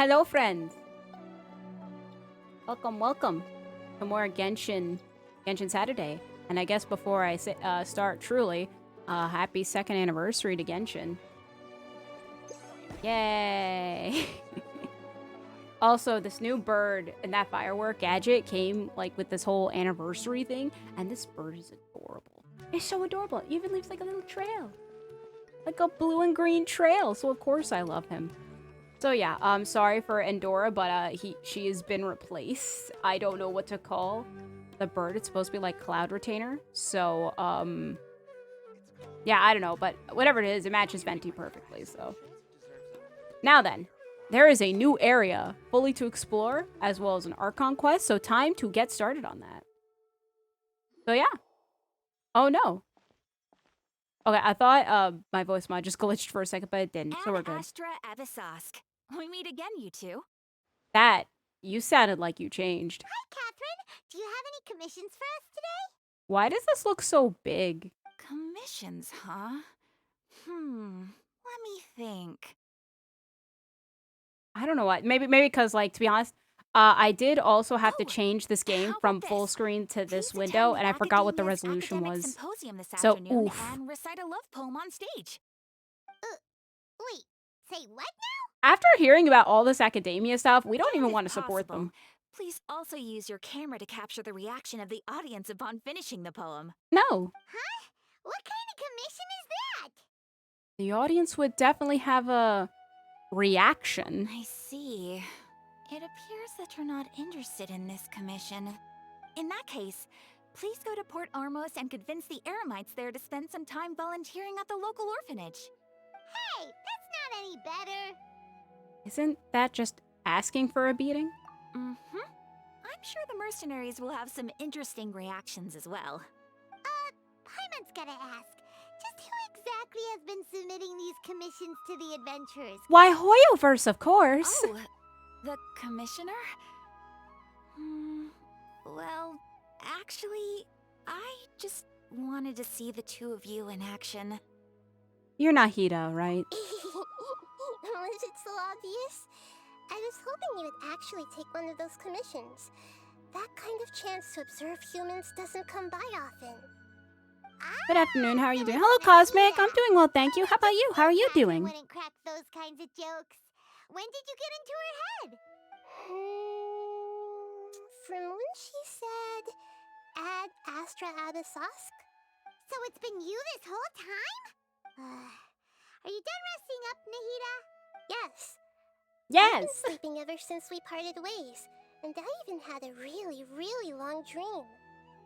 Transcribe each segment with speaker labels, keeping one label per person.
Speaker 1: Hello, friends. Welcome to more Genshin Saturday. And I guess before I start truly, happy 2nd anniversary to Genshin. Yay! Also, this new bird and that firework gadget came like with this whole anniversary thing, and this bird is adorable. It's so adorable. It even leaves like a little trail. Like a blue and green trail, so of course I love him. So yeah, sorry for Endora, but she has been replaced. I don't know what to call the bird. It's supposed to be like Cloud Retainer. So, yeah, I don't know, but whatever it is, it matches Venti perfectly, so. Now then, there is a new area fully to explore, as well as an Archon quest, so time to get started on that. So yeah. Oh no. Okay, I thought my voice mod just glitched for a second, but it didn't, so we're good.
Speaker 2: Astra Avisask. We meet again, you two.
Speaker 1: That, you sounded like you changed.
Speaker 3: Hi, Catherine. Do you have any commissions for us today?
Speaker 1: Why does this look so big?
Speaker 2: Commissions, huh? Let me think.
Speaker 1: I don't know why. Maybe because, like, to be honest, I did also have to
Speaker 2: Oh,
Speaker 1: change this game
Speaker 2: how
Speaker 1: from
Speaker 2: about
Speaker 1: full
Speaker 2: this?
Speaker 1: screen to this
Speaker 2: Please
Speaker 1: window,
Speaker 2: attend
Speaker 1: and I forgot what the
Speaker 2: Akadeemiya's
Speaker 1: resolution
Speaker 2: academic
Speaker 1: was.
Speaker 2: symposium this
Speaker 1: So,
Speaker 2: afternoon
Speaker 1: oof.
Speaker 2: and recite a love poem on stage.
Speaker 3: Wait, say what
Speaker 1: After hearing about all this Akademiya stuff, we don't
Speaker 2: And
Speaker 1: even
Speaker 2: if
Speaker 1: want to support
Speaker 2: possible,
Speaker 1: them.
Speaker 2: please also use your camera to capture the reaction of the audience upon finishing the poem.
Speaker 1: No.
Speaker 3: Huh? What kind of commission is that?
Speaker 1: The audience would definitely have a reaction.
Speaker 2: I see. It appears that you're not interested in this commission. In that case, please go to Port Ormos and convince the Eremites there to spend some time volunteering at the local orphanage.
Speaker 3: Hey, that's not any better.
Speaker 1: Isn't that just asking for a beating?
Speaker 2: Mm-hmm. I'm sure the mercenaries will have some interesting reactions as well.
Speaker 3: Paimon's gotta ask. Just who exactly has been submitting these commissions to the adventurers?
Speaker 1: Why, Hoyoverse, of course.
Speaker 2: Oh, the commissioner? Well, actually, I just wanted to see the two of you in action.
Speaker 1: You're Nahida, right?
Speaker 3: Was it so obvious? I was hoping you would actually take one of those commissions. That kind of chance to observe humans doesn't come by often.
Speaker 1: Good afternoon, how are you doing? Hello, Cosmic. I'm doing well, thank you. How about you? How are you
Speaker 3: Catherine
Speaker 1: doing?
Speaker 3: wouldn't crack those kinds of jokes. When did you get into her head? From when she said, Ad Astra Abysask? So it's been you this whole time? Are you done resting up, Nahida? Yes. I've been
Speaker 1: Yes.
Speaker 3: sleeping ever since we parted ways, and I even had a really, really long dream.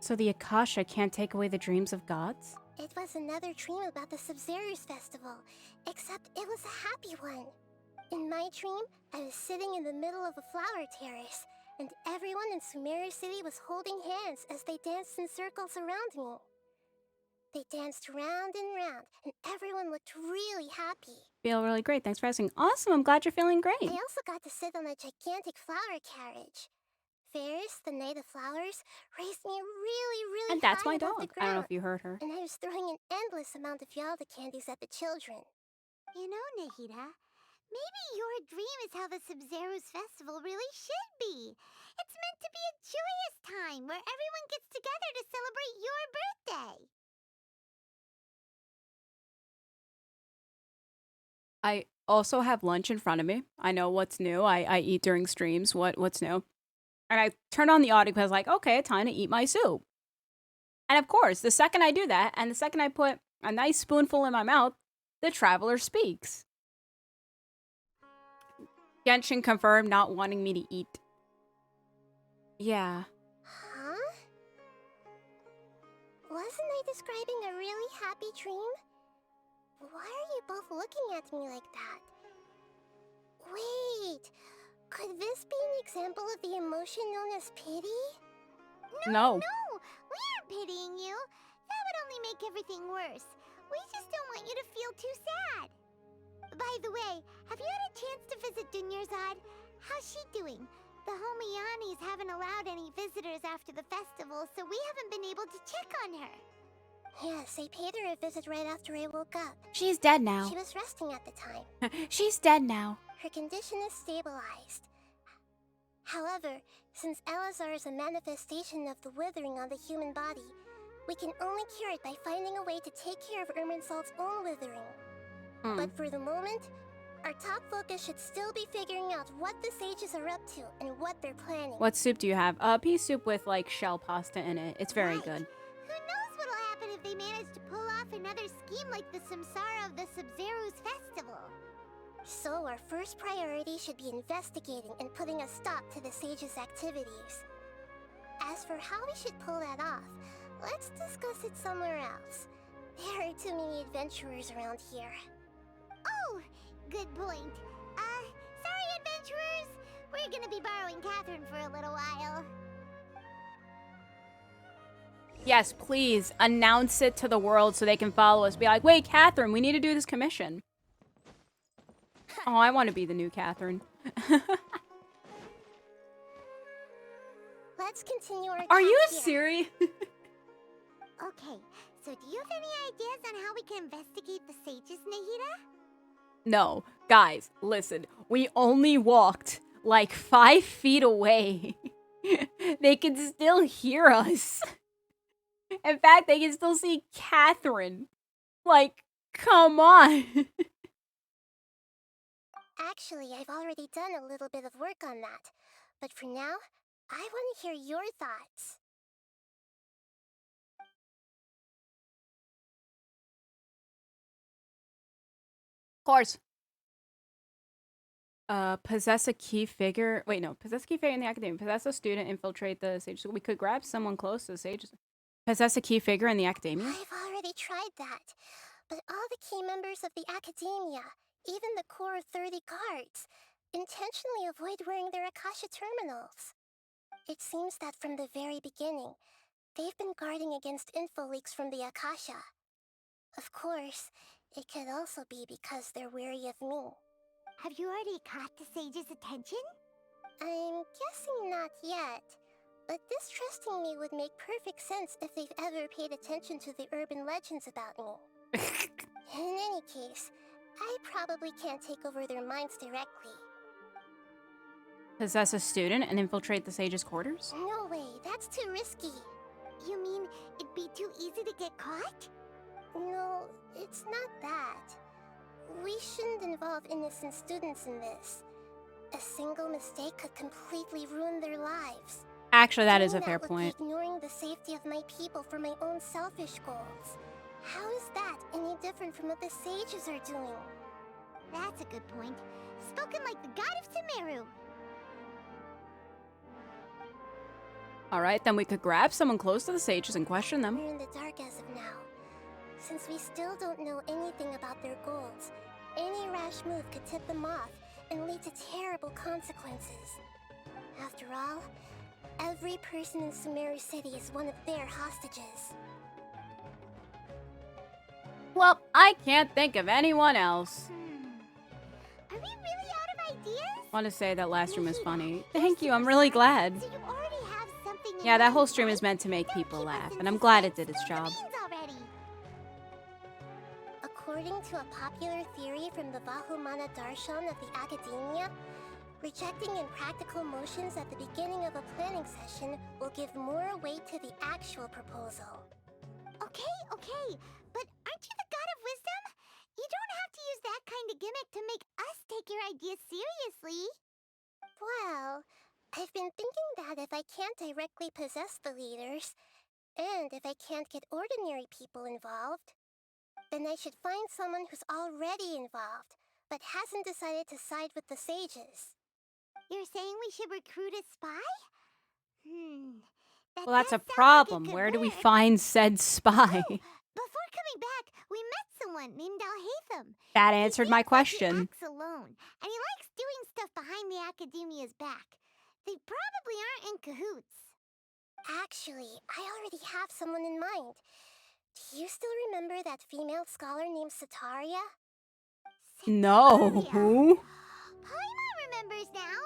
Speaker 1: So the Akasha can't take away the dreams of gods?
Speaker 3: It was another dream about the Sub-Zerus festival, except it was a happy one. In my dream, I was sitting in the middle of a flower terrace, and everyone in Sumeru City was holding hands as they danced in circles around me. They danced round and round, and everyone looked really happy.
Speaker 1: Feel really great. Thanks for asking. Awesome. I'm glad you're feeling great.
Speaker 3: I also got to sit on a gigantic flower carriage. Ferris, the Knight of Flowers, raised me really
Speaker 1: And that's
Speaker 3: high
Speaker 1: my
Speaker 3: above
Speaker 1: dog.
Speaker 3: the
Speaker 1: I don't know
Speaker 3: ground,
Speaker 1: if you heard her.
Speaker 3: and I was throwing an endless amount of Yalda candies at the children. You know, Nahida, maybe your dream is how the Sub-Zerus festival really should be. It's meant to be a joyous time where everyone gets together to celebrate your birthday.
Speaker 1: I also have lunch in front of me. I know what's new. I eat during streams. What's new? And I turn on the audio because like, okay, time to eat my soup. And of course, the second I do that, and the second I put a nice spoonful in my mouth, the traveler speaks. Genshin confirmed not wanting me to eat. Yeah.
Speaker 3: Huh? Wasn't I describing a really happy dream? Why are you both looking at me like that? Wait, could this be an example of the emotion known as pity?
Speaker 1: No.
Speaker 3: No, we aren't pitying you. That would only make everything worse. We just don't want you to feel too sad. By the way, have you had a chance to visit Dunyarzad? How's she doing? The Homiyanis haven't allowed any visitors after the festival, so we haven't been able to check on her. Yes, I paid her a visit right after I woke up.
Speaker 1: She's dead now.
Speaker 3: She was resting at the time.
Speaker 1: She's dead now.
Speaker 3: her condition is stabilized. However, since Elazar is a manifestation of the withering on the human body, we can only cure it by finding a way to take care of Irminsul's own withering. But for the moment, our top focus should still be figuring out what the sages are up to and what they're planning.
Speaker 1: What soup do you have? Pea soup with like shell pasta in it. It's very good.
Speaker 4: Who knows what'll happen if they manage to pull off another scheme like the Samsara of the Sub-Zero's festival?
Speaker 3: So our first priority should be investigating and putting a stop to the sages' activities. As for how we should pull that off, let's discuss it somewhere else. There are too many adventurers around here.
Speaker 4: Oh, good point. Sorry, adventurers. We're gonna be borrowing Catherine for a little while.
Speaker 1: Yes, please announce it to the world so they can follow us. Be like, wait, Catherine, we need to do this commission. Oh, I want to be the new Catherine.
Speaker 3: Let's continue our
Speaker 1: Are you
Speaker 3: talk here.
Speaker 1: serious?
Speaker 4: Okay, so do you have any ideas on how we can investigate the sages, Nahida?
Speaker 1: No, guys, listen. We only walked like 5 feet away. They can still hear us. In fact, they can still see Catherine. Like, come on.
Speaker 3: Actually, I've already done a little bit of work on that. But for now, I want to hear your thoughts.
Speaker 1: Of course. Possess a key figure. Wait, no. Possess a key figure in the academia. Possess a student. Infiltrate the sage. So we could grab someone close to the sage. Possess a key figure in the academia?
Speaker 3: I've already tried that. But all the key members of the Akaedamiya, even the core 30 guards, intentionally avoid wearing their Akasha terminals. It seems that from the very beginning, they've been guarding against info leaks from the Akasha. Of course, it could also be because they're wary of me.
Speaker 4: Have you already caught the sage's attention?
Speaker 3: I'm guessing not yet, but distrusting me would make perfect sense if they've ever paid attention to the urban legends about me. In any case, I probably can't take over their minds directly.
Speaker 1: Possess a student and infiltrate the sage's quarters?
Speaker 3: No way, that's too risky.
Speaker 4: You mean it'd be too easy to get caught?
Speaker 3: No, it's not that. We shouldn't involve innocent students in this. A single mistake could completely ruin their lives.
Speaker 1: Actually, that is
Speaker 3: Doing
Speaker 1: a fair
Speaker 3: would
Speaker 1: point.
Speaker 3: be ignoring the safety of my people for my own selfish goals. How is that any different from what the sages are doing?
Speaker 4: That's a good point. Spoken like the god of Sumeru.
Speaker 1: Alright, then we could grab someone close to the sages and question them.
Speaker 3: We're in the dark as of now. Since we still don't know anything about their goals, any rash move could tip them off and lead to terrible consequences. After all, every person in Sumeru City is one of their hostages.
Speaker 1: Well, I can't think of anyone else.
Speaker 4: Are we really out of ideas?
Speaker 1: Want to say that last stream was
Speaker 4: Nahida,
Speaker 1: funny.
Speaker 4: let's
Speaker 1: Thank you,
Speaker 4: keep
Speaker 1: I'm really
Speaker 4: aside.
Speaker 1: glad.
Speaker 4: So you already have something in
Speaker 1: Yeah, that whole
Speaker 4: mind,
Speaker 1: stream is
Speaker 4: right?
Speaker 1: meant to make
Speaker 4: Don't
Speaker 1: people
Speaker 4: keep us
Speaker 1: laugh,
Speaker 4: in
Speaker 1: and I'm glad it
Speaker 4: suspense.
Speaker 1: did its
Speaker 4: Spill the
Speaker 1: job.
Speaker 4: beans already.
Speaker 3: According to a popular theory from the Vahumana Darshan of the Akaedamiya, rejecting impractical motions at the beginning of a planning session will give more weight to the actual proposal.
Speaker 4: Okay, but aren't you the god of wisdom? You don't have to use that kind of gimmick to make us take your ideas seriously.
Speaker 3: Well, I've been thinking that if I can't directly possess the leaders, and if I can't get ordinary people involved, then I should find someone who's already involved, but hasn't decided to side with the sages.
Speaker 4: You're saying we should recruit a spy? That
Speaker 1: Well, that's a
Speaker 4: does sound like it
Speaker 1: problem.
Speaker 4: could
Speaker 1: Where do we
Speaker 4: work.
Speaker 1: find said spy?
Speaker 4: Before coming back, we met someone named Alhaitham.
Speaker 1: That
Speaker 4: He
Speaker 1: answered
Speaker 4: seems
Speaker 1: my
Speaker 4: like
Speaker 1: question.
Speaker 4: He acts alone, and he likes doing stuff behind the Academia's back. They probably aren't in cahoots.
Speaker 3: Actually, I already have someone in mind. Do you still remember that female scholar named Sataria?
Speaker 1: No.
Speaker 4: Sataria.
Speaker 1: Who?
Speaker 4: Paimon remembers now.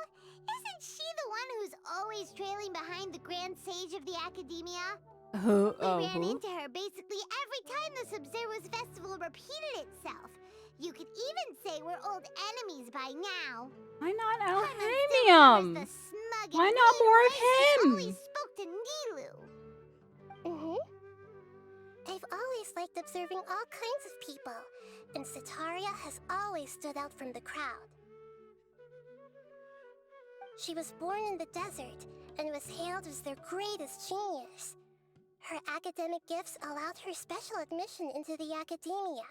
Speaker 4: Isn't she the one who's always trailing behind the Grand Sage of the Academia?
Speaker 1: Who?
Speaker 4: We
Speaker 1: Oh,
Speaker 4: ran
Speaker 1: who?
Speaker 4: into her basically every time the Sub-Zero's festival repeated itself. You could even say we're old enemies by now.
Speaker 1: Why not
Speaker 4: Paimon still remembers
Speaker 1: Alhamium?
Speaker 4: the smug and
Speaker 1: Why not
Speaker 4: mean
Speaker 1: more of
Speaker 4: way she
Speaker 1: him?
Speaker 4: always spoke to Nilu.
Speaker 3: I've always liked observing all kinds of people, and Setaria has always stood out from the crowd. She was born in the desert and was hailed as their greatest genius. Her academic gifts allowed her special admission into the Akaedamiya,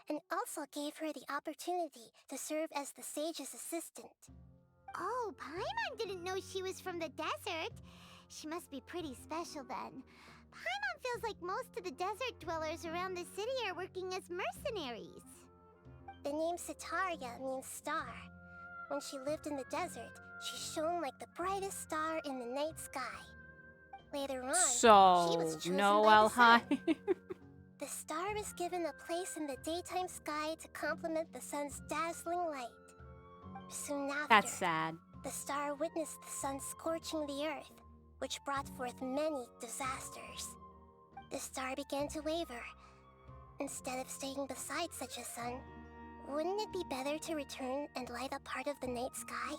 Speaker 3: and also gave her the opportunity to serve as the sage's assistant.
Speaker 4: Oh, Paimon didn't know she was from the desert. She must be pretty special then. Paimon feels like most of the desert dwellers around the city are working as mercenaries.
Speaker 3: The name Setaria means star. When she lived in the desert, she shone like the brightest star in the night sky. Later on, she was
Speaker 1: So,
Speaker 3: chosen
Speaker 1: no
Speaker 3: by the sun.
Speaker 1: Alhamium.
Speaker 3: The star was given a place in the daytime sky to complement the sun's dazzling light. Soon after,
Speaker 1: That's sad.
Speaker 3: the star witnessed the sun scorching the earth, which brought forth many disasters. The star began to waver. Instead of staying beside such a sun, wouldn't it be better to return and light up part of the night sky?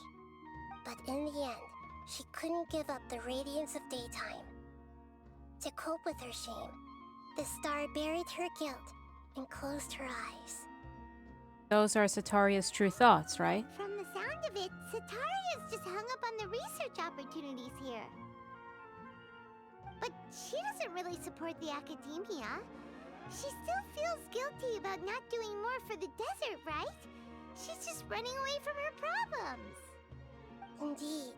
Speaker 3: But in the end, she couldn't give up the radiance of daytime. To cope with her shame, the star buried her guilt and closed her eyes.
Speaker 1: Those are Setaria's true thoughts, right?
Speaker 4: From the sound of it, Setaria's just hung up on the research opportunities here. But she doesn't really support the Akaedamiya. She still feels guilty about not doing more for the desert, right? She's just running away from her problems.
Speaker 3: Indeed.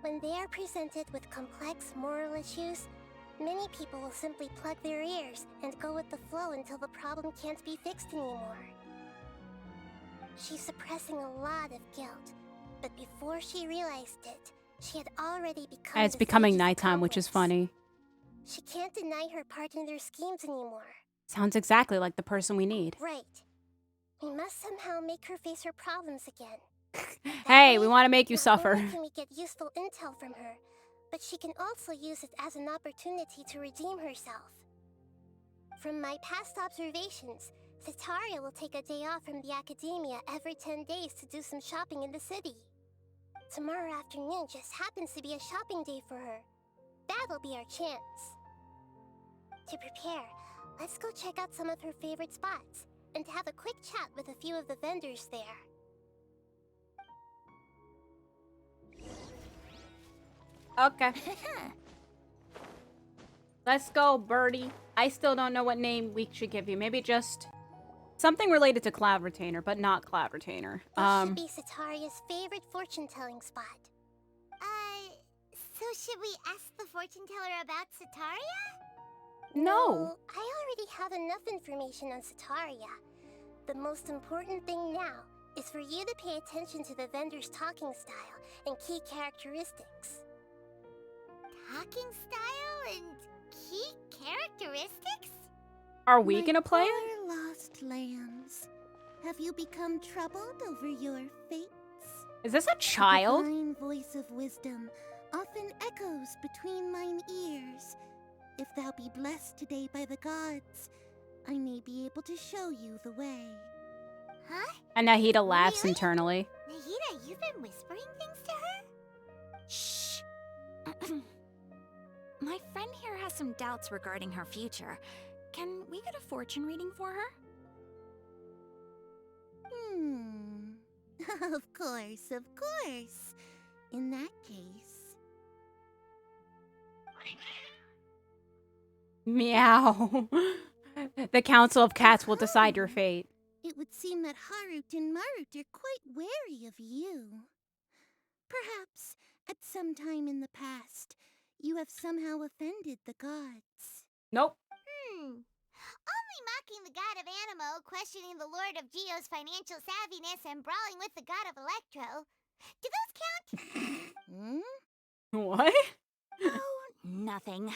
Speaker 3: When they are presented with complex moral issues, many people will simply plug their ears and go with the flow until the problem can't be fixed anymore. She's suppressing a lot of guilt, but before she realized it, she had already become
Speaker 1: And it's
Speaker 3: the
Speaker 1: becoming
Speaker 3: sage's
Speaker 1: nighttime, which is
Speaker 3: accomplice.
Speaker 1: funny.
Speaker 3: She can't deny her part in their schemes anymore.
Speaker 1: Sounds exactly like the person we need.
Speaker 3: Right. We must somehow make her face her problems again.
Speaker 1: Hey,
Speaker 3: That
Speaker 1: we
Speaker 3: way,
Speaker 1: want to make you
Speaker 3: not
Speaker 1: suffer.
Speaker 3: only can we get useful intel from her, but she can also use it as an opportunity to redeem herself. From my past observations, Setaria will take a day off from the Akaedamiya every 10 days to do some shopping in the city. Tomorrow afternoon just happens to be a shopping day for her. That'll be our chance. To prepare, let's go check out some of her favorite spots, and have a quick chat with a few of the vendors there.
Speaker 1: Okay. Let's go, Birdie. I still don't know what name we should give you. Maybe just something related to Cloud Retainer, but not Cloud Retainer.
Speaker 3: This should be Setaria's favorite fortune-telling spot.
Speaker 4: So should we ask the fortune teller about Setaria?
Speaker 1: No.
Speaker 3: I already have enough information on Setaria. The most important thing now is for you to pay attention to the vendor's talking style and key characteristics.
Speaker 4: Talking style and key characteristics?
Speaker 1: Are we gonna play it?
Speaker 5: My poor lost lambs, have you become troubled over your fates?
Speaker 1: Is this a child?
Speaker 5: The divine voice of wisdom often echoes between mine ears. If thou be blessed today by the gods, I may be able to show you the way.
Speaker 4: Huh?
Speaker 1: And Nahida laughs
Speaker 4: Really?
Speaker 1: internally.
Speaker 4: Nahida, you've been whispering things to her?
Speaker 2: Shh. My friend here has some doubts regarding her future. Can we get a fortune reading for her?
Speaker 5: Of course, of course. In that case...
Speaker 1: Meow. The Council of Cats will decide your fate.
Speaker 5: It would seem that Harut and Marut are quite wary of you. Perhaps, at some time in the past, you have somehow offended the gods.
Speaker 1: Nope.
Speaker 4: Only mocking the god of Animo, questioning the lord of Geo's financial savviness, and brawling with the god of Electro. Do those count?
Speaker 1: What?
Speaker 2: Oh, nothing.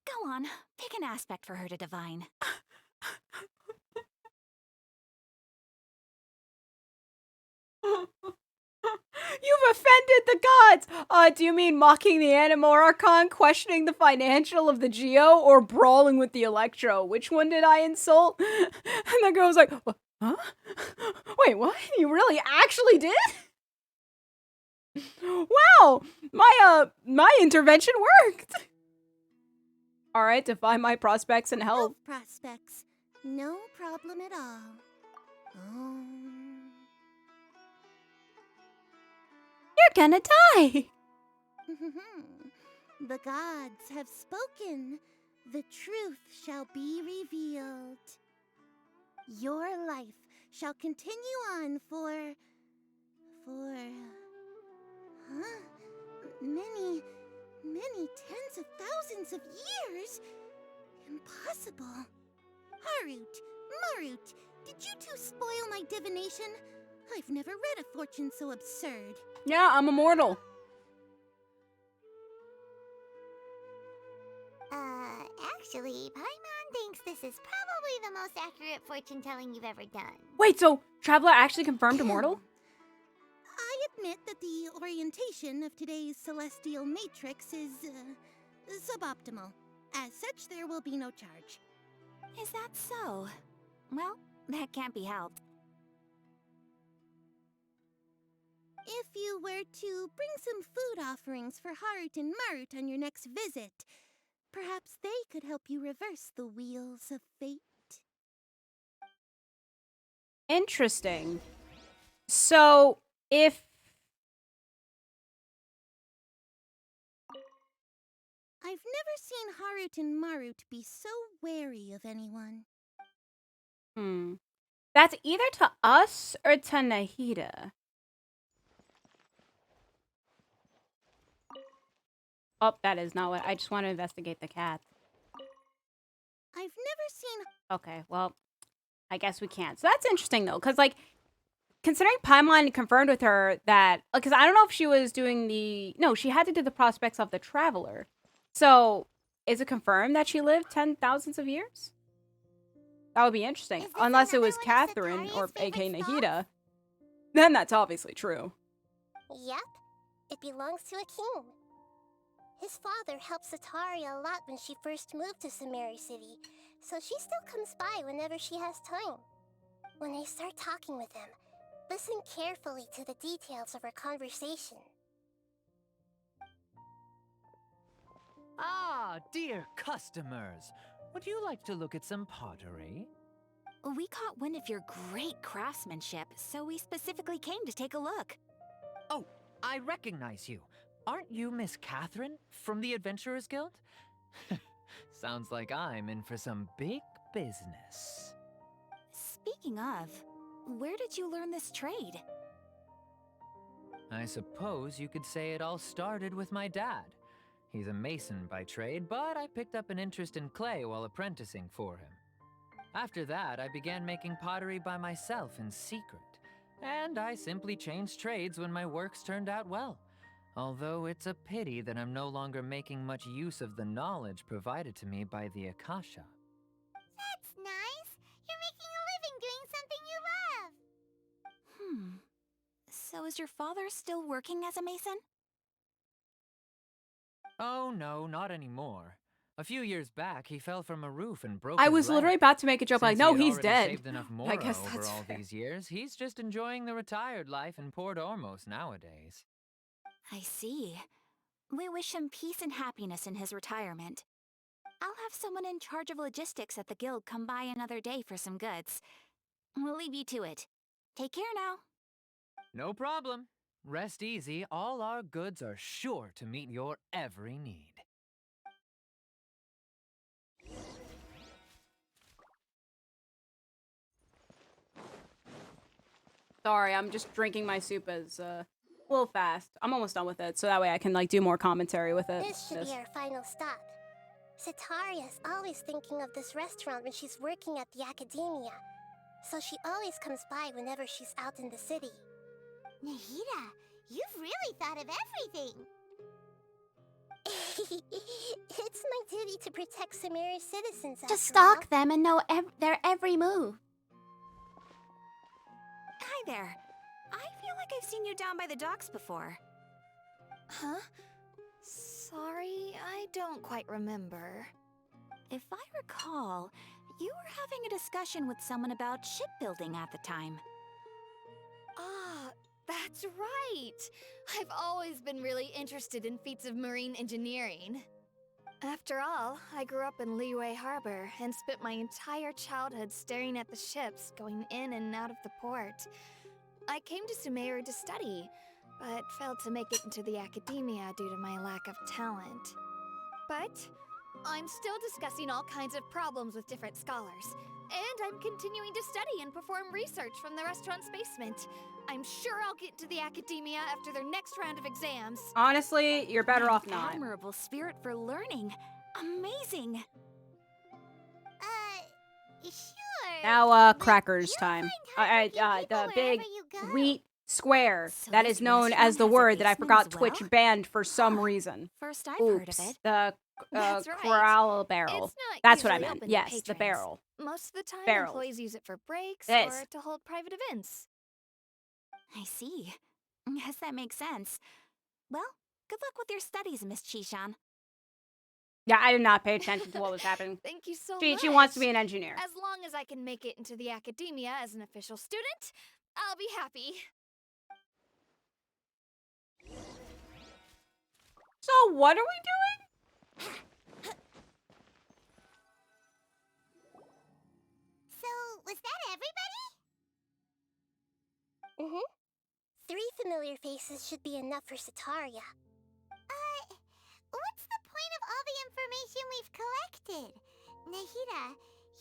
Speaker 2: Go on, pick an aspect for her to divine.
Speaker 1: You've offended the gods! Do you mean mocking the Animo Archon, questioning the financial of the Geo, or brawling with the Electro? Which one did I insult? And the girl was like, Huh? Wait, what? You really actually did? Wow! My intervention worked! Alright, define my prospects and help.
Speaker 5: Health prospects. No problem at all.
Speaker 1: You're gonna die!
Speaker 5: The gods have spoken. The truth shall be revealed. Your life shall continue on for... many tens of thousands of years? Impossible. Harut, Marut, did you two spoil my divination? I've never read a fortune so absurd.
Speaker 1: Yeah, I'm immortal.
Speaker 4: Actually, Paimon thinks this is probably the most accurate fortune telling you've ever done.
Speaker 1: Wait, so Traveler actually confirmed immortal?
Speaker 5: I admit that the orientation of today's celestial matrix is suboptimal. As such, there will be no charge.
Speaker 2: Is that so? Well, that can't be helped.
Speaker 5: If you were to bring some food offerings for Harut and Marut on your next visit, perhaps they could help you reverse the wheels of fate.
Speaker 1: Interesting. So, if...
Speaker 5: I've never seen Harut and Marut be so wary of anyone.
Speaker 1: That's either to us or to Nahida. Oh, that is not what... I just want to investigate the cat.
Speaker 5: I've never seen...
Speaker 1: Okay, well, I guess we can't. So that's interesting, though, because, like, considering Paimon confirmed with her that... Because I don't know if she was doing the... No, she had to do the prospects of the Traveler. So, is it confirmed that she lived 10,000s of years? That would be interesting. Unless it was Catherine, or a.k.a. Nahida. Then that's obviously true.
Speaker 3: Yep, it belongs to a king. His father helped Sataria a lot when she first moved to Sumeru City, so she still comes by whenever she has time. When I start talking with him, listen carefully to the details of our conversation.
Speaker 6: Ah, dear customers. Would you like to look at some pottery?
Speaker 2: We caught wind of your great craftsmanship, so we specifically came to take a look.
Speaker 6: Oh, I recognize you. Aren't you Miss Catherine from the Adventurers Guild? Sounds like I'm in for some big business.
Speaker 2: Speaking of, where did you learn this trade?
Speaker 6: I suppose you could say it all started with my dad. He's a mason by trade, but I picked up an interest in clay while apprenticing for him. After that, I began making pottery by myself in secret, and I simply changed trades when my works turned out well. Although it's a pity that I'm no longer making much use of the knowledge provided to me by the Akasha.
Speaker 4: That's nice. You're making a living doing something you love.
Speaker 2: So is your father still working as a mason?
Speaker 6: Oh no, not anymore. A few years back, he fell from a roof and broke
Speaker 1: I
Speaker 6: his
Speaker 1: was
Speaker 6: leg.
Speaker 1: literally about to make a joke like,
Speaker 6: Since
Speaker 1: no,
Speaker 6: he had
Speaker 1: he's
Speaker 6: already
Speaker 1: dead.
Speaker 6: saved enough
Speaker 1: I
Speaker 6: mora
Speaker 1: guess
Speaker 6: over
Speaker 1: that's
Speaker 6: all
Speaker 1: fair.
Speaker 6: these years, he's just enjoying the retired life in Port Ormos nowadays.
Speaker 2: I see. We wish him peace and happiness in his retirement. I'll have someone in charge of logistics at the guild come by another day for some goods. We'll leave you to it. Take care now.
Speaker 6: No problem. Rest easy, all our goods are sure to meet your every need.
Speaker 1: Sorry, I'm just drinking my soup as a little fast. I'm almost done with it, so that way I can like do more commentary with it.
Speaker 3: This should be our final stop. Sataria's always thinking of this restaurant when she's working at the Akaedamiya, so she always comes by whenever she's out in the city.
Speaker 4: Nahida, you've really thought of everything.
Speaker 3: It's my duty to protect Sumeru's citizens.
Speaker 1: To
Speaker 3: after
Speaker 1: stalk
Speaker 3: all.
Speaker 1: them and know their every move.
Speaker 2: Hi there. I feel like I've seen you down by the docks before.
Speaker 7: Huh? Sorry, I don't quite remember.
Speaker 2: If I recall, You were having a discussion with someone about shipbuilding at the time.
Speaker 8: Ah, that's right. I've always been really interested in feats of marine engineering. After all, I grew up in Liyue Harbor and spent my entire childhood staring at the ships going in and out of the port. I came to Sumeru to study, but failed to make it into the Akaedamiya due to my lack of talent. But I'm still discussing all kinds of problems with different scholars, and I'm continuing to study and perform research from the restaurant's basement. I'm sure I'll get to the Akaedamiya after their next round of exams.
Speaker 1: Honestly, you're better off
Speaker 2: An
Speaker 1: not.
Speaker 2: Admirable spirit for learning. Amazing.
Speaker 4: Sure.
Speaker 1: Now,
Speaker 4: but
Speaker 1: crackers
Speaker 4: you'll
Speaker 1: time.
Speaker 4: find hardworking
Speaker 1: The
Speaker 4: people
Speaker 1: big
Speaker 4: wherever you go.
Speaker 1: wheat square
Speaker 2: So
Speaker 1: that
Speaker 2: this
Speaker 1: is known
Speaker 2: restaurant
Speaker 1: as the
Speaker 2: has a
Speaker 1: word that I
Speaker 2: basement
Speaker 1: forgot
Speaker 2: as
Speaker 1: Twitch
Speaker 2: well?
Speaker 1: banned for some
Speaker 2: Huh.
Speaker 1: reason.
Speaker 2: First I've heard of
Speaker 1: Oops.
Speaker 2: it.
Speaker 1: The
Speaker 8: That's right.
Speaker 1: corral barrel.
Speaker 8: It's not
Speaker 1: That's what I
Speaker 8: usually
Speaker 1: meant.
Speaker 8: open to
Speaker 1: Yes, the
Speaker 8: patrons.
Speaker 1: barrel.
Speaker 8: Most of the time,
Speaker 1: Barrel.
Speaker 8: employees use it for breaks
Speaker 1: This.
Speaker 8: or to hold private events.
Speaker 2: I see. Yes, that makes sense. Well, good luck with your studies, Miss Chishan.
Speaker 1: Yeah, I did not pay attention to what was happening.
Speaker 8: Thank you so
Speaker 1: She
Speaker 8: much.
Speaker 1: wants to be an engineer.
Speaker 8: As long as I can make it into the Akaedamiya as an official student, I'll be happy.
Speaker 1: So what are we doing?
Speaker 4: So, was that everybody?
Speaker 3: Mm-hmm. 3 familiar faces should be enough for Sitaria.
Speaker 4: What's the point of all the information we've collected? Nahida,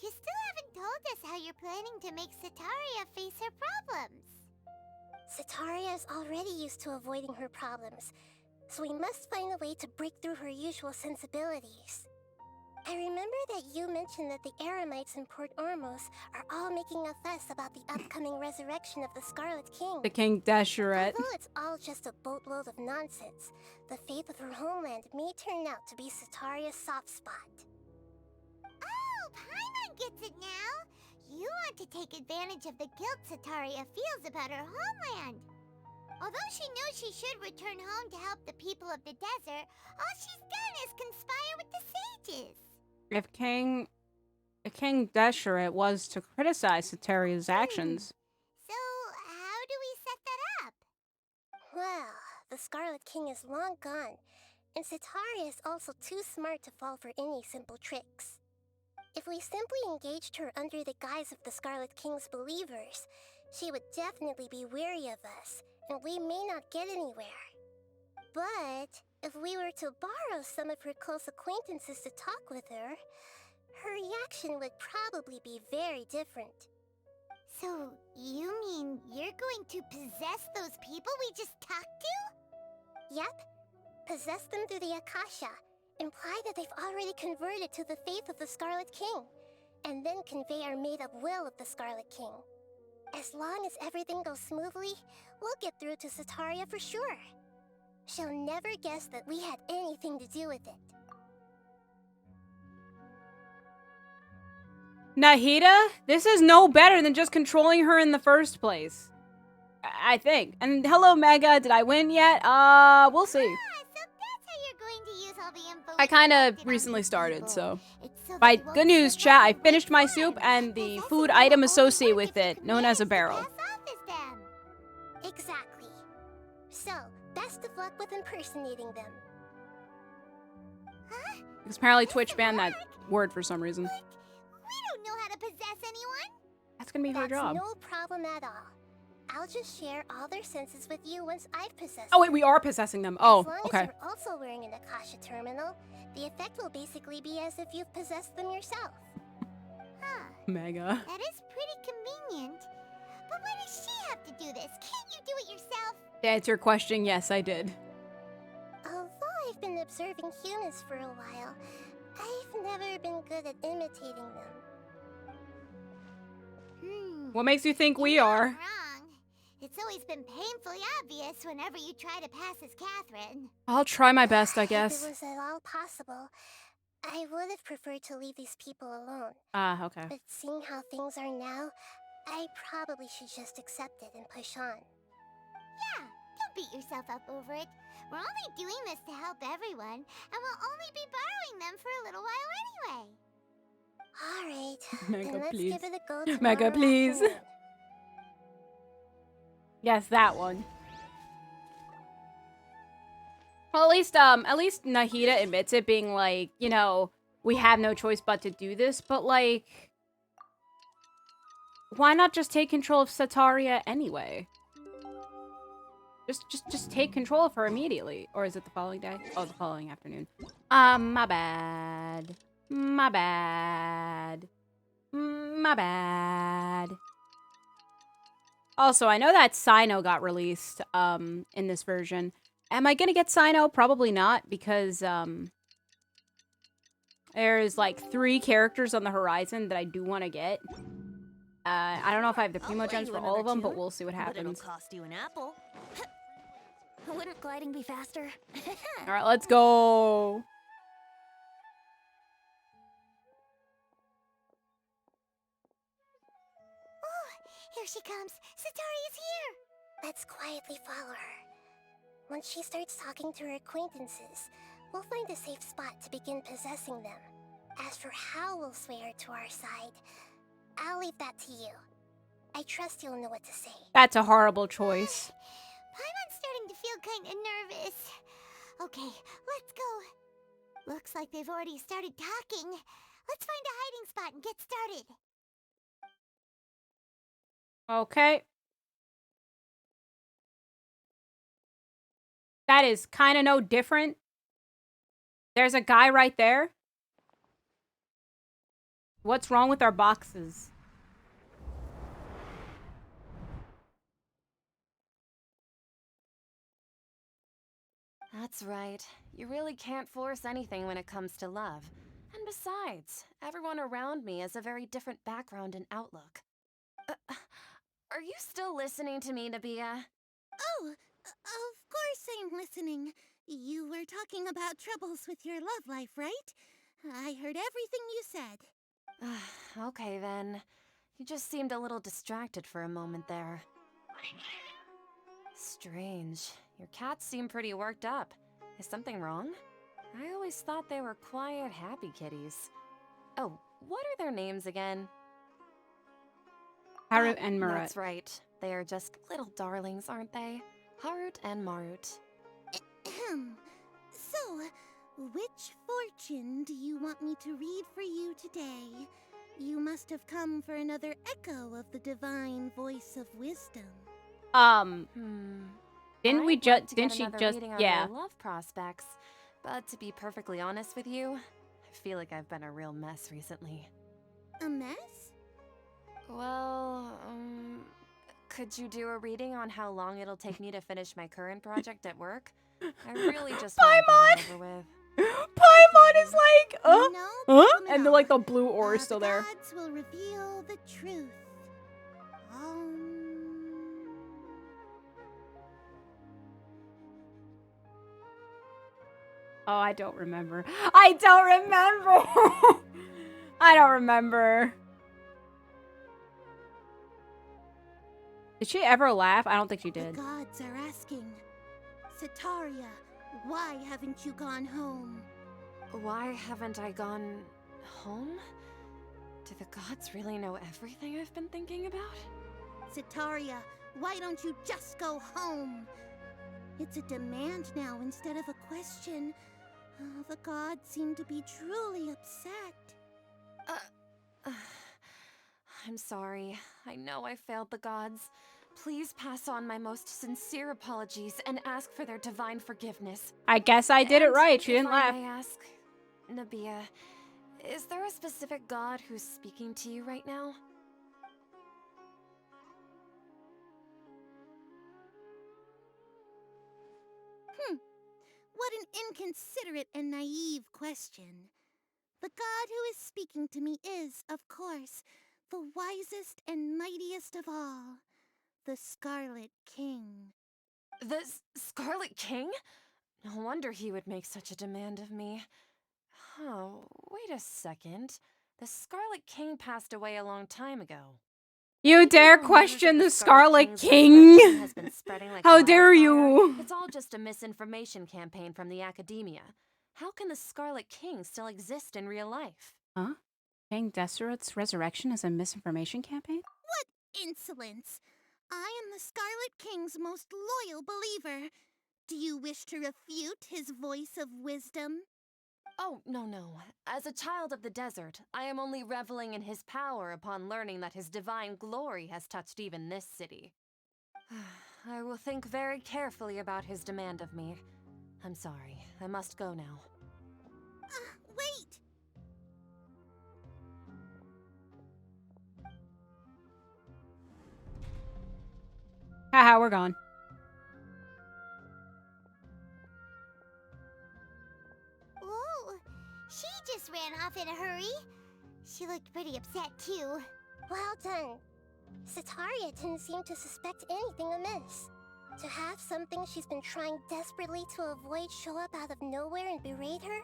Speaker 4: you still haven't told us how you're planning to make Sitaria face her problems.
Speaker 3: Sitaria is already used to avoiding her problems, so we must find a way to break through her usual sensibilities. I remember that you mentioned that the Eremites in Port Ormos are all making a fuss about the upcoming resurrection of the Scarlet King.
Speaker 1: The King Deshret.
Speaker 3: Although it's all just a boatload of nonsense, the faith of her homeland may turn out to be Sitaria's soft spot.
Speaker 4: Oh, Paimon gets it now! You want to take advantage of the guilt Sitaria feels about her homeland. Although she knows she should return home to help the people of the desert, all she's done is conspire with the sages.
Speaker 1: If King Deshret was to criticize Sitaria's actions,
Speaker 4: So, how do we set that up?
Speaker 3: Well, the Scarlet King is long gone, and Sitaria is also too smart to fall for any simple tricks. If we simply engaged her under the guise of the Scarlet King's believers, she would definitely be weary of us, and we may not get anywhere. But if we were to borrow some of her close acquaintances to talk with her, her reaction would probably be very different.
Speaker 4: So, you mean you're going to possess those people we just talked to?
Speaker 3: Yep. Possess them through the Akasha. Imply that they've already converted to the faith of the Scarlet King, and then convey our made-up will of the Scarlet King. As long as everything goes smoothly, we'll get through to Sitaria for sure. She'll never guess that we had anything to do with it.
Speaker 1: Nahida, this is no better than just controlling her in the first place. I think. And hello, Mega. Did I win yet? We'll see.
Speaker 4: Ah, so that's how you're going to use all the info
Speaker 1: I
Speaker 4: we
Speaker 1: kind of
Speaker 4: collected on
Speaker 1: recently
Speaker 4: these
Speaker 1: started,
Speaker 4: people.
Speaker 1: so.
Speaker 4: It's so that
Speaker 1: By
Speaker 4: you won't
Speaker 1: good news,
Speaker 4: slip
Speaker 1: chat,
Speaker 4: up
Speaker 1: I
Speaker 4: and
Speaker 1: finished my
Speaker 4: waste
Speaker 1: soup
Speaker 4: time.
Speaker 1: and the
Speaker 4: Possessing
Speaker 1: food
Speaker 4: them
Speaker 1: item
Speaker 4: will only
Speaker 1: associated
Speaker 4: work
Speaker 1: with
Speaker 4: if
Speaker 1: it,
Speaker 4: the
Speaker 1: known as a
Speaker 4: commands
Speaker 1: barrel.
Speaker 4: pass off as them.
Speaker 3: Exactly. So, best of luck with impersonating them.
Speaker 4: Huh?
Speaker 1: Because apparently Twitch banned that word for some reason.
Speaker 4: Like, we don't know how to possess anyone.
Speaker 1: That's gonna be her
Speaker 3: That's
Speaker 1: job.
Speaker 3: no problem at all. I'll just share all their senses with you once I've possessed
Speaker 1: Oh wait,
Speaker 3: them.
Speaker 1: we are possessing them. Oh,
Speaker 3: As long
Speaker 1: okay.
Speaker 3: as you're also wearing an Akasha terminal, the effect will basically be as if you've possessed them yourself.
Speaker 4: Huh.
Speaker 1: Mega.
Speaker 4: That is pretty convenient. But why does she have to do this? Can't you do it yourself?
Speaker 1: To answer your question, yes, I did.
Speaker 3: Although I've been observing humans for a while, I've never been good at imitating them.
Speaker 1: What makes you think we
Speaker 4: You're not
Speaker 1: are?
Speaker 4: wrong. It's always been painfully obvious whenever you try to pass as Catherine.
Speaker 1: I'll try my best, I
Speaker 3: If
Speaker 1: guess.
Speaker 3: it was at all possible, I would have preferred to leave these people alone.
Speaker 1: Ah, okay.
Speaker 3: But seeing how things are now, I probably should just accept it and push on.
Speaker 4: Yeah, don't beat yourself up over it. We're only doing this to help everyone, and we'll only be borrowing them for a little while anyway.
Speaker 3: Alright,
Speaker 1: Mega,
Speaker 3: then let's
Speaker 1: please.
Speaker 3: give it a go tomorrow
Speaker 1: Mega, please.
Speaker 3: afternoon.
Speaker 1: Yes, that one. Well, at least Nahida admits it, being like, you know, we have no choice but to do this, but like, why not just take control of Sataria anyway? Just take control of her immediately. Or is it the following day? Oh, the following afternoon. My bad. My bad. My bad. Also, I know that Sino got released, in this version. Am I gonna get Sino? Probably not, because, there's, like, 3 characters on the horizon that I do want to get. I don't know if I have the Primo Gems for all of them, but we'll see what
Speaker 5: But it'll
Speaker 1: happens.
Speaker 5: cost you an apple.
Speaker 2: Wouldn't gliding be faster?
Speaker 1: Alright, let's go!
Speaker 3: Oh, here she comes. Sataria's here. Let's quietly follow her. Once she starts talking to her acquaintances, we'll find a safe spot to begin possessing them. As for how we'll sway her to our side, I'll leave that to you. I trust you'll know what to say.
Speaker 1: That's a horrible choice.
Speaker 4: Paimon's starting to feel kinda nervous. Okay, let's go. Looks like they've already started talking. Let's find a hiding spot and get started.
Speaker 1: Okay. That is kind of no different. There's a guy right there. What's wrong with our boxes?
Speaker 9: That's right. You really can't force anything when it comes to love. And besides, everyone around me has a very different background and outlook. Are you still listening to me, Nabiya?
Speaker 5: Oh, of course I'm listening. You were talking about troubles with your love life, right? I heard everything you said.
Speaker 9: Okay then. You just seemed a little distracted for a moment there. Strange. Your cats seem pretty worked up. Is something wrong? I always thought they were quiet, happy kitties. Oh, what are their names again?
Speaker 1: Harut and Marat.
Speaker 9: That's right. They are just little darlings, aren't they? Harut and Marut.
Speaker 5: Ahem. So, which fortune do you want me to read for you today? You must have come for another echo of the divine voice of wisdom.
Speaker 1: Didn't we
Speaker 9: I'd
Speaker 1: just,
Speaker 9: like to
Speaker 1: didn't
Speaker 9: get
Speaker 1: she
Speaker 9: another
Speaker 1: just,
Speaker 9: reading on
Speaker 1: yeah.
Speaker 9: your love prospects, but to be perfectly honest with you, I feel like I've been a real mess recently.
Speaker 5: A mess?
Speaker 9: Well, could you do a reading on how long it'll take me to finish my current project at work? I really just want to get it over with.
Speaker 1: Paimon is like,
Speaker 5: No problem at
Speaker 1: and
Speaker 5: all.
Speaker 1: like the blue ore is still
Speaker 5: the
Speaker 1: there.
Speaker 5: gods will reveal the truth.
Speaker 1: Oh, I don't remember. I don't remember. I don't remember. Did she ever laugh? I don't think she did.
Speaker 5: The gods are asking, Sataria, why haven't you gone home?
Speaker 9: Why haven't I gone home? Do the gods really know everything I've been thinking about?
Speaker 5: Sataria, why don't you just go home? It's a demand now instead of a question. Oh, the gods seem to be truly upset.
Speaker 9: I'm sorry. I know I failed the gods. Please pass on my most sincere apologies and ask for their divine forgiveness.
Speaker 1: I guess I did it
Speaker 9: And
Speaker 1: right. She
Speaker 9: if
Speaker 1: didn't
Speaker 9: I
Speaker 1: laugh.
Speaker 9: may ask, Nabiya, is there a specific god who's speaking to you right now?
Speaker 5: What an inconsiderate and naive question. The god who is speaking to me is, of course, the wisest and mightiest of all, the Scarlet King.
Speaker 9: The Scarlet King? No wonder he would make such a demand of me. Oh, wait a second. The Scarlet King passed away a long time ago.
Speaker 1: You dare question the Scarlet King?
Speaker 9: Has been spreading like
Speaker 1: How dare
Speaker 9: wildfire.
Speaker 1: you?
Speaker 9: It's all just a misinformation campaign from the Akaedamiya. How can the Scarlet King still exist in real life?
Speaker 1: Huh? King Desseret's resurrection is a misinformation campaign?
Speaker 5: What insolence! I am the Scarlet King's most loyal believer. Do you wish to refute his voice of wisdom?
Speaker 9: Oh, no. As a child of the desert, I am only reveling in his power upon learning that his divine glory has touched even this city. I will think very carefully about his demand of me. I'm sorry, I must go now.
Speaker 5: Wait!
Speaker 1: Haha, we're gone.
Speaker 4: Whoa, she just ran off in a hurry. She looked pretty upset too.
Speaker 3: Well done. Sataria didn't seem to suspect anything amiss. To have something she's been trying desperately to avoid show up out of nowhere and berate her,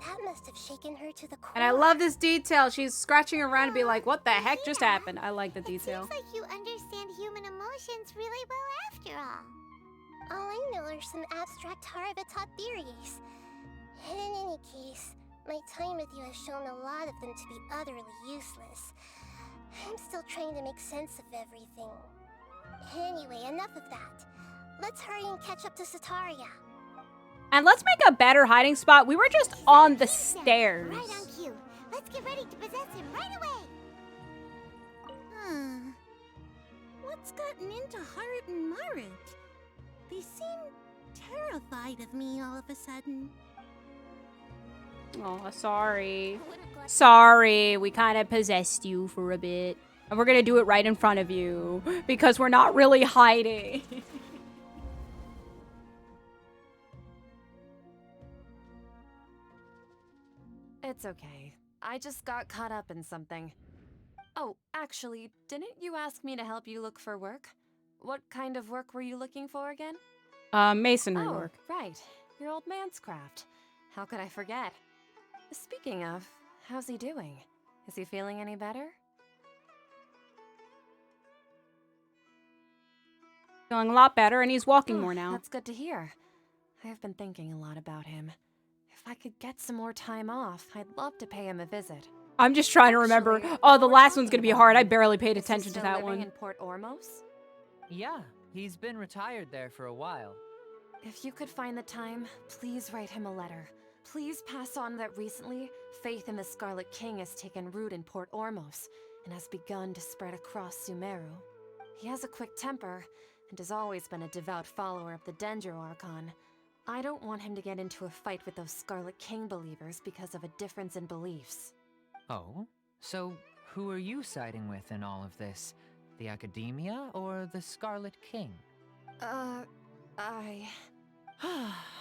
Speaker 3: that must have shaken her to the core.
Speaker 1: And I love this detail. She's scratching around and be like, what the heck just happened? I like the detail.
Speaker 4: It seems like you understand human emotions really well after all.
Speaker 3: All I know are some abstract Harvard-taught theories. And in any case, my time with you has shown a lot of them to be utterly useless. I'm still trying to make sense of everything. Anyway, enough of that. Let's hurry and catch up to Sataria.
Speaker 1: And let's make a better hiding spot. We were just on the stairs.
Speaker 4: Right on cue. Let's get ready to possess him right away.
Speaker 5: What's gotten into Harut and Marut? They seem terrified of me all of a sudden.
Speaker 1: Oh, sorry. Sorry, we kind of possessed you for a bit. And we're gonna do it right in front of you. Because we're not really hiding.
Speaker 9: It's okay. I just got caught up in something. Oh, actually, didn't you ask me to help you look for work? What kind of work were you looking for again?
Speaker 1: Masonry
Speaker 9: Oh,
Speaker 1: work.
Speaker 9: right. Your old man's craft. How could I forget? Speaking of, how's he doing? Is he feeling any better?
Speaker 1: Feeling a lot better, and he's walking more now.
Speaker 9: That's good to hear. I have been thinking a lot about him. If I could get some more time off, I'd love to pay him a visit.
Speaker 1: I'm just trying to remember.
Speaker 9: Actually,
Speaker 1: Oh, the
Speaker 9: we're
Speaker 1: last one's
Speaker 9: talking
Speaker 1: gonna be
Speaker 9: about
Speaker 1: hard. I
Speaker 9: him.
Speaker 1: barely paid
Speaker 9: Is he
Speaker 1: attention to
Speaker 9: still
Speaker 1: that
Speaker 9: living
Speaker 1: one.
Speaker 9: in Port Ormos?
Speaker 6: Yeah, he's been retired there for a while.
Speaker 9: If you could find the time, please write him a letter. Please pass on that recently, faith in the Scarlet King has taken root in Port Ormos and has begun to spread across Sumeru. He has a quick temper and has always been a devout follower of the Dendro Archon. I don't want him to get into a fight with those Scarlet King believers because of a difference in beliefs.
Speaker 6: Oh? So, who are you siding with in all of this? The Akaedamiya or the Scarlet King?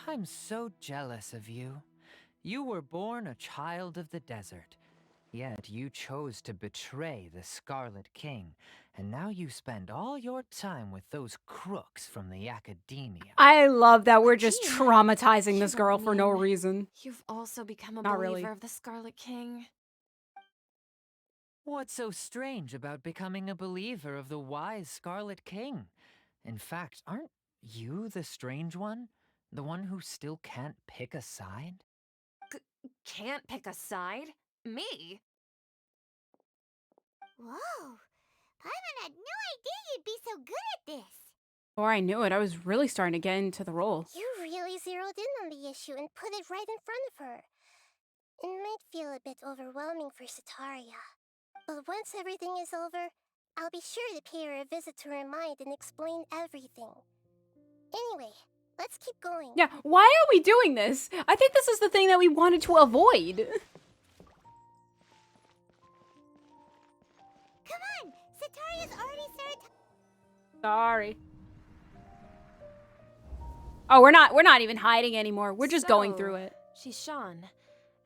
Speaker 6: I'm so jealous of you. You were born a child of the desert, yet you chose to betray the Scarlet King, and now you spend all your time with those crooks from the Akaedamiya.
Speaker 1: I love that we're just
Speaker 9: Gee,
Speaker 1: traumatizing
Speaker 9: you
Speaker 1: this girl
Speaker 9: don't
Speaker 1: for no
Speaker 9: mean
Speaker 1: reason.
Speaker 9: You've also become a
Speaker 1: Not
Speaker 9: believer
Speaker 1: really.
Speaker 9: of the Scarlet King?
Speaker 6: What's so strange about becoming a believer of the wise Scarlet King? In fact, aren't you the strange one? The one who still can't pick a side?
Speaker 9: Can't pick a side? Me?
Speaker 4: Whoa, Paimon had no idea you'd be so good at this.
Speaker 1: Before I knew it, I was really starting to get into the role.
Speaker 3: You really zeroed in on the issue and put it right in front of her. It might feel a bit overwhelming for Sataria. But once everything is over, I'll be sure to pay her a visit to her mind and explain everything. Anyway, let's keep going.
Speaker 1: Yeah, why are we doing this? I think this is the thing that we wanted to avoid.
Speaker 4: Come on, Sataria's already started.
Speaker 1: Sorry. Oh, we're not even hiding anymore. We're just going
Speaker 9: So,
Speaker 1: through it.
Speaker 9: Shishan,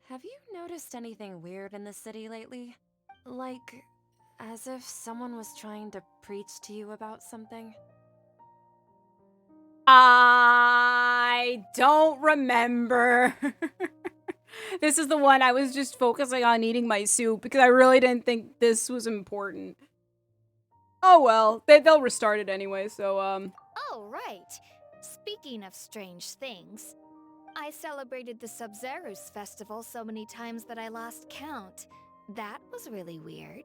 Speaker 9: have you noticed anything weird in the city lately? Like, as if someone was trying to preach to you about something?
Speaker 1: I don't remember. This is the one I was just focusing on eating my soup because I really didn't think this was important. Oh well, they'll restart it anyway, so
Speaker 8: Oh, right. Speaking of strange things, I celebrated the Sub-Zerus festival so many times that I lost count.
Speaker 2: That was really weird.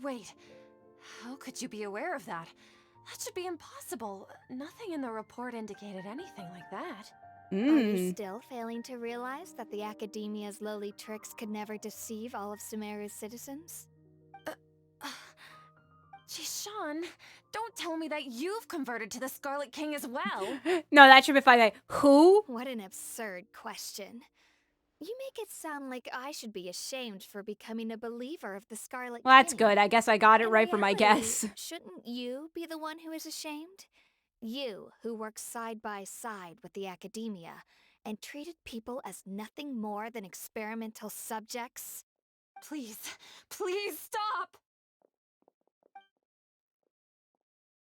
Speaker 9: Wait, how could you be aware of that? That should be impossible. Nothing in the report indicated anything like that.
Speaker 2: Are you still failing to realize that the Academia's lowly tricks could never deceive all of Sumeru's citizens?
Speaker 9: Sean, don't tell me that you've converted to the Scarlet King as well.
Speaker 1: No, that should be fine. Like, who?
Speaker 2: What an absurd question. You make it sound like I should be ashamed for becoming a believer of the Scarlet
Speaker 1: Well, that's
Speaker 2: King.
Speaker 1: good. I guess I got it
Speaker 2: In
Speaker 1: right for my
Speaker 2: reality,
Speaker 1: guess.
Speaker 2: Shouldn't you be the one who is ashamed? You, who works side by side with the Academia and treated people as nothing more than experimental subjects?
Speaker 9: Please, please stop!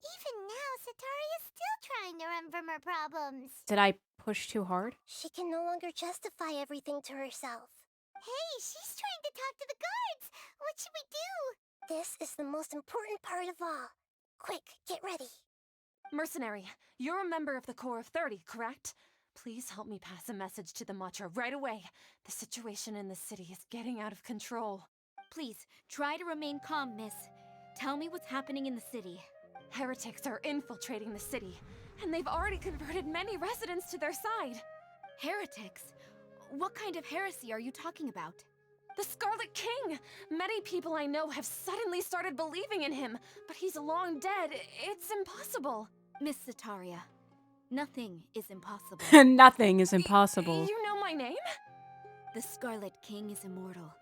Speaker 4: Even now, Satari is still trying to run from her problems.
Speaker 1: Did I push too hard?
Speaker 3: She can no longer justify everything to herself.
Speaker 4: Hey, she's trying to talk to the guards. What should we do?
Speaker 3: This is the most important part of all. Quick, get ready.
Speaker 9: Mercenary, you're a member of the Corps of 30, correct? Please help me pass a message to the Matcha right away. The situation in the city is getting out of control.
Speaker 10: Please, try to remain calm, miss. Tell me what's happening in the city.
Speaker 9: Heretics are infiltrating the city, and they've already converted many residents to their side.
Speaker 10: Heretics? What kind of heresy are you talking about?
Speaker 9: The Scarlet King! Many people I know have suddenly started believing in him, but he's long dead. It's impossible.
Speaker 10: Miss Sataria, nothing is impossible.
Speaker 1: Nothing is impossible.
Speaker 9: You know my name?
Speaker 10: The Scarlet King is immortal,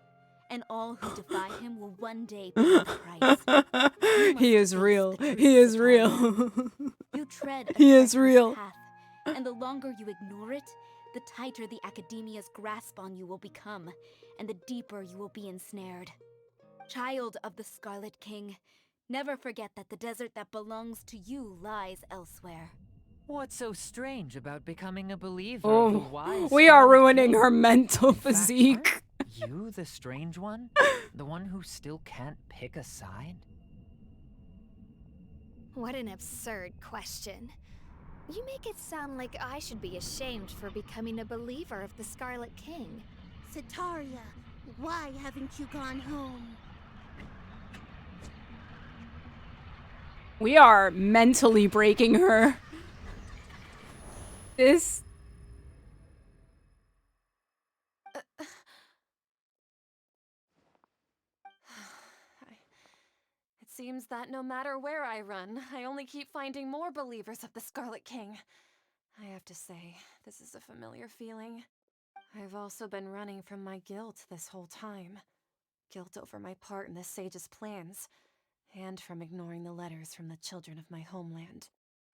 Speaker 10: and all who defy him will one day pay the price.
Speaker 1: He is real. He is real.
Speaker 10: You tread a
Speaker 1: He is
Speaker 10: treacherous
Speaker 1: real.
Speaker 10: path, and the longer you ignore it, the tighter the Academia's grasp on you will become, and the deeper you will be ensnared. Child of the Scarlet King, never forget that the desert that belongs to you lies elsewhere.
Speaker 6: What's so strange about becoming a believer of the
Speaker 1: Oh,
Speaker 6: wise
Speaker 1: we are
Speaker 6: Scarlet
Speaker 1: ruining
Speaker 6: King?
Speaker 1: her mental
Speaker 6: In fact,
Speaker 1: physique.
Speaker 6: aren't you the strange one? The one who still can't pick a side?
Speaker 2: What an absurd question. You make it sound like I should be ashamed for becoming a believer of the Scarlet King.
Speaker 5: Sataria, why haven't you gone home?
Speaker 1: We are mentally breaking her. This.
Speaker 9: It seems that no matter where I run, I only keep finding more believers of the Scarlet King. I have to say, this is a familiar feeling. I've also been running from my guilt this whole time. Guilt over my part in the Sage's plans, and from ignoring the letters from the children of my homeland.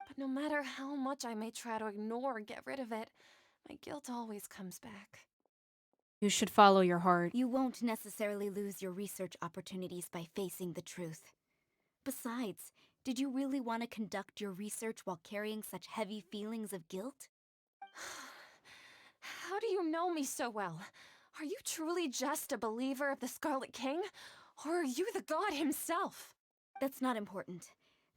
Speaker 9: But no matter how much I may try to ignore or get rid of it, my guilt always comes back.
Speaker 1: You should follow your heart.
Speaker 10: You won't necessarily lose your research opportunities by facing the truth. Besides, did you really want to conduct your research while carrying such heavy feelings of guilt?
Speaker 9: How do you know me so well? Are you truly just a believer of the Scarlet King? Or are you the god himself?
Speaker 10: That's not important.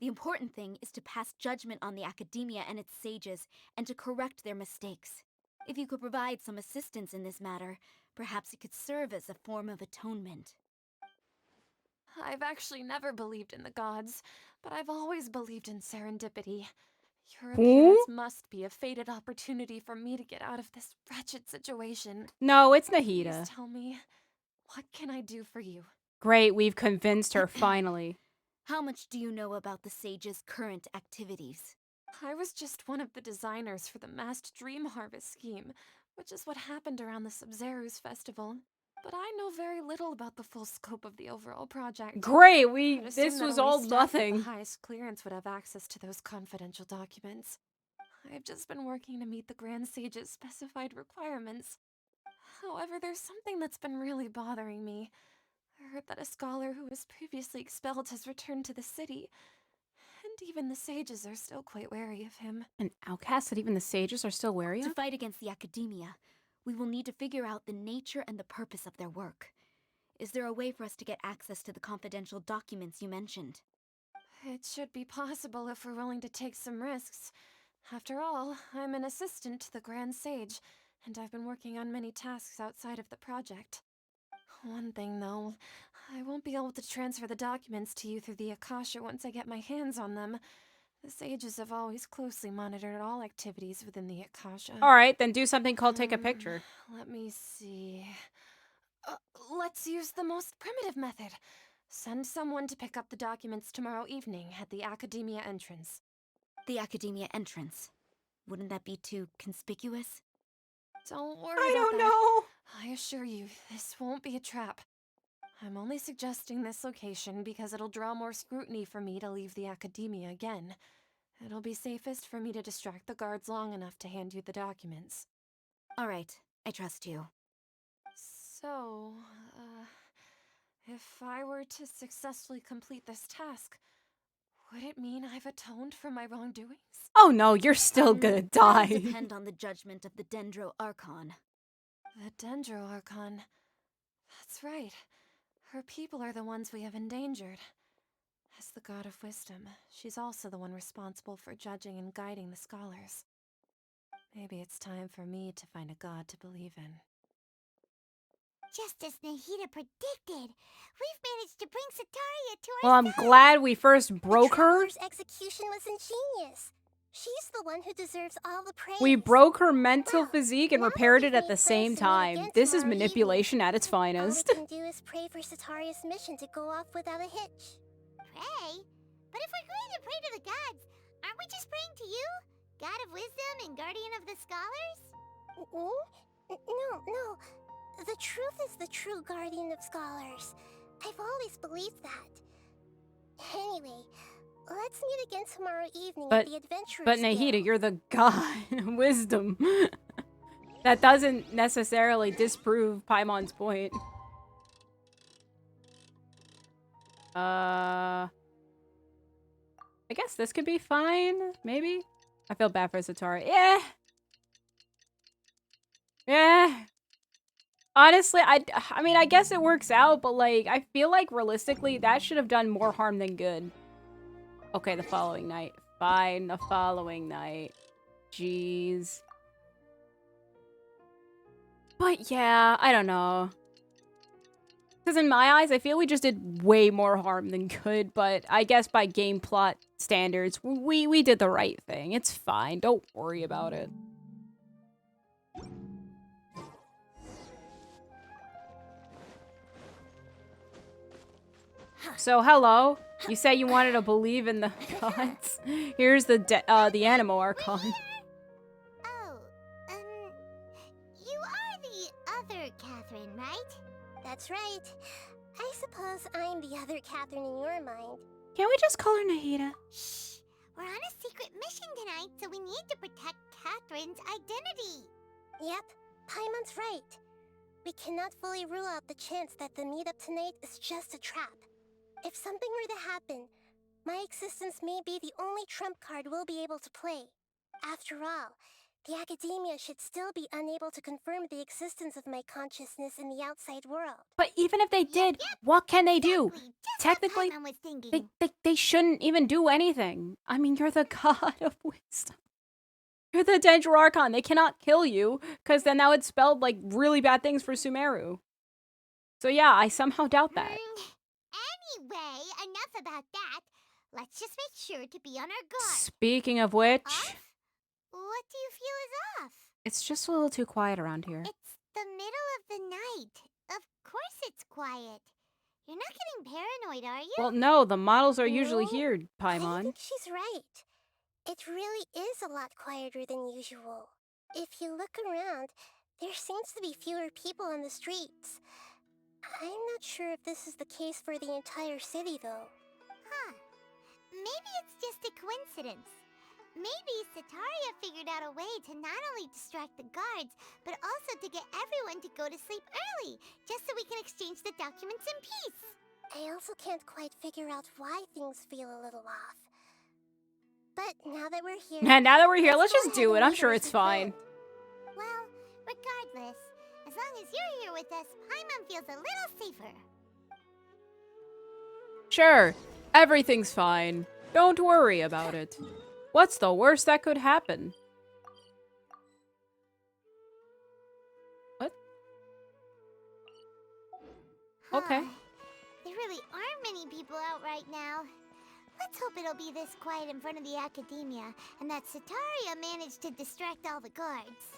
Speaker 10: The important thing is to pass judgment on the Akaedamiya and its sages, and to correct their mistakes. If you could provide some assistance in this matter, perhaps it could serve as a form of atonement.
Speaker 9: I've actually never believed in the gods, but I've always believed in serendipity. Your appearance must be a fated opportunity for me to get out of this wretched situation.
Speaker 1: No, it's
Speaker 9: Please
Speaker 1: Nahida.
Speaker 9: tell me, what can I do for you?
Speaker 1: Great, we've convinced her finally.
Speaker 10: How much do you know about the sage's current activities?
Speaker 9: I was just one of the designers for the masked dream harvest scheme, which is what happened around the Sub-Zero's festival. But I know very little about the full scope of the overall project.
Speaker 1: Great,
Speaker 9: I'd assume
Speaker 1: this
Speaker 9: that
Speaker 1: was
Speaker 9: only
Speaker 1: all
Speaker 9: staff with
Speaker 1: nothing.
Speaker 9: the highest clearance would have access to those confidential documents. I've just been working to meet the Grand Sage's specified requirements. However, there's something that's been really bothering me. I heard that a scholar who was previously expelled has returned to the city, and even the sages are still quite wary of him.
Speaker 1: An outcast that even the sages are still wary
Speaker 10: To
Speaker 1: of?
Speaker 10: fight against the Akaedamiya, we will need to figure out the nature and the purpose of their work. Is there a way for us to get access to the confidential documents you mentioned?
Speaker 9: It should be possible if we're willing to take some risks. After all, I'm an assistant to the Grand Sage, and I've been working on many tasks outside of the project. One thing, though. I won't be able to transfer the documents to you through the Akasha once I get my hands on them. The sages have always closely monitored all activities within the Akasha.
Speaker 1: Alright, then do something called take a picture.
Speaker 9: Let me see. Let's use the most primitive method. Send someone to pick up the documents tomorrow evening at the Akaedamiya entrance.
Speaker 10: The Akaedamiya entrance. Wouldn't that be too conspicuous?
Speaker 9: Don't worry
Speaker 1: I
Speaker 9: about
Speaker 1: don't
Speaker 9: that.
Speaker 1: know.
Speaker 9: I assure you, this won't be a trap. I'm only suggesting this location because it'll draw more scrutiny for me to leave the Akaedamiya again. It'll be safest for me to distract the guards long enough to hand you the documents.
Speaker 10: All right, I trust you.
Speaker 9: So, if I were to successfully complete this task, would it mean I've atoned for my wrongdoings?
Speaker 1: Oh no, you're still gonna die.
Speaker 10: That'll depend on the judgment of the Dendro Archon.
Speaker 9: The Dendro Archon. That's right. Her people are the ones we have endangered. As the god of wisdom, she's also the one responsible for judging and guiding the scholars. Maybe it's time for me to find a god to believe in.
Speaker 4: Just as Nahida predicted, we've managed to bring Sataria to our
Speaker 1: Well, I'm
Speaker 4: side.
Speaker 1: glad we first broke
Speaker 3: the
Speaker 1: her.
Speaker 3: Traveler's execution was ingenious. She's the one who deserves all the praise.
Speaker 1: We broke her mental
Speaker 3: Well,
Speaker 1: physique and
Speaker 3: now
Speaker 1: repaired
Speaker 3: that
Speaker 1: it
Speaker 3: we've
Speaker 1: at the
Speaker 3: made
Speaker 1: same
Speaker 3: plans to meet
Speaker 1: time.
Speaker 3: again
Speaker 1: This is
Speaker 3: tomorrow
Speaker 1: manipulation at its
Speaker 3: evening,
Speaker 1: finest.
Speaker 3: all we can do is pray for Sataria's mission to go off without a hitch.
Speaker 4: Pray? But if we're going to pray to the gods, aren't we just praying to you? God of wisdom and guardian of the scholars?
Speaker 3: No. The truth is the true guardian of scholars. I've always believed that. Anyway, let's meet again tomorrow evening at the Adventurers
Speaker 1: But Nahida,
Speaker 3: Guild.
Speaker 1: you're the god of wisdom. That doesn't necessarily disprove Paimon's point. I guess this could be fine, maybe? I feel bad for Zatara. Yeah. Honestly, I mean, I guess it works out, but, like, I feel like, realistically, that should have done more harm than good. Okay, the following night. Fine, the following night. Jeez. But, yeah, I don't know. Because in my eyes, I feel we just did way more harm than good, but I guess by game plot standards, we did the right thing. It's fine. Don't worry about it. So, hello. You say you wanted to believe in the gods. Here's the Animo Archon.
Speaker 4: Oh, you are the other Catherine, right?
Speaker 3: That's right. I suppose I'm the other Catherine in your mind.
Speaker 1: Can't we just call her Nahida?
Speaker 4: Shh! We're on a secret mission tonight, so we need to protect Catherine's identity.
Speaker 3: Yep, Paimon's right. We cannot fully rule out the chance that the meetup tonight is just a trap. If something were to happen, my existence may be the only trump card we'll be able to play. After all, the Akaedamiya should still be unable to confirm the existence of my consciousness in the outside world.
Speaker 1: But even if they did, what can they do?
Speaker 4: Exactly, just
Speaker 1: Technically,
Speaker 4: what Paimon was thinking.
Speaker 1: they shouldn't even do anything. I mean, you're the god of wisdom. You're the Dendro Archon. They cannot kill you, because then that would spell, like, really bad things for Sumeru. So yeah, I somehow doubt that.
Speaker 4: Anyway, enough about that. Let's just make sure to be on our guard.
Speaker 1: Speaking of which,
Speaker 4: Off? What do you feel is off?
Speaker 1: it's just a little too quiet around here.
Speaker 4: It's the middle of the night. Of course it's quiet. You're not getting paranoid, are you?
Speaker 1: Well, no, the models are usually
Speaker 3: No,
Speaker 1: here,
Speaker 3: I
Speaker 1: Paimon.
Speaker 3: think she's right. It really is a lot quieter than usual. If you look around, there seems to be fewer people on the streets. I'm not sure if this is the case for the entire city, though.
Speaker 4: Huh. Maybe it's just a coincidence. Maybe Sataria figured out a way to not only distract the guards, but also to get everyone to go to sleep early, just so we can exchange the documents in peace.
Speaker 3: I also can't quite figure out why things feel a little off. But now that we're here...
Speaker 1: Now that we're here, let's
Speaker 3: go
Speaker 1: just
Speaker 3: ahead
Speaker 1: do it.
Speaker 3: and
Speaker 1: I'm
Speaker 3: meet
Speaker 1: sure
Speaker 3: her
Speaker 1: it's
Speaker 3: as we
Speaker 1: fine.
Speaker 3: planned.
Speaker 4: Well, regardless, as long as you're here with us, Paimon feels a little safer.
Speaker 1: Sure, everything's fine. Don't worry about it. What's the worst that could happen? What? Okay.
Speaker 4: There really aren't many people out right now. Let's hope it'll be this quiet in front of the Akadeamiya, and that Sataria managed to distract all the guards.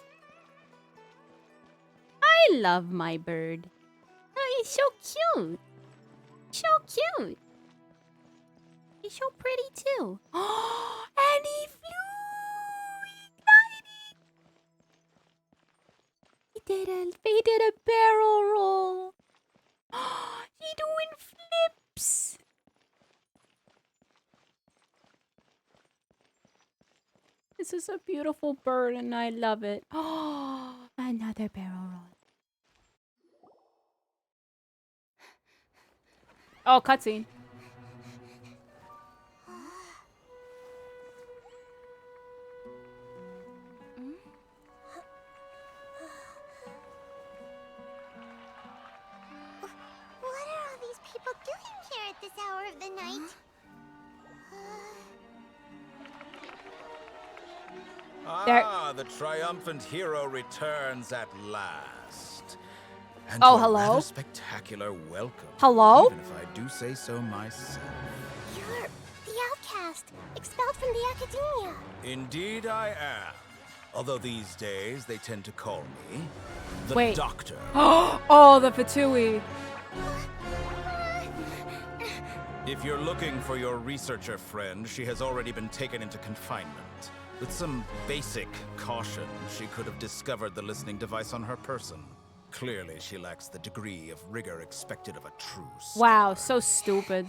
Speaker 1: I love my bird. Oh, he's so cute. So cute. He's so pretty too. And he flew. He glided. He did a barrel roll. He doing flips. This is a beautiful bird and I love it. Another barrel roll. Oh, cutscene.
Speaker 4: What are all these people doing here at this hour of the night?
Speaker 11: Ah, the triumphant hero returns at last. And
Speaker 1: Oh,
Speaker 11: to a
Speaker 1: hello?
Speaker 11: rather spectacular welcome.
Speaker 1: Hello?
Speaker 11: Even if I do say so myself.
Speaker 3: You're the outcast, expelled from the Akadeamiya.
Speaker 11: Indeed I am. Although these days they tend to call me the
Speaker 1: Wait.
Speaker 11: Doctor.
Speaker 1: Oh, the Fatui.
Speaker 11: If you're looking for your researcher friend, she has already been taken into confinement. With some basic caution, she could have discovered the listening device on her person. Clearly, she lacks the degree of rigor expected of a true
Speaker 1: Wow,
Speaker 11: scholar.
Speaker 1: so stupid.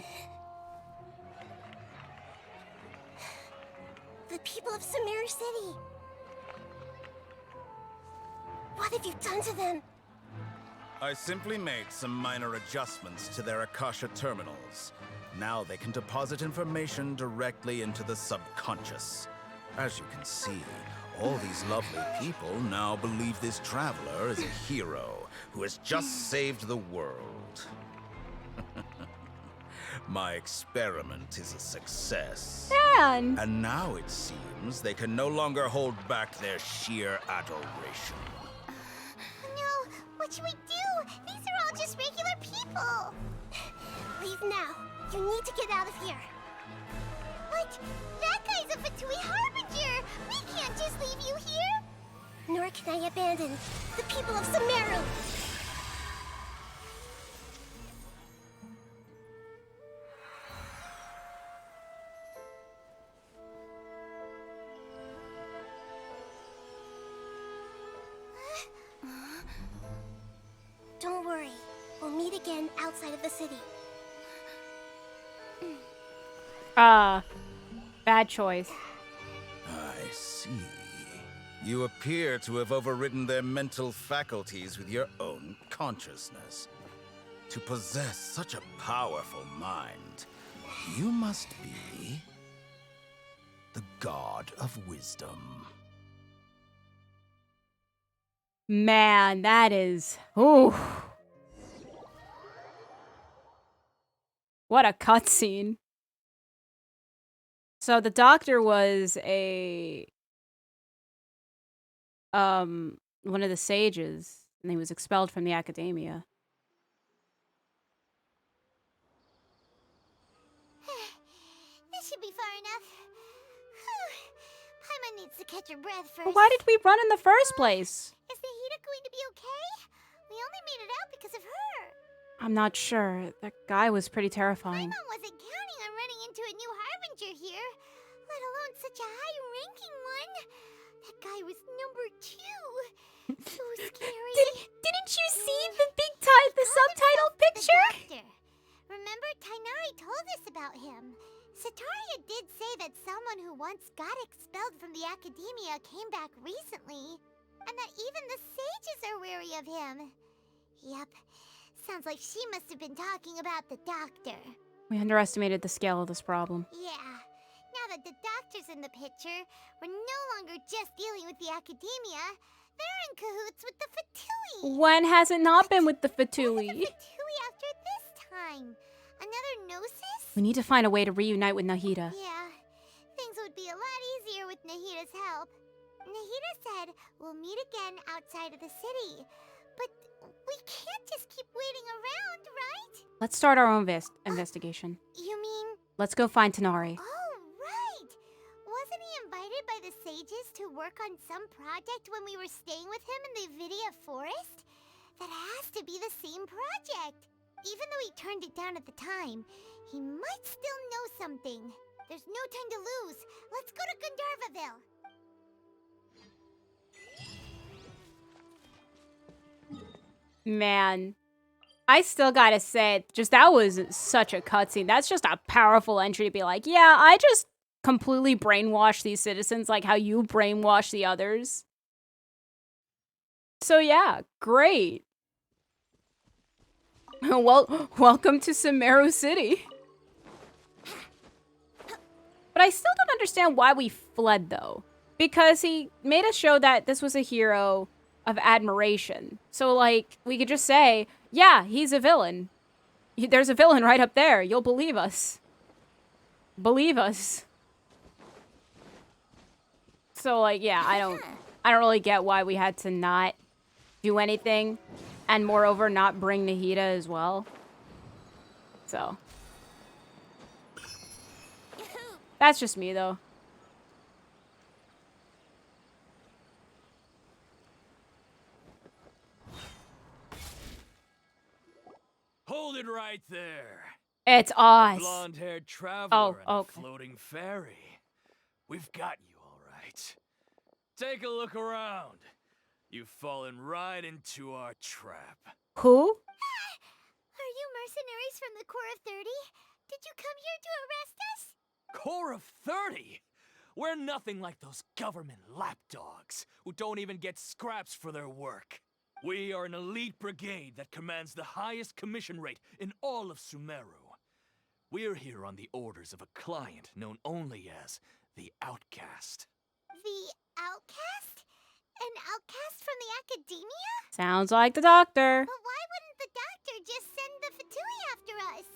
Speaker 3: The people of Sumeru City. What have you done to them?
Speaker 11: I simply made some minor adjustments to their Akasha terminals. Now they can deposit information directly into the subconscious. As you can see, all these lovely people now believe this traveler is a hero who has just saved the world. My experiment is a success.
Speaker 1: Man.
Speaker 11: And now it seems they can no longer hold back their sheer adoration.
Speaker 4: No, what should we do? These are all just regular people.
Speaker 3: Leave now. You need to get out of here.
Speaker 4: But that guy's a Fatui Harbinger. We can't just leave you here.
Speaker 3: Nor can I abandon the people of Sumeru. Don't worry. We'll meet again outside of the city.
Speaker 1: Bad choice.
Speaker 11: I see. You appear to have overridden their mental faculties with your own consciousness. To possess such a powerful mind, you must be the god of wisdom.
Speaker 1: Man, that is... Ooh. What a cutscene. So the doctor was one of the sages, and he was expelled from the Akadeamiya.
Speaker 4: This should be far enough. Paimon needs to catch her breath first.
Speaker 1: But why did we run in the first place?
Speaker 4: Is Nahida going to be okay? We only made it out because of her.
Speaker 1: I'm not sure. That guy was pretty terrifying.
Speaker 4: Paimon wasn't counting on running into a new Harbinger here, let alone such a high-ranking one. That guy was number 2. So scary.
Speaker 1: Didn't you see the subtitle picture?
Speaker 4: Doctor. Remember, Tainari told us about him. Sataria did say that someone who once got expelled from the Akadeamiya came back recently, and that even the sages are wary of him. Yep, sounds like she must have been talking about the doctor.
Speaker 1: We underestimated the scale of this problem.
Speaker 4: Yeah, now that the doctor's in the picture, we're no longer just dealing with the Akadeamiya. They're in cahoots with the Fatui.
Speaker 1: When has it not been with the Fatui?
Speaker 4: The Fatui after this time. Another Gnosis?
Speaker 1: We need to find a way to reunite with Nahida.
Speaker 4: Yeah, things would be a lot easier with Nahida's help. Nahida said we'll meet again outside of the city. But We can't just keep waiting around, right?
Speaker 1: Let's start our own investigation.
Speaker 4: You mean...
Speaker 1: Let's go find Tanari.
Speaker 4: Oh, right! Wasn't he invited by the sages to work on some project when we were staying with him in the Avidya forest? That has to be the same project. Even though he turned it down at the time, he might still know something. There's no time to lose. Let's go to Gandharvaville.
Speaker 1: Man, I still gotta say, just that was such a cutscene. That's just a powerful entry to be like, yeah, I just completely brainwashed these citizens like how you brainwash the others. So yeah, great. Well, welcome to Sumeru City. But I still don't understand why we fled, though. Because he made us show that this was a hero of admiration. So, like, we could just say, yeah, he's a villain. There's a villain right up there. You'll believe us. Believe us. So, like, yeah, I don't really get why we had to not do anything. And moreover, not bring Nahida as well. So. That's just me, though.
Speaker 12: Hold it right there.
Speaker 1: It's us.
Speaker 12: Blonde-haired traveler and
Speaker 1: okay.
Speaker 12: a floating fairy. We've got you all right. Take a look around. You've fallen right into our trap.
Speaker 1: Who?
Speaker 4: Are you mercenaries from the Corps of 30? Did you come here to arrest us?
Speaker 12: Corps of 30? We're nothing like those government lapdogs who don't even get scraps for their work. We are an elite brigade that commands the highest commission rate in all of Sumeru. We're here on the orders of a client known only as the Outcast.
Speaker 4: The Outcast? An outcast from the Akaedamiya?
Speaker 1: Sounds like the doctor.
Speaker 4: But why wouldn't the doctor just send the Fatui after us?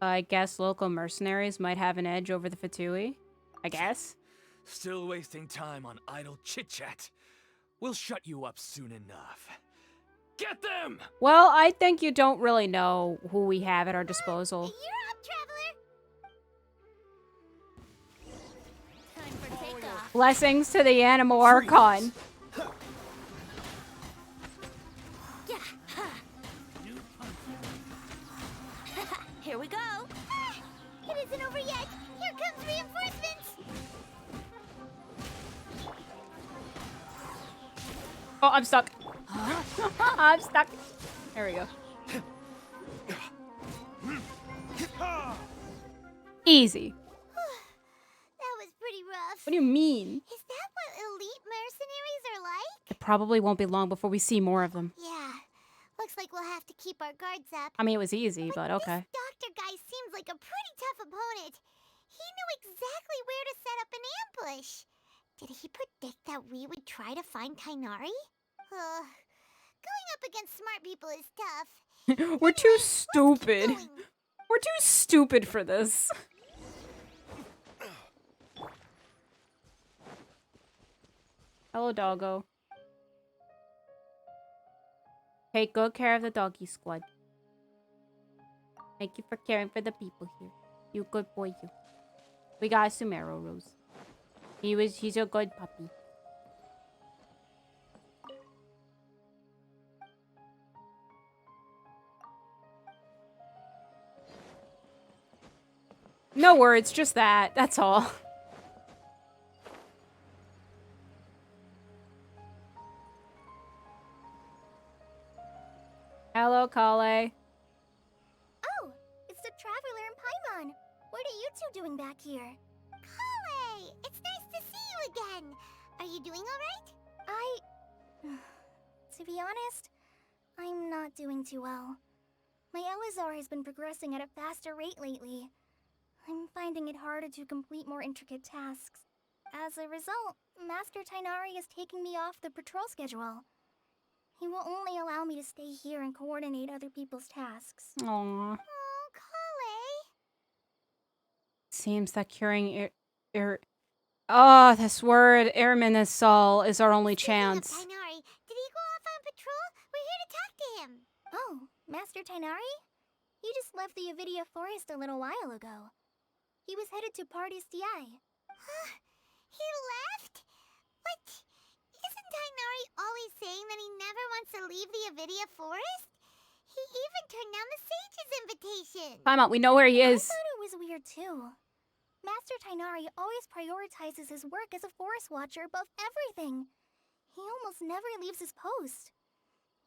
Speaker 1: I guess local mercenaries might have an edge over the Fatui. I guess.
Speaker 12: Still wasting time on idle chit-chat. We'll shut you up soon enough. Get them!
Speaker 1: Well, I think you don't really know who we have at our disposal.
Speaker 4: You're up, traveler! Time for takeoff.
Speaker 1: Blessings to the Animal Archon.
Speaker 4: Here we go. It isn't over yet. Here comes reinforcements.
Speaker 1: Oh, I'm stuck. I'm stuck. There we go. Easy.
Speaker 4: That was pretty rough.
Speaker 1: What do you mean?
Speaker 4: Is that what elite mercenaries are like?
Speaker 1: It probably won't be long before we see more of them.
Speaker 4: Yeah. Looks like we'll have to keep our guards up.
Speaker 1: I mean, it was easy, but okay.
Speaker 4: This doctor guy seems like a pretty tough opponent. He knew exactly where to set up an ambush. Did he predict that we would try to find Tainari? Going up against smart people is tough.
Speaker 1: We're too stupid. We're too stupid for this. Hello, doggo. Take good care of the doggy squad. Thank you for caring for the people here. You good boy, you. We got a Sumeru Rose. He's a good puppy. No words, just that. That's all. Hello, Kale.
Speaker 4: Oh, it's the traveler and Paimon. What are you two doing back here? Kale, it's nice to see you again. Are you doing all right?
Speaker 13: To be honest, I'm not doing too well. My Elazar has been progressing at a faster rate lately. I'm finding it harder to complete more intricate tasks. As a result, Master Tainari is taking me off the patrol schedule. He will only allow me to stay here and coordinate other people's tasks.
Speaker 1: Aww.
Speaker 4: Oh, Kale.
Speaker 1: Seems that curing this word, Irminasol, is our only chance.
Speaker 4: Tainari, did he go off on patrol? We're here to
Speaker 13: Master Tainari? He just left the Avidia Forest a little while ago. He was headed to Party's DI.
Speaker 4: He left? What? Isn't Tainari always saying that he never wants to leave the Avidia Forest? He even turned down the Sage's invitation.
Speaker 1: Time out. We know where he
Speaker 13: I
Speaker 1: is.
Speaker 13: thought it was weird too. Master Tainari always prioritizes his work as a forest watcher above everything. He almost never leaves his post.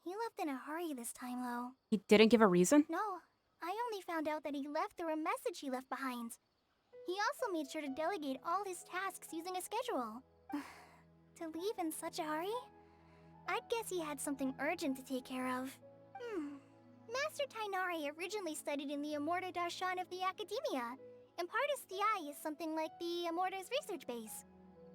Speaker 13: He left in a hurry this time, though.
Speaker 1: He didn't give a reason?
Speaker 13: No, I only found out that he left through a message he left behind. He also made sure to delegate all his tasks using a schedule. To leave in such a hurry? I'd guess he had something urgent to take care of. Master Tainari originally studied in the Amorta Darshan of the Akaedamiya, and Partis DI is something like the Amorta's research base.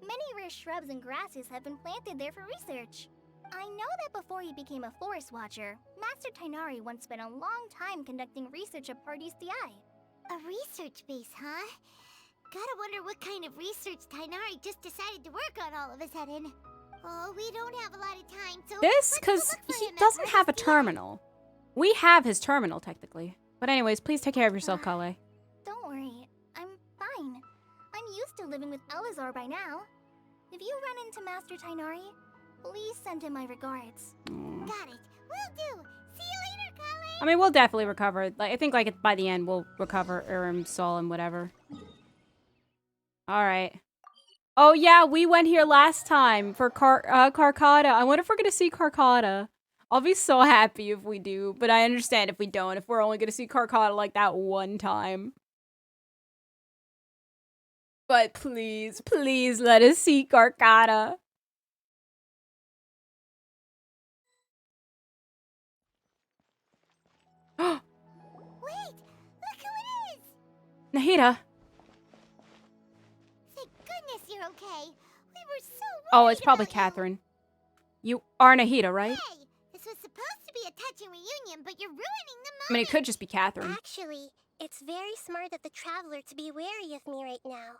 Speaker 13: Many rare shrubs and grasses have been planted there for research. I know that before he became a forest watcher, Master Tainari once spent a long time conducting research at Partis DI.
Speaker 4: A research base, huh? Gotta wonder what kind of research Tainari just decided to work on all of a sudden. Oh, we don't have a lot of time, so
Speaker 1: This,
Speaker 4: let's go
Speaker 1: because
Speaker 4: look for
Speaker 1: he
Speaker 4: him at
Speaker 1: doesn't have a
Speaker 4: Partis DI.
Speaker 1: terminal. We have his terminal, technically. But anyways, please take care of yourself, Kale.
Speaker 13: Don't worry, I'm fine. I'm used to living with Elazar by now. If you run into Master Tainari, please send him my regards.
Speaker 4: Got it. Will do. See you later, Kale.
Speaker 1: I mean, we'll definitely recover. Like, I think, like, by the end, we'll recover Urim, Sol, and whatever. Alright. Oh, yeah, we went here last time for Karkata. I wonder if we're gonna see Karkata. I'll be so happy if we do, but I understand if we don't, if we're only gonna see Karkata like that one time. But please, please let us see Karkata.
Speaker 4: Wait, look who it is.
Speaker 1: Nahida.
Speaker 4: Thank goodness you're okay. We were so
Speaker 1: Oh,
Speaker 4: worried
Speaker 1: it's probably
Speaker 4: about
Speaker 1: Catherine. You are Nahida, right?
Speaker 4: you. Hey, this was supposed to be a touching reunion, but you're ruining the moment.
Speaker 1: I mean, it could just be Catherine.
Speaker 3: Actually, it's very smart of the traveler to be wary of me right now.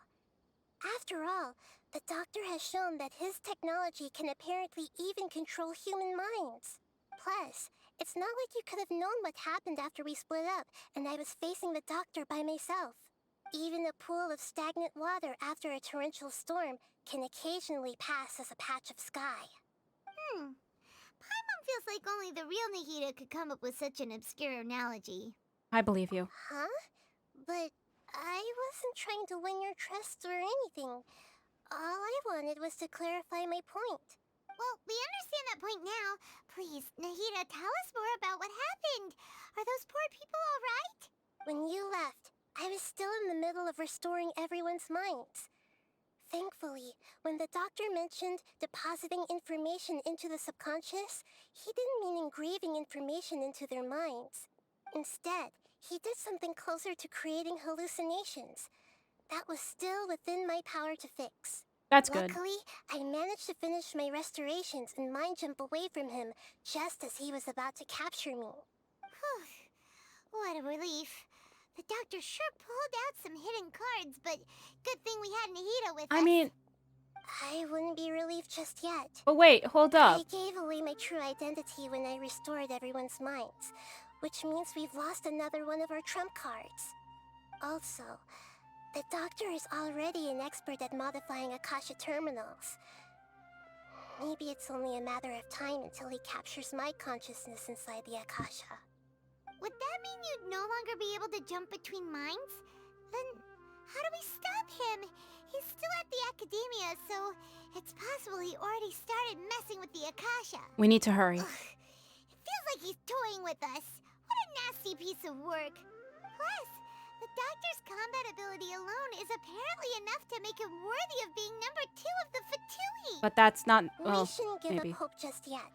Speaker 3: After all, the doctor has shown that his technology can apparently even control human minds. Plus, it's not like you could have known what happened after we split up and I was facing the doctor by myself. Even a pool of stagnant water after a torrential storm can occasionally pass as a patch of sky.
Speaker 4: Paimon feels like only the real Nahida could come up with such an obscure analogy.
Speaker 1: I believe you.
Speaker 3: Huh? But I wasn't trying to win your trust or anything. All I wanted was to clarify my point.
Speaker 4: Well, we understand that point now. Please, Nahida, tell us more about what happened. Are those poor people all right?
Speaker 3: When you left, I was still in the middle of restoring everyone's minds. Thankfully, when the doctor mentioned depositing information into the subconscious, he didn't mean engraving information into their minds. Instead, he did something closer to creating hallucinations. That was still within my power to fix.
Speaker 1: That's good.
Speaker 3: Luckily, I managed to finish my restorations and mind jump away from him just as he was about to capture me.
Speaker 4: Whew. What a relief. The doctor sure pulled out some hidden cards, but good thing we had Nahida with us.
Speaker 1: I mean...
Speaker 3: I wouldn't be relieved just yet.
Speaker 1: Oh, wait, hold up.
Speaker 3: I gave away my true identity when I restored everyone's minds, which means we've lost another one of our trump cards. Also, the doctor is already an expert at modifying Akasha terminals. Maybe it's only a matter of time until he captures my consciousness inside the Akasha.
Speaker 4: Would that mean you'd no longer be able to jump between minds? Then how do we stop him? He's still at the Akaedamiya, so it's possible he already started messing with the Akasha.
Speaker 1: We need to hurry.
Speaker 4: Ugh. It feels like he's toying with us. What a nasty piece of work. Plus, the doctor's combat ability alone is apparently enough to make him worthy of being number 2 of the Fatui.
Speaker 1: But that's not... Well,
Speaker 3: we shouldn't give
Speaker 1: maybe.
Speaker 3: up hope just yet.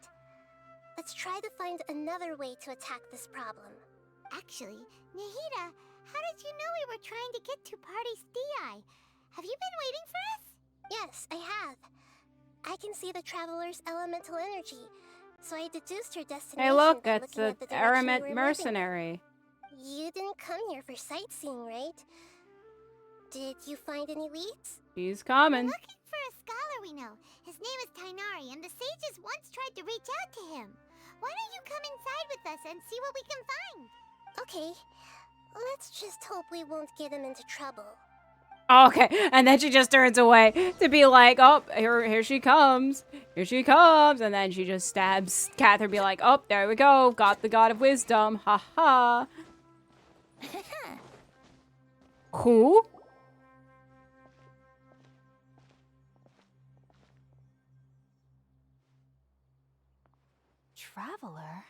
Speaker 3: Let's try to find another way to attack this problem.
Speaker 4: Actually, Nahida, how did you know we were trying to get to Party's DI? Have you been waiting for us?
Speaker 3: Yes, I have. I can see the traveler's elemental energy, so I deduced her destination.
Speaker 1: Hey, look,
Speaker 3: by
Speaker 1: it's
Speaker 3: looking
Speaker 1: a
Speaker 3: at the direction we
Speaker 1: Aramet
Speaker 3: were moving.
Speaker 1: mercenary.
Speaker 3: You didn't come here for sightseeing, right? Did you find any leads?
Speaker 1: He's coming.
Speaker 4: We're looking for a scholar we know. His name is Tainari, and the sages once tried to reach out to him. Why don't you come inside with us and see what we can find?
Speaker 3: Okay, let's just hope we won't get him into trouble.
Speaker 1: Okay, and then she just turns away to be like, oh, here she comes. Here she comes. And then she just stabs Catherine, be like, oh, there we go. Got the God of Wisdom. Ha ha. Who?
Speaker 10: Traveler?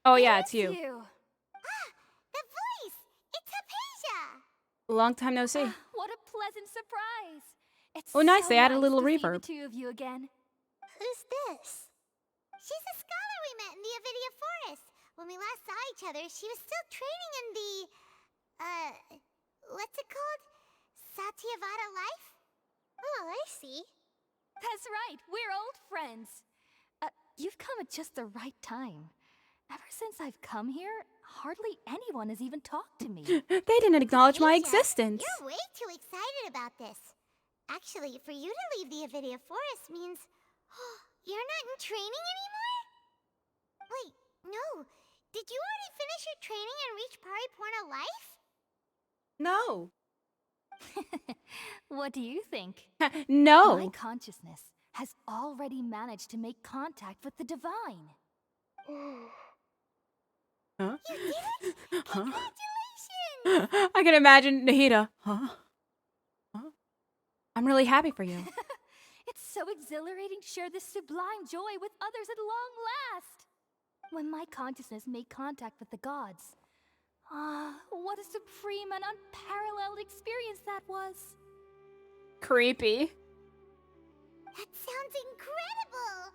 Speaker 1: Oh, yeah, it's you.
Speaker 4: Ah, the voice! It's Hypatia!
Speaker 1: Long time no see.
Speaker 10: What a pleasant surprise! It's
Speaker 1: Oh, nice.
Speaker 10: so
Speaker 1: They added a
Speaker 10: nice
Speaker 1: little
Speaker 10: to see
Speaker 1: reverb.
Speaker 10: the two of you again.
Speaker 3: Who's this?
Speaker 4: She's a scholar we met in the Avidia Forest. When we last saw each other, she was still training in the... what's it called? Satyavada life?
Speaker 3: Oh, I see.
Speaker 10: That's right, we're old friends. You've come at just the right time. Ever since I've come here, hardly anyone has even talked to me.
Speaker 1: They didn't acknowledge my
Speaker 4: Hypatia,
Speaker 1: existence.
Speaker 4: You're way too excited about this. Actually, for you to leave the Avidia Forest means... you're not in training anymore? Wait, no. Did you already finish your training and reach Pariporna life?
Speaker 1: No.
Speaker 10: What do you think?
Speaker 1: No.
Speaker 10: My consciousness has already managed to make contact with the divine.
Speaker 1: Huh?
Speaker 4: You did it!
Speaker 1: Huh?
Speaker 4: Congratulations!
Speaker 1: I can imagine Nahida. Huh? Huh? I'm really happy for you.
Speaker 10: It's so exhilarating to share this sublime joy with others at long last. When my consciousness made contact with the gods, what a supreme and unparalleled experience that was.
Speaker 1: Creepy.
Speaker 4: That sounds incredible!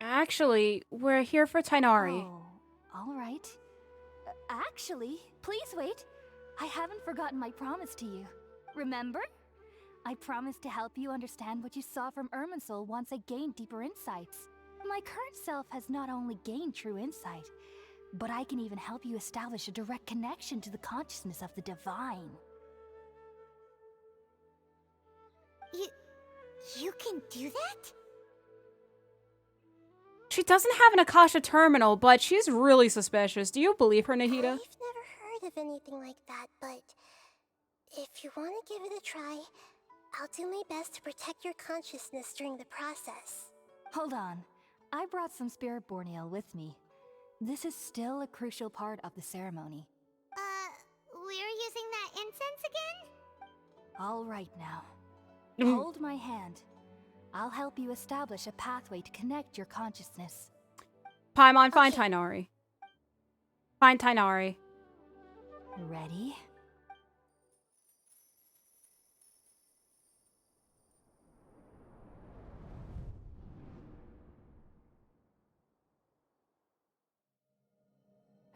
Speaker 1: Actually, we're here for Tainari.
Speaker 10: Oh, all right. Actually, please wait. I haven't forgotten my promise to you. Remember? I promised to help you understand what you saw from Irminsul once I gained deeper insights. My current self has not only gained true insight, but I can even help you establish a direct connection to the consciousness of the divine.
Speaker 4: You can do that?
Speaker 1: She doesn't have an Akasha terminal, but she's really suspicious. Do you believe her, Nahida?
Speaker 3: I've never heard of anything like that, but if you want to give it a try, I'll do my best to protect your consciousness during the process.
Speaker 10: Hold on. I brought some spirit borneal with me. This is still a crucial part of the ceremony.
Speaker 4: We're using that incense again?
Speaker 10: All right now. Hold my hand. I'll help you establish a pathway to connect your consciousness.
Speaker 1: Paimon, find Tainari. Find Tainari.
Speaker 10: Ready?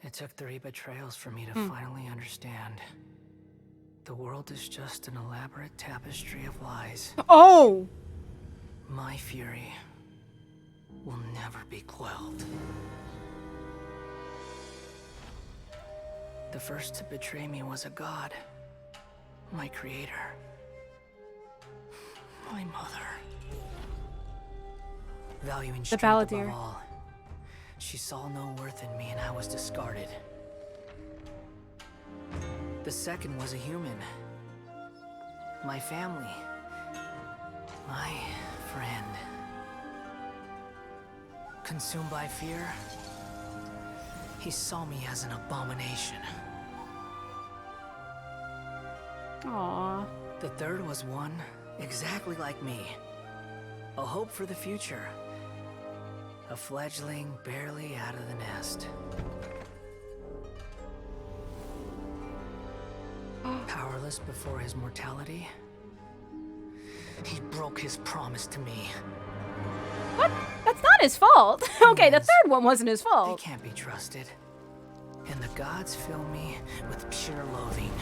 Speaker 14: It took 3 betrayals for me to finally understand. The world is just an elaborate tapestry of lies.
Speaker 1: Oh!
Speaker 14: My fury will never be quelled. The first to betray me was a god. My creator. My mother. Valuing strength
Speaker 1: Balladeer.
Speaker 14: above all, she saw no worth in me and I was discarded. The second was a human. My family. My friend. Consumed by fear, he saw me as an abomination.
Speaker 1: Aww.
Speaker 14: The third was one exactly like me. A hope for the future. A fledgling barely out of the nest. Powerless before his mortality, he broke his promise to me.
Speaker 1: What? That's not his fault. Okay, the third one wasn't his
Speaker 14: They
Speaker 1: fault.
Speaker 14: can't be trusted. And the gods fill me with pure loathing.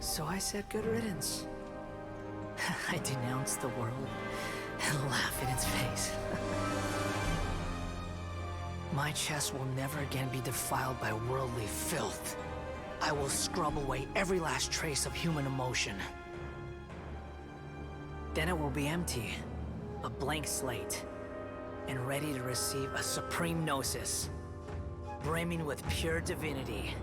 Speaker 14: So I said good riddance. I denounce the world and laugh in its face. My chest will never again be defiled by worldly filth. I will scrub away every last trace of human emotion. Then it will be empty. A blank slate. and ready to receive a supreme gnosis, brimming with pure divinity.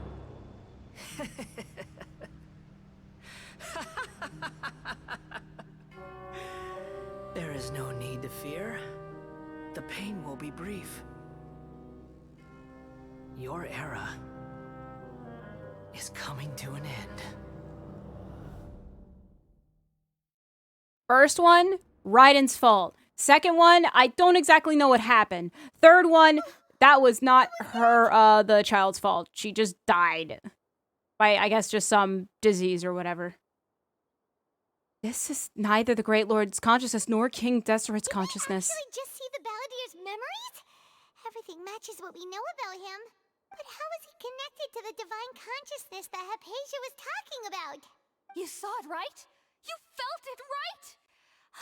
Speaker 14: There is no need to fear. The pain will be brief. Your era is coming to an end.
Speaker 1: First one, Raiden's fault. Second one, I don't exactly know what happened. Third one, that was not her, the child's fault. She just died. By, I guess, just some disease or whatever. This is neither the Great Lord's consciousness nor King Deseret's consciousness.
Speaker 4: Did I just see the Balladeer's memories? Everything matches what we know about him. But how is he connected to the divine consciousness that Hypatia was talking about?
Speaker 10: You saw it, right? You felt it, right?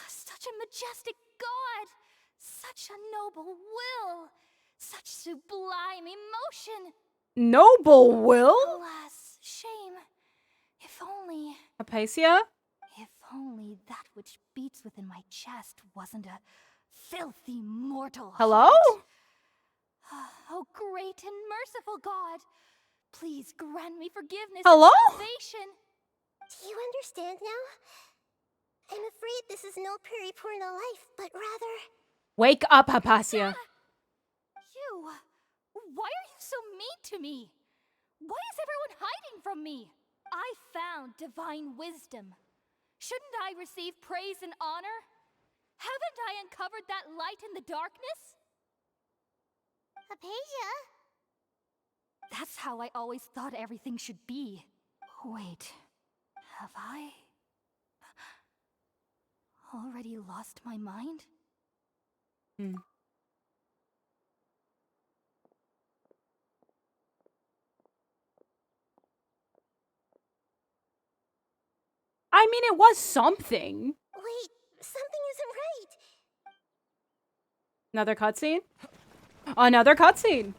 Speaker 10: Such a majestic god! Such a noble will! Such sublime emotion!
Speaker 1: Noble will?
Speaker 10: Alas, shame. If only...
Speaker 1: Hypatia?
Speaker 10: If only that which beats within my chest wasn't a filthy mortal
Speaker 1: Hello?
Speaker 10: heart. Oh, great and merciful God! Please grant me forgiveness
Speaker 1: Hello?
Speaker 10: and salvation!
Speaker 3: Do you understand now? I'm afraid this is no Peripurna life, but rather...
Speaker 1: Wake up, Hypatia.
Speaker 10: You! Why are you so mean to me? Why is everyone hiding from me? I found divine wisdom. Shouldn't I receive praise and honor? Haven't I uncovered that light in the darkness?
Speaker 4: Hypatia?
Speaker 10: That's how I always thought everything should be. Wait, have I already lost my mind?
Speaker 1: I mean, it was something.
Speaker 3: Wait, something isn't right.
Speaker 1: Another cutscene? Another cutscene.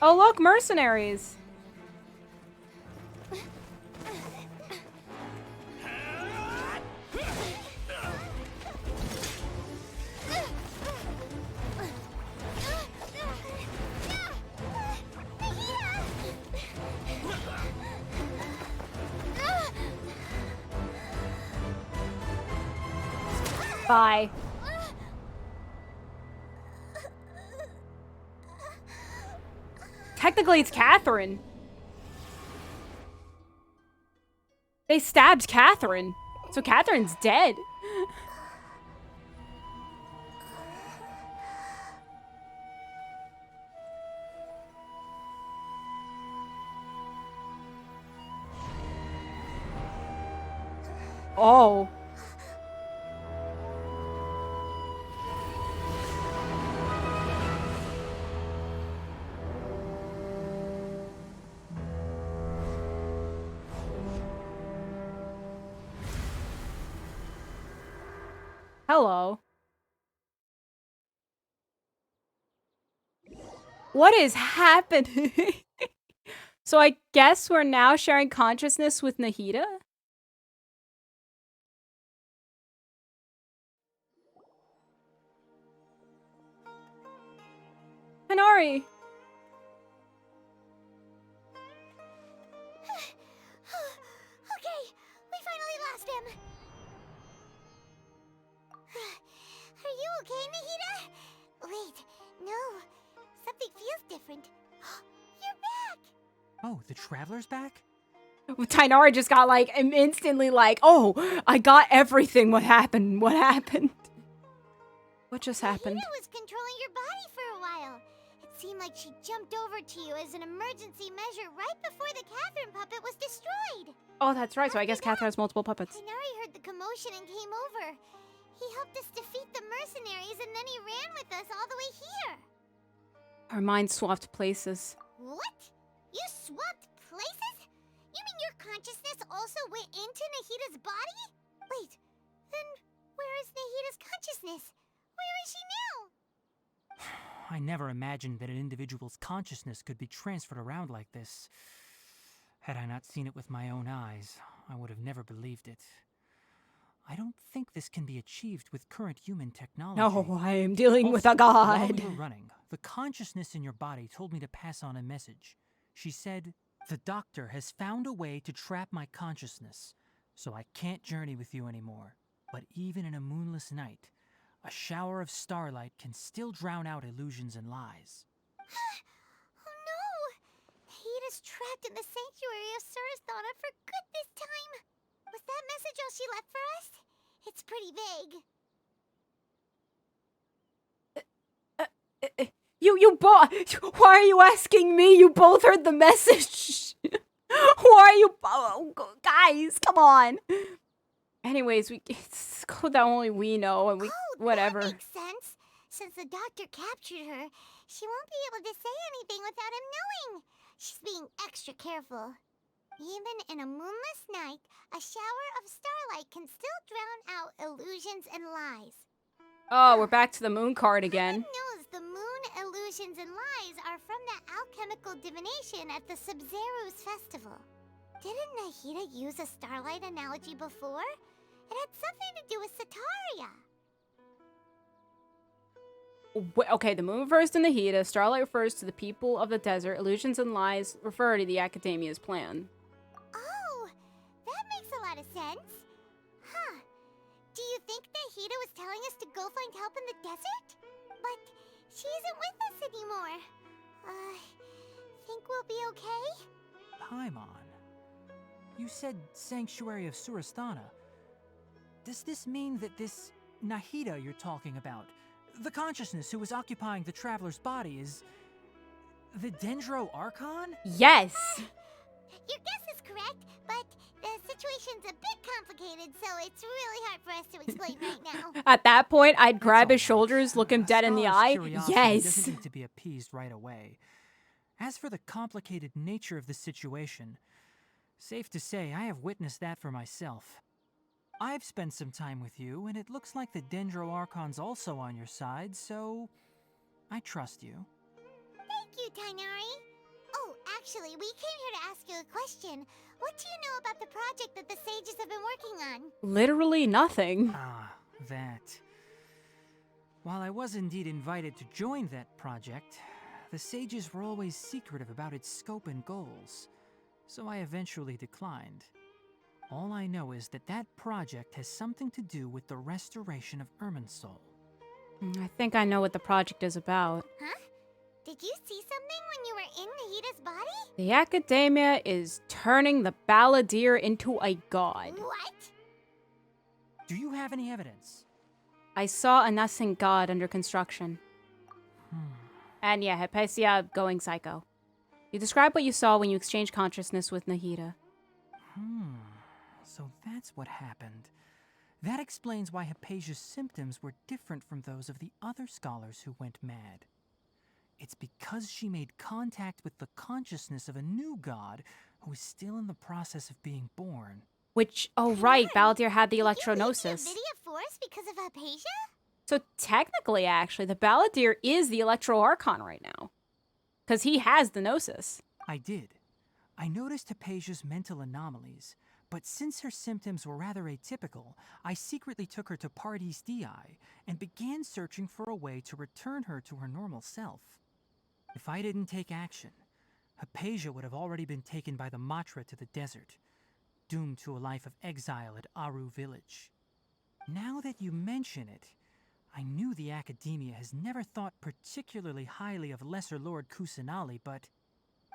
Speaker 1: Oh, look, mercenaries. Bye. Technically, it's Catherine. They stabbed Catherine. So Catherine's dead. Oh. Hello. What is happening? So I guess we're now sharing consciousness with Nahida? Hanari!
Speaker 4: Okay, we finally lost him. Are you okay, Nahida? Wait, no. Something feels different. You're back!
Speaker 15: Oh, the Traveler's back?
Speaker 1: Tainara just got like instantly like, oh, I got everything. What happened? What happened? What just happened?
Speaker 4: Nahida was controlling your body for a while. It seemed like she jumped over to you as an emergency measure right before the Catherine puppet was destroyed.
Speaker 1: Oh, that's right. So I guess Catherine has multiple puppets.
Speaker 4: Tainari heard the commotion and came over. He helped us defeat the mercenaries and then he ran with us all the way here.
Speaker 1: Our minds swapped places.
Speaker 4: What? You swapped places? You mean your consciousness also went into Nahida's body? Wait, then where is Nahida's consciousness? Where is she now?
Speaker 15: I never imagined that an individual's consciousness could be transferred around like this. Had I not seen it with my own eyes, I would have never believed it. I don't think this can be achieved with current human technology.
Speaker 1: No, I am dealing with a
Speaker 15: Also, While
Speaker 1: god.
Speaker 15: we were running, the consciousness in your body told me to pass on a message. She said, "The doctor has found a way to trap my consciousness, so I can't journey with you anymore. But even in a moonless night, a shower of starlight can still drown out illusions and lies."
Speaker 4: Oh no! Hida's trapped in the sanctuary of Surasthana for good this time. Was that message all she left for us? It's pretty vague.
Speaker 1: You both. Why are you asking me? You both heard the message. Why are you, guys? Come on. Anyways, it's code that only we know, and whatever.
Speaker 4: That makes sense. Since the doctor captured her, she won't be able to say anything without him knowing. She's being extra careful. Even in a moonless night, a shower of starlight can still drown out illusions and lies.
Speaker 1: Oh, we're back to the moon card again.
Speaker 4: Who knows the moon illusions and lies are from the alchemical divination at the Sub-Zero's festival. Didn't Nahida use a starlight analogy before? It had something to do with Sataria.
Speaker 1: Okay, the moon refers to Nahida, starlight refers to the people of the desert, illusions and lies refer to the Akaedamiya's plan.
Speaker 4: Oh, that makes a lot of sense. Huh. Do you think Nahida was telling us to go find help in the desert? But she isn't with us anymore. Think we'll be okay?
Speaker 15: Paimon, you said Sanctuary of Surasthana. Does this mean that this Nahida you're talking about, the consciousness who is occupying the traveler's body, is the Dendro Archon?
Speaker 1: Yes!
Speaker 4: Your guess is correct, but the situation's a bit complicated, so it's really hard for us to explain right now.
Speaker 1: At that point, I'd grab his shoulders, look him dead in the eye.
Speaker 15: Curiosity
Speaker 1: Yes!
Speaker 15: doesn't need to be appeased right away. As for the complicated nature of the situation, safe to say I have witnessed that for myself. I've spent some time with you, and it looks like the Dendro Archon's also on your side, so I trust you.
Speaker 4: Thank you, Tainari. Oh, actually, we came here to ask you a question. What do you know about the project that the sages have been working on?
Speaker 1: Literally nothing.
Speaker 15: Ah, that. While I was indeed invited to join that project, the sages were always secretive about its scope and goals, so I eventually declined. All I know is that that project has something to do with the restoration of Irminsul.
Speaker 1: I think I know what the project is about.
Speaker 4: Huh? Did you see something when you were in Nahida's body?
Speaker 1: The Akaedamiya is turning the Balladeer into a god.
Speaker 4: What?
Speaker 15: Do you have any evidence?
Speaker 1: I saw a nascent god under construction. And yeah, Hypatia going psycho. You describe what you saw when you exchanged consciousness with Nahida.
Speaker 15: So that's what happened. That explains why Hypatia's symptoms were different from those of the other scholars who went mad. It's because she made contact with the consciousness of a new god who is still in the process of being born.
Speaker 1: Which, oh right, Balladeer had the electronosis.
Speaker 4: Did you leave the Force because of Hypatia?
Speaker 1: So technically, actually, the Balladeer is the Electro Archon right now. Because he has the Gnosis.
Speaker 15: I did. I noticed Hypatia's mental anomalies, but since her symptoms were rather atypical, I secretly took her to Party's DI and began searching for a way to return her to her normal self. If I didn't take action, Hypatia would have already been taken by the Matra to the desert, doomed to a life of exile at Aru village. Now that you mention it, I knew the Akaedamiya has never thought particularly highly of Lesser Lord Kusanali, but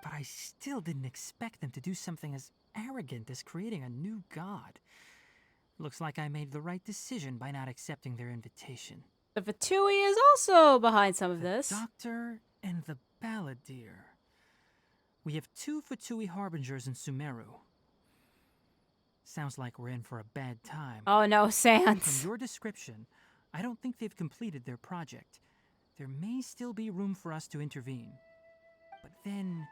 Speaker 15: I still didn't expect them to do something as arrogant as creating a new god. Looks like I made the right decision by not accepting their invitation.
Speaker 1: The Fatui is also behind some of this.
Speaker 15: Doctor and the Balladeer. We have 2 Fatui harbingers in Sumeru. Sounds like we're in for a bad time.
Speaker 1: Oh no, Sans.
Speaker 15: From your description, I don't think they've completed their project. There may still be room for us to intervene. But then,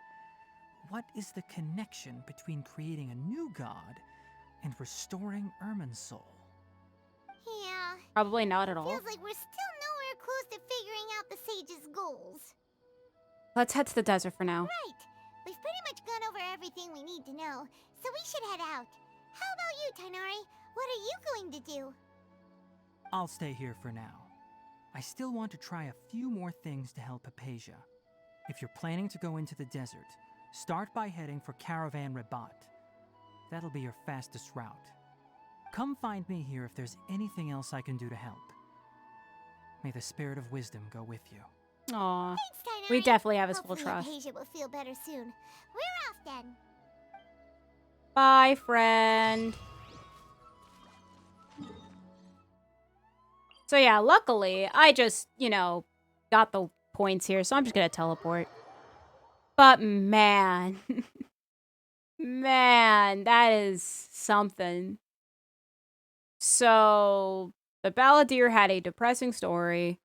Speaker 15: what is the connection between creating a new god and restoring Irminsul?
Speaker 4: Yeah.
Speaker 1: Probably not at all.
Speaker 4: Feels like we're still nowhere close to figuring out the sage's goals.
Speaker 1: Let's head to the desert for now.
Speaker 4: Right. We've pretty much gone over everything we need to know, so we should head out. How about you, Tainari? What are you going to do?
Speaker 15: I'll stay here for now. I still want to try a few more things to help Hypatia. If you're planning to go into the desert, start by heading for Caravan Rabat. That'll be your fastest route. Come find me here if there's anything else I can do to help. May the spirit of wisdom go with you.
Speaker 1: Aw.
Speaker 4: Thanks, Tainari.
Speaker 1: We definitely have his full
Speaker 4: Hopefully
Speaker 1: trust.
Speaker 4: Hypatia will feel better soon. We're off then.
Speaker 1: Bye, friend. So yeah, luckily, I just, you know, got the points here, so I'm just gonna teleport. But man, man, that is something. So, the Balladeer had a depressing story,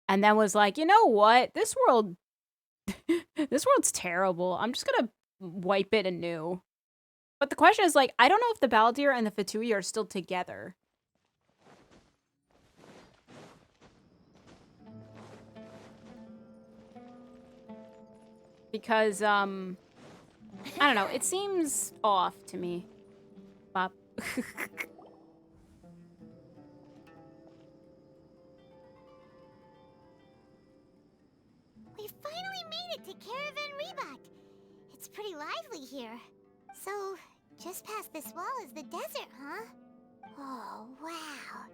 Speaker 1: and then was like, you know what? This world, this world's terrible. I'm just gonna wipe it anew. But the question is, like, I don't know if the Balladeer and the Fatui are still together. Because, I don't know, it seems off to me. Bop.
Speaker 4: We finally made it to Caravan Rabat. It's pretty lively here. So, just past this wall is the desert, huh? Oh, wow.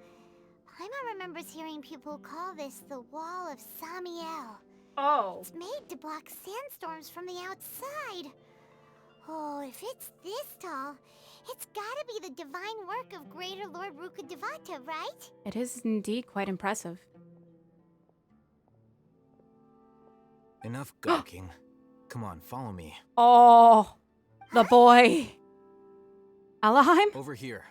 Speaker 4: Paimon remembers hearing people call this the Wall of Samiel.
Speaker 1: Oh.
Speaker 4: It's made to block sandstorms from the outside. Oh, if it's this tall, it's gotta be the divine work of Greater Lord Rukkhadevata, right?
Speaker 1: It is indeed quite impressive.
Speaker 16: Enough gawking. Come on, follow me.
Speaker 1: Oh, the boy. Alahim?
Speaker 16: Over here.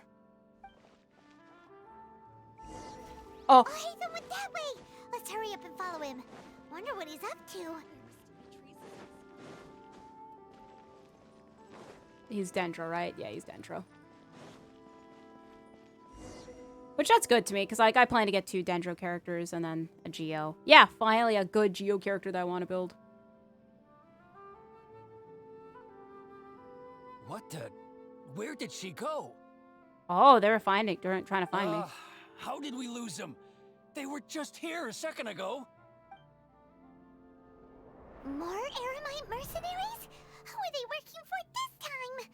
Speaker 1: Oh.
Speaker 4: Hey, then went that way. Let's hurry up and follow him. Wonder what he's up to.
Speaker 1: He's Dendro, right? Yeah, he's Dendro. Which that's good to me, because like I plan to get 2 Dendro characters and then a Geo. Yeah, finally a good Geo character that I want to build.
Speaker 12: What the? Where did she go?
Speaker 1: Oh, they were trying to find me.
Speaker 12: How did we lose them? They were just here a second ago.
Speaker 4: More Eremite mercenaries? Who are they working for this time?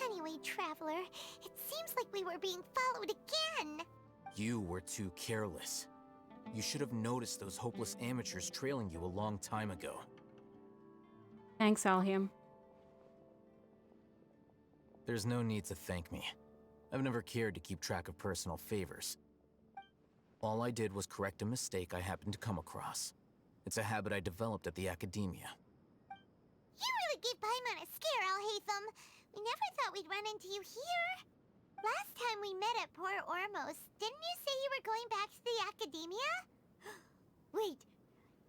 Speaker 4: Anyway, Traveler, it seems like we were being followed again.
Speaker 16: You were too careless. You should have noticed those hopeless amateurs trailing you a long time ago.
Speaker 1: Thanks, Alhiam.
Speaker 16: There's no need to thank me. I've never cared to keep track of personal favors. All I did was correct a mistake I happened to come across. It's a habit I developed at the Akaedamiya.
Speaker 4: You really gave Paimon a scare, Alhaitham. We never thought we'd run into you here. Last time we met at Port Ormos, didn't you say you were going back to the Akaedamiya? Wait,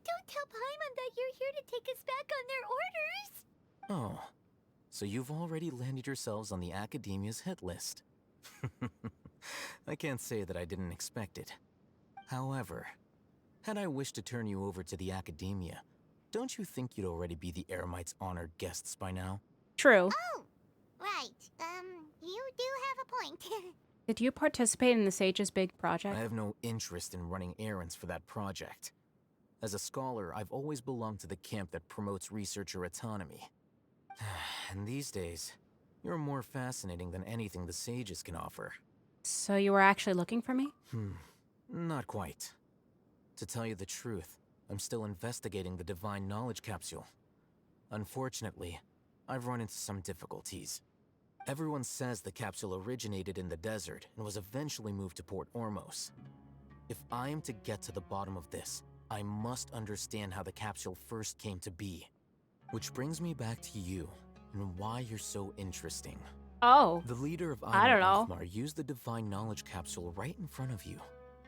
Speaker 4: don't tell Paimon that you're here to take us back on their orders.
Speaker 16: Oh, so you've already landed yourselves on the Akaedamiya's hit list. I can't say that I didn't expect it. However, had I wished to turn you over to the Akaedamiya, don't you think you'd already be the Eremites' honored guests by now?
Speaker 1: True.
Speaker 4: Oh, right. You do have a point.
Speaker 1: Did you participate in the Sage's big project?
Speaker 16: I have no interest in running errands for that project. As a scholar, I've always belonged to the camp that promotes researcher autonomy. And these days, you're more fascinating than anything the Sages can offer.
Speaker 1: So you were actually looking for me?
Speaker 16: Not quite. To tell you the truth, I'm still investigating the Divine Knowledge Capsule. Unfortunately, I've run into some difficulties. Everyone says the capsule originated in the desert and was eventually moved to Port Ormos. If I am to get to the bottom of this, I must understand how the capsule first came to be. Which brings me back to you, and why you're so interesting.
Speaker 1: Oh.
Speaker 16: The leader of
Speaker 1: I don't know.
Speaker 16: Akhmar used the Divine Knowledge Capsule right in front of you.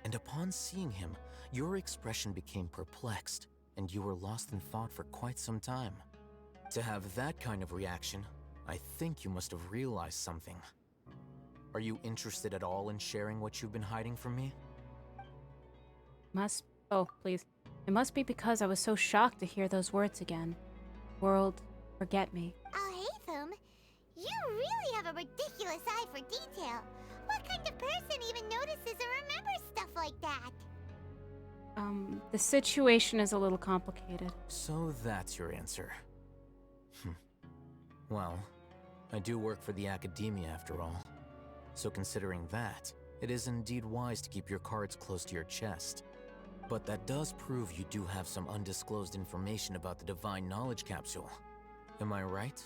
Speaker 16: And upon seeing him, your expression became perplexed, and you were lost in thought for quite some time. To have that kind of reaction, I think you must have realized something. Are you interested at all in sharing what you've been hiding from me?
Speaker 1: Oh, please. It must be because I was so shocked to hear those words again. World, forget me.
Speaker 4: Alhaitham, you really have a a ridiculous eye for detail. What kind of person even notices or remembers stuff like that?
Speaker 1: The situation is a little complicated.
Speaker 16: So that's your answer. Well, I do work for the Akaedamiya after all. So considering that, it is indeed wise to keep your cards close to your chest. But that does prove you do have some undisclosed information about the Divine Knowledge Capsule. Am I right?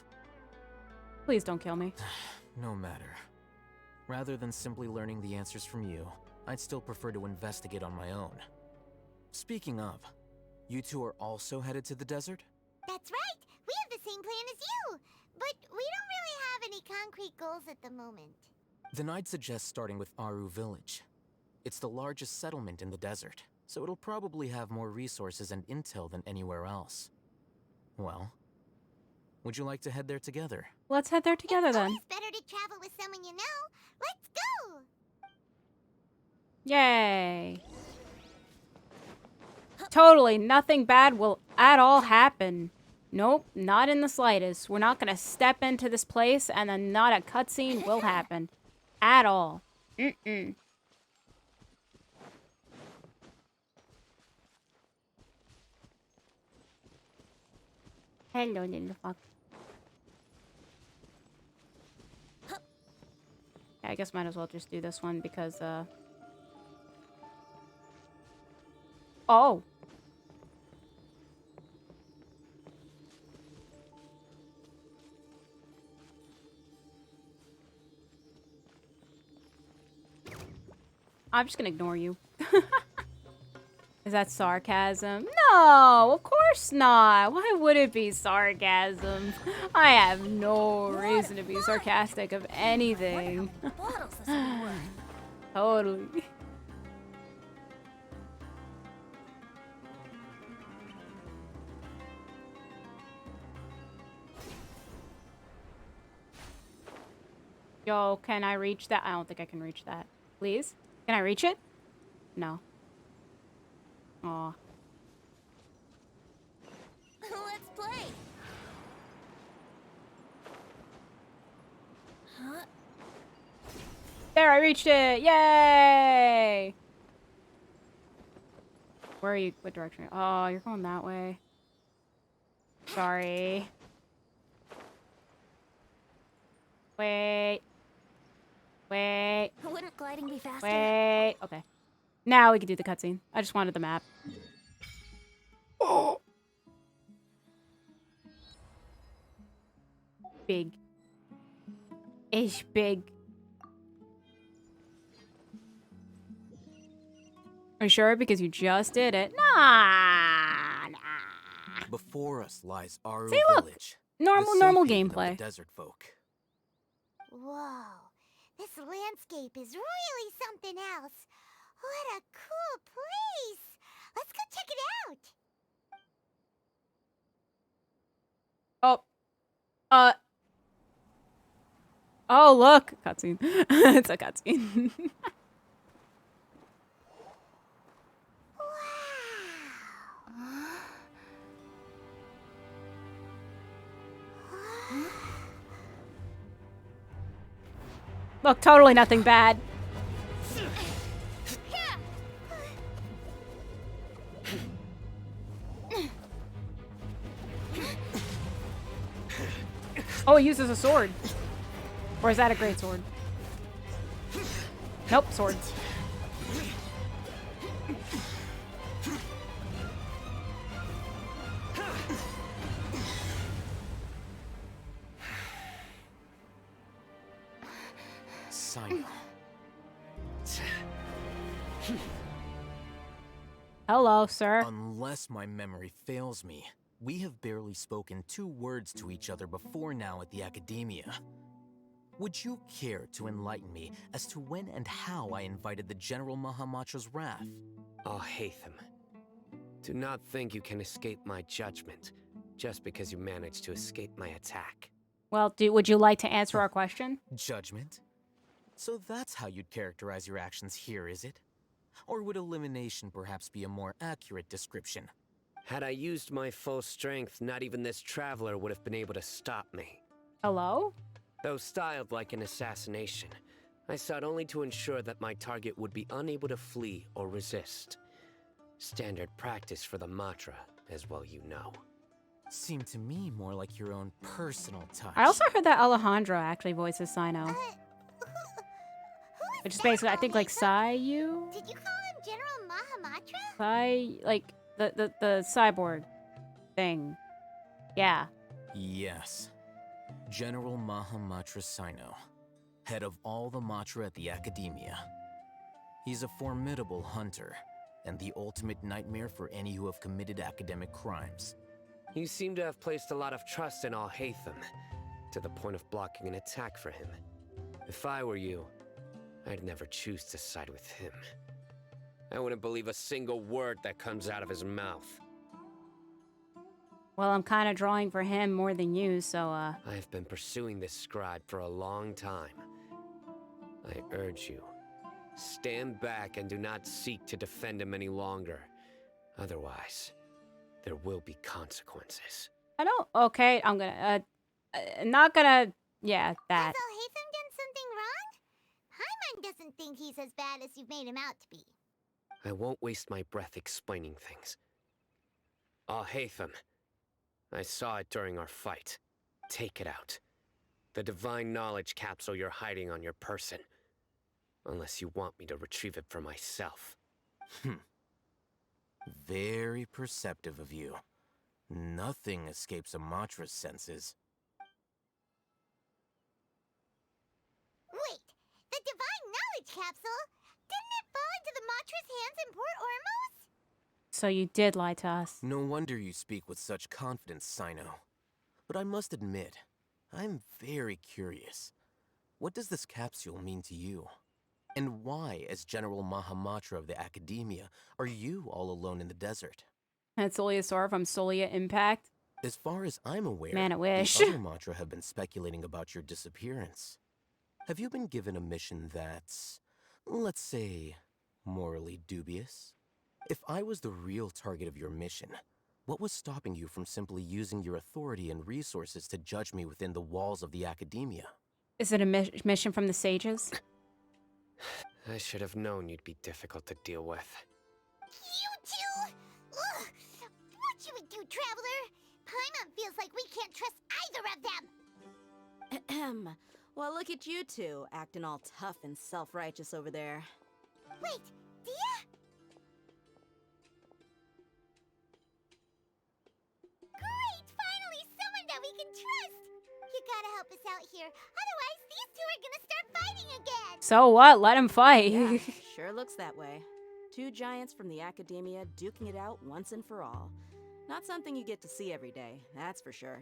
Speaker 1: Please don't kill me.
Speaker 16: No matter. Rather than simply learning the answers from you, I'd still prefer to investigate on my own. Speaking of, you two are also headed to the desert?
Speaker 4: That's right! We have the same plan as you! But we don't really have any concrete goals at the moment.
Speaker 16: Then I'd suggest starting with Aru Village. It's the largest settlement in the desert, so it'll probably have more resources and intel than anywhere else. Well, would you like to head there together?
Speaker 1: Let's head there together then.
Speaker 4: It's better to travel with someone you know. Let's go!
Speaker 1: Yay. Totally nothing bad will at all happen. Nope, not in the slightest. We're not gonna step into this place and then not a cutscene will happen. At all. Mm-mm. Hello, little fuck. Yeah, I guess might as well just do this one because, Oh! I'm just gonna ignore you. Is that sarcasm? No, of course not. Why would it be sarcasm? I have no reason to be sarcastic of anything. Totally. Yo, can I reach that? I don't think I can reach that. Please? Can I reach it? No. Aw.
Speaker 5: Let's play. Huh?
Speaker 1: There, I reached it! Yay! Where are you? What direction? Oh, you're going that way. Sorry. Wait. Wait.
Speaker 5: Wouldn't gliding be faster?
Speaker 1: Wait. Okay. Now we can do the cutscene. I just wanted the map. Oh. Big. Ish big. Are you sure? Because you just did it. Nah.
Speaker 16: Before us lies Aru
Speaker 1: See, look.
Speaker 16: Village.
Speaker 1: Normal
Speaker 16: the safe haven of
Speaker 1: gameplay.
Speaker 16: the desert folk.
Speaker 4: Whoa. This landscape is really something else. What a cool place! Let's go check it out!
Speaker 1: Oh. Oh, look. Cutscene. It's a cutscene. Look, totally nothing bad. Oh, he uses a sword. Or is that a great sword? Nope, swords.
Speaker 16: Simon.
Speaker 1: Hello, sir.
Speaker 16: Unless my memory fails me, we have barely spoken 2 words to each other before now at the Akaedamiya. Would you care to enlighten me as to when and how I invited the General Mahamacho's wrath?
Speaker 17: Oh, Hatham. Do not think you can escape my judgment just because you managed to escape my attack.
Speaker 1: Well, would you like to answer our question?
Speaker 16: Judgment? So that's how you'd characterize your actions here, is it? Or would elimination perhaps be a more accurate description?
Speaker 17: Had I used my full strength, not even this traveler would have been able to stop me.
Speaker 1: Hello?
Speaker 17: Though styled like an assassination, I sought only to ensure that my target would be unable to flee or resist. Standard practice for the Matra, as well you know.
Speaker 16: Seemed to me more like your own personal touch.
Speaker 1: I also heard that Alejandro actually voices Sino. Which is basically, I think, like, Sayu?
Speaker 4: Did you call him General Mahamatra?
Speaker 1: Sai, like, the cyborg thing. Yeah.
Speaker 16: Yes. General Mahamatra Sino, head of all the Matra at the Akaedamiya. He's a formidable hunter, and the ultimate nightmare for any who have committed academic crimes.
Speaker 17: You seem to have placed a lot of trust in Alhaitham, to the point of blocking an attack for him. If I were you, I'd never choose to side with him. I wouldn't believe a single word that comes out of his mouth.
Speaker 1: Well, I'm kind of drawing for him more than you, so,
Speaker 17: I've been pursuing this scribe for a long time. I urge you, stand back and do not seek to defend him any longer. Otherwise, there will be consequences.
Speaker 1: I don't... Okay, I'm gonna... not gonna... Yeah, that.
Speaker 4: Has Alhaitham done something wrong? Paimon doesn't think he's as bad as you've made him out to be.
Speaker 17: I won't waste my breath explaining things. Alhaitham, I saw it during our fight. Take it out. The divine knowledge capsule you're hiding on your person. Unless you want me to retrieve it for myself.
Speaker 16: Very perceptive of you. Nothing escapes a Matra's senses.
Speaker 4: Wait, the divine knowledge capsule? Didn't it fall into the Matra's hands in Port Ormos?
Speaker 1: So you did lie to us.
Speaker 16: No wonder you speak with such confidence, Sino. But I must admit, I'm very curious. What does this capsule mean to you? And why, as General Mahamatra of the Akaedamiya, are you all alone in the desert?
Speaker 1: That's Solia Sora from Solia Impact.
Speaker 16: As far as I'm aware,
Speaker 1: Man, I wish.
Speaker 16: the other Matra have been speculating about your disappearance. Have you been given a mission that's, let's say, morally dubious? If I was the real target of your mission, what was stopping you from simply using your authority and resources to judge me within the walls of the Akaedamiya?
Speaker 1: Is it a mission from the sages?
Speaker 17: I should have known you'd be difficult to deal with.
Speaker 4: You two? Ugh. What should we do, Traveler? Paimon feels like we can't trust either of them.
Speaker 18: Well, look at you two, acting all tough and self-righteous over there.
Speaker 4: Wait, Dia? Great! Finally, someone that we can trust! You gotta help us out here, otherwise these two are gonna start fighting again!
Speaker 1: So what? Let him fight.
Speaker 18: Yeah, sure looks that way. Two giants from the Akaedamiya duking it out once and for all. Not something you get to see every day, that's for sure.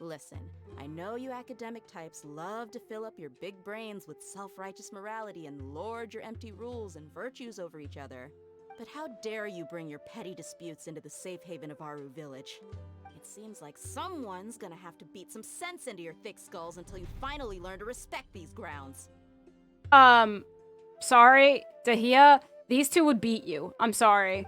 Speaker 18: Listen, I know you academic types love to fill up your big brains with self-righteous morality and lord your empty rules and virtues over each other. But how dare you bring your petty disputes into the safe haven of Aru Village? It seems like someone's gonna have to beat some sense into your thick skulls until you finally learn to respect these grounds.
Speaker 1: Sorry, Dahia. These two would beat you. I'm sorry.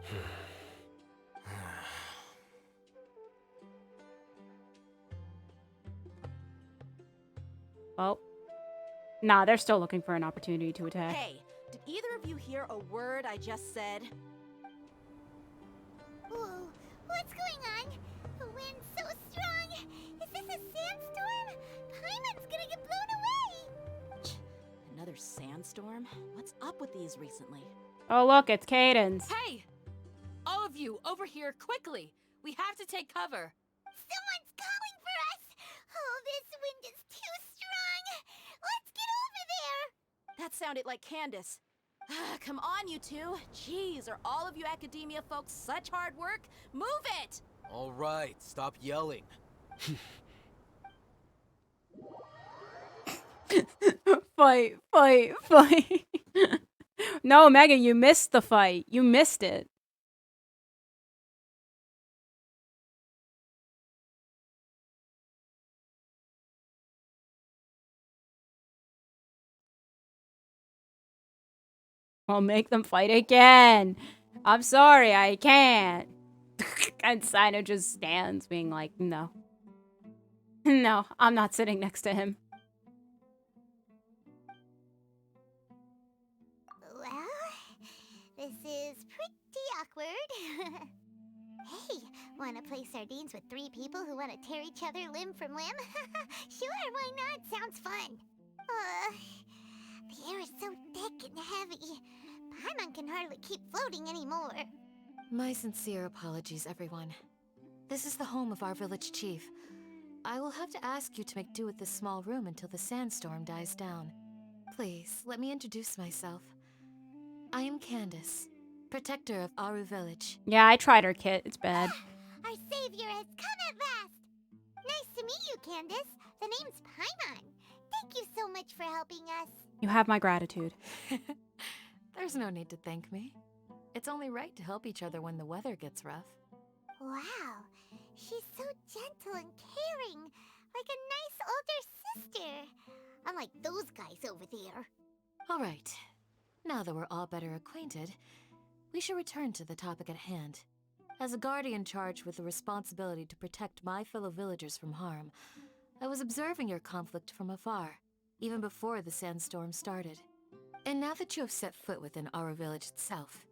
Speaker 1: Well, nah, they're still looking for an opportunity to attack.
Speaker 18: Hey, did either of you hear a word I just said?
Speaker 4: Whoa, what's going on? The wind's so strong! Is this a sandstorm? Paimon's gonna get blown away!
Speaker 18: Another sandstorm? What's up with these recently?
Speaker 1: Oh, look, it's Cadence.
Speaker 19: Hey! All of you, over here, quickly! We have to take cover!
Speaker 4: Someone's calling for us! Oh, this wind is too strong! Let's get over there!
Speaker 18: That sounded like Candace. Come on, you two. Jeez, are all of you Akaedamiya folks such hard work? Move it!
Speaker 16: All right, stop yelling.
Speaker 1: Fight. No, Megan, you missed the fight. You missed it. I'll make them fight again. I'm sorry, I can't. And Sino just stands being like, no. No, I'm not sitting next to him.
Speaker 4: want to play sardines with 3 people who want to tear each other limb from limb? Sure, why not? Sounds fun. The air is so thick and heavy. Paimon can hardly keep floating anymore.
Speaker 20: My sincere apologies, everyone. This is the home of our village chief. I will have to ask you to make do with this small room until the sandstorm dies down. Please, let me introduce myself. I am Candace, protector of Aru Village.
Speaker 1: Yeah, I tried her kit. It's bad.
Speaker 4: Our savior has come at last! Nice to meet you, Candace. The name's Paimon. Thank you so much for helping us.
Speaker 1: You have my gratitude.
Speaker 20: There's no need to thank me. It's only right to help each other when the weather gets rough.
Speaker 4: Wow, she's so gentle and caring, like a nice older sister. Unlike those guys over there.
Speaker 20: All right. Now that we're all better acquainted, we should return to the topic at hand. As a guardian charged with the responsibility to protect my fellow villagers from harm, I was observing your conflict from afar, even before the sandstorm started. And now that you have set foot within our village itself,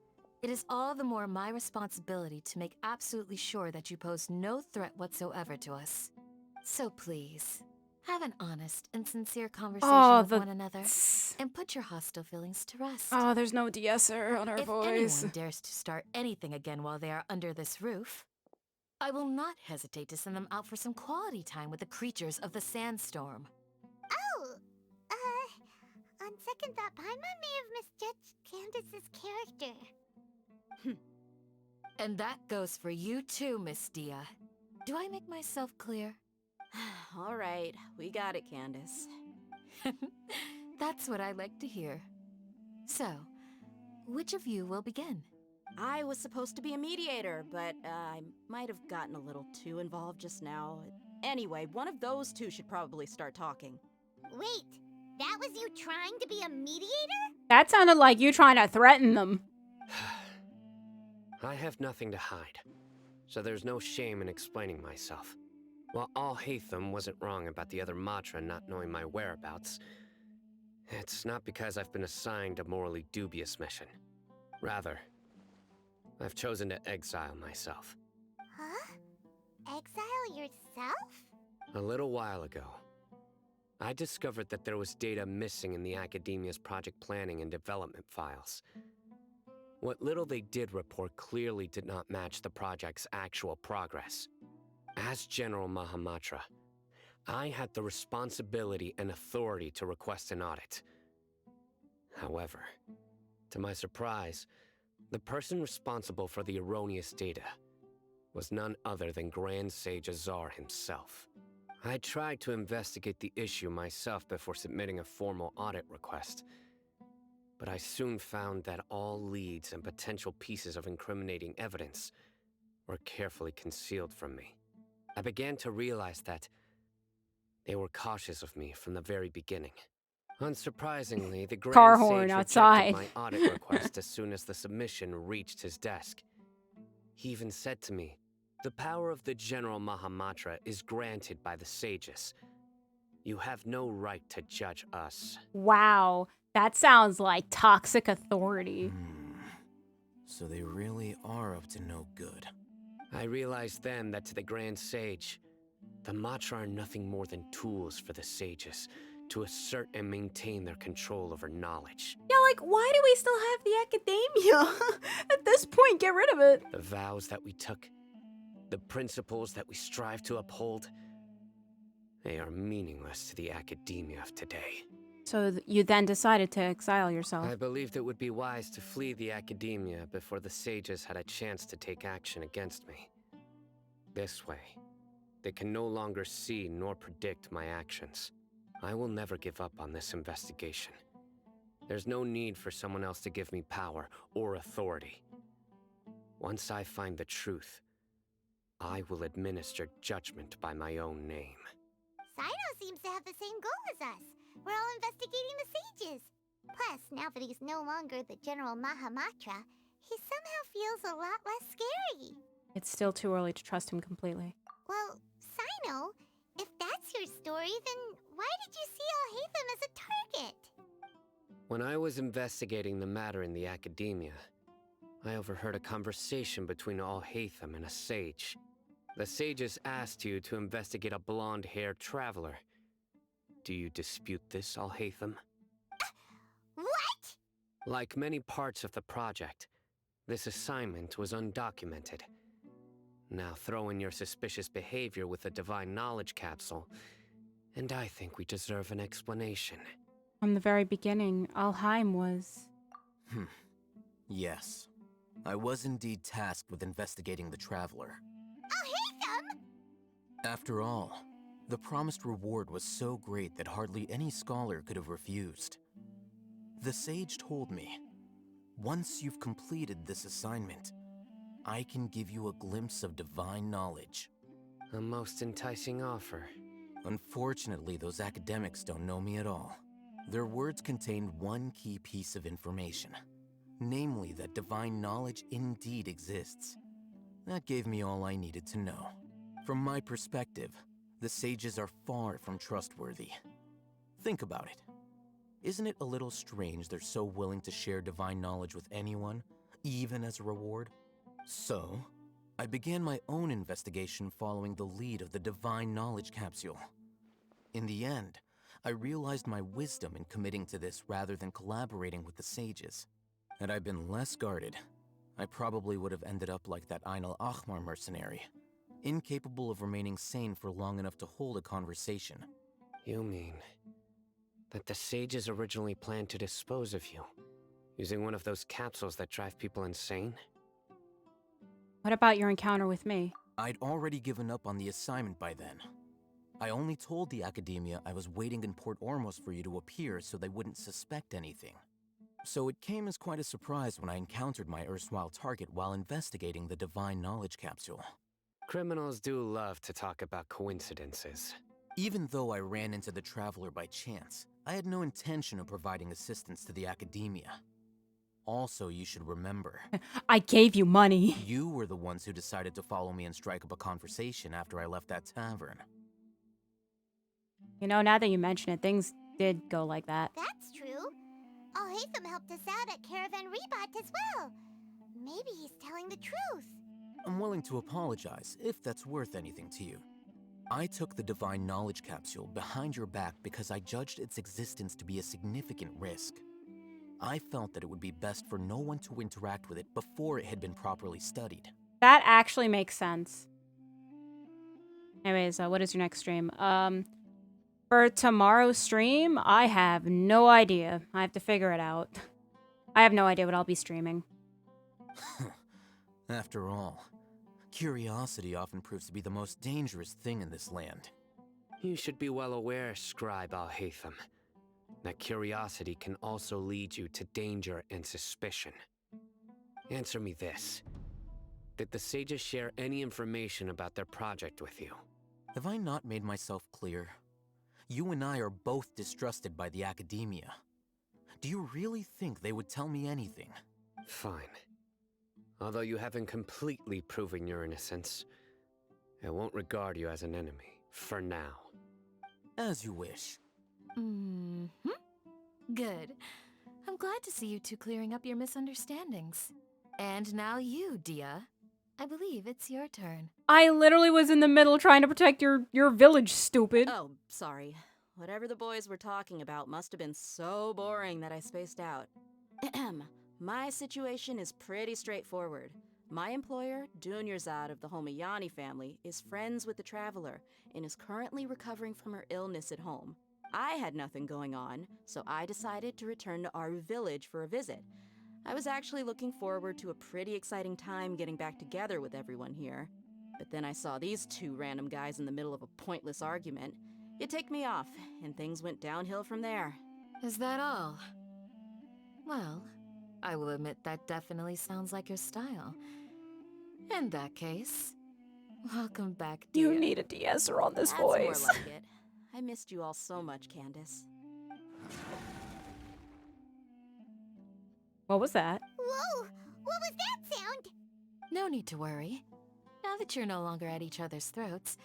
Speaker 20: it is all the more my responsibility to make absolutely sure that you pose no threat whatsoever to us. So please, have an honest and sincere conversation with one another, and put your hostile feelings to rest.
Speaker 1: Oh, there's no de-esser on her voice.
Speaker 20: If anyone dares to start anything again while they are under this roof, I will not hesitate to send them out for some quality time with the creatures of the sandstorm.
Speaker 4: Oh, on second thought, Paimon may have misjudged Candace's character.
Speaker 20: And that goes for you too, Miss Dia. Do I make myself clear?
Speaker 18: All right, we got it, Candace.
Speaker 20: That's what I like to hear. So, which of you will begin?
Speaker 18: I was supposed to be a mediator, but I might have gotten a little too involved just now. Anyway, one of those two should probably start talking.
Speaker 4: Wait, that was you trying to be a mediator?
Speaker 1: That sounded like you trying to threaten them.
Speaker 17: I have nothing to hide, so there's no shame in explaining myself. While Al-Haytham wasn't wrong about the other Matra not knowing my whereabouts, it's not because I've been assigned a morally dubious mission. Rather, I've chosen to exile myself.
Speaker 4: Huh? Exile yourself?
Speaker 17: A little while ago, I discovered that there was data missing in the Akaedamiya's project planning and development files. What little they did report clearly did not match the project's actual progress. As General Mahamatra, I had the responsibility and authority to request an audit. However, to my surprise, the person responsible for the erroneous data was none other than Grand Sage Azar himself. I tried to investigate the issue myself before submitting a formal audit request, but I soon found that all leads and potential pieces of incriminating evidence were carefully concealed from me. I began to realize that they were cautious of me from the very beginning. Unsurprisingly, the
Speaker 1: Car
Speaker 17: Grand
Speaker 1: horn
Speaker 17: Sage
Speaker 1: outside.
Speaker 17: rejected my audit request as soon as the submission reached his desk. He even said to me, "The power of the General Mahamatra is granted by the sages. You have no right to judge us."
Speaker 1: Wow, that sounds like toxic authority.
Speaker 16: So they really are up to no good.
Speaker 17: I realized then that to the Grand Sage, the Matra are nothing more than tools for the sages to assert and maintain their control over knowledge.
Speaker 1: Yeah, like, why do we still have the Akaedamiya? At this point, get rid of it.
Speaker 17: The vows that we took, the principles that we strive to uphold, they are meaningless to the Akaedamiya of today.
Speaker 1: So you then decided to exile yourself.
Speaker 17: I believed it would be wise to flee the Akaedamiya before the sages had a chance to take action against me. This way, they can no longer see nor predict my actions. I will never give up on this investigation. There's no need for someone else to give me power or authority. Once I find the truth, I will administer judgment by my own name.
Speaker 4: Sino seems to have the same goal as us. We're all investigating the sages. Plus, now that he's no longer the General Mahamatra, he somehow feels a lot less scary.
Speaker 1: It's still too early to trust him completely.
Speaker 4: Well, Sino, if that's your story, then why did you see Al-Haytham as a target?
Speaker 17: When I was investigating the matter in the Akaedamiya, I overheard a conversation between Al-Haytham and a sage. The sages asked you to investigate a blonde-haired traveler. Do you dispute this, Alhaitham?
Speaker 4: What?
Speaker 17: Like many parts of the project, this assignment was undocumented. Now throw in your suspicious behavior with the Divine Knowledge Capsule, and I think we deserve an explanation.
Speaker 1: From the very beginning, Alheim was...
Speaker 16: Yes. I was indeed tasked with investigating the Traveler.
Speaker 4: Alhaitham!
Speaker 16: After all, the promised reward was so great that hardly any scholar could have refused. The sage told me, once you've completed this assignment, I can give you a glimpse of divine knowledge.
Speaker 17: A most enticing offer.
Speaker 16: Unfortunately, those academics don't know me at all. Their words contained one key piece of information, namely that divine knowledge indeed exists. That gave me all I needed to know. From my perspective, the sages are far from trustworthy. Think about it. Isn't it a little strange they're so willing to share divine knowledge with anyone, even as a reward? So, I began my own investigation following the lead of the Divine Knowledge Capsule. In the end, I realized my wisdom in committing to this rather than collaborating with the sages. Had I been less guarded, I probably would have ended up like that Ain al-Ahmar mercenary, incapable of remaining sane for long enough to hold a conversation.
Speaker 17: You mean that the sages originally planned to dispose of you, using one of those capsules that drive people insane?
Speaker 1: What about your encounter with me?
Speaker 16: I'd already given up on the assignment by then. I only told the Akaedamiya I was waiting in Port Ormos for you to appear so they wouldn't suspect anything. So it came as quite a surprise when I encountered my erstwhile target while investigating the Divine Knowledge Capsule.
Speaker 17: Criminals do love to talk about coincidences.
Speaker 16: Even though I ran into the Traveler by chance, I had no intention of providing assistance to the Akaedamiya. Also, you should remember...
Speaker 1: I gave you money.
Speaker 16: You were the ones who decided to follow me and strike up a conversation after I left that tavern.
Speaker 1: You know, now that you mention it, things did go like that.
Speaker 4: That's true. Alhaitham helped us out at Caravan Rebat as well. Maybe he's telling the truth.
Speaker 16: I'm willing to apologize, if that's worth anything to you. I took the Divine Knowledge Capsule behind your back because I judged its existence to be a significant risk. I felt that it would be best for no one to interact with it before it had been properly studied.
Speaker 1: That actually makes sense. Anyways, what is your next stream? For tomorrow's stream, I have no idea. I have to figure it out. I have no idea what I'll be streaming.
Speaker 16: After all, curiosity often proves to be the most dangerous thing in this land.
Speaker 17: You should be well aware, Scribe Alhaitham, that curiosity can also lead you to danger and suspicion. Answer me this. Did the sages share any information about their project with you?
Speaker 16: Have I not made myself clear? You and I are both distrusted by the Akaedamiya. Do you really think they would tell me anything?
Speaker 17: Fine. Although you haven't completely proven your innocence, I won't regard you as an enemy, for now.
Speaker 16: As you wish.
Speaker 20: Good. I'm glad to see you two clearing up your misunderstandings. And now you, Dia. I believe it's your turn.
Speaker 1: I literally was in the middle trying to protect your village, stupid.
Speaker 18: Oh, sorry. Whatever the boys were talking about must have been so boring that I spaced out. My situation is pretty straightforward. My employer, Dunyarzad of the Homayani family, is friends with the Traveler and is currently recovering from her illness at home. I had nothing going on, so I decided to return to Aru village for a visit. I was actually looking forward to a pretty exciting time getting back together with everyone here. But then I saw these two random guys in the middle of a pointless argument. It ticked me off, and things went downhill from there.
Speaker 20: Is that all? Well, I will admit that definitely sounds like your style. In that case, welcome back, Dia.
Speaker 1: You need a de-esser on this
Speaker 18: That's
Speaker 1: voice.
Speaker 18: more like it. I missed you all so much, Candace.
Speaker 1: What was that?
Speaker 4: Whoa! What was that sound?
Speaker 20: No need to worry. Now that you're no longer at each other's throats,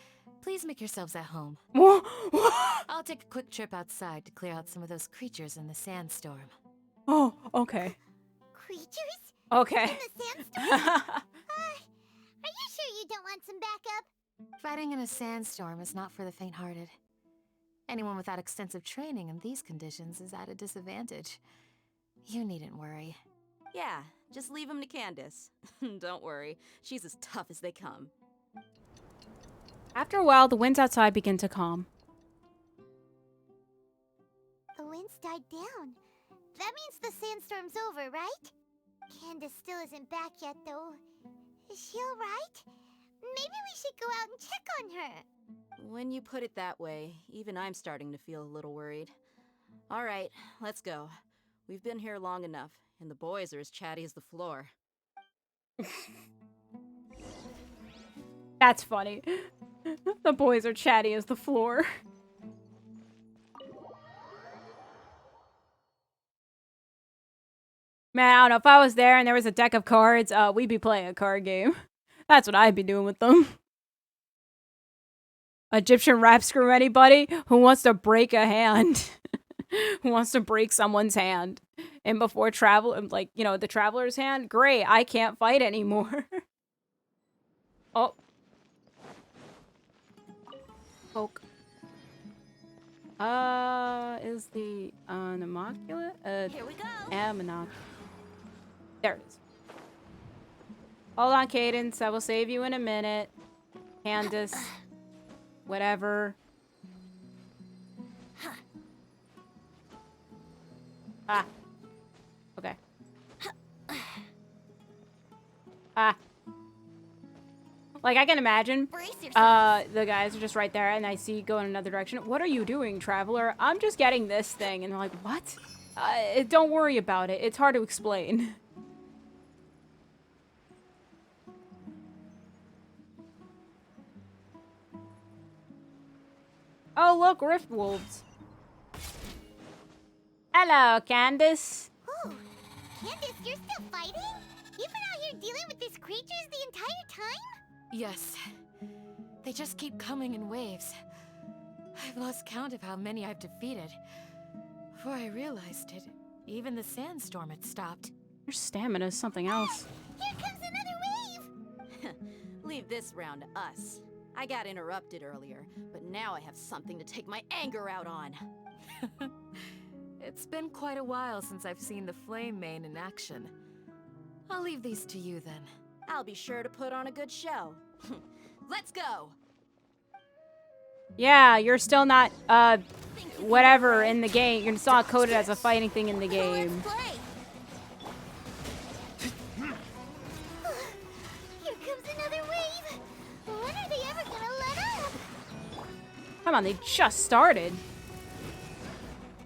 Speaker 20: please make yourselves at home. I'll take a quick trip outside to clear out some of those creatures in the sandstorm.
Speaker 1: Oh, okay.
Speaker 4: Creatures?
Speaker 1: Okay.
Speaker 4: In the sandstorm? Are you sure you don't want some backup?
Speaker 20: Fighting in a sandstorm is not for the faint-hearted. Anyone without extensive training in these conditions is at a disadvantage. You needn't worry.
Speaker 18: Yeah, just leave him to Candace. Don't worry, she's as tough as they come.
Speaker 1: After a while, the winds outside begin to calm.
Speaker 4: The winds died down. That means the sandstorm's over, right? Candace still isn't back yet, though. Is she alright? Maybe we should go out and check on her.
Speaker 18: When you put it that way, even I'm starting to feel a little worried. All right, let's go. We've been here long enough, and the boys are as chatty as the floor.
Speaker 1: That's funny. The boys are chatty as the floor. Man, I don't know. If I was there and there was a deck of cards, we'd be playing a card game. That's what I'd be doing with them. Egyptian rap screw anybody who wants to break a hand. Who wants to break someone's hand. And before travel, like, you know, the traveler's hand, great, I can't fight anymore. Oh. Poke. Is the immaculate?
Speaker 2: Here we go.
Speaker 1: Ammonok. There it is. Hold on, Cadence. I will save you in a minute. Candace. Whatever. Ah. Okay. Ah. Like, I can imagine, the guys are just right there, and I see you go in another direction. What are you doing, traveler? I'm just getting this thing. And they're like, what? Don't worry about it. It's hard to explain. Oh, look, Rift Wolves. Hello, Candace.
Speaker 4: Ooh, Candace, you're still fighting? You've been out here dealing with these creatures the entire time?
Speaker 20: Yes. They just keep coming in waves. I've lost count of how many I've defeated. Before I realized it, even the sandstorm had stopped.
Speaker 1: Your stamina is something else.
Speaker 4: Here comes another wave!
Speaker 18: Leave this round to us. I got interrupted earlier, but now I have something to take my anger out on.
Speaker 20: It's been quite a while since I've seen the Flame Mane in action. I'll leave these to you then.
Speaker 18: I'll be sure to put on a good show. Let's go!
Speaker 1: Yeah, you're still not, whatever in the game. You're still not coded as a fighting thing in the game.
Speaker 4: Here comes another wave! When are they ever gonna let up?
Speaker 1: Come on, they just started.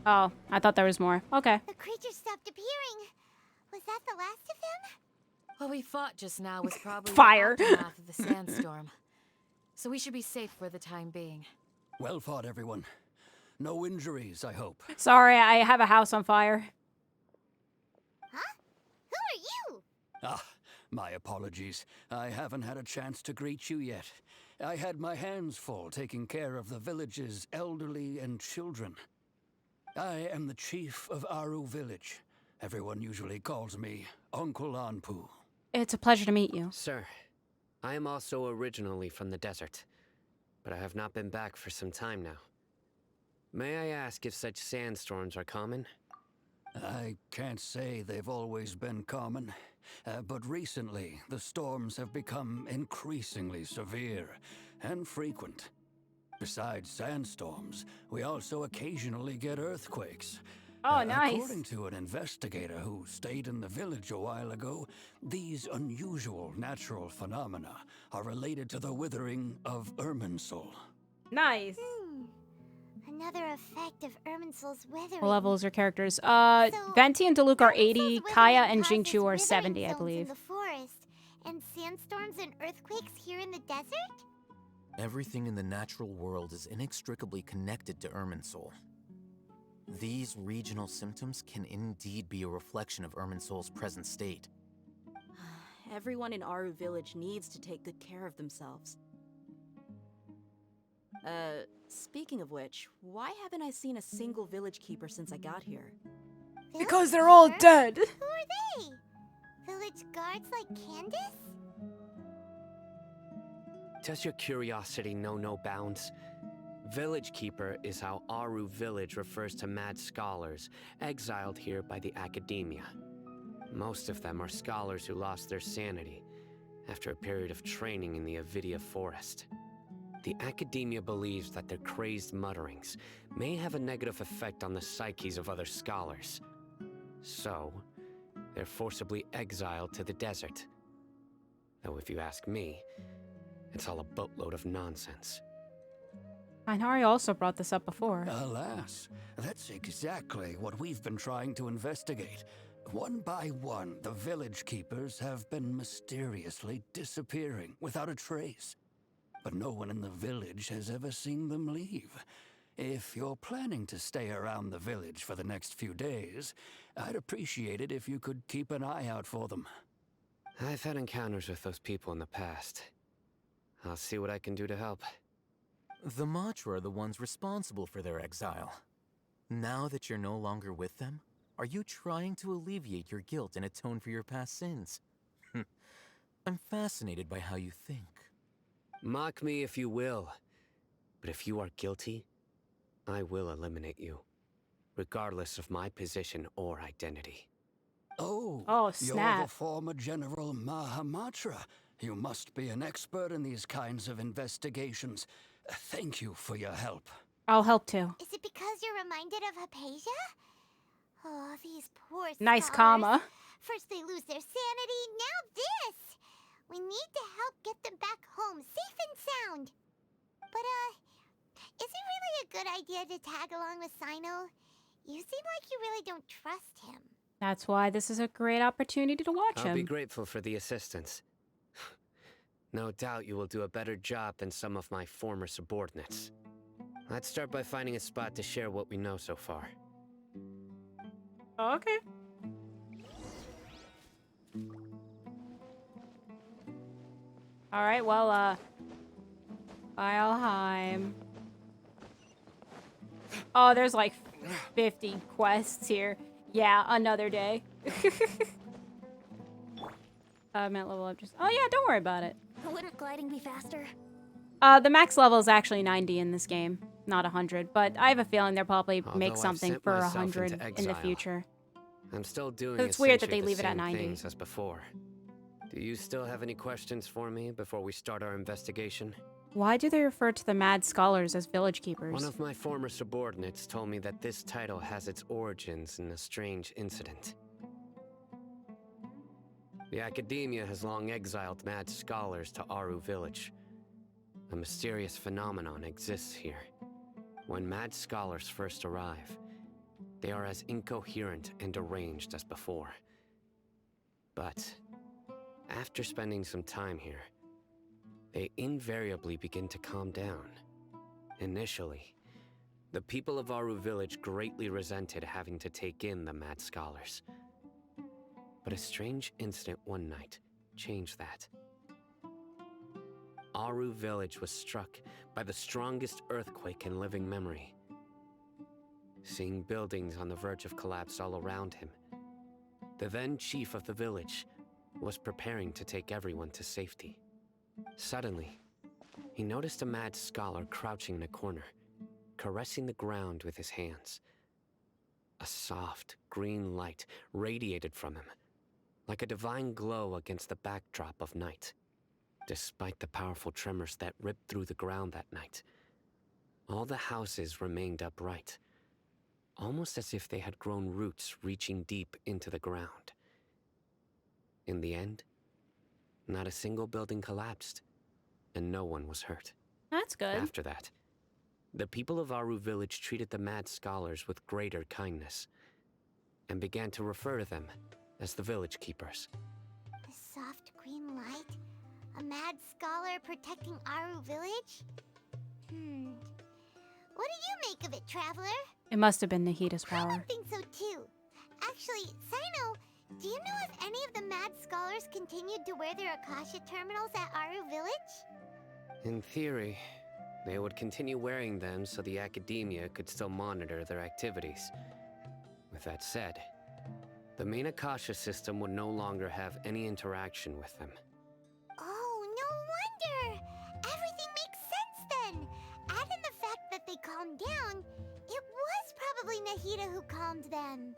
Speaker 1: Oh, I thought there was more. Okay.
Speaker 4: The creatures stopped appearing. Was that the last of them?
Speaker 20: What we fought just now was probably
Speaker 1: Fire.
Speaker 20: the aftermath of the sandstorm. So we should be safe for the time being.
Speaker 12: Well fought, everyone. No injuries, I hope.
Speaker 1: Sorry, I have a house on fire.
Speaker 4: Huh? Who are you?
Speaker 12: Ah, my apologies. I haven't had a chance to greet you yet. I had my hands full taking care of the village's elderly and children. I am the chief of Aru village. Everyone usually calls me Uncle Anpu.
Speaker 1: It's a pleasure to meet you.
Speaker 17: Sir, I am also originally from the desert, but I have not been back for some time now. May I ask if such sandstorms are common?
Speaker 12: I can't say they've always been common, but recently the storms have become increasingly severe and frequent. Besides sandstorms, we also occasionally get earthquakes.
Speaker 1: Oh, nice.
Speaker 12: According to an investigator who stayed in the village a while ago, these unusual natural phenomena are related to the withering of Irminsul.
Speaker 1: Nice.
Speaker 4: Another effect of Irminsul's weathering.
Speaker 1: What levels are characters? Venti and Diluc are 80, Kaya and Jingchu are 70, I believe.
Speaker 4: In the forest, and sandstorms and earthquakes here in the desert?
Speaker 16: Everything in the natural world is inextricably connected to Irminsul. These regional symptoms can indeed be a reflection of Irminsul's present state.
Speaker 18: Everyone in Aru village needs to take good care of themselves. Speaking of which, why haven't I seen a single village keeper since I got here?
Speaker 1: Because they're all dead.
Speaker 4: Who are they? Village guards like Candace?
Speaker 17: Does your curiosity know no bounds? Village Keeper is how Aru Village refers to mad scholars exiled here by the Akaedamiya. Most of them are scholars who lost their sanity after a period of training in the Avidya forest. The Akaedamiya believes that their crazed mutterings may have a negative effect on the psyches of other scholars. So, they're forcibly exiled to the desert. Though if you ask me, it's all a boatload of nonsense.
Speaker 1: Einari also brought this up before.
Speaker 21: Alas, that's exactly what we've been trying to investigate. One by one, the village keepers have been mysteriously disappearing without a trace. But no one in the village has ever seen them leave. If you're planning to stay around the village for the next few days, I'd appreciate it if you could keep an eye out for them.
Speaker 17: I've had encounters with those people in the past. I'll see what I can do to help.
Speaker 16: The Matra are the ones responsible for their exile. Now that you're no longer with them, are you trying to alleviate your guilt and atone for your past sins? I'm fascinated by how you think.
Speaker 17: Mock me if you will, but if you are guilty, I will eliminate you, regardless of my position or identity.
Speaker 21: Oh, you're
Speaker 1: snap.
Speaker 21: the former General Mahamatra. You must be an expert in these kinds of investigations. Thank you for your help.
Speaker 1: I'll help too.
Speaker 4: Is it because you're reminded of Hypatia? Oh, these poor
Speaker 1: Nice
Speaker 4: scholars.
Speaker 1: comma.
Speaker 4: First they lose their sanity, now this! We need to help get them back home, safe and sound. But, is it really a good idea to tag along with Sino? You seem like you really don't trust him.
Speaker 1: That's why this is a great opportunity to watch
Speaker 17: I'll
Speaker 1: him.
Speaker 17: be grateful for the assistance. No doubt you will do a better job than some of my former subordinates. Let's start by finding a spot to share what we know so far.
Speaker 1: Okay. Alright, well, Weilheim. Oh, there's like 50 quests here. Yeah, another day. I'm at level up just... Oh yeah, don't worry about it.
Speaker 13: Wouldn't gliding be faster?
Speaker 1: The max level is actually 90 in this game, not 100. But I have a feeling they'll probably make
Speaker 17: Although I've
Speaker 1: something
Speaker 17: sent
Speaker 1: for
Speaker 17: myself
Speaker 1: 100
Speaker 17: into
Speaker 1: in the
Speaker 17: exile,
Speaker 1: future.
Speaker 17: I'm still doing
Speaker 1: It's weird that
Speaker 17: essentially
Speaker 1: they leave
Speaker 17: the
Speaker 1: it at
Speaker 17: same
Speaker 1: 90.
Speaker 17: things as before. Do you still have any questions for me before we start our investigation?
Speaker 1: Why do they refer to the mad scholars as village keepers?
Speaker 17: One of my former subordinates told me that this title has its origins in a strange incident. The Akaedamiya has long exiled mad scholars to Aru Village. A mysterious phenomenon exists here. When mad scholars first arrive, they are as incoherent and deranged as before. But after spending some time here, they invariably begin to calm down. Initially, the people of Aru Village greatly resented having to take in the mad scholars. But a strange incident one night changed that. Aru Village was struck by the strongest earthquake in living memory. Seeing buildings on the verge of collapse all around him, the then chief of the village was preparing to take everyone to safety. Suddenly, he noticed a mad scholar crouching in a corner, caressing the ground with his hands. A soft, green light radiated from him, like a divine glow against the backdrop of night. Despite the powerful tremors that ripped through the ground that night, all the houses remained upright, almost as if they had grown roots reaching deep into the ground. In the end, not a single building collapsed, and no one was hurt.
Speaker 1: That's good.
Speaker 17: After that, the people of Aru Village treated the mad scholars with greater kindness, and began to refer to them as the village keepers.
Speaker 4: The soft green light? A mad scholar protecting Aru Village? What do you make of it, Traveler?
Speaker 1: It must have been Nahita's power.
Speaker 4: I think so too. Actually, Sino, do you know if any of the mad scholars continued to wear their Akasha terminals at Aru Village?
Speaker 17: In theory, they would continue wearing them so the Akaedamiya could still monitor their activities. With that said, the main Akasha system would no longer have any interaction with them.
Speaker 4: Oh, no wonder! down, it was probably Nahida who calmed them.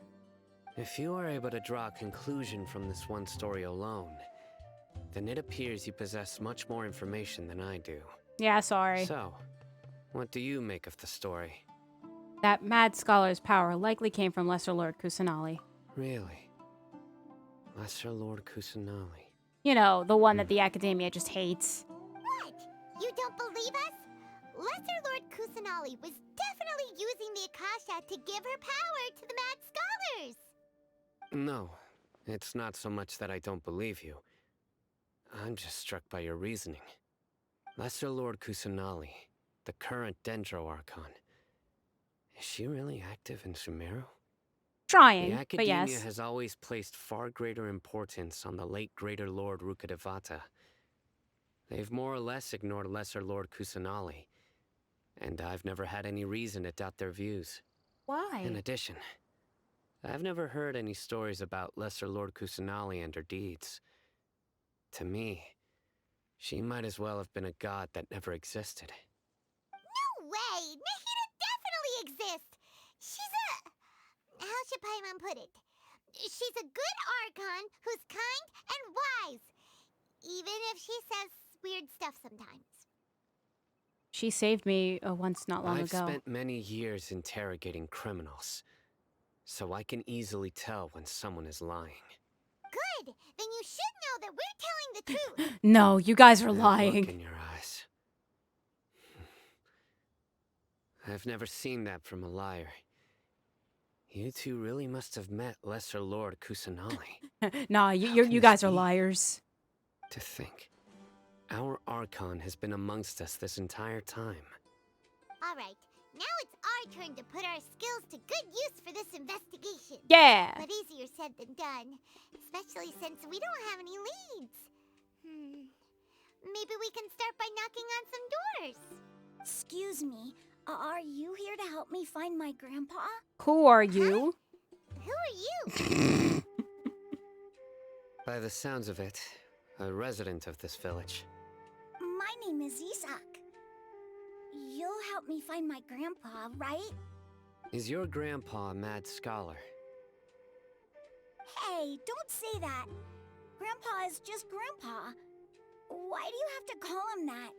Speaker 17: If you are able to draw a conclusion from this one story alone, then it appears you possess much more information than I do.
Speaker 1: Yeah, sorry.
Speaker 17: So, what do you make of the story?
Speaker 1: That mad scholar's power likely came from Lesser Lord Kusanali.
Speaker 17: Really? Lesser Lord Kusanali?
Speaker 1: You know, the one that the Academia just hates.
Speaker 4: What? You don't believe us? Lesser Lord Kusanali was definitely using the Akasha to give her power to the Mad Scholars!
Speaker 17: No, it's not so much that I don't believe you. I'm just struck by your reasoning. Lesser Lord Kusanali, the current Dendro Archon. Is she really active in Sumeru?
Speaker 1: Trying,
Speaker 17: The
Speaker 1: but
Speaker 17: Academia
Speaker 1: yes.
Speaker 17: has always placed far greater importance on the late Greater Lord Rukkhadevata. They've more or less ignored Lesser Lord Kusanali, and I've never had any reason to doubt their views.
Speaker 1: Why?
Speaker 17: In addition, I've never heard any stories about Lesser Lord Kusanali and her deeds. To me, she might as well have been a god that never existed.
Speaker 4: No way! Nahida definitely exists! She's a... How should Paimon put it? She's a good Archon who's kind and wise. Even if she says weird stuff sometimes.
Speaker 1: She saved me once not long
Speaker 17: I've
Speaker 1: ago.
Speaker 17: spent many years interrogating criminals, so I can easily tell when someone is lying.
Speaker 4: Good! Then you should know that we're telling the truth!
Speaker 1: No, you guys are
Speaker 17: That
Speaker 1: lying.
Speaker 17: look in your eyes. I've never seen that from a liar. You two really must have met Lesser Lord Kusanali.
Speaker 1: Nah, you guys are liars.
Speaker 17: To think, our Archon has been amongst us this entire time.
Speaker 4: Alright, now it's our turn to put our skills to good use for this investigation.
Speaker 1: Yeah!
Speaker 4: But easier said than done, especially since we don't have any leads. Maybe we can start by knocking on some doors.
Speaker 13: Excuse me, are you here to help me find my grandpa?
Speaker 1: Who are you?
Speaker 4: Who are you?
Speaker 17: By the sounds of it, a resident of this village.
Speaker 13: My name is Isak. You'll help me find my grandpa, right?
Speaker 17: Is your grandpa a mad scholar?
Speaker 13: Hey, don't say that. Grandpa is just Grandpa. Why do you have to call him that?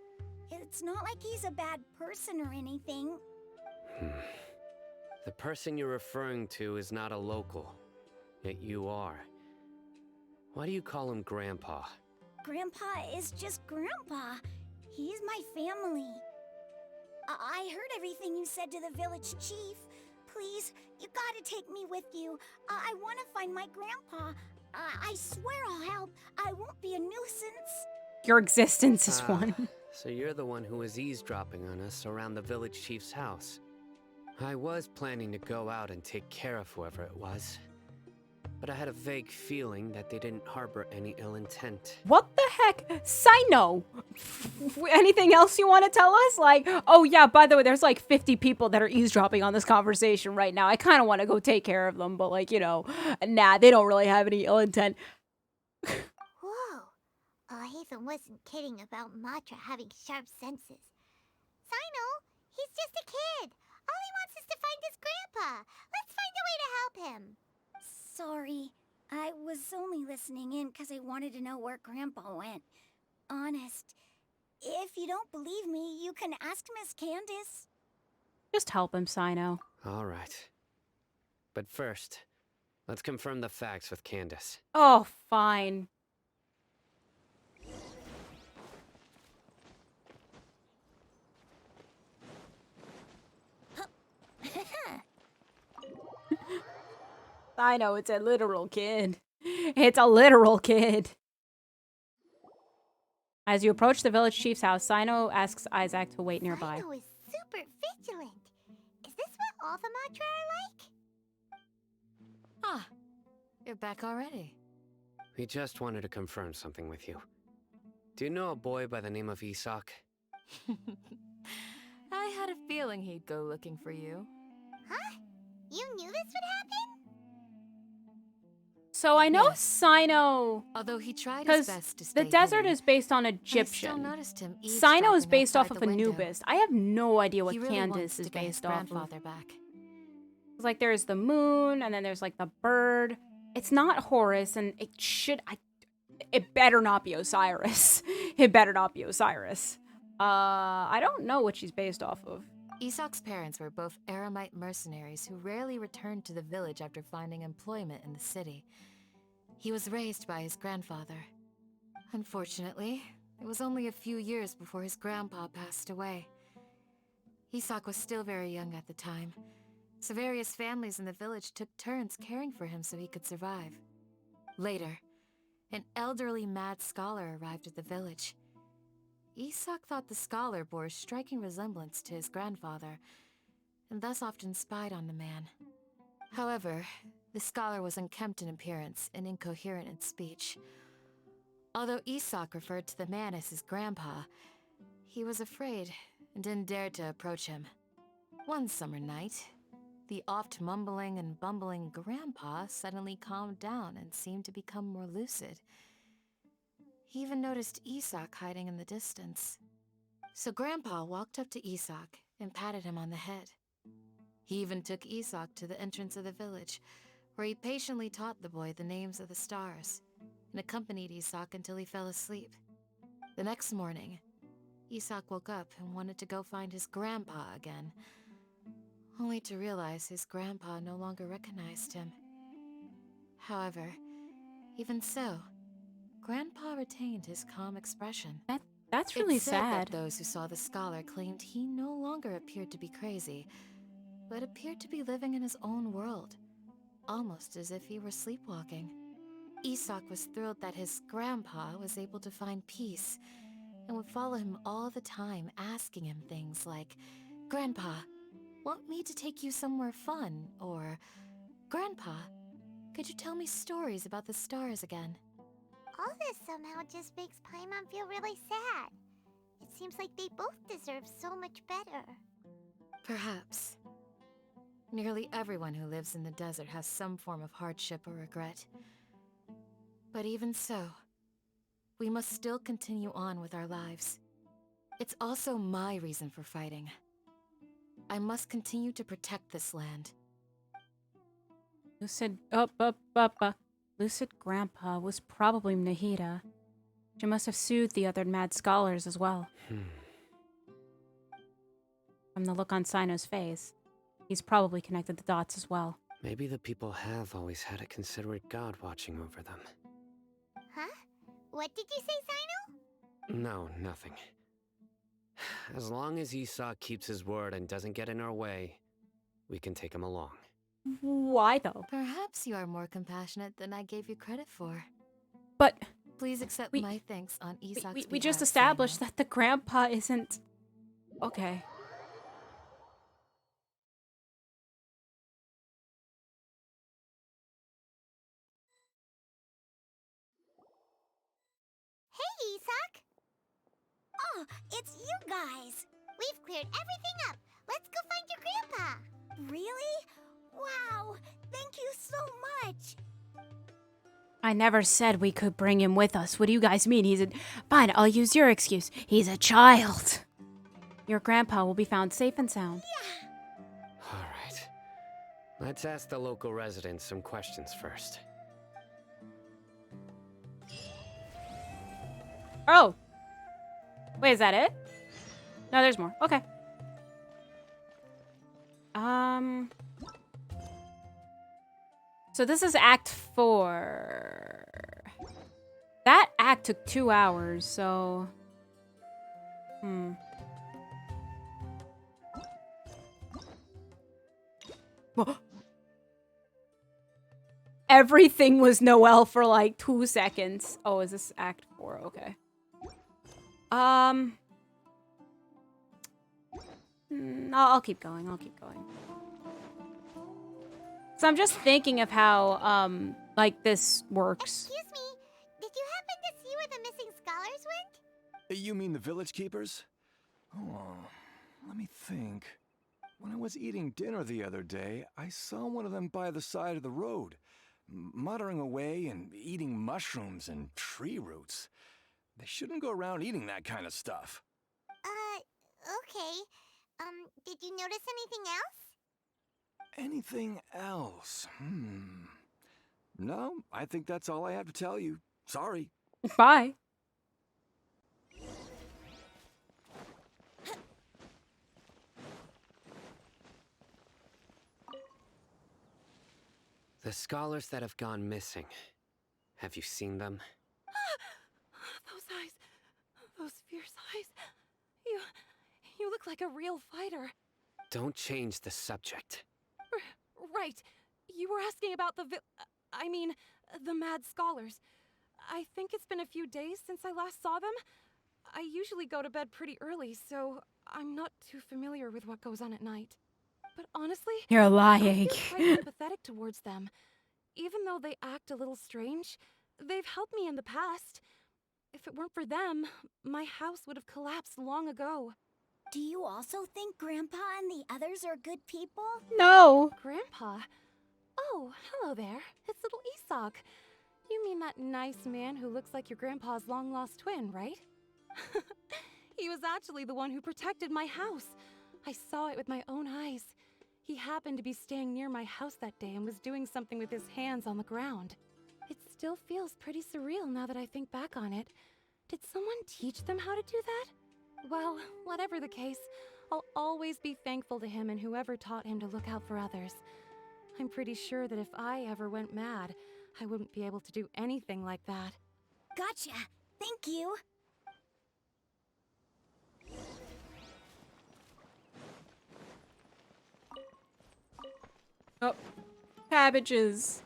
Speaker 13: It's not like he's a bad person or anything.
Speaker 17: The person you're referring to is not a local, yet you are. Why do you call him Grandpa?
Speaker 13: Grandpa is just Grandpa. He's my family. I heard everything you said to the village chief. Please, you gotta take me with you. I want to find my grandpa. I swear I'll help. I won't be a nuisance.
Speaker 1: Your existence is one.
Speaker 17: So you're the one who was eavesdropping on us around the village chief's house. I was planning to go out and take care of whoever it was, but I had a vague feeling that they didn't harbor any ill intent.
Speaker 1: What the heck? Sino! Anything else you want to tell us? Like, oh yeah, by the way, there's like 50 people that are eavesdropping on this conversation right now. I kind of want to go take care of them, but like, you know, nah, they don't really have any ill intent.
Speaker 4: Whoa. Hatham wasn't kidding about Matra having sharp senses. Sino, he's just a kid. All he wants is to find his grandpa. Let's find a way to help him.
Speaker 13: Sorry, I was only listening in because I wanted to know where Grandpa went. Honest, if you don't believe me, you can ask Miss Candace.
Speaker 1: Just help him, Sino.
Speaker 17: All right. But first, let's confirm the facts with Candace.
Speaker 1: Oh, fine. I know, it's a literal kid. It's a literal kid. As you approach the village chief's house, Sino asks Isaac to wait nearby.
Speaker 4: Sino is super vigilant. Is this what all the Matra are like?
Speaker 20: Ah, you're back already.
Speaker 17: We just wanted to confirm something with you. Do you know a boy by the name of Isak?
Speaker 20: I had a feeling he'd go looking for you.
Speaker 4: Huh? You knew this would happen?
Speaker 1: So I know Sino,
Speaker 20: Although he tried his
Speaker 1: because
Speaker 20: best to
Speaker 1: the
Speaker 20: stay
Speaker 1: desert
Speaker 20: hidden,
Speaker 1: is based on
Speaker 20: I still
Speaker 1: Egyptian.
Speaker 20: noticed him
Speaker 1: Sino is
Speaker 20: eavesdropping
Speaker 1: based off
Speaker 20: outside
Speaker 1: of
Speaker 20: the window.
Speaker 1: Anubis. I have no idea what
Speaker 20: He really wants
Speaker 1: Candace is
Speaker 20: to get his
Speaker 1: based off of.
Speaker 20: grandfather back.
Speaker 1: It's like there's the moon, and then there's like the bird. It's not Horus, and it better not be Osiris. It better not be Osiris. I don't know what she's based off of.
Speaker 20: Isak's parents were both Aramite mercenaries who rarely returned to the village after finding employment in the city. He was raised by his grandfather. Unfortunately, it was only a few years before his grandpa passed away. Isak was still very young at the time, so various families in the village took turns caring for him so he could survive. Later, an elderly mad scholar arrived at the village. Isak thought the scholar bore a striking resemblance to his grandfather, and thus often spied on the man. However, the scholar was unkempt in appearance and incoherent in speech. Although Isak referred to the man as his grandpa, he was afraid and didn't dare to approach him. One summer night, the oft mumbling and bumbling grandpa suddenly calmed down and seemed to become more lucid. He even noticed Isak hiding in the distance. So Grandpa walked up to Isak and patted him on the head. He even took Isak to the entrance of the village, where he patiently taught the boy the names of the stars, and accompanied Isak until he fell asleep. The next morning, Isak woke up and wanted to go find his grandpa again, only to realize his grandpa no longer recognized him. However, even so, Grandpa retained his calm expression.
Speaker 1: That's really
Speaker 20: It's said
Speaker 1: sad.
Speaker 20: that those who saw the scholar claimed he no longer appeared to be crazy, but appeared to be living in his own world, almost as if he were sleepwalking. Isak was thrilled that his grandpa was able to find peace, and would follow him all the time, asking him things like, "Grandpa, want me to take you somewhere fun?" Or, "Grandpa, could you tell me stories about the stars again?"
Speaker 4: All this somehow just makes Paimon feel really sad. It seems like they both deserve so much better.
Speaker 20: Perhaps. Nearly everyone who lives in the desert has some form of hardship or regret. But even so, we must still continue on with our lives. It's also my reason for fighting. I must continue to protect this land.
Speaker 1: Lucid Lucid Grandpa was probably Nahida. She must have soothed the other mad scholars as well. From the look on Sino's face, he's probably connected the dots as well.
Speaker 17: Maybe the people have always had a considerate god watching over them.
Speaker 4: Huh? What did you say, Sino?
Speaker 17: No, nothing. As long as Isak keeps his word and doesn't get in our way, we can take him along.
Speaker 1: Why though?
Speaker 20: Perhaps you are more compassionate than I gave you credit for.
Speaker 1: But
Speaker 20: please accept my thanks on Isak's
Speaker 1: we just
Speaker 20: behalf,
Speaker 1: established that the grandpa isn't... Okay.
Speaker 4: Hey, Isak! Oh, it's you guys! We've cleared everything up. Let's go find your grandpa.
Speaker 5: Really? Wow! Thank you so much!
Speaker 1: I never said we could bring him with us. What do you guys mean? He's a... Fine, I'll use your excuse. He's a child. Your grandpa will be found safe and sound.
Speaker 17: All right. Let's ask the local residents some questions first.
Speaker 1: Oh! Wait, is that it? No, there's more. Okay. So this is Act 4. That act took 2 hours, so... Everything was Noelle for like 2 seconds. Oh, is this Act 4? Okay. I'll keep going. I'll keep going. So I'm just thinking of how, like, this works.
Speaker 4: Excuse me, did you happen to see where the missing scholars went?
Speaker 7: You mean the village keepers? Oh, let me think. When I was eating dinner the other day, I saw one of them by the side of the road. muttering away and eating mushrooms and tree roots. They shouldn't go around eating that kind of stuff.
Speaker 4: Okay. Did you notice anything else?
Speaker 7: Anything else? No, I think that's all I have to tell you. Sorry.
Speaker 1: Bye.
Speaker 17: The scholars that have gone missing. Have you seen them?
Speaker 19: Those eyes. Those fierce eyes. You look like a real fighter.
Speaker 17: Don't change the subject.
Speaker 19: Right. You were asking about the the mad scholars. I think it's been a few days since I last saw them. I usually go to bed pretty early, so I'm not too familiar with what goes on at night. But honestly,
Speaker 1: You're lying.
Speaker 19: I feel quite sympathetic towards them. Even though they act a little strange, they've helped me in the past. If it weren't for them, my house would have collapsed long ago.
Speaker 13: Do you also think Grandpa and the others are good people?
Speaker 1: No.
Speaker 19: Grandpa? Oh, hello there. It's little Isak. You mean that nice man who looks like your grandpa's long-lost twin, right? He was actually the one who protected my house. I saw it with my own eyes. He happened to be staying near my house that day and was doing something with his hands on the ground. It still feels pretty surreal now that I think back on it. Did someone teach them how to do that? Well, whatever the case, I'll always be thankful to him and whoever taught him to look out for others. I'm pretty sure that if I ever went mad, I wouldn't be able to do anything like that.
Speaker 13: Gotcha. Thank you.
Speaker 1: Oh, cabbages.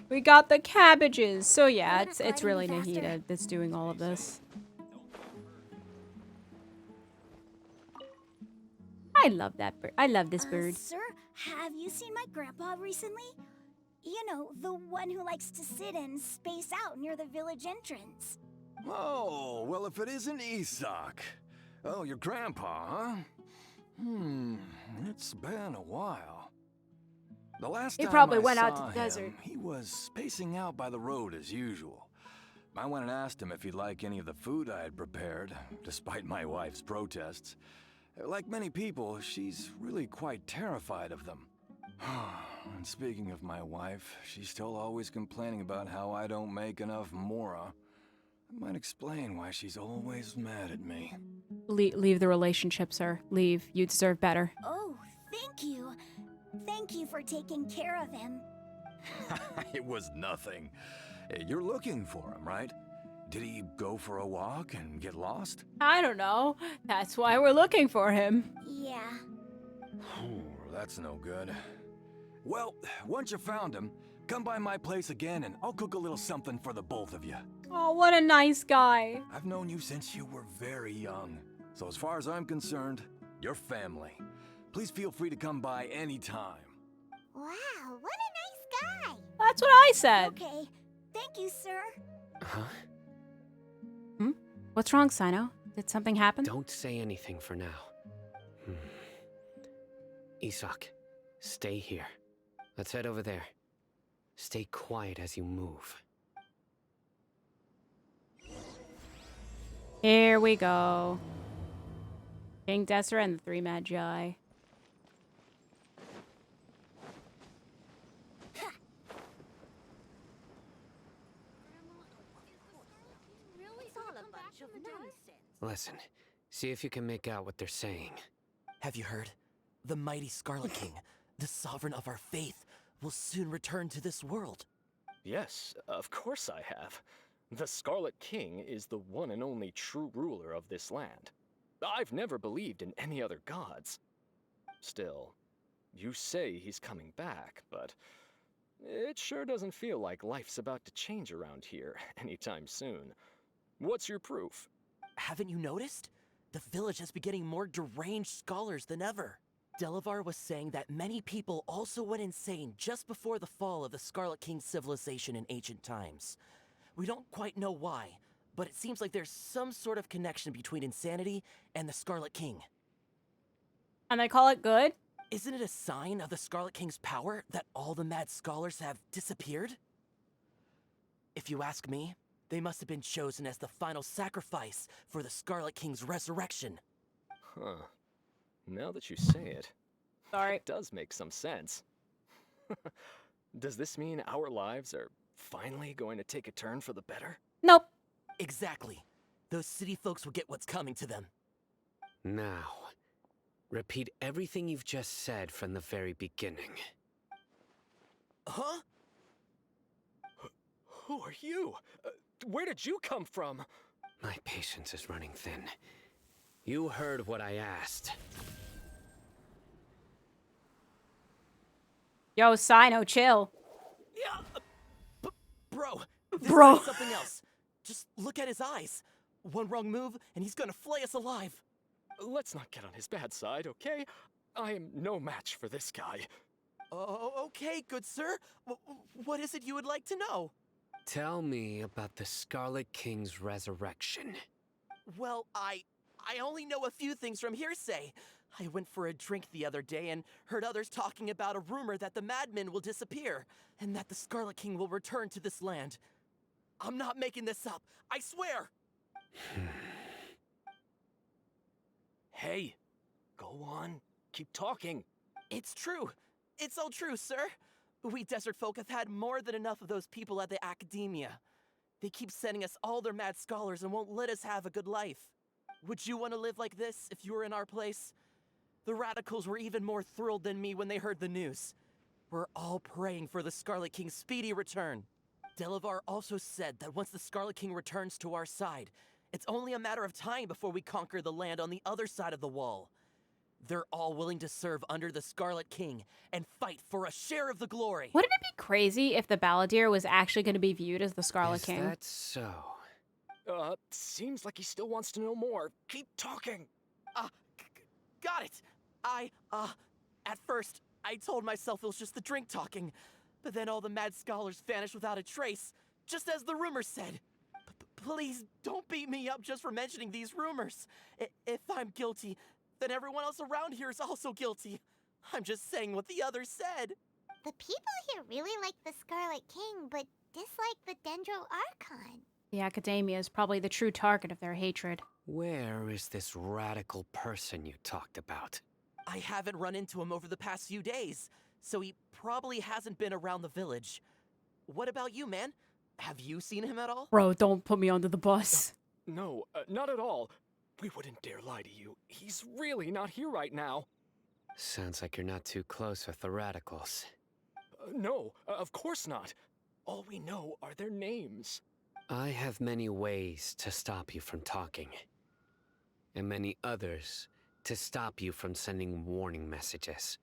Speaker 1: We got the cabbages. So yeah, it's really Nahida that's doing all of this. I love that bird. I love this bird.
Speaker 13: Sir, have you seen my grandpa recently? You know, the one who likes to sit and space out near the village entrance.
Speaker 7: Oh, well, if it isn't Isak. Oh, your grandpa, huh? It's been a while. The last
Speaker 1: He
Speaker 7: time
Speaker 1: probably
Speaker 7: I
Speaker 1: went out
Speaker 7: saw
Speaker 1: to the desert.
Speaker 7: He was spacing out by the road as usual. I went and asked him if he'd like any of the food I had prepared, despite my wife's protests. Like many people, she's really quite terrified of them. And speaking of my wife, she's still always complaining about how I don't make enough mora. That might explain why she's always mad at me.
Speaker 1: Leave the relationship, sir. Leave. You deserve better.
Speaker 13: Oh, thank you. Thank you for taking care of him.
Speaker 7: It was nothing. You're looking for him, right? Did he go for a walk and get lost?
Speaker 1: I don't know. That's why we're looking for him.
Speaker 13: Yeah.
Speaker 7: That's no good. Well, once you found him, come by my place again and I'll cook a little something for the both of you.
Speaker 1: Oh, what a nice guy.
Speaker 7: I've known you since you were very young. So as far as I'm concerned, you're family. Please feel free to come by anytime.
Speaker 4: Wow, what a nice guy!
Speaker 1: That's what I said.
Speaker 13: Okay. Thank you, sir.
Speaker 17: Huh?
Speaker 1: What's wrong, Sino? Did something happen?
Speaker 17: Don't say anything for now. Isak, stay here. Let's head over there. Stay quiet as you move.
Speaker 1: Here we go. King Desser and the Three Magi.
Speaker 17: Listen, see if you can make out what they're saying.
Speaker 8: Have you heard? The mighty Scarlet King, the sovereign of our faith, will soon return to this world.
Speaker 22: Yes, of course I have. The Scarlet King is the one and only true ruler of this land. I've never believed in any other gods. Still, you say he's coming back, but it sure doesn't feel like life's about to change around here anytime soon. What's your proof?
Speaker 8: Haven't you noticed? The village has been getting more deranged scholars than ever. Delavar was saying that many people also went insane just before the fall of the Scarlet King's civilization in ancient times. We don't quite know why, but it seems like there's some sort of connection between insanity and the Scarlet King.
Speaker 1: And they call it good?
Speaker 8: Isn't it a sign of the Scarlet King's power that all the mad scholars have disappeared? If you ask me, they must have been chosen as the final sacrifice for the Scarlet King's resurrection.
Speaker 22: Huh. Now that you say it,
Speaker 1: Sorry.
Speaker 22: it does make some sense. Does this mean our lives are finally going to take a turn for the better?
Speaker 1: Nope.
Speaker 8: Exactly. Those city folks will get what's coming to them.
Speaker 17: Now, repeat everything you've just said from the very beginning.
Speaker 8: Huh?
Speaker 22: Who are you? Where did you come from?
Speaker 17: My patience is running thin. You heard what I asked.
Speaker 1: Yo, Sino, chill.
Speaker 8: Yeah, bro, this
Speaker 1: Bro.
Speaker 8: guy's something else. Just look at his eyes. One wrong move, and he's gonna flay us alive.
Speaker 22: Let's not get on his bad side, okay? I am no match for this guy.
Speaker 8: Oh, okay, good sir. What is it you would like to know?
Speaker 17: Tell me about the Scarlet King's resurrection.
Speaker 8: Well, I only know a few things from hearsay. I went for a drink the other day and heard others talking about a rumor that the madmen will disappear, and that the Scarlet King will return to this land. I'm not making this up, I swear!
Speaker 22: Hey, go on. Keep talking.
Speaker 8: It's true. It's all true, sir. We desert folk have had more than enough of those people at the Akaedamiya. They keep sending us all their mad scholars and won't let us have a good life. Would you want to live like this if you were in our place? The radicals were even more thrilled than me when they heard the news. We're all praying for the Scarlet King's speedy return. Delavar also said that once the Scarlet King returns to our side, it's only a matter of time before we conquer the land on the other side of the wall. They're all willing to serve under the Scarlet King and fight for a share of the glory.
Speaker 1: Wouldn't it be crazy if the Balladeer was actually going to be viewed as the Scarlet King?
Speaker 17: Is that so?
Speaker 22: Seems like he still wants to know more. Keep talking.
Speaker 8: Got it. At first, I told myself it was just the drink talking, but then all the mad scholars vanished without a trace, just as the rumors said. Please don't beat me up just for mentioning these rumors. If I'm guilty, then everyone else around here is also guilty. I'm just saying what the others said.
Speaker 4: The people here really like the Scarlet King, but dislike the Dendro Archon.
Speaker 1: The Akaedamiya is probably the true target of their hatred.
Speaker 17: Where is this radical person you talked about?
Speaker 8: I haven't run into him over the past few days, so he probably hasn't been around the village. What about you, man? Have you seen him at all?
Speaker 1: Bro, don't put me under the bus.
Speaker 22: No, not at all. We wouldn't dare lie to you. He's really not here right now.
Speaker 17: Sounds like you're not too close with the radicals.
Speaker 22: No, of course not. All we know are their names.
Speaker 17: I have many ways to stop you from talking. And many others to stop you from sending warning messages.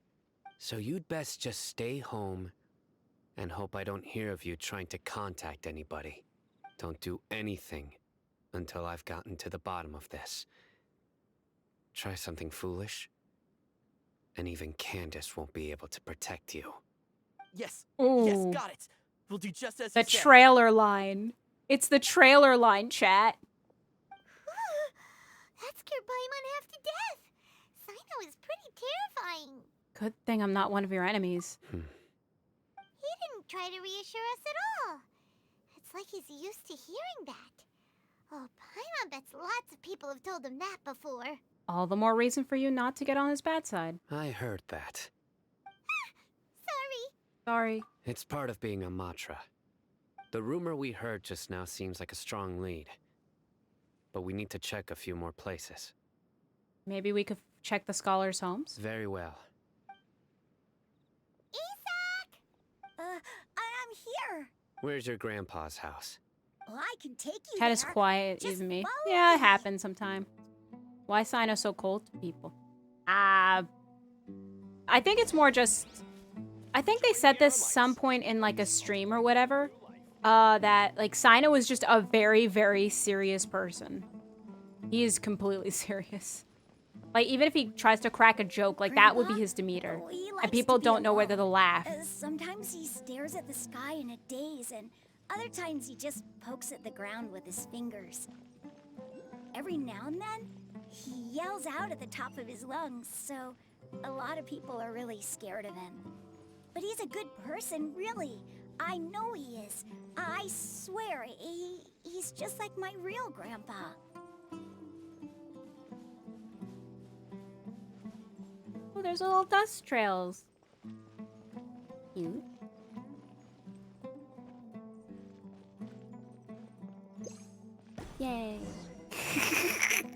Speaker 17: So you'd best just stay home and hope I don't hear of you trying to contact anybody. Don't do anything until I've gotten to the bottom of this. Try something foolish, and even Candace won't be able to protect you.
Speaker 8: Yes.
Speaker 1: Ooh.
Speaker 8: Yes, got it. We'll do just as
Speaker 1: The
Speaker 8: you said.
Speaker 1: trailer line. It's the trailer line, chat.
Speaker 4: That scared Paimon half to death. Sino is pretty terrifying.
Speaker 1: Good thing I'm not one of your enemies.
Speaker 4: He didn't try to reassure us at all. It's like he's used to hearing that. Oh, Paimon bets lots of people have told him that before.
Speaker 1: All the more reason for you not to get on his bad side.
Speaker 17: I heard that.
Speaker 1: Sorry.
Speaker 17: It's part of being a Matra. The rumor we heard just now seems like a strong lead. But we need to check a few more places.
Speaker 1: Maybe we could check the scholars' homes?
Speaker 17: Very well.
Speaker 5: I'm here.
Speaker 17: Where's your grandpa's house?
Speaker 5: Well, I can take you
Speaker 1: Cat is
Speaker 5: there.
Speaker 1: quiet,
Speaker 5: Just
Speaker 1: even me.
Speaker 5: follow
Speaker 1: Yeah, it
Speaker 5: me.
Speaker 1: happens sometime. Why Sino so cold to people? I think it's more just... I think they said this some point in like a stream or whatever. That like Sino is just a very, very serious person. He is completely serious. Like even if he tries to crack a joke, like that would be his demeanor.
Speaker 5: He
Speaker 1: And
Speaker 5: likes
Speaker 1: people
Speaker 5: to be
Speaker 1: don't know
Speaker 5: alone.
Speaker 1: whether to laugh.
Speaker 5: Sometimes he stares at the sky in a daze, and other times he just pokes at the ground with his fingers. Every now and then, he yells out at the top of his lungs, so a lot of people are really scared of him. But he's a good person, really.
Speaker 13: I know he is. I swear, he's just like my real grandpa.
Speaker 1: Oh, there's little dust trails. Cute. Yay.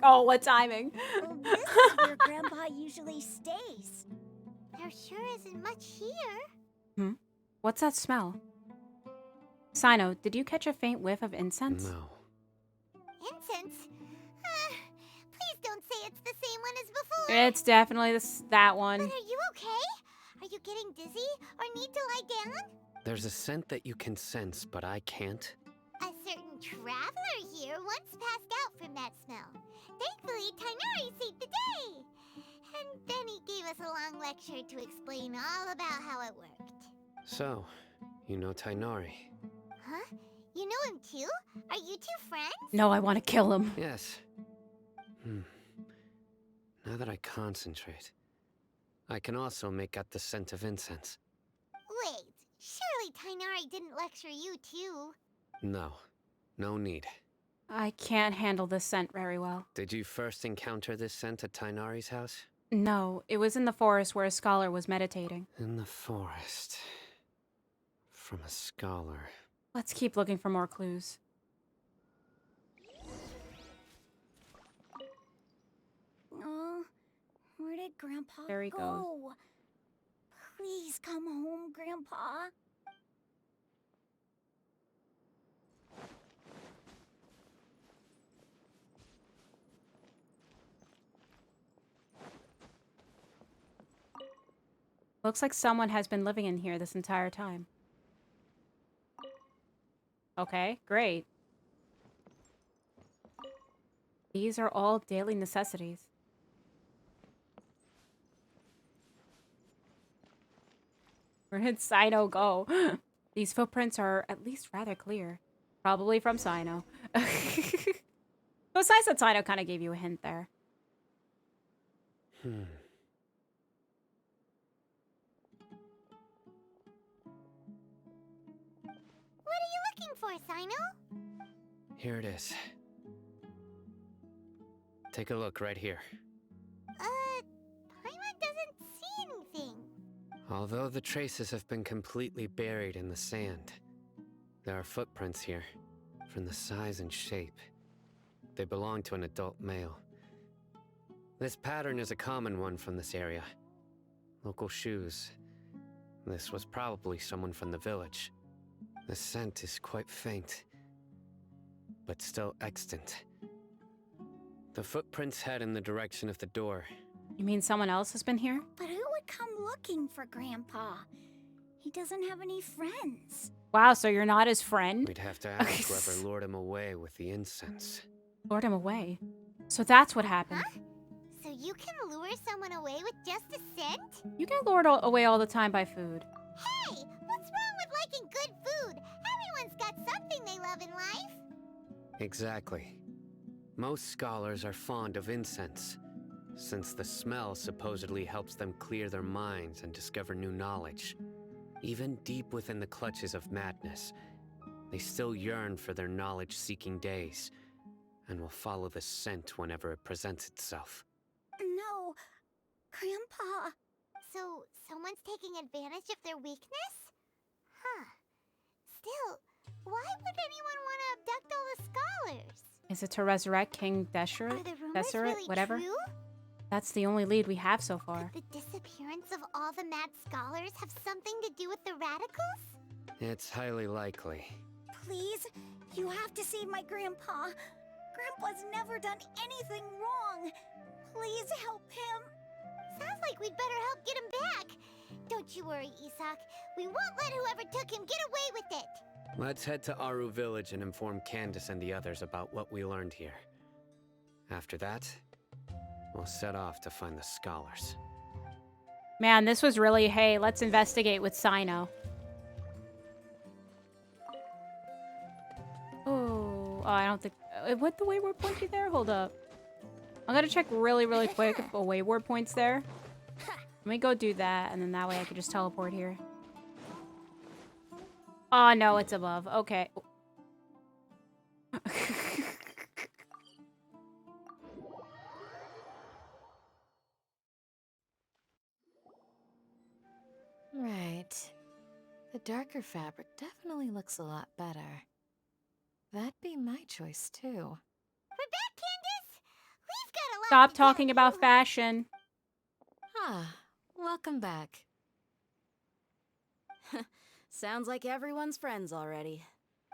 Speaker 1: Oh, what timing.
Speaker 13: Well, this is where Grandpa usually stays.
Speaker 4: There sure isn't much here.
Speaker 1: Hmm? What's that smell? Sino, did you catch a faint whiff of incense?
Speaker 17: No.
Speaker 4: Incense? Please don't say it's the same one as before.
Speaker 1: It's definitely that one.
Speaker 4: But are you okay? Are you getting dizzy or need to lie down?
Speaker 17: There's a scent that you can sense, but I can't.
Speaker 4: A certain traveler here once passed out from that smell. Thankfully, Tainari saved the day. And then he gave us a long lecture to explain all about how it worked.
Speaker 17: So, you know Tainari?
Speaker 4: Huh? You know him too? Are you two friends?
Speaker 1: No, I want to kill him.
Speaker 17: Yes. Now that I concentrate, I can also make out the scent of incense.
Speaker 4: Wait, surely Tainari didn't lecture you too?
Speaker 17: No, no need.
Speaker 1: I can't handle this scent very well.
Speaker 17: Did you first encounter this scent at Tainari's house?
Speaker 1: No, it was in the forest where a scholar was meditating.
Speaker 17: In the forest. From a scholar.
Speaker 1: Let's keep looking for more clues.
Speaker 13: Oh, where did Grandpa
Speaker 1: There he
Speaker 13: go?
Speaker 1: goes.
Speaker 13: Please come home, Grandpa.
Speaker 1: Looks like someone has been living in here this entire time. Okay, great. These are all daily necessities. Where did Sino go? These footprints are at least rather clear. Probably from Sino. So it's nice that Sino kind of gave you a hint there.
Speaker 4: What are you looking for, Sino?
Speaker 17: Here it is. Take a look right here.
Speaker 4: Paimon doesn't see anything.
Speaker 17: Although the traces have been completely buried in the sand, there are footprints here, from the size and shape. They belong to an adult male. This pattern is a common one from this area. Local shoes. This was probably someone from the village. The scent is quite faint, but still extant. The footprints head in the direction of the door.
Speaker 1: You mean someone else has been here?
Speaker 13: But who would come looking for Grandpa? He doesn't have any friends.
Speaker 1: Wow, so you're not his friend?
Speaker 17: We'd have to ask whoever lured him away with the incense.
Speaker 1: Lured him away? So that's what happened.
Speaker 4: Huh? So you can lure someone away with just a scent?
Speaker 1: You get lured away all the time by food.
Speaker 4: Hey, what's wrong with liking good food? Everyone's got something they love in life.
Speaker 17: Exactly. Most scholars are fond of incense, since the smell supposedly helps them clear their minds and discover new knowledge. Even deep within the clutches of madness, they still yearn for their knowledge-seeking days, and will follow the scent whenever it presents itself.
Speaker 13: No, Grandpa.
Speaker 4: So, someone's taking advantage of their weakness? Huh. Still, why would anyone want to abduct all the scholars?
Speaker 1: Is it to resurrect King Deseret?
Speaker 4: Are the rumors really
Speaker 1: whatever?
Speaker 4: true?
Speaker 1: That's the only lead we have so far.
Speaker 4: Could the disappearance of all the mad scholars have something to do with the radicals?
Speaker 17: It's highly likely.
Speaker 13: Please, you have to save my Grandpa. Grandpa's never done anything wrong. Please help him.
Speaker 4: Sounds like we'd better help get him back. Don't you worry, Isak. We won't let whoever took him get away with it.
Speaker 17: Let's head to Aru Village and inform Candace and the others about what we learned here. After that, we'll set off to find the scholars.
Speaker 1: Man, this was really, hey, let's investigate with Sino. Oh, I don't think... what the wayward point be there? Hold up. I'm gonna check really quick if a wayward point's there. Let me go do that, and then that way I can just teleport here. Oh, no, it's above. Okay.
Speaker 20: Right. The darker fabric definitely looks a lot better. That'd be my choice, too.
Speaker 4: We're back, Candace! We've got a lot
Speaker 1: Stop
Speaker 4: to
Speaker 1: talking
Speaker 4: tell
Speaker 1: about
Speaker 4: you.
Speaker 1: fashion.
Speaker 20: Ah, welcome back.
Speaker 18: Sounds like everyone's friends already.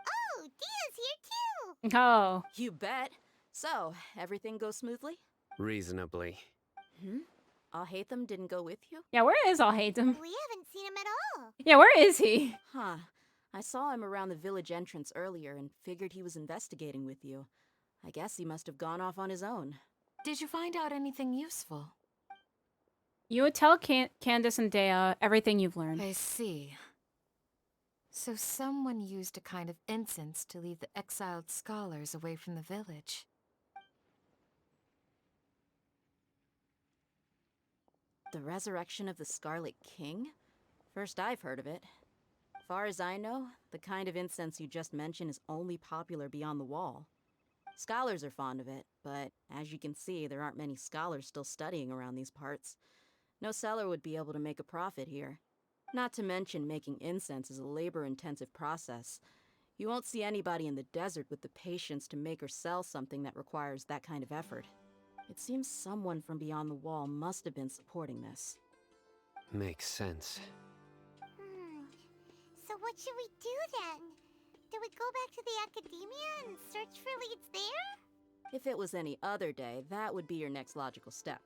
Speaker 4: Oh, Dia's here too!
Speaker 1: Oh.
Speaker 18: You bet. So, everything goes smoothly?
Speaker 17: Reasonably.
Speaker 18: Alhaitham didn't go with you?
Speaker 1: Yeah, where is Alhaitham?
Speaker 4: We haven't seen him at all.
Speaker 1: Yeah, where is he?
Speaker 18: Huh. I saw him around the village entrance earlier and figured he was investigating with you. I guess he must have gone off on his own.
Speaker 20: Did you find out anything useful?
Speaker 1: You would tell Candace and Dea everything you've learned.
Speaker 20: I see. So someone used a kind of incense to lead the exiled scholars away from the village.
Speaker 18: The resurrection of the Scarlet King? First I've heard of it. Far as I know, the kind of incense you just mentioned is only popular beyond the wall. Scholars are fond of it, but as you can see, there aren't many scholars still studying around these parts. No seller would be able to make a profit here. Not to mention making incense is a labor-intensive process. You won't see anybody in the desert with the patience to make or sell something that requires that kind of effort. It seems someone from beyond the wall must have been supporting this.
Speaker 17: Makes sense.
Speaker 4: So what should we do then? Do we go back to the Akaedamiya and search for leads there?
Speaker 18: If it was any other day, that would be your next logical step.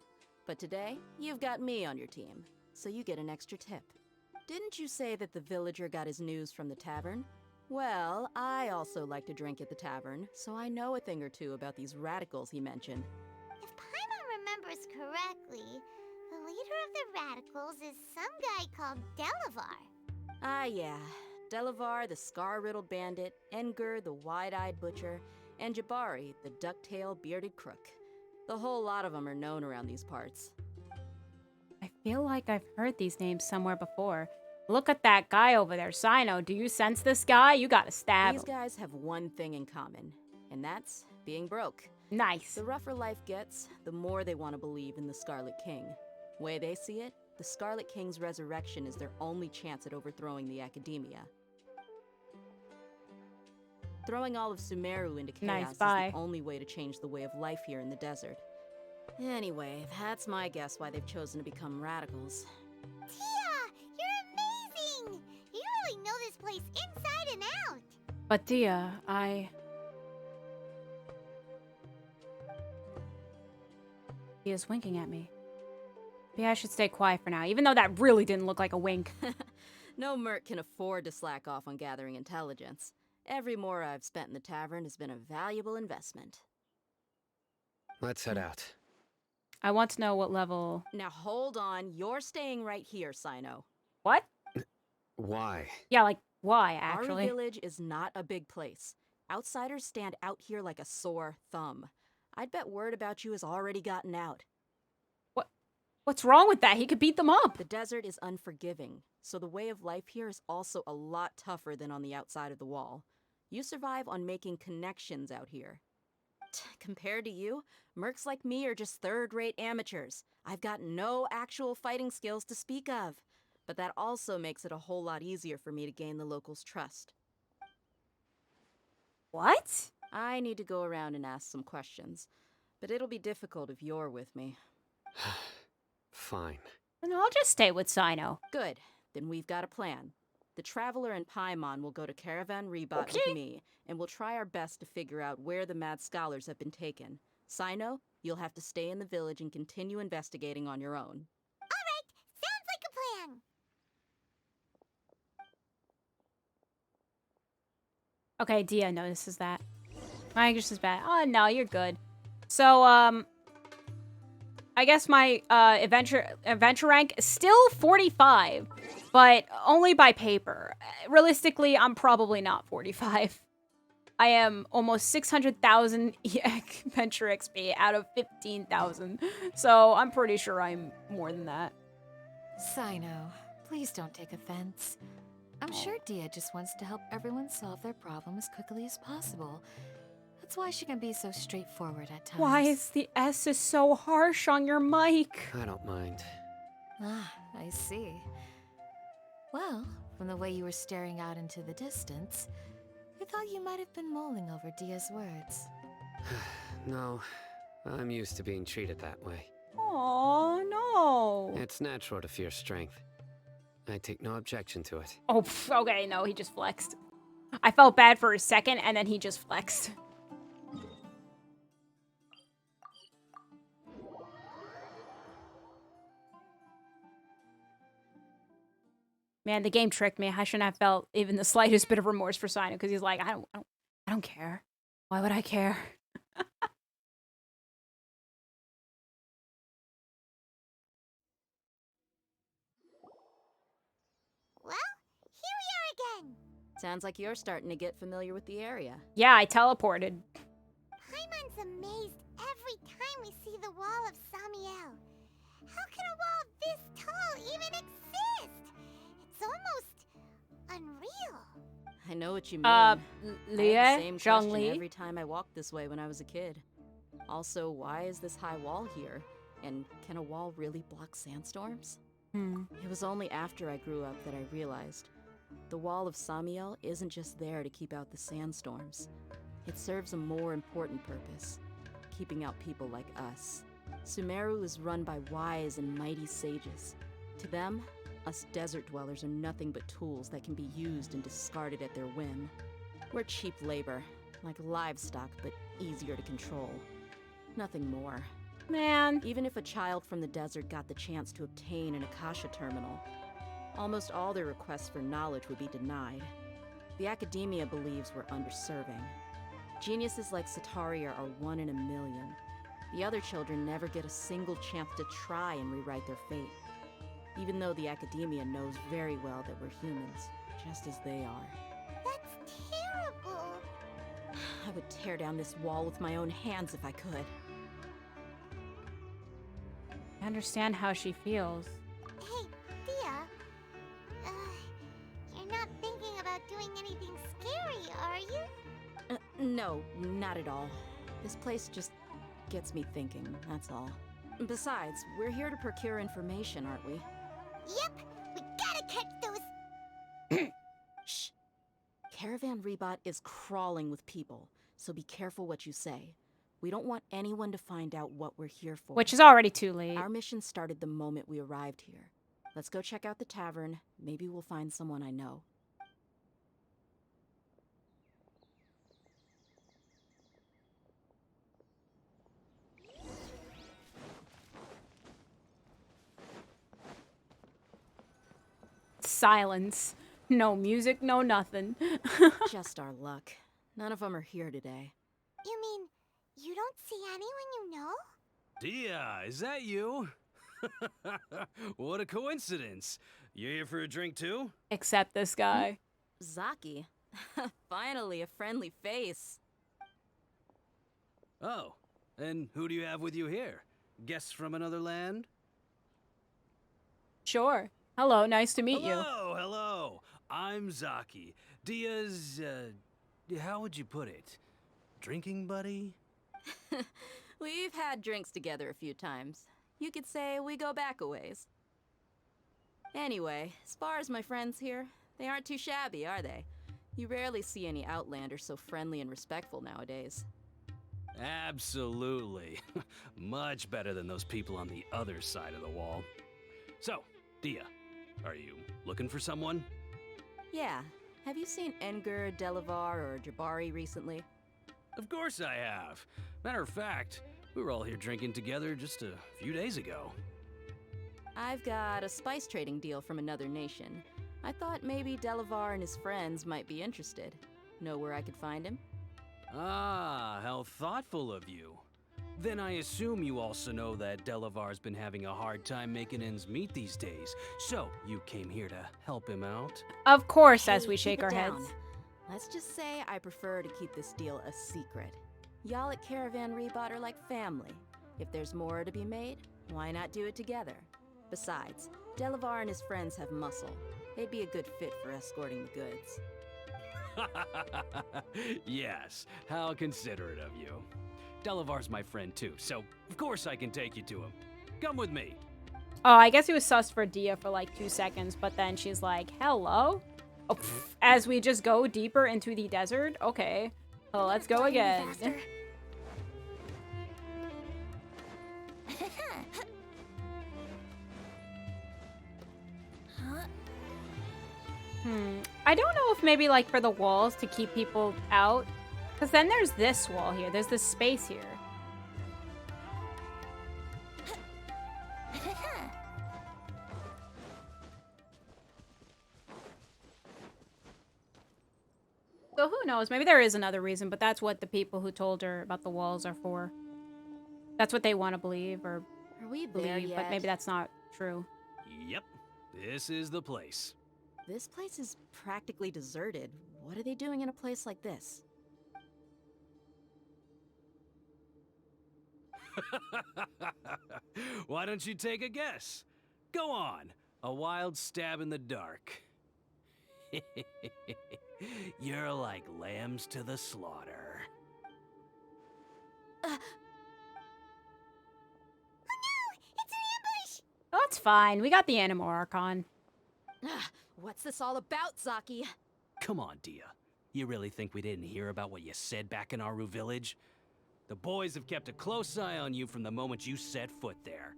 Speaker 18: But today, you've got me on your team, so you get an extra tip. Didn't you say that the villager got his news from the tavern? Well, I also like to drink at the tavern, so I know a thing or two about these radicals he mentioned.
Speaker 4: If Paimon remembers correctly, the leader of the radicals is some guy called Delavar.
Speaker 18: Ah, yeah. Delavar, the scar-riddled bandit, Engur, the wide-eyed butcher, and Jabari, the duck-tailed bearded crook. The whole lot of them are known around these parts.
Speaker 1: I feel like I've heard these names somewhere before. Look at that guy over there, Sino. Do you sense this guy? You gotta stab
Speaker 18: These
Speaker 1: him.
Speaker 18: guys have one thing in common, and that's being broke.
Speaker 1: Nice.
Speaker 18: The rougher life gets, the more they want to believe in the Scarlet King. Way they see it, the Scarlet King's resurrection is their only chance at overthrowing the Akaedamiya. Throwing all of Sumeru into chaos is the only way to change the way of life here in the desert. Anyway, that's my guess why they've chosen to become radicals.
Speaker 4: Tia, you're amazing! You really know this place inside and out.
Speaker 1: But Dea, Dia's winking at me. Maybe I should stay quiet for now, even though that really didn't look like a wink.
Speaker 18: No merc can afford to slack off on gathering intelligence. Every mora I've spent in the tavern has been a valuable investment.
Speaker 17: Let's head out.
Speaker 1: I want to know what level...
Speaker 18: Now hold on, you're staying right here, Sino.
Speaker 1: What?
Speaker 17: Why?
Speaker 1: Yeah, like, why, actually?
Speaker 18: Our village is not a big place. Outsiders stand out here like a sore thumb. I'd bet word about you has already gotten out.
Speaker 1: What's wrong with that? He could beat them up.
Speaker 18: The desert is unforgiving, so the way of life here is also a lot tougher than on the outside of the wall. You survive on making connections out here. Compared to you, mercs like me are just third-rate amateurs. I've got no actual fighting skills to speak of. But that also makes it a whole lot easier for me to gain the locals' trust.
Speaker 1: What?
Speaker 18: I need to go around and ask some questions, but it'll be difficult if you're with me.
Speaker 17: Fine.
Speaker 1: Then I'll just stay with Sino.
Speaker 18: Good. Then we've got a plan. The Traveler and Paimon will go to Caravan Rebot with me, and we'll try our best to figure out where the mad scholars have been taken. Sino, you'll have to stay in the village and continue investigating on your own.
Speaker 4: All right, sounds like a plan.
Speaker 1: Okay, Dea notices that. My English is bad. Oh, no, you're good. So, I guess my adventure rank is still 45, but only by paper. Realistically, I'm probably not 45. I am almost 600,000 adventure XP out of 15,000, so I'm pretty sure I'm more than that.
Speaker 20: Sino, please don't take offense. I'm sure Dia just wants to help everyone solve their problem as quickly as possible. That's why she can be so straightforward at times.
Speaker 1: Why is the S is so harsh on your mic?
Speaker 17: I don't mind.
Speaker 20: Ah, I see. Well, from the way you were staring out into the distance, I thought you might have been mulling over Dia's words.
Speaker 17: No, I'm used to being treated that way.
Speaker 1: Oh no.
Speaker 17: It's natural to fear strength. I take no objection to it.
Speaker 1: Oh, okay, no, he just flexed. I felt bad for a second, and then he just flexed. Man, the game tricked me. I shouldn't have felt even the slightest bit of remorse for Sino, because he's like, I don't care. Why would I care?
Speaker 4: Well, here we are again.
Speaker 18: Sounds like you're starting to get familiar with the area.
Speaker 1: Yeah, I teleported.
Speaker 4: Paimon's amazed every time we see the wall of Samiel. How can a wall this tall even exist? It's almost unreal.
Speaker 18: I know what you mean. I
Speaker 1: Lie?
Speaker 18: had the same
Speaker 1: Zhang
Speaker 18: question
Speaker 1: Li?
Speaker 18: every time I walked this way when I was a kid. Also, why is this high wall here? And can a wall really block sandstorms? It was only after I grew up that I realized the wall of Samiel isn't just there to keep out the sandstorms. It serves a more important purpose, keeping out people like us. Sumeru is run by wise and mighty sages. To them, us desert dwellers are nothing but tools that can be used and discarded at their whim. We're cheap labor, like livestock, but easier to control. Nothing more.
Speaker 1: Man.
Speaker 18: Even if a child from the desert got the chance to obtain an Akasha terminal, almost all their requests for knowledge would be denied. The Akaedamiya believes we're underserving. Geniuses like Sataria are 1 in a million. The other children never get a single chance to try and rewrite their fate. Even though the Akaedamiya knows very well that we're humans, just as they are.
Speaker 4: That's terrible.
Speaker 18: I would tear down this wall with my own hands if I could.
Speaker 1: I understand how she feels.
Speaker 4: Hey, Dia. You're not thinking about doing anything scary, are you?
Speaker 18: No, not at all. This place just gets me thinking, that's all. Besides, we're here to procure information, aren't we?
Speaker 4: Yep, we gotta catch those.
Speaker 18: Shh. Caravan Rebot is crawling with people, so be careful what you say. We don't want anyone to find out what we're here for.
Speaker 1: Which is already too late.
Speaker 18: Our mission started the moment we arrived here. Let's go check out the tavern. Maybe we'll find someone I know.
Speaker 1: Silence. No music, no nothing.
Speaker 18: Just our luck. None of them are here today.
Speaker 4: You mean, you don't see anyone you know?
Speaker 6: Dia, is that you? What a coincidence. You here for a drink too?
Speaker 1: Except this guy.
Speaker 18: Zaki. Finally, a friendly face.
Speaker 6: Oh, and who do you have with you here? Guests from another land?
Speaker 1: Sure. Hello, nice to meet you.
Speaker 6: Hello. I'm Zaki. Dia's, how would you put it? Drinking buddy?
Speaker 18: We've had drinks together a few times. You could say we go back a ways. Anyway, as far as my friends here, they aren't too shabby, are they? You rarely see any Outlanders so friendly and respectful nowadays.
Speaker 6: Absolutely. Much better than those people on the other side of the wall. So, Dia, are you looking for someone?
Speaker 18: Yeah. Have you seen Enger, Delavar, or Jabari recently?
Speaker 6: Of course I have. Matter of fact, we were all here drinking together just a few days ago.
Speaker 18: I've got a spice trading deal from another nation. I thought maybe Delavar and his friends might be interested. Know where I could find him?
Speaker 6: Ah, how thoughtful of you. Then I assume you also know that Delavar's been having a hard time making ends meet these days, so you came here to help him out?
Speaker 1: Of course,
Speaker 18: Hey,
Speaker 1: as we shake
Speaker 18: keep
Speaker 1: our
Speaker 18: it down.
Speaker 1: heads.
Speaker 18: Let's just say I prefer to keep this deal a secret. Y'all at Caravan Rebot are like family. If there's more to be made, why not do it together? Besides, Delavar and his friends have muscle. They'd be a good fit for escorting the goods.
Speaker 6: Yes, how considerate of you. Delavar's my friend too, so of course I can take you to him. Come with me.
Speaker 1: Oh, I guess he was sus for Dia for like 2 seconds, but then she's like, hello? Oh, pff, as we just go deeper into the desert? Okay. Oh, let's go again. I don't know if maybe like for the walls to keep people out. Because then there's this wall here. There's this space here. So who knows? Maybe there is another reason, but that's what the people who told her about the walls are for. That's what they want to believe or
Speaker 18: Are we there
Speaker 1: believe, but
Speaker 18: yet?
Speaker 1: maybe that's not true.
Speaker 6: Yep, this is the place.
Speaker 18: This place is practically deserted. What are they doing in a place like this?
Speaker 6: Why don't you take a guess? Go on, a wild stab in the dark. You're like lambs to the slaughter.
Speaker 1: Oh, it's fine. We got the Animal Archon.
Speaker 18: What's this all about, Zaki?
Speaker 6: Come on, Dia. You really think we didn't hear about what you said back in Aru village? The boys have kept a close eye on you from the moment you set foot there.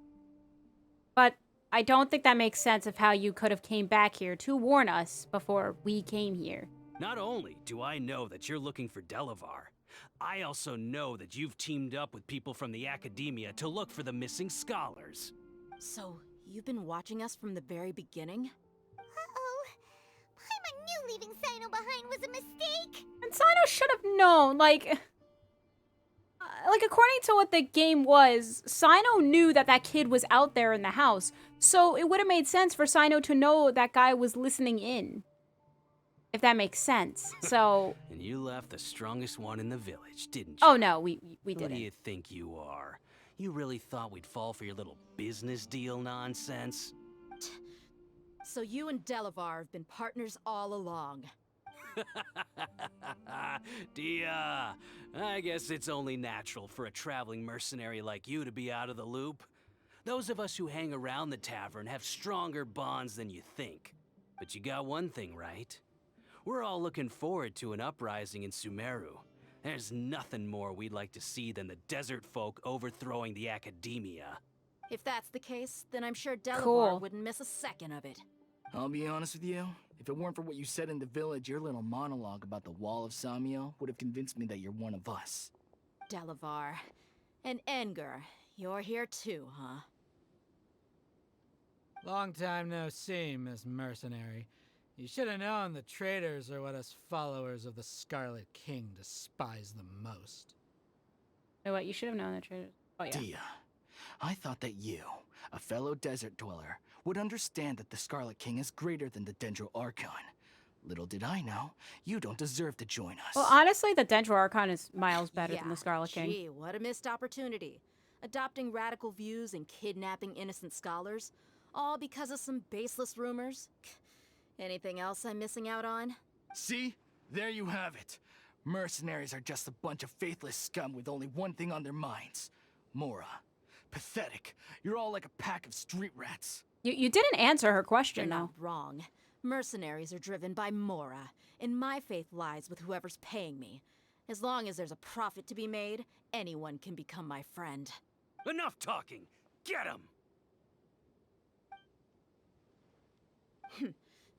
Speaker 1: But I don't think that makes sense of how you could have came back here to warn us before we came here.
Speaker 6: Not only do I know that you're looking for Delavar, I also know that you've teamed up with people from the Akaedamiya to look for the missing scholars.
Speaker 18: So, you've been watching us from the very beginning?
Speaker 4: Uh-oh. Paimon knew leaving Sino behind was a mistake.
Speaker 1: And Sino should have known, like according to what the game was, Sino knew that that kid was out there in the house. So it would have made sense for Sino to know that guy was listening in. If that makes sense. So
Speaker 6: And you left the strongest one in the village, didn't you?
Speaker 1: Oh no, we
Speaker 6: Who
Speaker 1: didn't.
Speaker 6: do you think you are? You really thought we'd fall for your little business deal nonsense?
Speaker 18: So you and Delavar have been partners all along.
Speaker 6: Dia, I guess it's only natural for a traveling mercenary like you to be out of the loop. Those of us who hang around the tavern have stronger bonds than you think. But you got one thing right. We're all looking forward to an uprising in Sumeru. There's nothing more we'd like to see than the desert folk overthrowing the Akaedamiya.
Speaker 18: If that's the case, then I'm sure Delavar
Speaker 1: Cool.
Speaker 18: wouldn't miss a second of it.
Speaker 9: I'll be honest with you. If it weren't for what you said in the village, your little monologue about the Wall of Samio would have convinced me that you're one of us.
Speaker 18: Delavar. And Enger, you're here too, huh?
Speaker 11: Long time no see, Miss Mercenary. You should have known the traitors are what us followers of the Scarlet King despise the most.
Speaker 1: Oh, what? You should have known the truth. Oh, yeah.
Speaker 9: Dia, I thought that you, a fellow desert dweller, would understand that the Scarlet King is greater than the Dendro Archon. Little did I know, you don't deserve to join us.
Speaker 1: Well, honestly, the Dendro Archon is miles better
Speaker 18: Yeah,
Speaker 1: than the Scarlet King.
Speaker 18: Gee, what a missed opportunity. Adopting radical views and kidnapping innocent scholars, all because of some baseless rumors. Anything else I'm missing out on?
Speaker 9: See? There you have it. Mercenaries are just a bunch of faithless scum with only one thing on their minds. Mora. Pathetic. You're all like a pack of street rats.
Speaker 1: You didn't answer her question,
Speaker 18: You're
Speaker 1: though.
Speaker 18: not wrong. Mercenaries are driven by Mora, and my faith lies with whoever's paying me. As long as there's a profit to be made, anyone can become my friend.
Speaker 6: Enough talking! Get him!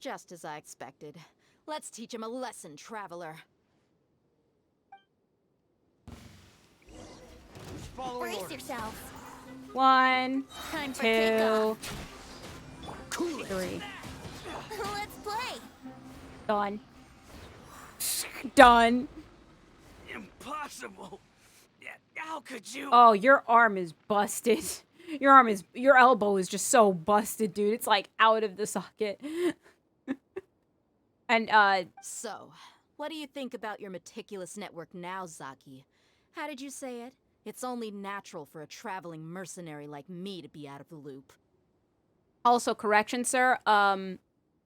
Speaker 18: Just as I expected. Let's teach him a lesson, traveler.
Speaker 4: Brace yourself.
Speaker 1: 1,
Speaker 4: Time for
Speaker 1: 2,
Speaker 4: kickoff.
Speaker 1: 3.
Speaker 4: Let's play.
Speaker 1: Done. Done.
Speaker 6: Impossible! How could you?
Speaker 1: Oh, your arm is busted. Your elbow is just so busted, dude. It's like out of the socket. And,
Speaker 18: So, what do you think about your meticulous network now, Zaki? How did you say it? It's only natural for a traveling mercenary like me to be out of the loop.
Speaker 1: Also, correction, sir.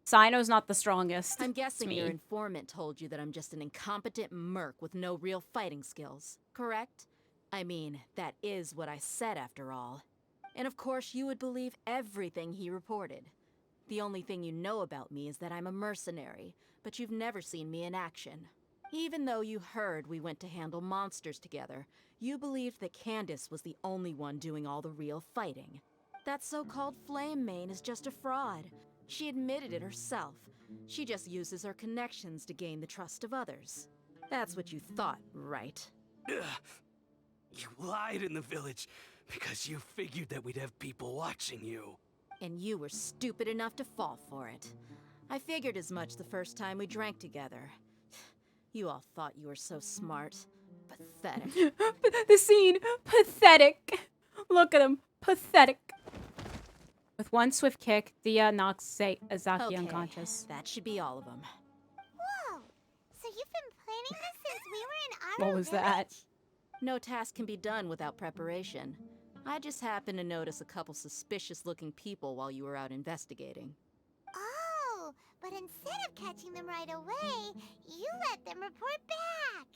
Speaker 1: Sino's not the strongest.
Speaker 18: I'm
Speaker 1: It's
Speaker 18: guessing
Speaker 1: me.
Speaker 18: your informant told you that I'm just an incompetent merc with no real fighting skills, correct? I mean, that is what I said after all. And of course you would believe everything he reported. The only thing you know about me is that I'm a mercenary, but you've never seen me in action. Even though you heard we went to handle monsters together, you believed that Candace was the only one doing all the real fighting. That so-called Flame Mane is just a fraud. She admitted it herself. She just uses her connections to gain the trust of others. That's what you thought, right?
Speaker 6: Ugh. You lied in the village because you figured that we'd have people watching you.
Speaker 18: And you were stupid enough to fall for it. I figured as much the first time we drank together. You all thought you were so smart. Pathetic.
Speaker 1: The scene. Pathetic. Look at him. Pathetic. With one swift kick, Dia knocks Azaki unconscious.
Speaker 18: That should be all of them.
Speaker 4: Whoa! So you've been planning this since we were in
Speaker 1: What was that?
Speaker 18: No task can be done without preparation. I just happened to notice a couple suspicious-looking people while you were out investigating.
Speaker 4: Oh, but instead of catching them right away, you let them report back.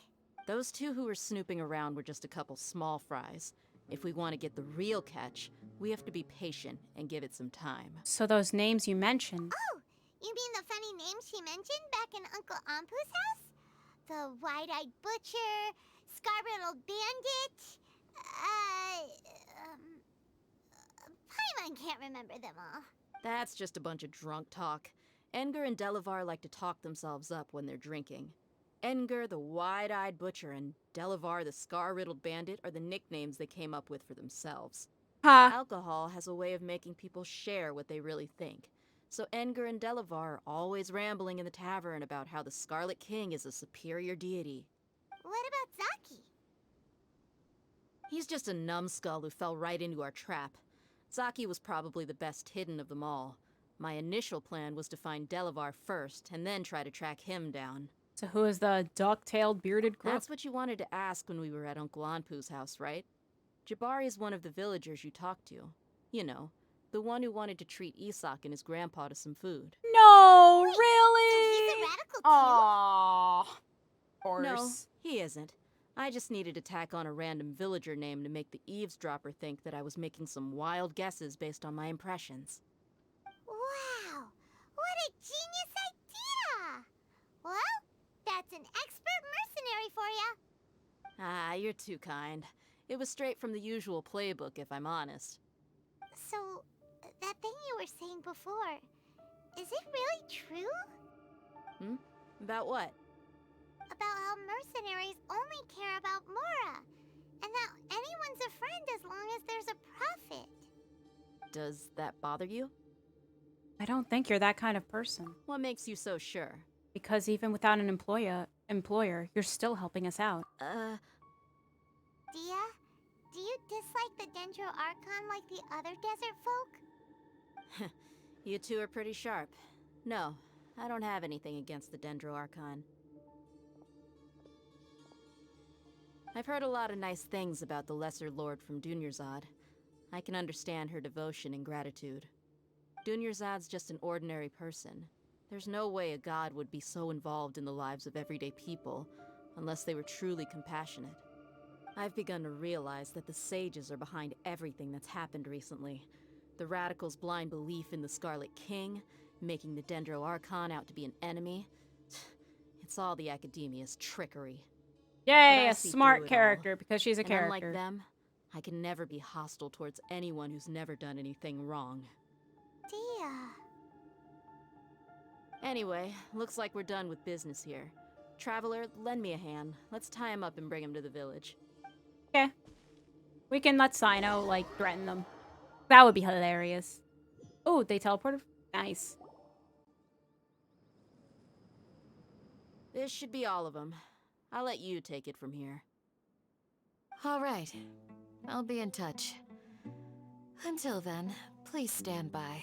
Speaker 18: Those two who were snooping around were just a couple small fries. If we want to get the real catch, we have to be patient and give it some time.
Speaker 1: So those names you mentioned.
Speaker 4: Oh, you mean the funny names she mentioned back in Uncle Ampu's house? The wide-eyed butcher, scar-riddled bandit, Paimon can't remember them all.
Speaker 18: That's just a bunch of drunk talk. Edgar and Delavar like to talk themselves up when they're drinking. Edgar, the wide-eyed butcher, and Delavar, the scar-riddled bandit, are the nicknames they came up with for themselves.
Speaker 1: Ha!
Speaker 18: Alcohol has a way of making people share what they really think. So Edgar and Delavar are always rambling in the tavern about how the Scarlet King is a superior deity.
Speaker 4: What about Zaki?
Speaker 18: He's just a numbskull who fell right into our trap. Zaki was probably the best hidden of them all. My initial plan was to find Delavar first, and then try to track him down.
Speaker 1: So who is the duck-tailed bearded crook?
Speaker 18: That's what you wanted to ask when we were at Uncle Anpu's house, right? Jabari is one of the villagers you talked to. You know, the one who wanted to treat Isak and his grandpa to some food.
Speaker 1: No,
Speaker 4: Wait,
Speaker 1: really?
Speaker 4: So he's a radical too?
Speaker 1: Aww. Of course.
Speaker 18: No, he isn't. I just needed to tack on a random villager name to make the eavesdropper think that I was making some wild guesses based on my impressions.
Speaker 4: Wow, what a genius idea! Well, that's an expert mercenary for ya.
Speaker 18: Ah, you're too kind. It was straight from the usual playbook, if I'm honest.
Speaker 4: So, that thing you were saying before, is it really true?
Speaker 18: About what?
Speaker 4: About how mercenaries only care about Mora, and that anyone's a friend as long as there's a profit.
Speaker 18: Does that bother you?
Speaker 1: I don't think you're that kind of person.
Speaker 18: What makes you so sure?
Speaker 1: Because even without an employer, you're still helping us out.
Speaker 4: Dia, do you dislike the Dendro Archon like the other desert folk?
Speaker 18: You two are pretty sharp. No, I don't have anything against the Dendro Archon. I've heard a lot of nice things about the Lesser Lord from Dunyarzad. I can understand her devotion and gratitude. Dunyarzad's just an ordinary person. There's no way a god would be so involved in the lives of everyday people, unless they were truly compassionate. I've begun to realize that the sages are behind everything that's happened recently. The Radicals' blind belief in the Scarlet King, making the Dendro Archon out to be an enemy. It's all the Akaedamiya's trickery.
Speaker 1: Yay,
Speaker 18: But I
Speaker 1: a
Speaker 18: see
Speaker 1: smart
Speaker 18: through it
Speaker 1: character,
Speaker 18: all.
Speaker 1: because she's a
Speaker 18: And
Speaker 1: character.
Speaker 18: unlike them, I can never be hostile towards anyone who's never done anything wrong.
Speaker 4: Dia.
Speaker 18: Anyway, looks like we're done with business here. Traveler, lend me a hand. Let's tie him up and bring him to the village.
Speaker 1: Okay. We can let Sino, like, threaten them. That would be hilarious. Oh, they teleported? Nice.
Speaker 18: This should be all of them. I'll let you take it from here.
Speaker 20: All right. I'll be in touch. Until then, please stand by.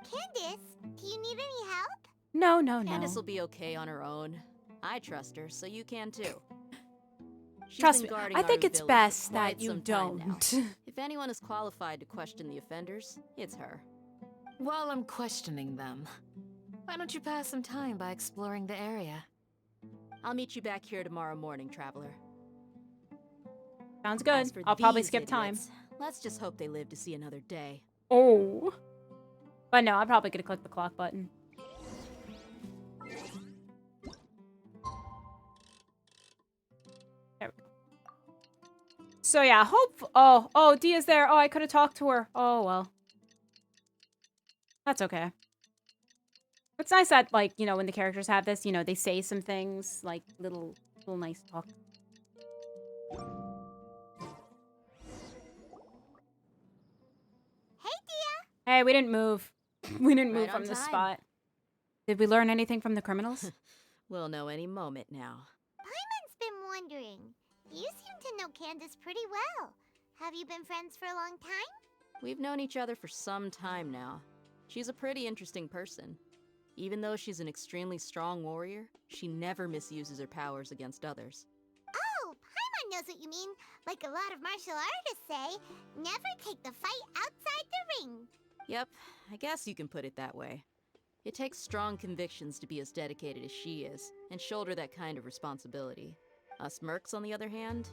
Speaker 4: Candace, do you need any help?
Speaker 1: No, no, no.
Speaker 18: Candace will be okay on her own. I trust her, so you can too. She's
Speaker 1: Trust
Speaker 18: been
Speaker 1: me,
Speaker 18: guarding
Speaker 1: I
Speaker 18: our
Speaker 1: think it's
Speaker 18: village
Speaker 1: best
Speaker 18: for quite
Speaker 1: that you
Speaker 18: some time now.
Speaker 1: don't.
Speaker 18: If anyone is qualified to question the offenders, it's her.
Speaker 20: While I'm questioning them, Why don't you pass some time by exploring the area?
Speaker 18: I'll meet you back here tomorrow morning, Traveler.
Speaker 1: Sounds
Speaker 18: As
Speaker 1: good.
Speaker 18: for
Speaker 1: I'll probably
Speaker 18: these
Speaker 1: skip time.
Speaker 18: idiots, let's just hope they live to see another day.
Speaker 1: Oh. But no, I'm probably gonna click the clock button. There we go. So yeah, oh, Dia's there. Oh, I could have talked to her. Oh, well. That's okay. It's nice that, like, you know, when the characters have this, you know, they say some things, like, little nice talk.
Speaker 4: Hey, Dia!
Speaker 1: Hey, we didn't move. We didn't move
Speaker 18: Right on
Speaker 1: from this
Speaker 18: time.
Speaker 1: spot. Did we learn anything from the criminals?
Speaker 18: We'll know any moment now.
Speaker 4: Paimon's been wondering. You seem to know Candace pretty well. Have you been friends for a long time?
Speaker 18: We've known each other for some time now. She's a pretty interesting person. Even though she's an extremely strong warrior, she never misuses her powers against others.
Speaker 4: Oh, Paimon knows what you mean. Like a lot of martial artists say, never take the fight outside the ring.
Speaker 18: Yep, I guess you can put it that way. It takes strong convictions to be as dedicated as she is, and shoulder that kind of responsibility. Us mercs, on the other hand,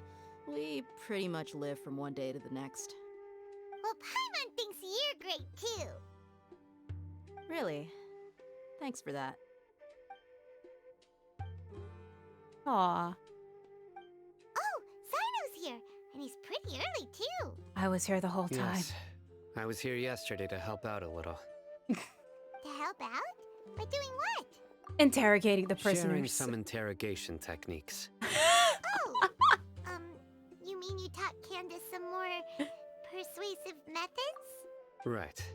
Speaker 18: we pretty much live from one day to the next.
Speaker 4: Well, Paimon thinks you're great too.
Speaker 18: Really? Thanks for that.
Speaker 1: Aw.
Speaker 4: Oh, Sino's here, and he's pretty early too.
Speaker 1: I was here the whole time.
Speaker 17: Yes. I was here yesterday to help out a little.
Speaker 4: To help out? By doing what?
Speaker 1: Interrogating the
Speaker 17: Sharing
Speaker 1: prisoners.
Speaker 17: some interrogation techniques.
Speaker 4: Oh, you mean you taught Candace some more persuasive methods?
Speaker 17: Right.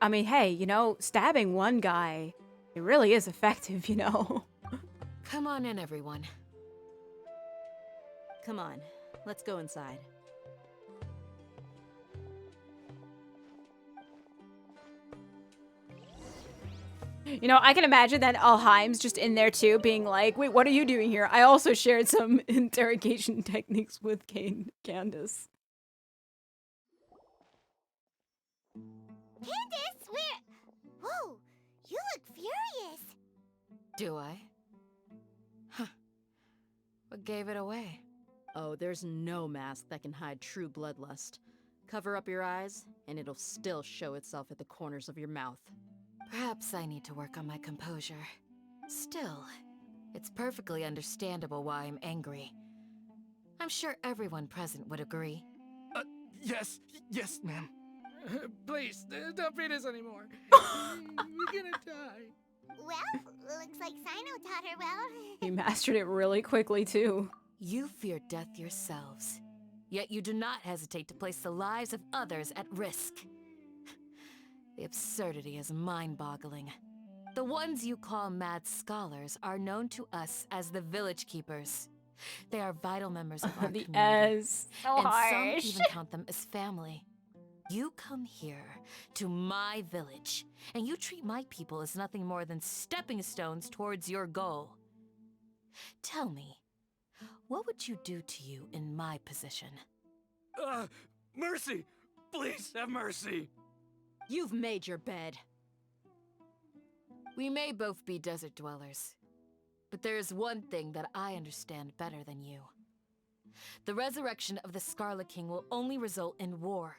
Speaker 1: I mean, hey, you know, stabbing one guy, it really is effective, you know.
Speaker 20: Come on in, everyone.
Speaker 18: Come on, let's go inside.
Speaker 1: You know, I can imagine that Alheim's just in there too, being like, wait, what are you doing here? I also shared some interrogation techniques with Candace.
Speaker 4: Candace, whoa, you look furious.
Speaker 20: Do I? Huh. What gave it away?
Speaker 18: Oh, there's no mask that can hide true bloodlust. Cover up your eyes, and it'll still show itself at the corners of your mouth.
Speaker 20: Perhaps I need to work on my composure. Still, it's perfectly understandable why I'm angry. I'm sure everyone present would agree.
Speaker 9: Yes, ma'am. Please, don't beat us anymore. We're gonna die.
Speaker 4: Well, looks like Sino taught her well.
Speaker 1: He mastered it really quickly too.
Speaker 20: You fear death yourselves, yet you do not hesitate to place the lives of others at risk. The absurdity is mind-boggling. The ones you call mad scholars are known to us as the Village Keepers. They are vital members of our
Speaker 1: The
Speaker 20: community.
Speaker 1: S. So
Speaker 20: and
Speaker 1: harsh.
Speaker 20: some even count them as family. You come here, to my village, and you treat my people as nothing more than stepping stones towards your goal. Tell me, what would you do to you in my position?
Speaker 6: Mercy! Please have mercy!
Speaker 18: You've made your bed.
Speaker 20: We may both be desert dwellers, but there is one thing that I understand better than you. The resurrection of the Scarlet King will only result in war.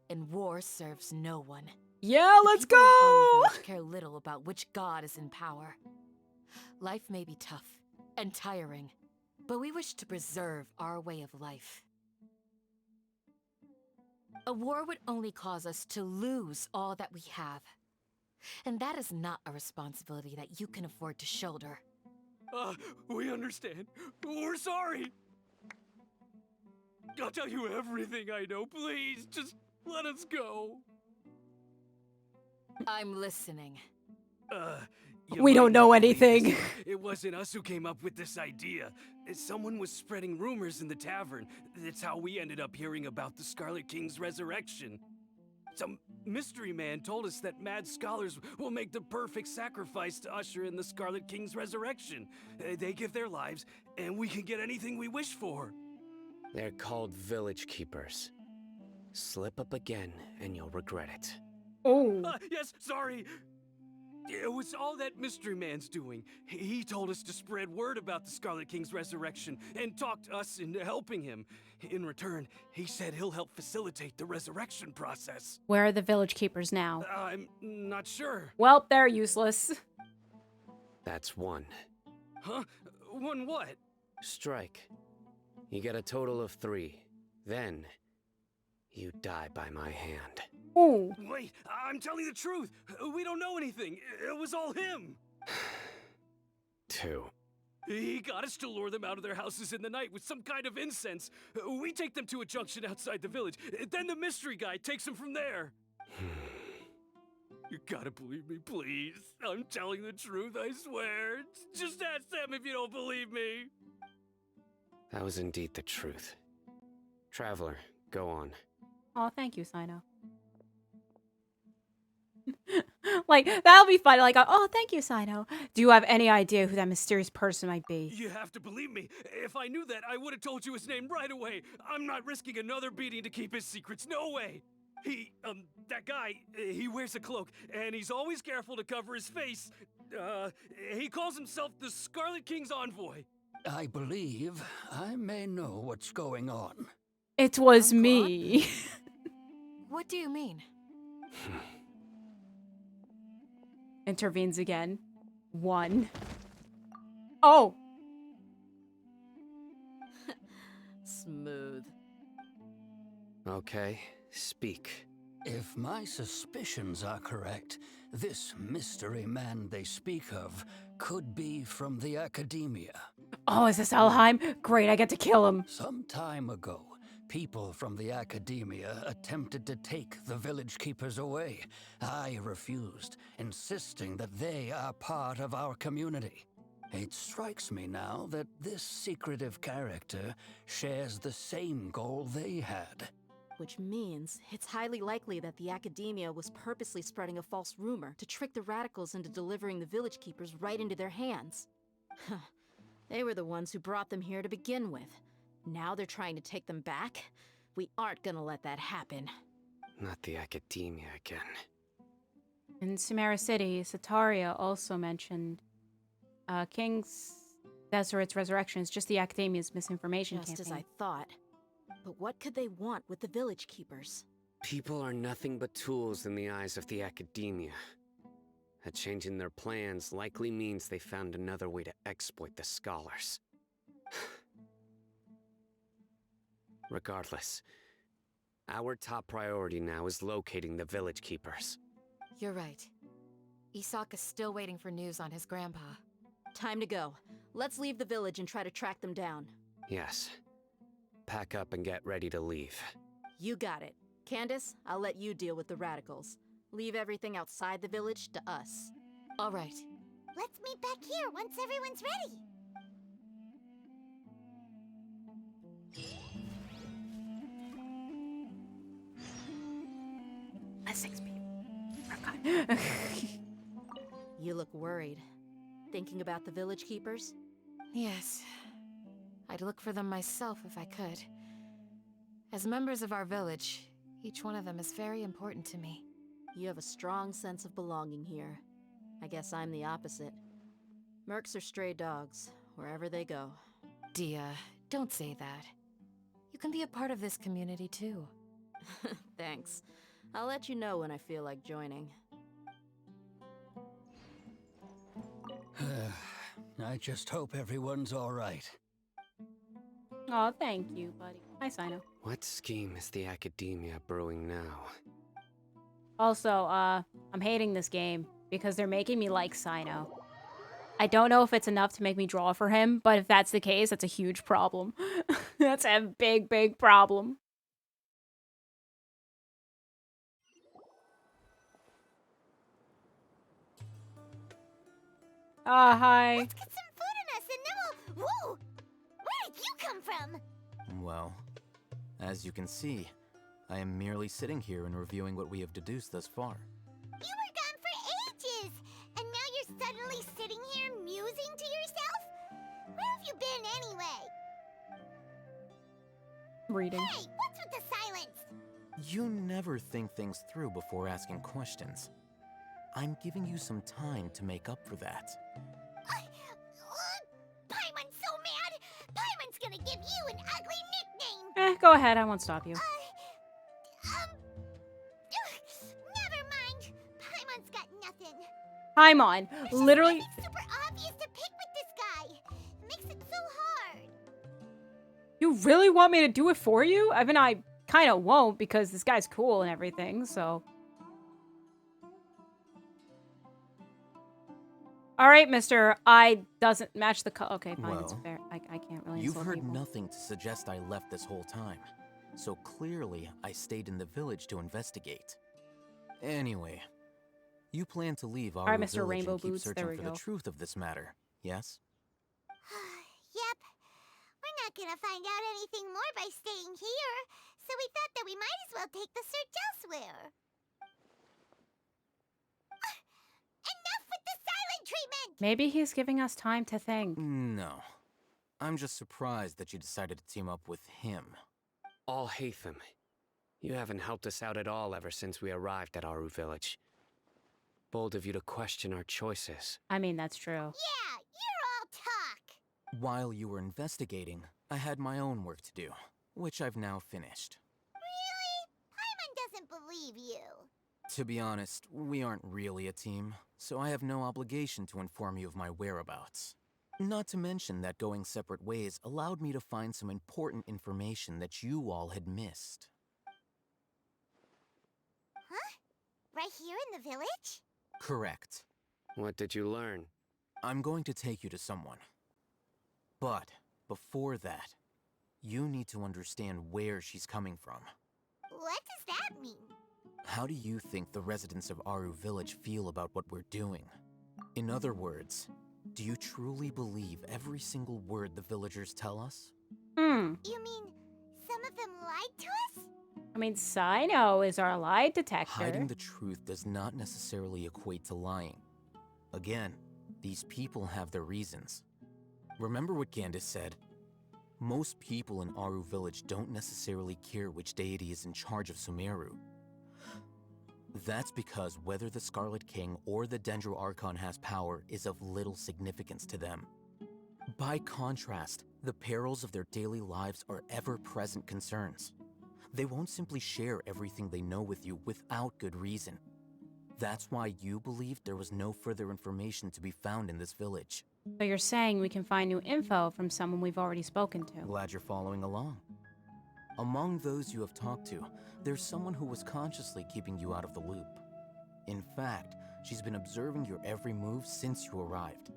Speaker 20: And war serves no one.
Speaker 1: Yeah, let's
Speaker 20: The people of our
Speaker 1: go!
Speaker 20: village care little about which god is in power. Life may be tough and tiring, but we wish to preserve our way of life. A war would only cause us to lose all that we have. And that is not a responsibility that you can afford to shoulder.
Speaker 6: We understand. We're sorry. I'll tell you everything I know. Please, just let us go.
Speaker 20: I'm listening.
Speaker 6: You
Speaker 1: We
Speaker 6: might
Speaker 1: don't know
Speaker 6: not believe
Speaker 1: anything.
Speaker 6: this. It wasn't us who came up with this idea. Someone was spreading rumors in the tavern. That's how we ended up hearing about the Scarlet King's resurrection. Some mystery man told us that mad scholars will make the perfect sacrifice to usher in the Scarlet King's resurrection. They give their lives, and we can get anything we wish for.
Speaker 17: They're called Village Keepers. Slip up again, and you'll regret it.
Speaker 1: Oh.
Speaker 6: Yes, sorry. It was all that mystery man's doing. He told us to spread word about the Scarlet King's resurrection and talked us into helping him. In return, he said he'll help facilitate the resurrection process.
Speaker 1: Where are the village keepers now?
Speaker 6: I'm not sure.
Speaker 1: Well, they're useless.
Speaker 17: That's one.
Speaker 6: Huh? One what?
Speaker 17: Strike. You get a total of 3. Then, you die by my hand.
Speaker 1: Ooh.
Speaker 6: Wait, I'm telling the truth. We don't know anything. It was all him.
Speaker 17: 2.
Speaker 6: He got us to lure them out of their houses in the night with some kind of incense. We take them to a junction outside the village. Then the mystery guy takes them from there. You gotta believe me, please. I'm telling the truth, I swear. Just ask them if you don't believe me.
Speaker 17: That was indeed the truth. Traveler, go on.
Speaker 1: Oh, thank you, Sino. Like, that'll be funny. Like, oh, thank you, Sino. Do you have any idea who that mysterious person might be?
Speaker 6: You have to believe me. If I knew that, I would have told you his name right away. I'm not risking another beating to keep his secrets. No way. That guy, he wears a cloak, and he's always careful to cover his face. He calls himself the Scarlet King's envoy.
Speaker 21: I believe I may know what's going on.
Speaker 1: It was me.
Speaker 19: What do you mean?
Speaker 1: Intervenes again. 1. Oh!
Speaker 18: Smooth.
Speaker 17: Okay, speak.
Speaker 21: If my suspicions are correct, this mystery man they speak of could be from the Akaedamiya.
Speaker 1: Oh, is this Alheim? Great, I get to kill him.
Speaker 21: Some time ago, people from the Akaedamiya attempted to take the village keepers away. I refused, insisting that they are part of our community. It strikes me now that this secretive character shares the same goal they had.
Speaker 18: Which means it's highly likely that the Akaedamiya was purposely spreading a false rumor to trick the radicals into delivering the village keepers right into their hands. They were the ones who brought them here to begin with. Now they're trying to take them back? We aren't gonna let that happen.
Speaker 17: Not the Akaedamiya again.
Speaker 1: In Sumeru City, Sataria also mentioned King's Deseret's resurrection is just the Academia's misinformation
Speaker 18: Just
Speaker 1: campaign.
Speaker 18: as I thought. But what could they want with the village keepers?
Speaker 17: People are nothing but tools in the eyes of the Akaedamiya. A change in their plans likely means they found another way to exploit the scholars. Regardless, our top priority now is locating the village keepers.
Speaker 19: You're right. Isak is still waiting for news on his grandpa.
Speaker 18: Time to go. Let's leave the village and try to track them down.
Speaker 17: Yes. Pack up and get ready to leave.
Speaker 18: You got it. Candace, I'll let you deal with the radicals. Leave everything outside the village to us.
Speaker 19: All right.
Speaker 4: Let's meet back here once everyone's ready.
Speaker 1: That's 6 people.
Speaker 18: You look worried. Thinking about the village keepers?
Speaker 19: Yes. I'd look for them myself if I could. As members of our village, each one of them is very important to me.
Speaker 18: You have a strong sense of belonging here. I guess I'm the opposite. Mercs are stray dogs, wherever they go.
Speaker 19: Dia, don't say that. You can be a part of this community too.
Speaker 18: Thanks. I'll let you know when I feel like joining.
Speaker 21: I just hope everyone's all right.
Speaker 1: Oh, thank you, buddy. Hi, Sino.
Speaker 17: What scheme is the Akaedamiya brewing now?
Speaker 1: Also, I'm hating this game because they're making me like Sino. I don't know if it's enough to make me draw for him, but if that's the case, that's a huge problem. That's a big, big problem. Hi.
Speaker 4: Let's get some food in us and then we'll... Whoa! Where did you come from?
Speaker 16: Well, as you can see, I am merely sitting here and reviewing what we have deduced thus far.
Speaker 4: You were gone for ages! And now you're suddenly sitting here musing to yourself? Where have you been anyway?
Speaker 1: Reading.
Speaker 4: Hey, what's with the silence?
Speaker 16: You never think things through before asking questions. I'm giving you some time to make up for that.
Speaker 4: Paimon's so mad! Paimon's gonna give you an ugly nickname!
Speaker 1: Go ahead, I won't stop you.
Speaker 4: Never mind. Paimon's got nothing.
Speaker 1: Paimon, literally.
Speaker 4: It's super obvious to pick with this guy. It makes it so hard.
Speaker 1: You really want me to do it for you? I mean, I kind of won't because this guy's cool and everything, so. All right, mister. I doesn't match the color. Okay, fine, it's
Speaker 16: Well,
Speaker 1: fair. I can't really
Speaker 16: You've
Speaker 1: insult
Speaker 16: heard
Speaker 1: people.
Speaker 16: nothing to suggest I left this whole time, so clearly I stayed in the village to investigate. Anyway, you plan to leave our
Speaker 1: All right, Mr.
Speaker 16: village
Speaker 1: Rainbow
Speaker 16: and keep
Speaker 1: Boots, there
Speaker 16: searching
Speaker 1: we
Speaker 16: for
Speaker 1: go.
Speaker 16: the truth of this matter, yes?
Speaker 4: Yep. We're not gonna find out anything more by staying here, so we thought that we might as well take the search elsewhere. Enough with the silent treatment!
Speaker 1: Maybe he's giving us time to think.
Speaker 16: No. I'm just surprised that you decided to team up with him.
Speaker 17: Alhaitham, you haven't helped us out at all ever since we arrived at Aru Village. Bold of you to question our choices.
Speaker 1: I mean, that's true.
Speaker 4: Yeah, you're all talk.
Speaker 16: While you were investigating, I had my own work to do, which I've now finished.
Speaker 4: Really? Paimon doesn't believe you.
Speaker 16: To be honest, we aren't really a team, so I have no obligation to inform you of my whereabouts. Not to mention that going separate ways allowed me to find some important information that you all had missed.
Speaker 4: Huh? Right here in the village?
Speaker 16: Correct.
Speaker 17: What did you learn?
Speaker 16: I'm going to take you to someone. But before that, you need to understand where she's coming from.
Speaker 4: What does that mean?
Speaker 16: How do you think the residents of Aru Village feel about what we're doing? In other words, do you truly believe every single word the villagers tell us?
Speaker 1: Hmm.
Speaker 4: You mean some of them lied to us?
Speaker 1: I mean, Sino is our lie detector.
Speaker 16: Hiding the truth does not necessarily equate to lying. Again, these people have their reasons. Remember what Gandis said? Most people in Aru Village don't necessarily care which deity is in charge of Sumeru. That's because whether the Scarlet King or the Dendro Archon has power is of little significance to them. By contrast, the perils of their daily lives are ever-present concerns. They won't simply share everything they know with you without good reason. That's why you believed there was no further information to be found in this village.
Speaker 1: So you're saying we can find new info from someone we've already spoken to.
Speaker 16: Glad you're following along. Among those you have talked to, there's someone who was consciously keeping you out of the loop. In fact, she's been observing your every move since you arrived.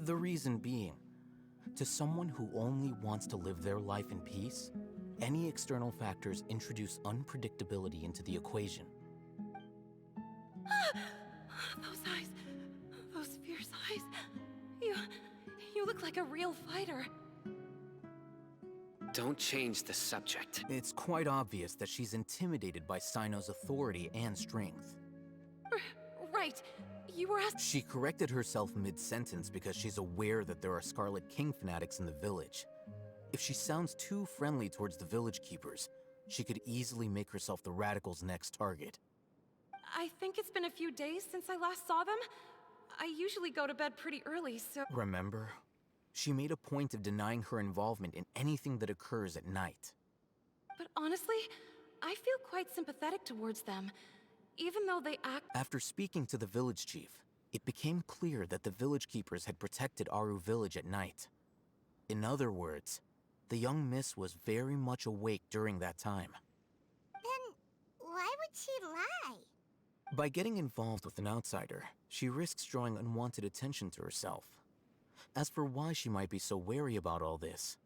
Speaker 16: The reason being, to someone who only wants to live their life in peace, any external factors introduce unpredictability into the equation.
Speaker 19: Those eyes. Those fierce eyes. You look like a real fighter.
Speaker 17: Don't change the subject.
Speaker 16: It's quite obvious that she's intimidated by Sino's authority and strength.
Speaker 19: Right. You were asking.
Speaker 16: She corrected herself mid-sentence because she's aware that there are Scarlet King fanatics in the village. If she sounds too friendly towards the village keepers, she could easily make herself the Radicals' next target.
Speaker 19: I think it's been a few days since I last saw them. I usually go to bed pretty early, so...
Speaker 16: Remember? She made a point of denying her involvement in anything that occurs at night.
Speaker 19: But honestly, I feel quite sympathetic towards them, even though they act...
Speaker 16: After speaking to the village chief, it became clear that the village keepers had protected Aru Village at night. In other words, the young miss was very much awake during that time.
Speaker 4: Then why would she lie?
Speaker 16: By getting involved with an outsider, she risks drawing unwanted attention to herself. As for why she might be so wary about all this,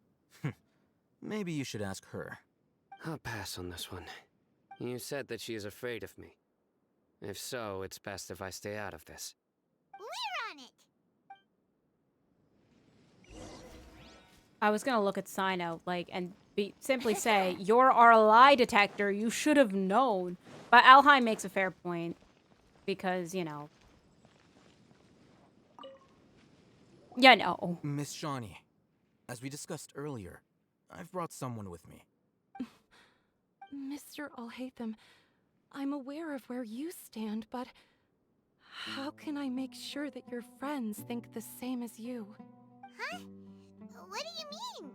Speaker 16: maybe you should ask her.
Speaker 17: I'll pass on this one. You said that she is afraid of me. If so, it's best if I stay out of this.
Speaker 4: We're on it!
Speaker 1: I was gonna look at Sino, and simply say, you're our lie detector, you should have known. But Alheim makes a fair point. Because, you know. Yeah, no.
Speaker 16: Miss Shawnee, as we discussed earlier, I've brought someone with me.
Speaker 19: Mr. Alhaitham, I'm aware of where you stand, but How can I make sure that your friends think the same as you?
Speaker 4: Huh? What do you mean?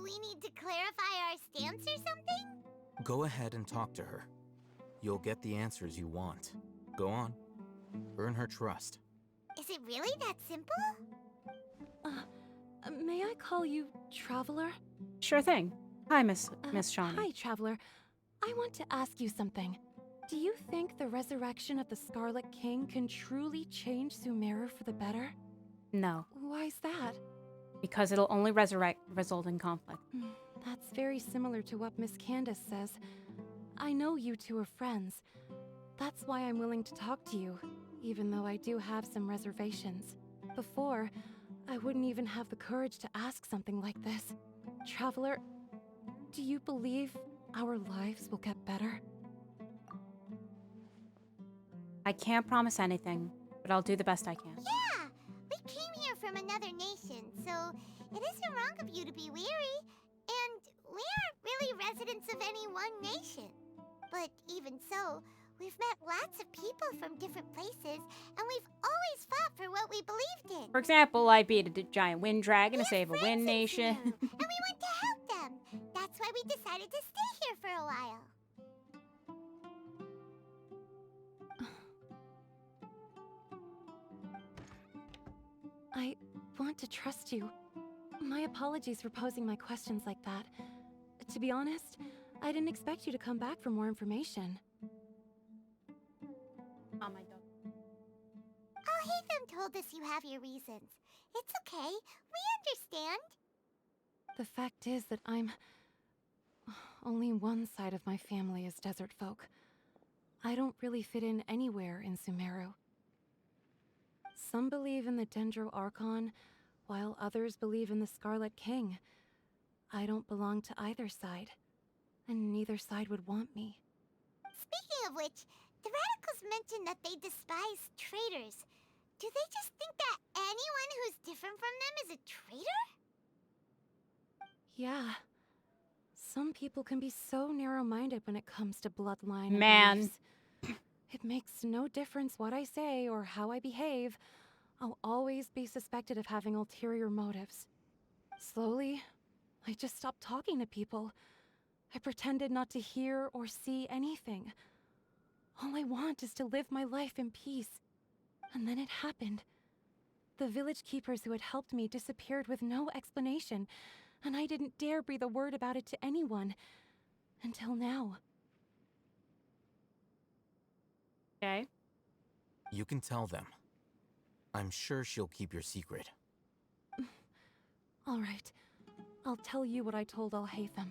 Speaker 4: We need to clarify our stance or something?
Speaker 16: Go ahead and talk to her. You'll get the answers you want. Go on. Earn her trust.
Speaker 4: Is it really that simple?
Speaker 19: May I call you Traveler?
Speaker 1: Sure thing. Hi, Miss Shawnee.
Speaker 19: Hi, Traveler. I want to ask you something. Do you think the resurrection of the Scarlet King can truly change Sumeru for the better?
Speaker 1: No,
Speaker 19: Why's that?
Speaker 1: because it'll only result in conflict.
Speaker 19: That's very similar to what Miss Candace says. I know you two are friends. That's why I'm willing to talk to you, even though I do have some reservations. Before, I wouldn't even have the courage to ask something like this. Traveler, do you believe our lives will get better?
Speaker 1: I can't promise anything, but I'll do the best I can.
Speaker 4: Yeah! We came here from another nation, so it isn't wrong of you to be weary. And we aren't really residents of any one nation. But even so, we've met lots of people from different places, and we've always fought for what we believed in.
Speaker 1: For example, I beat a giant wind dragon to save a wind nation.
Speaker 4: And we want to help them. That's why we decided to stay here for a while.
Speaker 19: I want to trust you. My apologies for posing my questions like that. To be honest, I didn't expect you to come back for more information.
Speaker 1: Oh my god.
Speaker 4: Alhaitham told us you have your reasons. It's okay. We understand.
Speaker 19: The fact is that only one side of my family is desert folk. I don't really fit in anywhere in Sumeru. Some believe in the Dendro Archon, while others believe in the Scarlet King. I don't belong to either side, and neither side would want me.
Speaker 4: Speaking of which, the radicals mentioned that they despise traitors. Do they just think that anyone who's different from them is a traitor?
Speaker 19: Yeah. Some people can be so narrow-minded when it comes to bloodline and
Speaker 1: Man.
Speaker 19: beliefs. It makes no difference what I say or how I behave. I'll always be suspected of having ulterior motives. Slowly, I just stopped talking to people. I pretended not to hear or see anything. All I want is to live my life in peace. And then it happened. The village keepers who had helped me disappeared with no explanation, and I didn't dare breathe a word about it to anyone. Until now.
Speaker 1: Okay.
Speaker 16: You can tell them. I'm sure she'll keep your secret.
Speaker 19: All right. I'll tell you what I told Alhaitham.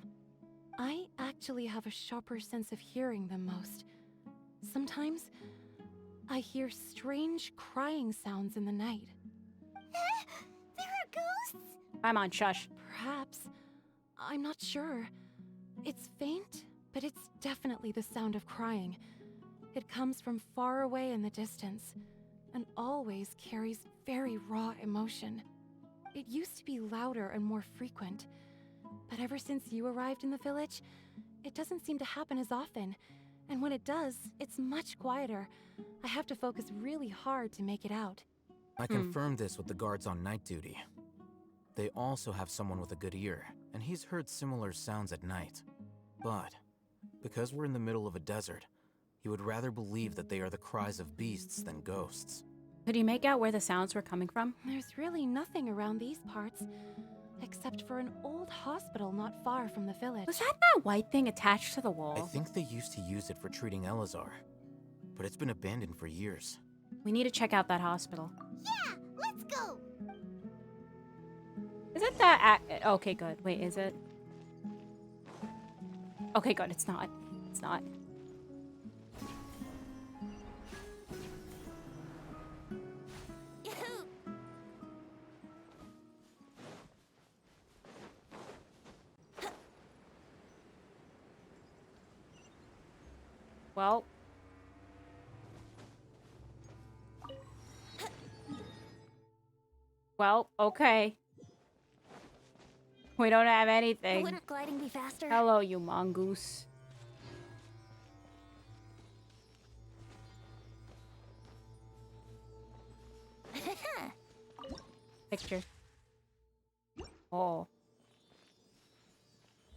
Speaker 19: I actually have a sharper sense of hearing than most. Sometimes, I hear strange crying sounds in the night.
Speaker 4: There are ghosts?
Speaker 1: I'm on shush.
Speaker 19: Perhaps. I'm not sure. It's faint, but it's definitely the sound of crying. It comes from far away in the distance, and always carries very raw emotion. It used to be louder and more frequent, but ever since you arrived in the village, it doesn't seem to happen as often, and when it does, it's much quieter. I have to focus really hard to make it out.
Speaker 16: I confirmed this with the guards on night duty. They also have someone with a good ear, and he's heard similar sounds at night. But, because we're in the middle of a desert, he would rather believe that they are the cries of beasts than ghosts.
Speaker 1: Could you make out where the sounds were coming from?
Speaker 19: There's really nothing around these parts, except for an old hospital not far from the village.
Speaker 1: Was that white thing attached to the wall?
Speaker 16: I think they used to use it for treating Elazar, but it's been abandoned for years.
Speaker 1: We need to check out that hospital.
Speaker 4: Yeah, let's go!
Speaker 1: Is it that okay, good. Wait, is it? Okay, good. It's not. It's not. Well. Well, okay. We don't have anything.
Speaker 2: Wouldn't gliding be faster?
Speaker 1: Hello, you mongoose. Picture. Oh.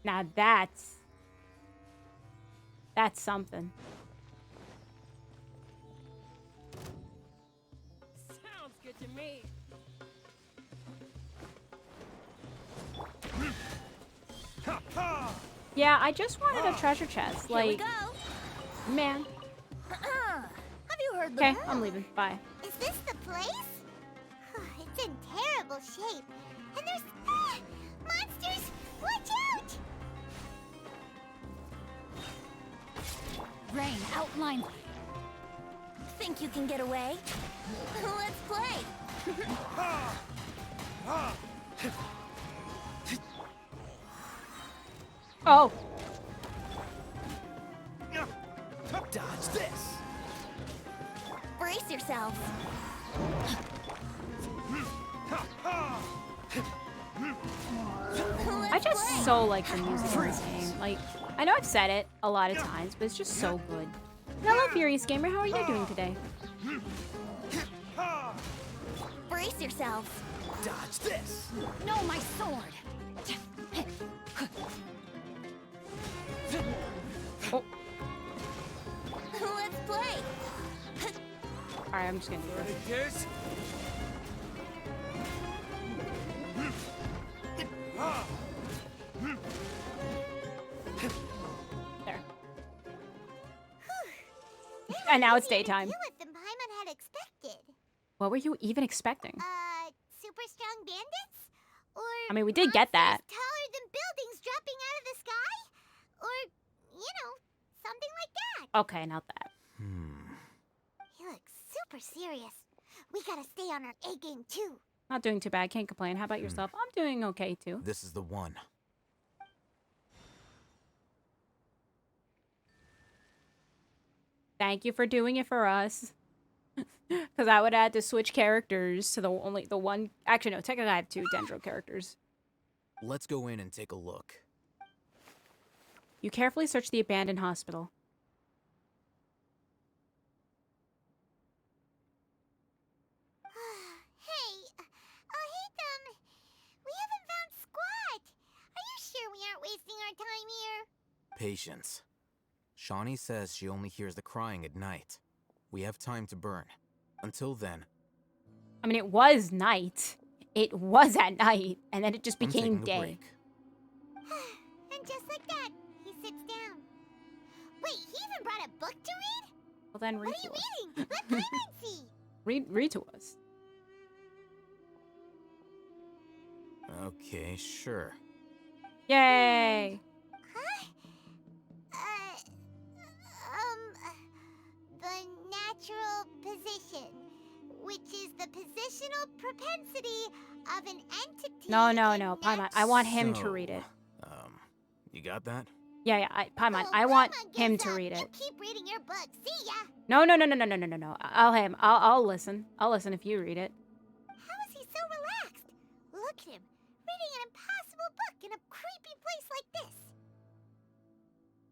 Speaker 1: Now that's something.
Speaker 10: Sounds good to me.
Speaker 1: Yeah, I just wanted a treasure chest.
Speaker 2: Here we
Speaker 1: Like,
Speaker 2: go.
Speaker 1: man.
Speaker 2: Have you heard the
Speaker 1: Okay, I'm leaving. Bye.
Speaker 4: Is this the place? It's in terrible shape. And there's monsters! Watch out!
Speaker 2: Rain outline. Think you can get away? Let's play.
Speaker 1: Oh.
Speaker 9: Dodge this.
Speaker 2: Brace yourselves.
Speaker 1: I just so like the music in this game. Like, I know I've said it a lot of times, but it's just so good. Hello, Furious Gamer. How are you doing today?
Speaker 2: Brace yourselves.
Speaker 9: Dodge this.
Speaker 2: No, my sword.
Speaker 1: Oh.
Speaker 2: Let's play.
Speaker 1: Alright, I'm just gonna do it. There. And now it's daytime.
Speaker 4: What the Paimon had expected.
Speaker 1: What were you even expecting?
Speaker 4: Super strong bandits? Or
Speaker 1: I mean, we did get that.
Speaker 4: taller than buildings dropping out of the sky? Or, something like that.
Speaker 1: Okay, not that.
Speaker 4: He looks super serious. We gotta stay on our A game too.
Speaker 1: Not doing too bad. Can't complain. How about yourself? I'm doing okay too.
Speaker 16: This is the one.
Speaker 1: Thank you for doing it for us. Because I would have had to switch characters to the one. Actually, no. Technically, I have 2 Dendro characters.
Speaker 16: Let's go in and take a look.
Speaker 1: You carefully search the abandoned hospital.
Speaker 4: Hey, Hatham, we haven't found squat. Are you sure we aren't wasting our time here?
Speaker 16: Patience. Shawnee says she only hears the crying at night. We have time to burn. Until then.
Speaker 1: I mean, it was night. It was at night, and then it just
Speaker 16: I'm
Speaker 1: became
Speaker 16: taking a
Speaker 1: day.
Speaker 16: break.
Speaker 4: And just like that, he sits down. Wait, he even brought a book to read?
Speaker 1: Well, then read
Speaker 4: What are
Speaker 1: to
Speaker 4: you
Speaker 1: us.
Speaker 4: reading? Let Paimon see.
Speaker 1: Read to us.
Speaker 16: Okay, sure.
Speaker 1: Yay!
Speaker 4: The natural position, which is the positional propensity of an entity.
Speaker 1: No. Paimon, I want him to read it.
Speaker 16: You got that?
Speaker 1: Yeah. Paimon, I want him to read it.
Speaker 4: You keep reading your book. See ya.
Speaker 1: No. I'll listen. I'll listen if you read it.
Speaker 4: How is he so relaxed? Look at him, reading an impossible book in a creepy place like this.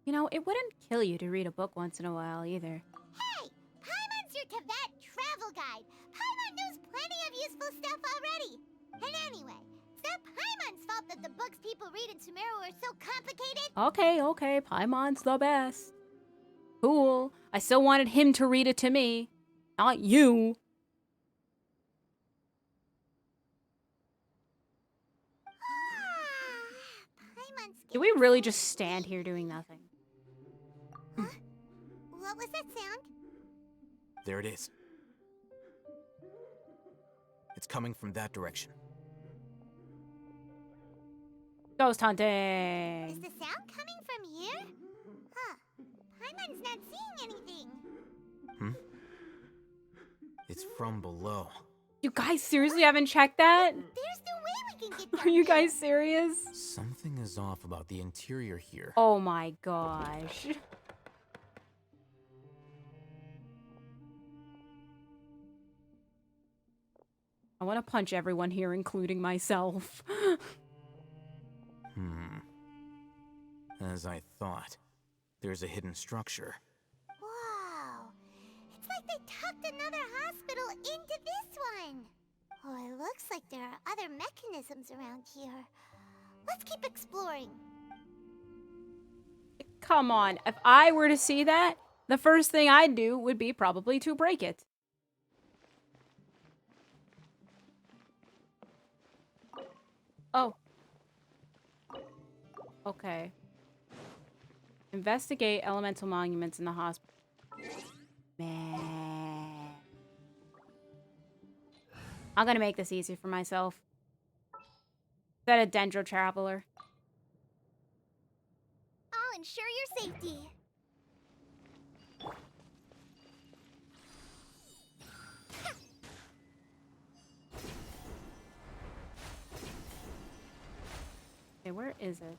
Speaker 1: You know, it wouldn't kill you to read a book once in a while either.
Speaker 4: Hey, Paimon's your Tibet travel guide. Paimon knows plenty of useful stuff already. And anyway, it's not Paimon's fault that the books people read in Sumeru are so complicated.
Speaker 1: Okay. Paimon's the best. Cool. I still wanted him to read it to me, not you. Do we really just stand here doing nothing?
Speaker 4: What was that sound?
Speaker 16: There it is. It's coming from that direction.
Speaker 1: Ghost hunting.
Speaker 4: Is the sound coming from here? Huh. Paimon's not seeing anything.
Speaker 16: It's from below.
Speaker 1: You guys seriously haven't checked that?
Speaker 4: There's no way we can get down
Speaker 1: Are you
Speaker 4: there.
Speaker 1: guys serious?
Speaker 16: Something is off about the interior here.
Speaker 1: Oh my gosh. I want to punch everyone here, including myself.
Speaker 16: As I thought. There's a hidden structure.
Speaker 4: Wow. It's like they tucked another hospital into this one. Oh, it looks like there are other mechanisms around here. Let's keep exploring.
Speaker 1: Come on. If I were to see that, the first thing I'd do would be probably to break it. Oh. Okay. Investigate elemental monuments in the hospital. Man. I'm gonna make this easy for myself. Is that a Dendro Traveler?
Speaker 13: I'll ensure your safety.
Speaker 1: Okay, where is it?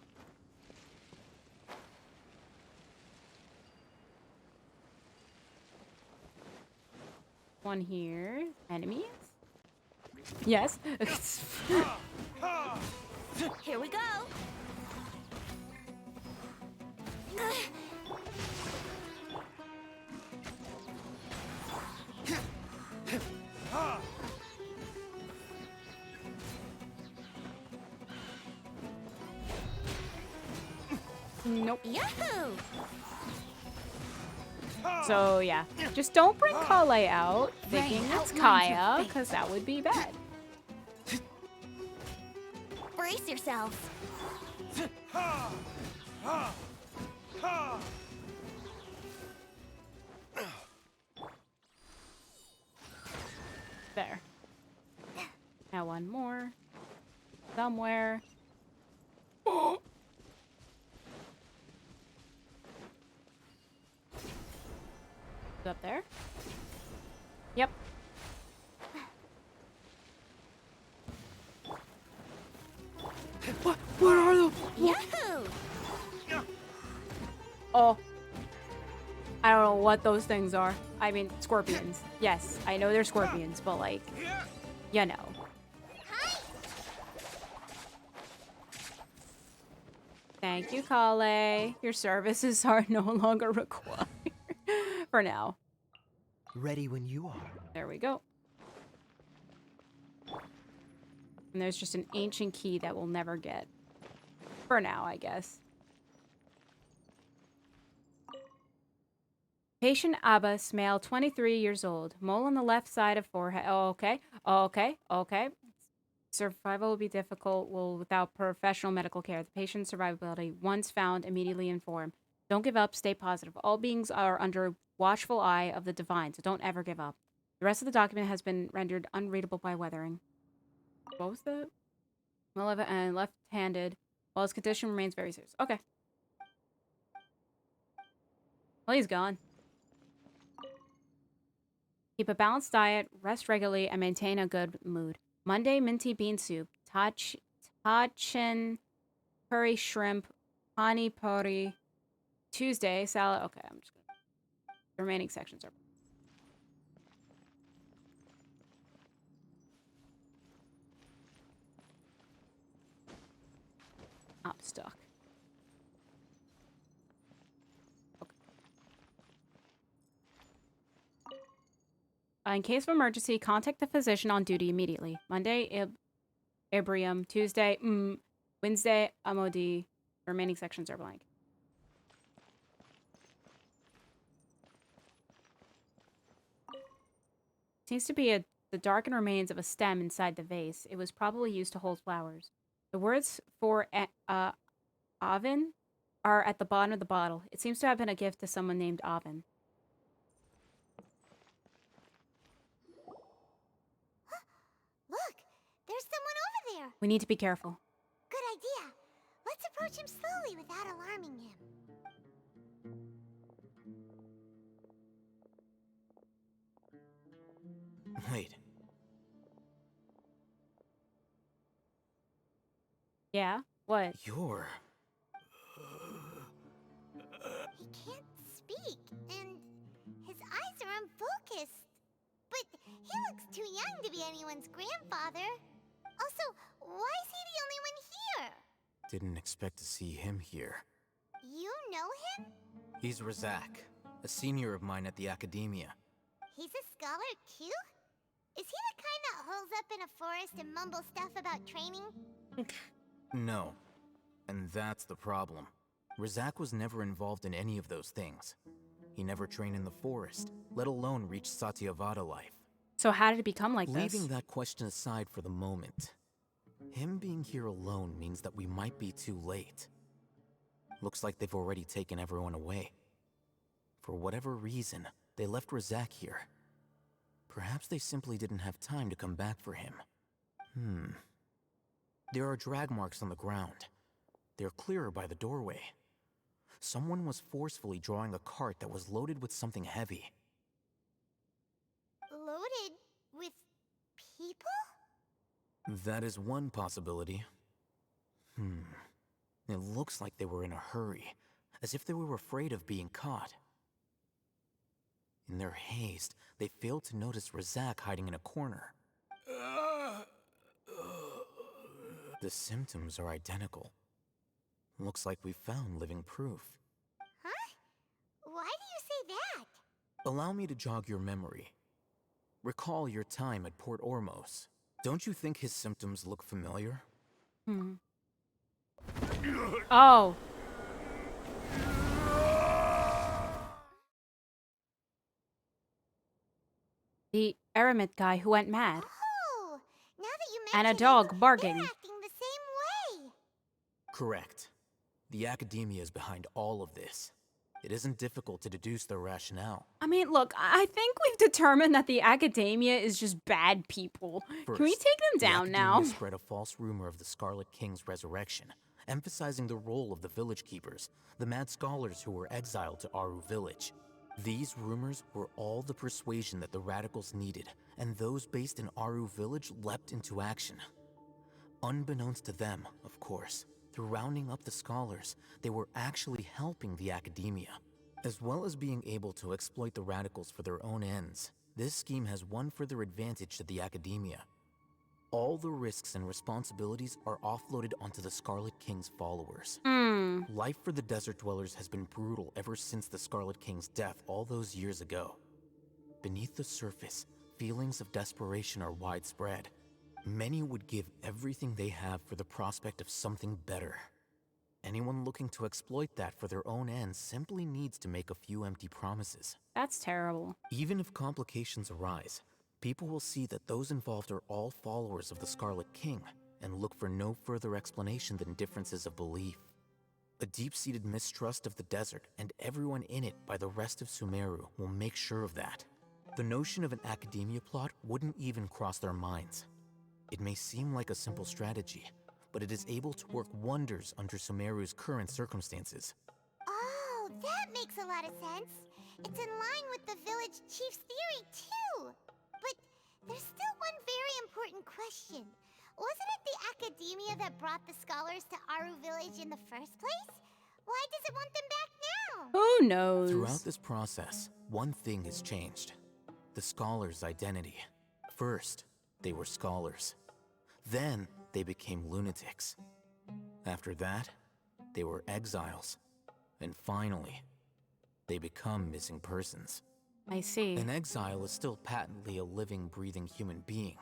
Speaker 1: One here. Enemies? Yes.
Speaker 2: Here we go.
Speaker 1: Nope.
Speaker 2: Yahoo!
Speaker 1: So yeah, just don't bring Kale out thinking
Speaker 2: Rain,
Speaker 1: it's
Speaker 2: outline your
Speaker 1: Kaya,
Speaker 2: fate.
Speaker 1: because that would be bad.
Speaker 2: Brace yourselves.
Speaker 1: There. Now one more. Somewhere. Is it up there? Yep. What? Where are those?
Speaker 2: Yahoo!
Speaker 1: Oh. I don't know what those things are. I mean, scorpions. Yes, I know they're scorpions, but like, you know. Thank you, Kale. Your services are no longer required. For now.
Speaker 8: Ready when you are.
Speaker 1: There we go. And there's just an ancient key that we'll never get. For now, I guess. Patient Abbas, male, 23 years old. Mole on the left side of forehead. Oh, okay. Okay. Survival will be difficult without professional medical care. The patient's survivability, once found, immediately inform. Don't give up. Stay positive. All beings are under watchful eye of the divine, so don't ever give up. The rest of the document has been rendered unreadable by weathering. What was that? Malevolent and left-handed, while his condition remains very serious. Okay. Well, he's gone. Keep a balanced diet, rest regularly, and maintain a good mood. Monday, minty bean soup. Tachin, curry shrimp, pani puri. Tuesday, salad. Okay, I'm just gonna... The remaining sections are... I'm stuck. Okay. In case of emergency, contact the physician on duty immediately. Monday, Ibrium. Tuesday, Wednesday, MOD. The remaining sections are blank. Seems to be the darkened remains of a stem inside the vase. It was probably used to hold flowers. The words for Avin are at the bottom of the bottle. It seems to have been a gift to someone named Avin.
Speaker 4: Look, there's someone over there.
Speaker 1: We need to be careful.
Speaker 4: Good idea. Let's approach him slowly without alarming him.
Speaker 16: Wait.
Speaker 1: Yeah? What?
Speaker 16: You're...
Speaker 4: He can't speak, and his eyes are unfocused. But he looks too young to be anyone's grandfather. Also, why is he the only one here?
Speaker 16: Didn't expect to see him here.
Speaker 4: You know him?
Speaker 16: He's Razak, a senior of mine at the Akaedamiya.
Speaker 4: He's a scholar too? Is he the kind that holes up in a forest and mumble stuff about training?
Speaker 16: No. And that's the problem. Razak was never involved in any of those things. He never trained in the forest, let alone reach Satyavada life.
Speaker 1: So how did it become like this?
Speaker 16: Leaving that question aside for the moment, him being here alone means that we might be too late. Looks like they've already taken everyone away. For whatever reason, they left Razak here. Perhaps they simply didn't have time to come back for him. There are drag marks on the ground. They're clearer by the doorway. Someone was forcefully drawing a cart that was loaded with something heavy.
Speaker 4: Loaded with people?
Speaker 16: That is one possibility. It looks like they were in a hurry, as if they were afraid of being caught. In their haste, they failed to notice Razak hiding in a corner. The symptoms are identical. Looks like we found living proof.
Speaker 4: Huh? Why do you say that?
Speaker 16: Allow me to jog your memory. Recall your time at Port Ormos. Don't you think his symptoms look familiar?
Speaker 1: Oh. The Eremit guy who went mad.
Speaker 4: Oh, now that you
Speaker 1: And a
Speaker 4: mention
Speaker 1: dog
Speaker 4: it,
Speaker 1: barking.
Speaker 4: they're acting the same way.
Speaker 16: Correct. The Akaedamiya is behind all of this. It isn't difficult to deduce their rationale.
Speaker 1: I mean, look, I think we've determined that the Akaedamiya is just bad people.
Speaker 16: First,
Speaker 1: Can we take them down
Speaker 16: the
Speaker 1: now?
Speaker 16: Akaedamiya spread a false rumor of the Scarlet King's resurrection, emphasizing the role of the village keepers, the mad scholars who were exiled to Aru village. These rumors were all the persuasion that the radicals needed, and those based in Aru village leapt into action. Unbeknownst to them, of course, through rounding up the scholars, they were actually helping the Akaedamiya. As well as being able to exploit the radicals for their own ends, this scheme has one further advantage to the Akaedamiya. All the risks and responsibilities are offloaded onto the Scarlet King's followers. Life for the desert dwellers has been brutal ever since the Scarlet King's death all those years ago. Beneath the surface, feelings of desperation are widespread. Many would give everything they have for the prospect of something better. Anyone looking to exploit that for their own ends simply needs to make a few empty promises.
Speaker 1: That's terrible.
Speaker 16: Even if complications arise, people will see that those involved are all followers of the Scarlet King and look for no further explanation than differences of belief. A deep-seated mistrust of the desert and everyone in it by the rest of Sumeru will make sure of that. The notion of an Akaedamiya plot wouldn't even cross their minds. It may seem like a simple strategy, but it is able to work wonders under Sumeru's current circumstances.
Speaker 4: Oh, that makes a lot of sense. It's in line with the village chief's theory, too. But there's still one very important question. Wasn't it the Akaedamiya that brought the scholars to Aru village in the first place? Why does it want them back now?
Speaker 1: Who knows?
Speaker 16: Throughout this process, one thing has changed. The scholars' identity. First, they were scholars. Then, they became lunatics. After that, they were exiles. And finally, they become missing persons.
Speaker 1: I see.
Speaker 16: An exile is still patently a living, breathing human being.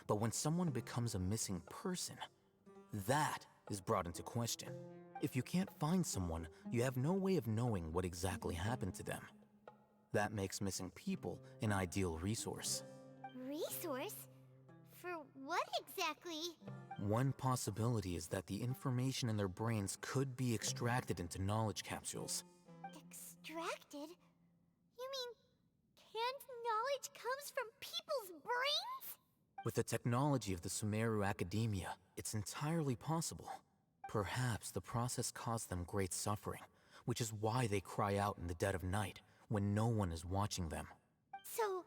Speaker 16: But when someone becomes a missing person, that is brought into question. If you can't find someone, you have no way of knowing what exactly happened to them. That makes missing people an ideal resource.
Speaker 4: Resource? For what exactly?
Speaker 16: One possibility is that the information in their brains could be extracted into knowledge capsules.
Speaker 4: Extracted? You mean canned knowledge comes from people's brains?
Speaker 16: With the technology of the Sumeru Akaedamiya, it's entirely possible. Perhaps the process caused them great suffering, which is why they cry out in the dead of night, when no one is watching them.
Speaker 4: So,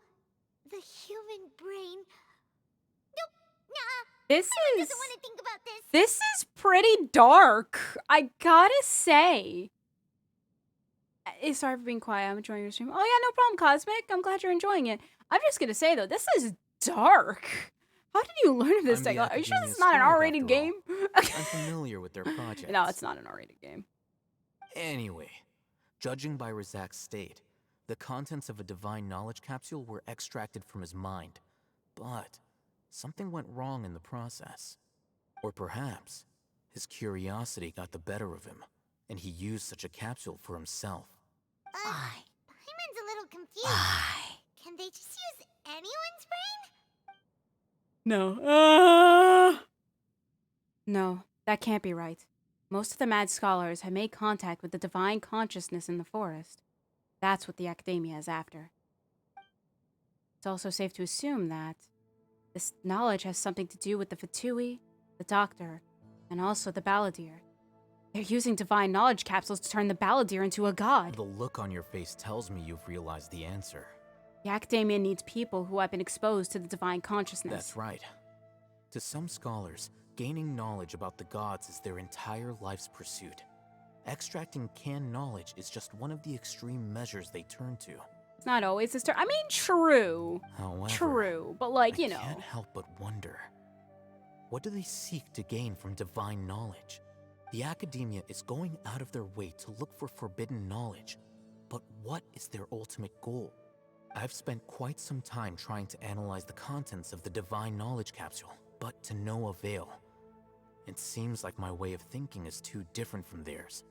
Speaker 4: the human brain... Nope, nah.
Speaker 1: This
Speaker 4: Everyone
Speaker 1: is...
Speaker 4: doesn't want to think about this.
Speaker 1: This is pretty dark, I gotta say. Sorry for being quiet, I'm enjoying your stream. Oh yeah, no problem, Cosmic. I'm glad you're enjoying it. I'm just gonna say, though, this is dark. How did you learn of this
Speaker 16: I'm the
Speaker 1: technology? Are you sure this
Speaker 16: Akaedamiya
Speaker 1: is not an
Speaker 16: scribe,
Speaker 1: R-rated
Speaker 16: after all.
Speaker 1: game?
Speaker 16: I'm familiar with their projects.
Speaker 1: No, it's not an R-rated game.
Speaker 16: Anyway, judging by Razak's state, the contents of a divine knowledge capsule were extracted from his mind. But something went wrong in the process. Or perhaps his curiosity got the better of him, and he used such a capsule for himself.
Speaker 4: Paimon's a little confused. Can they just use anyone's brain?
Speaker 1: No. No, that can't be right. Most of the mad scholars have made contact with the divine consciousness in the forest. That's what the Akaedamiya is after. It's also safe to assume that this knowledge has something to do with the Fatui, the Doctor, and also the Balladeer. They're using divine knowledge capsules to turn the Balladeer into a god.
Speaker 16: The look on your face tells me you've realized the answer.
Speaker 1: The Akaedamiya needs people who have been exposed to the divine consciousness.
Speaker 16: That's right. To some scholars, gaining knowledge about the gods is their entire life's pursuit. Extracting canned knowledge is just one of the extreme measures they turn to.
Speaker 1: It's not always this turn. I mean, true.
Speaker 16: However,
Speaker 1: True, but like, you know.
Speaker 16: I can't help but wonder. What do they seek to gain from divine knowledge? The Akaedamiya is going out of their way to look for forbidden knowledge. But what is their ultimate goal? I've spent quite some time trying to analyze the contents of the divine knowledge capsule, but to no avail. It seems like my way of thinking is too different from theirs.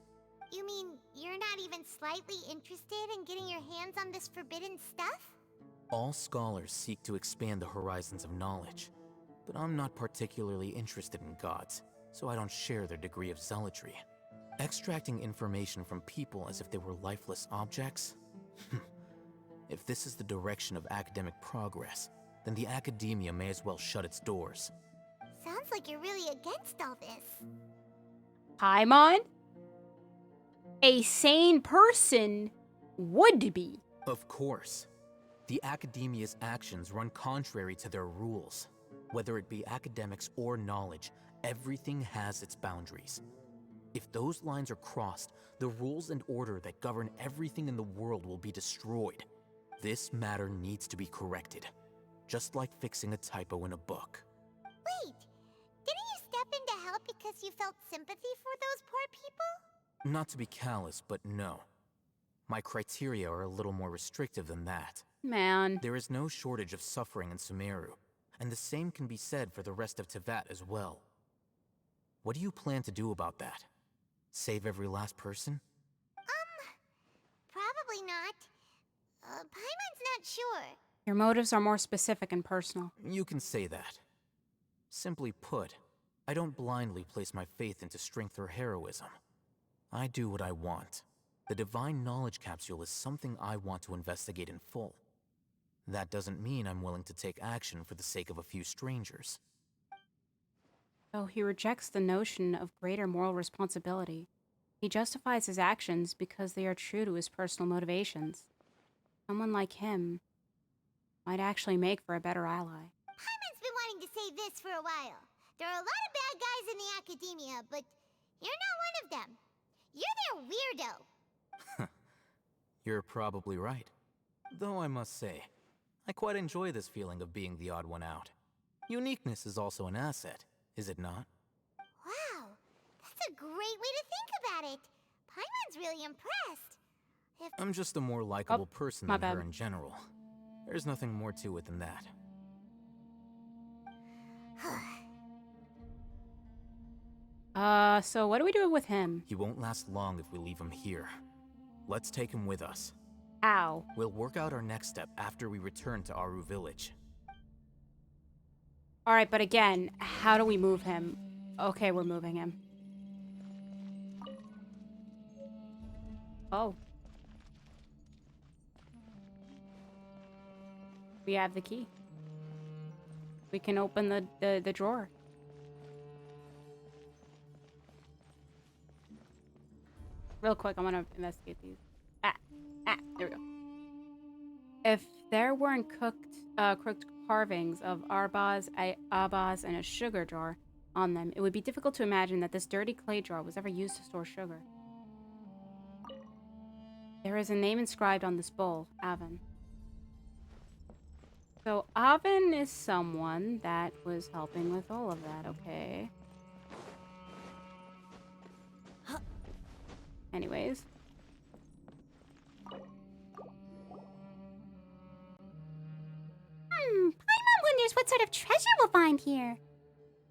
Speaker 4: You mean you're not even slightly interested in getting your hands on this forbidden stuff?
Speaker 16: All scholars seek to expand the horizons of knowledge, but I'm not particularly interested in gods, so I don't share their degree of zealotry. Extracting information from people as if they were lifeless objects? If this is the direction of academic progress, then the Akaedamiya may as well shut its doors.
Speaker 4: Sounds like you're really against all this.
Speaker 1: Paimon? A sane person would be.
Speaker 16: Of course. The Akaedamiya's actions run contrary to their rules. Whether it be academics or knowledge, everything has its boundaries. If those lines are crossed, the rules and order that govern everything in the world will be destroyed. This matter needs to be corrected, just like fixing a typo in a book.
Speaker 4: Wait, didn't you step in to help because you felt sympathy for those poor people?
Speaker 16: Not to be callous, but no. My criteria are a little more restrictive than that.
Speaker 1: Man.
Speaker 16: There is no shortage of suffering in Sumeru, and the same can be said for the rest of Teyvat as well. What do you plan to do about that? Save every last person?
Speaker 4: Probably not. Paimon's not sure.
Speaker 1: Your motives are more specific and personal.
Speaker 16: You can say that. Simply put, I don't blindly place my faith into strength or heroism. I do what I want. The divine knowledge capsule is something I want to investigate in full. That doesn't mean I'm willing to take action for the sake of a few strangers.
Speaker 1: So he rejects the notion of greater moral responsibility. He justifies his actions because they are true to his personal motivations. Someone like him might actually make for a better ally.
Speaker 4: Paimon's been wanting to say this for a while. There are a lot of bad guys in the Akaedamiya, but you're not one of them. You're their weirdo.
Speaker 16: You're probably right. Though I must say, I quite enjoy this feeling of being the odd one out. Uniqueness is also an asset, is it not?
Speaker 4: Wow, that's a great way to think about it. Paimon's really impressed.
Speaker 16: I'm just a more likable person
Speaker 1: my
Speaker 16: than her
Speaker 1: bad.
Speaker 16: in general. There's nothing more to it than that.
Speaker 1: So what do we do with him?
Speaker 16: He won't last long if we leave him here. Let's take him with us.
Speaker 1: Ow.
Speaker 16: We'll work out our next step after we return to Aru Village.
Speaker 1: Alright, but again, how do we move him? Okay, we're moving him. Oh. We have the key. We can open the drawer. Real quick, I'm gonna investigate these. There we go. If there weren't cooked carvings of arbaz, abaz, and a sugar jar on them, it would be difficult to imagine that this dirty clay jar was ever used to store sugar. There is a name inscribed on this bowl, Avon. So Avon is someone that was helping with all of that, okay? Anyways. Paimon wouldn't wonders what sort of treasure we'll find here.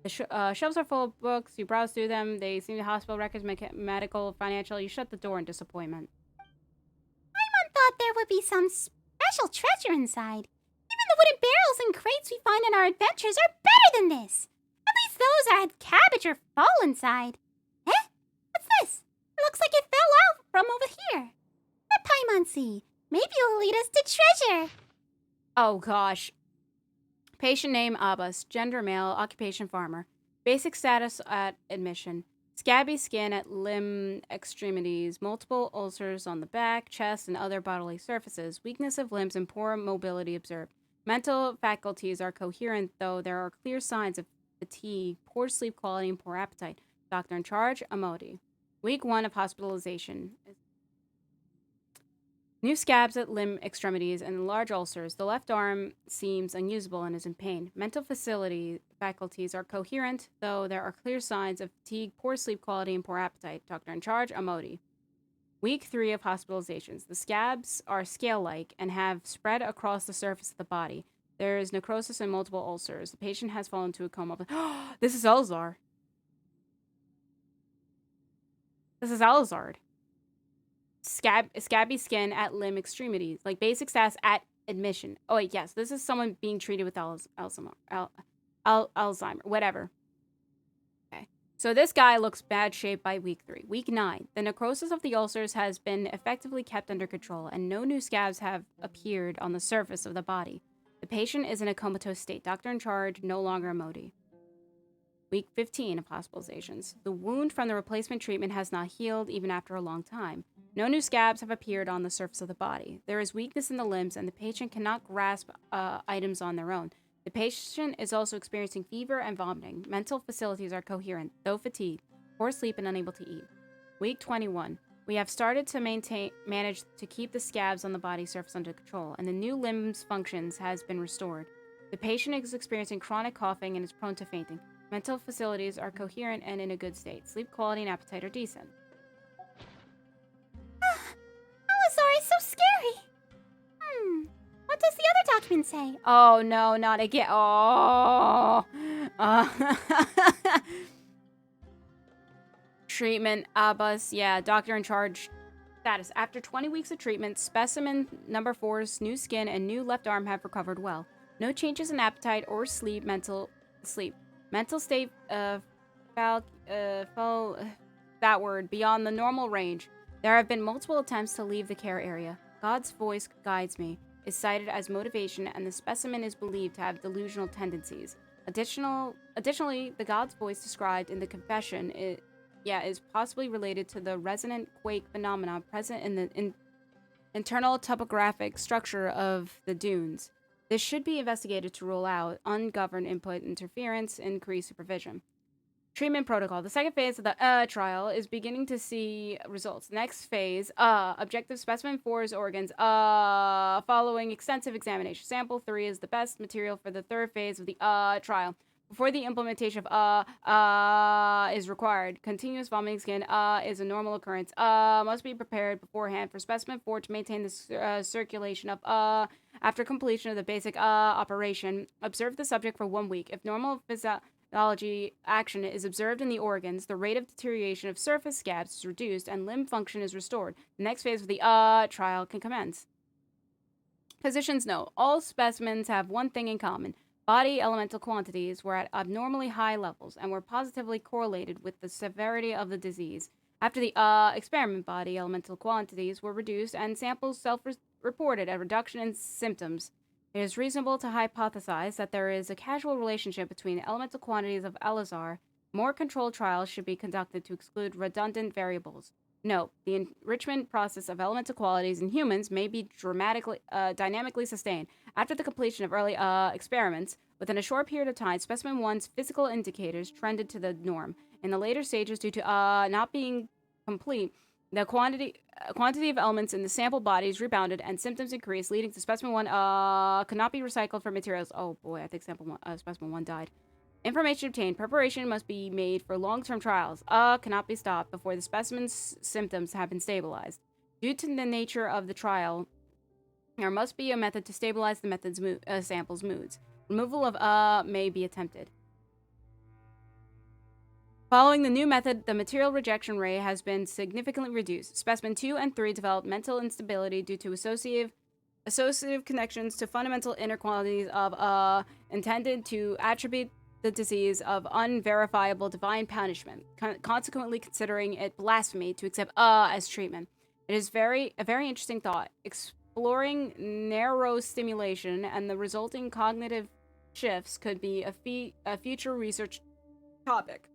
Speaker 1: The shelves are full of books. You browse through them. They seem to hospital records, medical, financial. You shut the door in disappointment.
Speaker 4: Paimon thought there would be some special treasure inside. Even the wooden barrels and crates we find in our adventures are better than this. At least those that had cabbage or fall inside. Eh? What's this? It looks like it fell out from over here. Let Paimon see. Maybe it'll lead us to treasure.
Speaker 1: Oh, gosh. Patient name, Abbas. Gender, male. Occupation, farmer. Basic status at admission. Scabby skin at limb extremities. Multiple ulcers on the back, chest, and other bodily surfaces. Weakness of limbs and poor mobility observed. Mental faculties are coherent, though there are clear signs of fatigue, poor sleep quality, and poor appetite. Doctor in charge, Amodi. Week 1 of hospitalization. New scabs at limb extremities and large ulcers. The left arm seems unusable and is in pain. Mental faculties are coherent, though there are clear signs of fatigue, poor sleep quality, and poor appetite. Doctor in charge, Amodi. Week 3 of hospitalizations. The scabs are scale-like and have spread across the surface of the body. There is necrosis and multiple ulcers. The patient has fallen into a coma. This is Elzar. This is Elzard. Scabby skin at limb extremities. Like basic stats at admission. Oh, wait, yes. This is someone being treated with Alzheimer. Whatever. Okay. So this guy looks bad shape by week 3. Week 9. The necrosis of the ulcers has been effectively kept under control, and no new scabs have appeared on the surface of the body. The patient is in a comatose state. Doctor in charge, no longer Modi. Week 15 of hospitalizations. The wound from the replacement treatment has not healed even after a long time. No new scabs have appeared on the surface of the body. There is weakness in the limbs, and the patient cannot grasp items on their own. The patient is also experiencing fever and vomiting. Mental facilities are coherent, though fatigued, poor sleep, and unable to eat. Week 21. We have started to manage to keep the scabs on the body surface under control, and the new limbs functions has been restored. The patient is experiencing chronic coughing and is prone to fainting. Mental facilities are coherent and in a good state. Sleep quality and appetite are decent.
Speaker 4: Elazar is so scary. What does the other document say?
Speaker 1: Oh, no, not again. Oh. Treatment, Abbas. Yeah, doctor in charge. Status. After 20 weeks of treatment, specimen number 4's new skin and new left arm have recovered well. No changes in appetite or sleep. Mental state that word beyond the normal range. There have been multiple attempts to leave the care area. God's voice guides me is cited as motivation, and the specimen is believed to have delusional tendencies. Additionally, the God's voice described in the confession is possibly related to the resonant quake phenomena present in the internal topographic structure of the dunes. This should be investigated to rule out ungoverned input interference and increased supervision. Treatment protocol. The second phase of the trial is beginning to see results. Next phase, objective specimen 4's organs, following extensive examination. Sample 3 is the best material for the third phase of the trial. Before the implementation of is required, continuous vomiting skin is a normal occurrence. Must be prepared beforehand for specimen 4 to maintain the circulation of after completion of the basic operation. Observe the subject for 1 week. If normal physiology action is observed in the organs, the rate of deterioration of surface scabs is reduced and limb function is restored. The next phase of the trial can commence. Physicians note, all specimens have one thing in common. Body elemental quantities were at abnormally high levels and were positively correlated with the severity of the disease. After the experiment, body elemental quantities were reduced and samples self-reported a reduction in symptoms. It is reasonable to hypothesize that there is a causal relationship between the elemental quantities of Elazar. More controlled trials should be conducted to exclude redundant variables. Note, the enrichment process of elemental qualities in humans may be dynamically sustained. After the completion of early experiments, within a short period of time, specimen 1's physical indicators trended to the norm. In the later stages, due to not being complete, the quantity of elements in the sample bodies rebounded and symptoms increased, leading to specimen 1 could not be recycled for materials. Oh boy, I think specimen 1 died. Information obtained. Preparation must be made for long-term trials. Cannot be stopped before the specimen's symptoms have been stabilized. Due to the nature of the trial, there must be a method to stabilize the sample's moods. Removal of may be attempted. Following the new method, the material rejection rate has been significantly reduced. Specimen 2 and 3 developed mental instability due to associative connections to fundamental inequalities of intended to attribute the disease of unverifiable divine punishment, consequently considering it blasphemy to accept as treatment. It is a very interesting thought. Exploring neurostimulation and the resulting cognitive shifts could be a future research topic.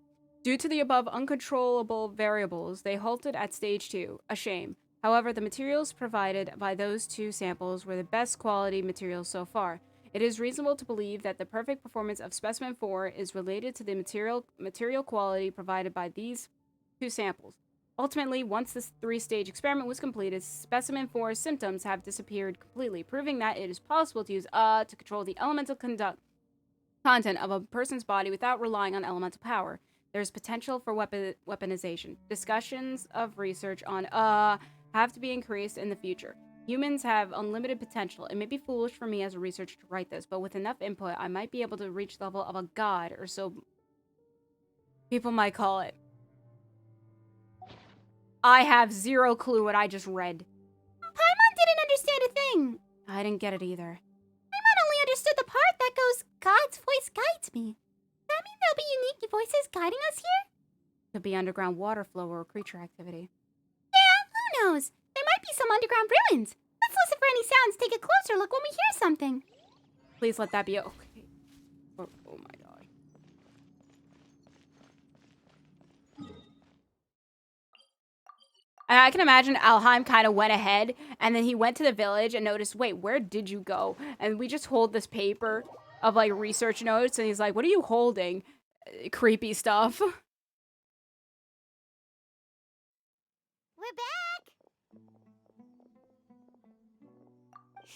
Speaker 1: Due to the above uncontrollable variables, they halted at stage 2. A shame. However, the materials provided by those 2 samples were the best quality materials so far. It is reasonable to believe that the perfect performance of specimen 4 is related to the material quality provided by these 2 samples. Ultimately, once this 3-stage experiment was completed, specimen 4's symptoms have disappeared completely, proving that it is possible to use to control the elemental content of a person's body without relying on elemental power. There's potential for weaponization. Discussions of research on have to be increased in the future. Humans have unlimited potential. It may be foolish for me as a researcher to write this, but with enough input, I might be able to reach the level of a god, or so people might call it. I have zero clue what I just read.
Speaker 5: Paimon didn't understand a thing.
Speaker 1: I didn't get it either.
Speaker 5: Paimon only understood the part that goes, God's voice guides me. That mean there'll be unique voices guiding us here?
Speaker 1: Could be underground water flow or creature activity.
Speaker 5: Yeah, who knows? There might be some underground ruins. Let's listen for any sounds. Take a closer look when we hear something.
Speaker 1: Please let that be okay. Oh my god. I can imagine Alheim kind of went ahead, and then he went to the village and noticed, wait, where did you go? And we just hold this paper of, like, research notes, and he's like, what are you holding? Creepy stuff.
Speaker 4: We're back!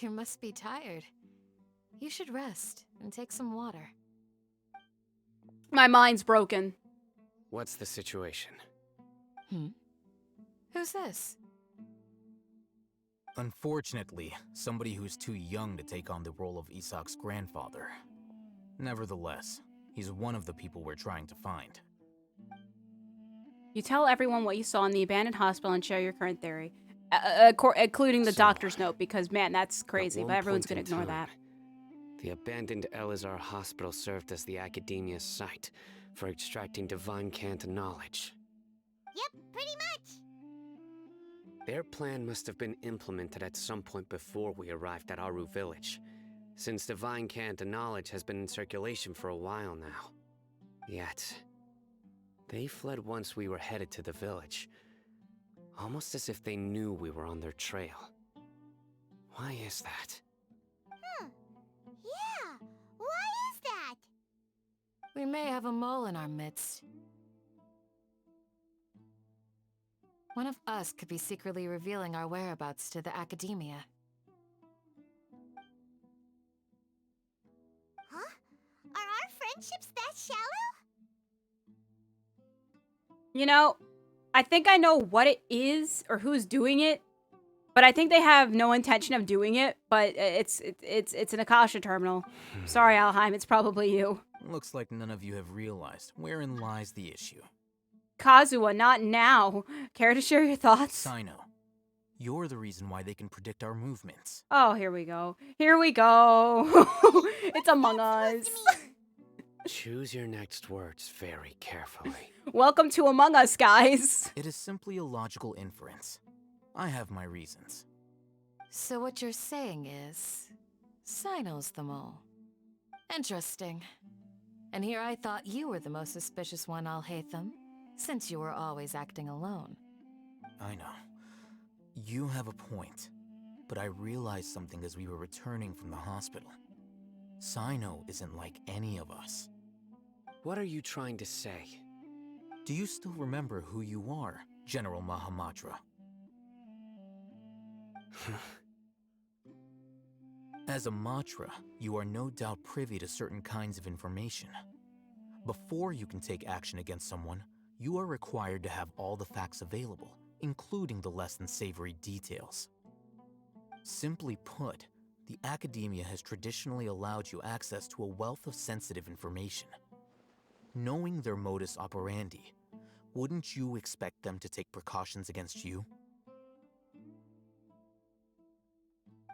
Speaker 20: You must be tired. You should rest and take some water.
Speaker 1: My mind's broken.
Speaker 17: What's the situation?
Speaker 20: Who's this?
Speaker 16: Unfortunately, somebody who's too young to take on the role of Isak's grandfather. Nevertheless, he's one of the people we're trying to find.
Speaker 1: You tell everyone what you saw in the abandoned hospital and share your current theory. Including the doctor's note, because, man, that's crazy, but everyone's gonna ignore that.
Speaker 17: The abandoned Elazar Hospital served as the Akaedamiya site for extracting divine cant knowledge.
Speaker 4: Yep, pretty much.
Speaker 17: Their plan must have been implemented at some point before we arrived at Aru village, since divine cant knowledge has been in circulation for a while now. Yet, they fled once we were headed to the village, almost as if they knew we were on their trail. Why is that?
Speaker 4: Yeah, why is that?
Speaker 20: We may have a mole in our midst. One of us could be secretly revealing our whereabouts to the Akaedamiya.
Speaker 4: Huh? Are our friendships that shallow?
Speaker 1: You know, I think I know what it is or who's doing it, but I think they have no intention of doing it, but it's an Akasha terminal. Sorry, Alheim, it's probably you.
Speaker 16: Looks like none of you have realized wherein lies the issue.
Speaker 1: Kazuha, not now. Care to share your thoughts?
Speaker 16: Sino, you're the reason why they can predict our movements.
Speaker 1: Oh, here we go. Here we go. It's Among Us.
Speaker 17: Choose your next words very carefully.
Speaker 1: Welcome to Among Us, guys.
Speaker 16: It is simply a logical inference. I have my reasons.
Speaker 20: So what you're saying is, Sino's the mole. Interesting. And here I thought you were the most suspicious one, Alhaitham, since you were always acting alone.
Speaker 16: I know. You have a point. But I realized something as we were returning from the hospital. Sino isn't like any of us.
Speaker 17: What are you trying to say?
Speaker 16: Do you still remember who you are, General Mahamatra? As a Matra, you are no doubt privy to certain kinds of information. Before you can take action against someone, you are required to have all the facts available, including the less than savory details. Simply put, the Academia has traditionally allowed you access to a wealth of sensitive information. Knowing their modus operandi, wouldn't you expect them to take precautions against you?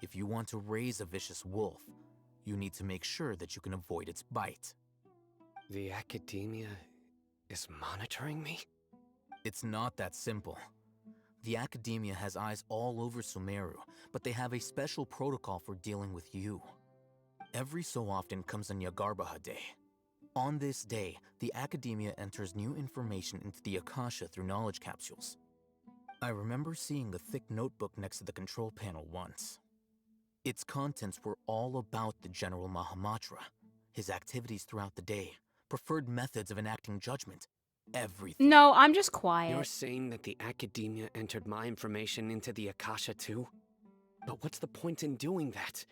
Speaker 16: If you want to raise a vicious wolf, you need to make sure that you can avoid its bite.
Speaker 17: The Academia is monitoring me?
Speaker 16: It's not that simple. The Academia has eyes all over Sumeru, but they have a special protocol for dealing with you. Every so often comes a Nyagarbaha Day. On this day, the Academia enters new information into the Akasha through knowledge capsules. I remember seeing a thick notebook next to the control panel once. Its contents were all about the General Mahamatra, his activities throughout the day, preferred methods of enacting judgment, everything.
Speaker 1: No, I'm just quiet.
Speaker 17: You're saying that the Academia entered my information into the Akasha too? But what's the point in doing that?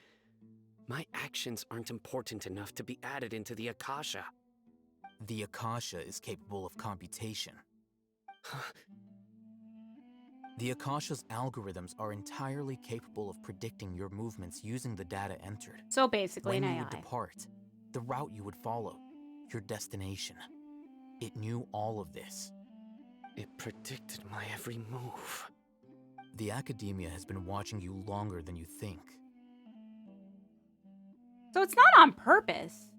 Speaker 17: My actions aren't important enough to be added into the Akasha.
Speaker 16: The Akasha is capable of computation. The Akasha's algorithms are entirely capable of predicting your movements using the data entered.
Speaker 1: So basically
Speaker 16: when
Speaker 1: an
Speaker 16: you
Speaker 1: AI.
Speaker 16: would depart, the route you would follow, your destination. It knew all of this.
Speaker 17: It predicted my every move.
Speaker 16: The Academia has been watching you longer than you think.
Speaker 1: So it's not on purpose.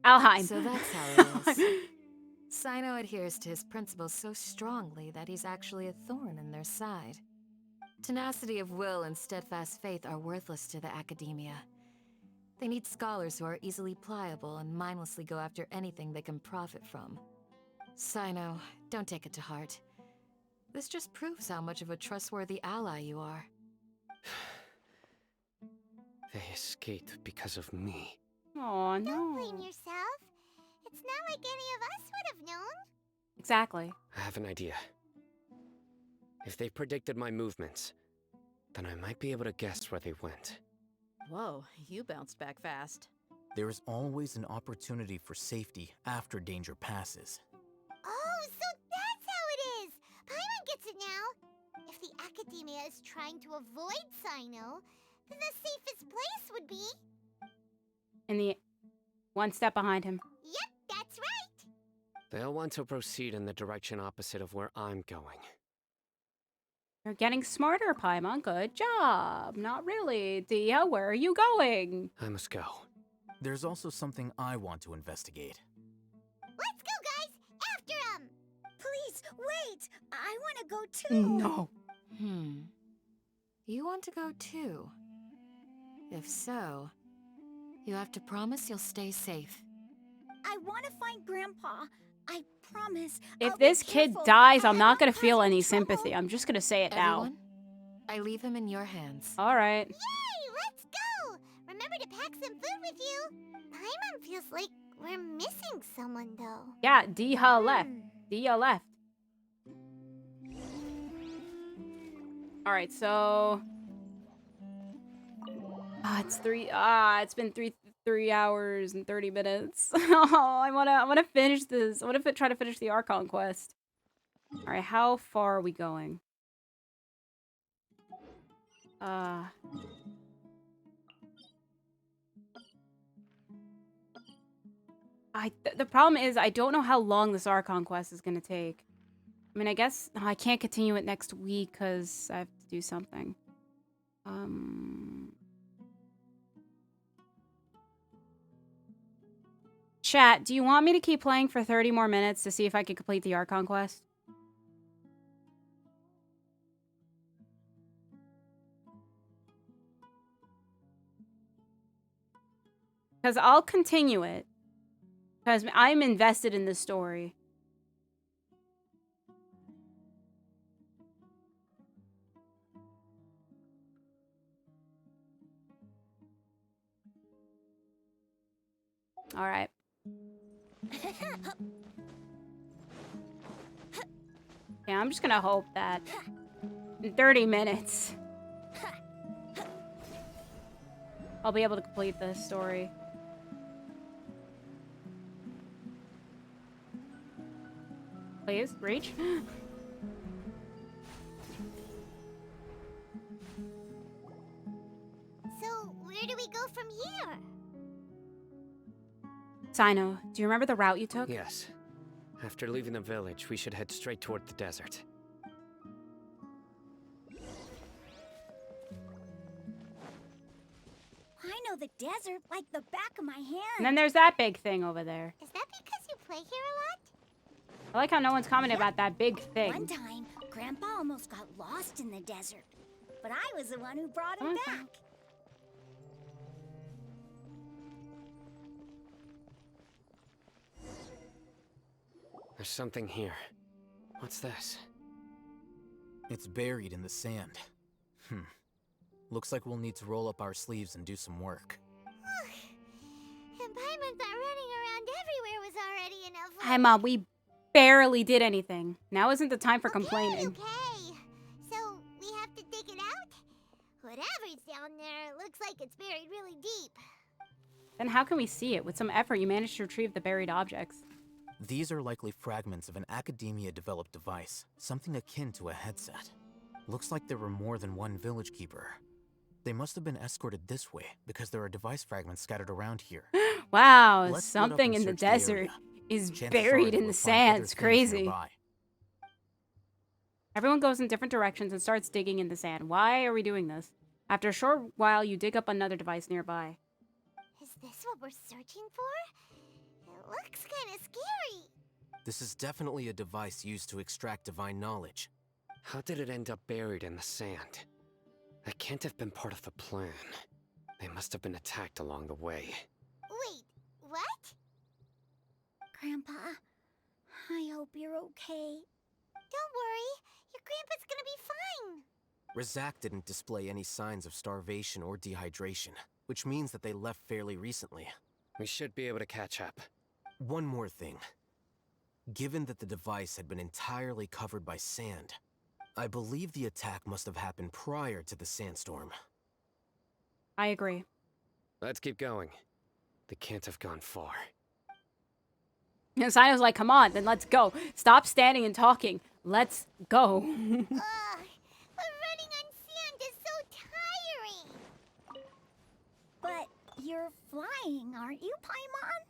Speaker 1: Alheim.
Speaker 20: So that's how it is. Sino adheres to his principles so strongly that he's actually a thorn in their side. Tenacity of will and steadfast faith are worthless to the Academia. They need scholars who are easily pliable and mindlessly go after anything they can profit from. Sino, don't take it to heart. This just proves how much of a trustworthy ally you are.
Speaker 17: They escaped because of me.
Speaker 1: Oh, no.
Speaker 4: Don't blame yourself. It's not like any of us would have known.
Speaker 1: Exactly.
Speaker 17: I have an idea. If they predicted my movements, then I might be able to guess where they went.
Speaker 18: Whoa, you bounced back fast.
Speaker 16: There is always an opportunity for safety after danger passes.
Speaker 4: Oh, so that's how it is! Paimon gets it now. If the Academia is trying to avoid Sino, then the safest place would be...
Speaker 1: In the one step behind him.
Speaker 4: Yep, that's right!
Speaker 17: They'll want to proceed in the direction opposite of where I'm going.
Speaker 1: You're getting smarter, Paimon. Good job. Not really. Dia, where are you going?
Speaker 17: I must go.
Speaker 16: There's also something I want to investigate.
Speaker 4: Let's go, guys! After him!
Speaker 5: Please, wait! I want to go too!
Speaker 1: No.
Speaker 20: You want to go too? If so, you have to promise you'll stay safe.
Speaker 5: I want to find Grandpa. I promise.
Speaker 1: If this kid dies, I'm not gonna feel any sympathy. I'm just gonna say it
Speaker 20: Everyone,
Speaker 1: now.
Speaker 20: I leave him in your hands.
Speaker 1: All right.
Speaker 4: Yay! Let's go! Remember to pack some food with you. Paimon feels like we're missing someone, though.
Speaker 1: Yeah, Dia left. Dia left. All right, so it's been three hours and 30 minutes. Oh, I wanna finish this. I wanna try to finish the Archon quest. All right, how far are we going? The problem is I don't know how long this Archon quest is gonna take. I mean, I guess I can't continue it next week because I have to do something. Chat, do you want me to keep playing for 30 more minutes to see if I can complete the Archon quest? Because I'll continue it. Because I'm invested in this story. All right. Yeah, I'm just gonna hope that in 30 minutes I'll be able to complete this story. Please, reach. Sino, do you remember the route you took?
Speaker 17: Yes. After leaving the village, we should head straight toward the desert.
Speaker 2: I know the desert like the back of my hand.
Speaker 1: And then there's that big thing over there.
Speaker 4: Is that because you play here a lot?
Speaker 1: I like how no one's commented about that big thing.
Speaker 2: One time, Grandpa almost got lost in the desert, but I was the one who brought him back.
Speaker 17: There's something here. What's this?
Speaker 16: It's buried in the sand. Looks like we'll need to roll up our sleeves and do some work.
Speaker 4: And Paimon thought running around everywhere was already enough work.
Speaker 1: Hi, Mom. We barely did anything. Now isn't the time for complaining.
Speaker 4: Okay, so we have to dig it out? Whatever's down there, it looks like it's buried really deep.
Speaker 1: Then how can we see it? With some effort, you managed to retrieve the buried objects.
Speaker 16: These are likely fragments of an Akaedamiya-developed device, something akin to a headset. Looks like there were more than one village keeper. They must have been escorted this way, because there are device fragments scattered around here.
Speaker 1: Wow,
Speaker 16: Let's split up
Speaker 1: something
Speaker 16: and
Speaker 1: in the
Speaker 16: search
Speaker 1: desert
Speaker 16: area.
Speaker 1: is
Speaker 16: Chances are
Speaker 1: buried
Speaker 16: that
Speaker 1: in
Speaker 16: we'll
Speaker 1: the
Speaker 16: find
Speaker 1: sand.
Speaker 16: other
Speaker 1: It's
Speaker 16: things
Speaker 1: crazy.
Speaker 16: nearby.
Speaker 1: Everyone goes in different directions and starts digging in the sand. Why are we doing this? After a short while, you dig up another device nearby.
Speaker 4: Is this what we're searching for? It looks kind of scary.
Speaker 16: This is definitely a device used to extract divine knowledge.
Speaker 17: How did it end up buried in the sand? That can't have been part of the plan. They must have been attacked along the way.
Speaker 4: Wait, what?
Speaker 2: Grandpa, I hope you're okay.
Speaker 4: Don't worry, your grandpa's gonna be fine.
Speaker 16: Razak didn't display any signs of starvation or dehydration, which means that they left fairly recently.
Speaker 17: We should be able to catch up.
Speaker 16: One more thing. Given that the device had been entirely covered by sand, I believe the attack must have happened prior to the sandstorm.
Speaker 1: I agree.
Speaker 17: Let's keep going. They can't have gone far.
Speaker 1: And Sino's like, come on, then let's go. Stop standing and talking. Let's go.
Speaker 4: But running on sand is so tiring.
Speaker 2: But you're flying, aren't you, Paimon?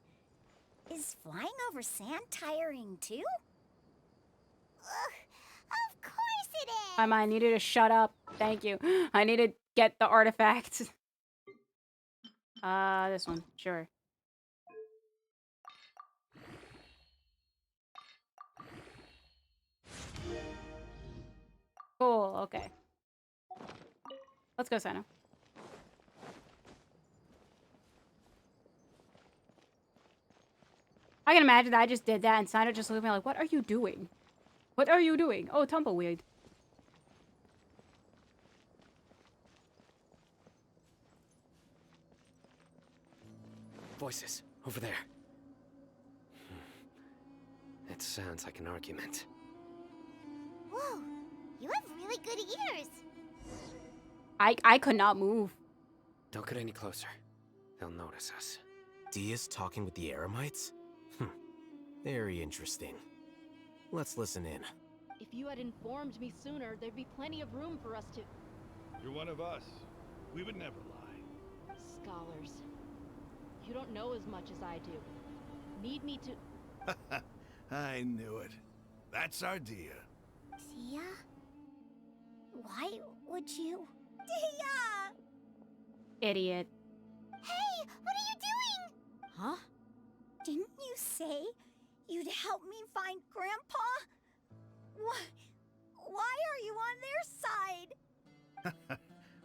Speaker 2: Is flying over sand tiring too?
Speaker 4: Of course it is.
Speaker 1: I needed to shut up. Thank you. I need to get the artifact. This one. Sure. Cool. Okay. Let's go, Sino. I can imagine that I just did that and Sino just looked at me like, what are you doing? What are you doing? Oh, tumbleweed.
Speaker 17: Voices, over there. It sounds like an argument.
Speaker 4: Whoa, you have really good ears.
Speaker 1: I could not move.
Speaker 17: Don't get any closer. They'll notice us.
Speaker 16: Dia's talking with the Eremites? Very interesting. Let's listen in.
Speaker 10: If you had informed me sooner, there'd be plenty of room for us to...
Speaker 3: You're one of us. We would never lie.
Speaker 10: Scholars. You don't know as much as I do. Need me to...
Speaker 3: I knew it. That's our Dia.
Speaker 2: Dia? Why would you... Dia!
Speaker 1: Idiot.
Speaker 2: Hey, what are you doing? Huh? Didn't you say you'd help me find Grandpa? Why are you on their side?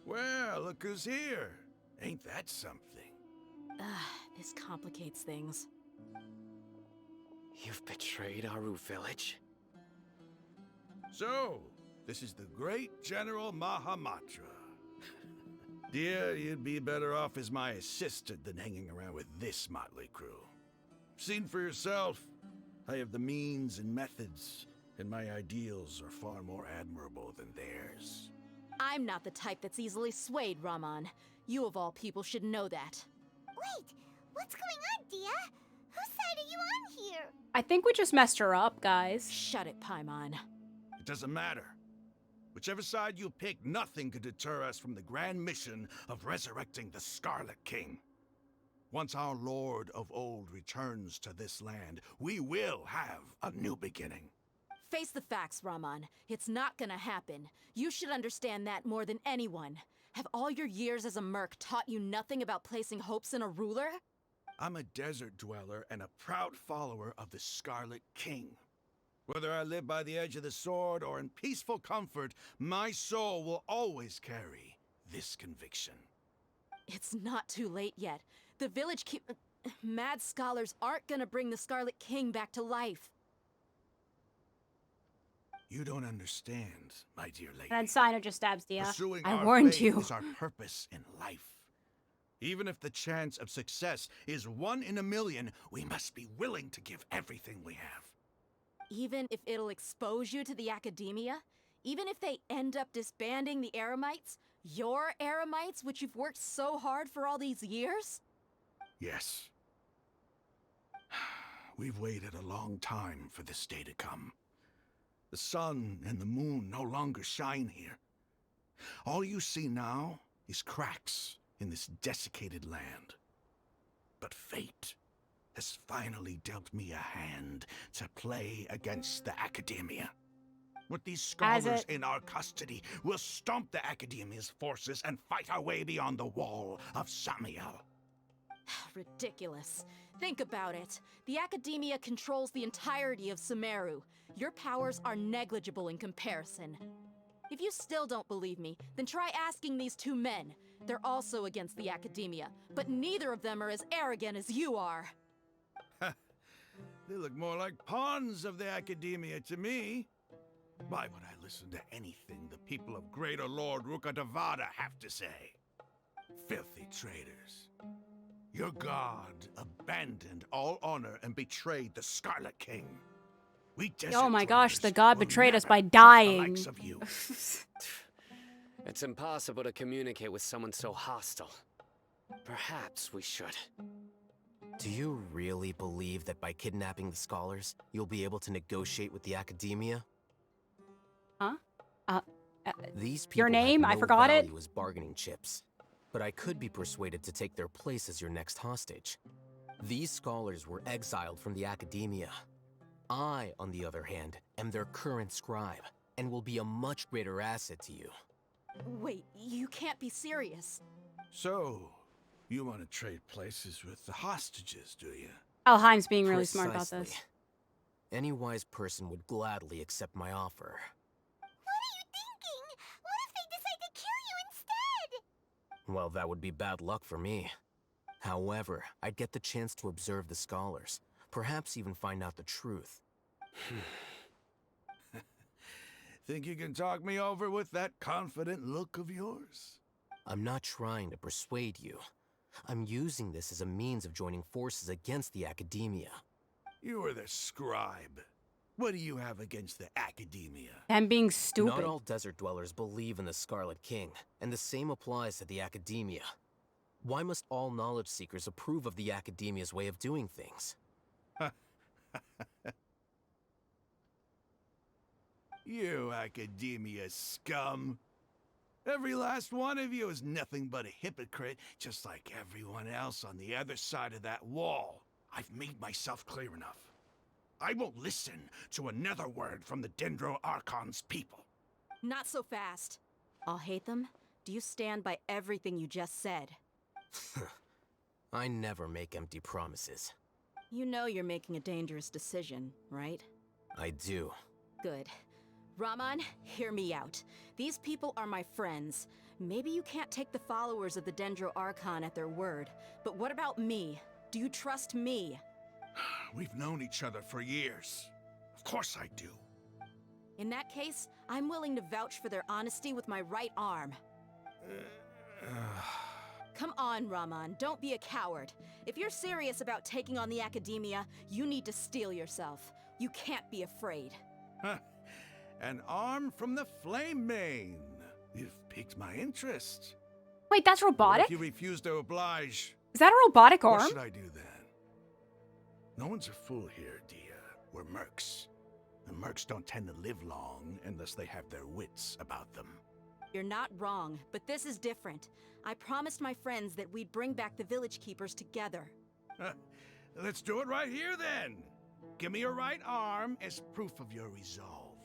Speaker 3: Well, look who's here. Ain't that something?
Speaker 18: This complicates things.
Speaker 17: You've betrayed Aru village?
Speaker 3: So, this is the great General Mahamatra. Dear, you'd be better off as my assistant than hanging around with this motley crew. Seen for yourself, I have the means and methods, and my ideals are far more admirable than theirs.
Speaker 18: I'm not the type that's easily swayed, Raman. You of all people should know that.
Speaker 4: Wait, what's going on, Dia? Whose side are you on here?
Speaker 1: I think we just messed her up, guys.
Speaker 18: Shut it, Paimon.
Speaker 3: It doesn't matter. Whichever side you pick, nothing could deter us from the grand mission of resurrecting the Scarlet King. Once our Lord of Old returns to this land, we will have a new beginning.
Speaker 18: Face the facts, Raman. It's not gonna happen. You should understand that more than anyone. Have all your years as a merc taught you nothing about placing hopes in a ruler?
Speaker 3: I'm a desert dweller and a proud follower of the Scarlet King. Whether I live by the edge of the sword or in peaceful comfort, my soul will always carry this conviction.
Speaker 18: It's not too late yet. The village mad scholars aren't gonna bring the Scarlet King back to life.
Speaker 3: You don't understand, my dear lady.
Speaker 1: And then Sino just stabs Dia.
Speaker 3: Pursuing
Speaker 1: I
Speaker 3: our
Speaker 1: warned
Speaker 3: faith
Speaker 1: you.
Speaker 3: is our purpose in life. Even if the chance of success is 1 in a million, we must be willing to give everything we have.
Speaker 18: Even if it'll expose you to the Akaedamiya? Even if they end up disbanding the Eremites? Your Eremites, which you've worked so hard for all these years?
Speaker 3: Yes. We've waited a long time for this day to come. The sun and the moon no longer shine here. All you see now is cracks in this desiccated land. But fate has finally dealt me a hand to play against the Akaedamiya. With these scholars in our custody, we'll stomp the Academia's forces and fight our way beyond the wall of Samiel.
Speaker 18: Ridiculous. Think about it. The Akaedamiya controls the entirety of Sumeru. Your powers are negligible in comparison. If you still don't believe me, then try asking these 2 men. They're also against the Akaedamiya, but neither of them are as arrogant as you are.
Speaker 3: They look more like pawns of the Akaedamiya to me. Why would I listen to anything the people of Greater Lord Rukkhadevata have to say? Filthy traitors. Your god abandoned all honor and betrayed the Scarlet King. We desert
Speaker 1: Oh my gosh, the
Speaker 3: dwellers
Speaker 1: god
Speaker 3: will
Speaker 1: betrayed us
Speaker 3: never
Speaker 1: by
Speaker 3: trust the
Speaker 1: dying.
Speaker 3: likes of you.
Speaker 17: It's impossible to communicate with someone so hostile. Perhaps we should.
Speaker 16: Do you really believe that by kidnapping the scholars, you'll be able to negotiate with the Akaedamiya?
Speaker 1: Huh?
Speaker 16: These people
Speaker 1: your name?
Speaker 16: have
Speaker 1: I
Speaker 16: no
Speaker 1: forgot it.
Speaker 16: value as bargaining chips, but I could be persuaded to take their place as your next hostage. These scholars were exiled from the Akaedamiya. I, on the other hand, am their current scribe, and will be a much greater asset to you.
Speaker 18: Wait, you can't be serious.
Speaker 3: So, you want to trade places with the hostages, do you?
Speaker 1: Alheim's being really smart about this.
Speaker 16: Precisely. Any wise person would gladly accept my offer.
Speaker 4: What are you thinking? What if they decide to kill you instead?
Speaker 16: Well, that would be bad luck for me. However, I'd get the chance to observe the scholars, perhaps even find out the truth.
Speaker 3: Think you can talk me over with that confident look of yours?
Speaker 16: I'm not trying to persuade you. I'm using this as a means of joining forces against the Akaedamiya.
Speaker 3: You are the scribe. What do you have against the Akaedamiya?
Speaker 1: Them being stupid.
Speaker 16: Not all desert dwellers believe in the Scarlet King, and the same applies to the Akaedamiya. Why must all knowledge seekers approve of the Academia's way of doing things?
Speaker 3: You Akaedamiya scum. Every last one of you is nothing but a hypocrite, just like everyone else on the other side of that wall. I've made myself clear enough. I won't listen to another word from the Dendro Archon's people.
Speaker 18: Not so fast. I'll hate them. Do you stand by everything you just said?
Speaker 16: I never make empty promises.
Speaker 18: You know you're making a dangerous decision, right?
Speaker 16: I do.
Speaker 18: Good. Raman, hear me out. These people are my friends. Maybe you can't take the followers of the Dendro Archon at their word, but what about me? Do you trust me?
Speaker 3: We've known each other for years. Of course I do.
Speaker 18: In that case, I'm willing to vouch for their honesty with my right arm. Come on, Raman, don't be a coward. If you're serious about taking on the Akaedamiya, you need to steel yourself. You can't be afraid.
Speaker 3: An arm from the Flame Mane. You've piqued my interest.
Speaker 1: Wait, that's robotic?
Speaker 3: If you refuse to oblige,
Speaker 1: is that a robotic arm?
Speaker 3: What should I do then? No one's a fool here, Dia. We're mercs. And mercs don't tend to live long unless they have their wits about them.
Speaker 18: You're not wrong, but this is different. I promised my friends that we'd bring back the village keepers together.
Speaker 3: Let's do it right here then. Give me your right arm as proof of your resolve.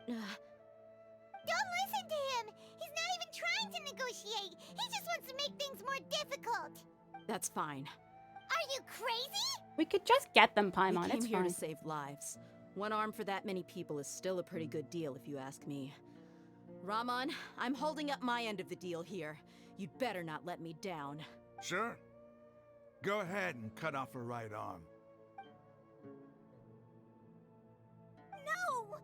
Speaker 4: Don't listen to him! He's not even trying to negotiate! He just wants to make things more difficult!
Speaker 18: That's fine.
Speaker 4: Are you crazy?
Speaker 1: We could just get them, Paimon.
Speaker 18: We came
Speaker 1: It's
Speaker 18: here
Speaker 1: fine.
Speaker 18: to save lives. One arm for that many people is still a pretty good deal, if you ask me. Ramon, I'm holding up my end of the deal here. You'd better not let me down.
Speaker 3: Sure. Go ahead and cut off her right arm.
Speaker 4: No!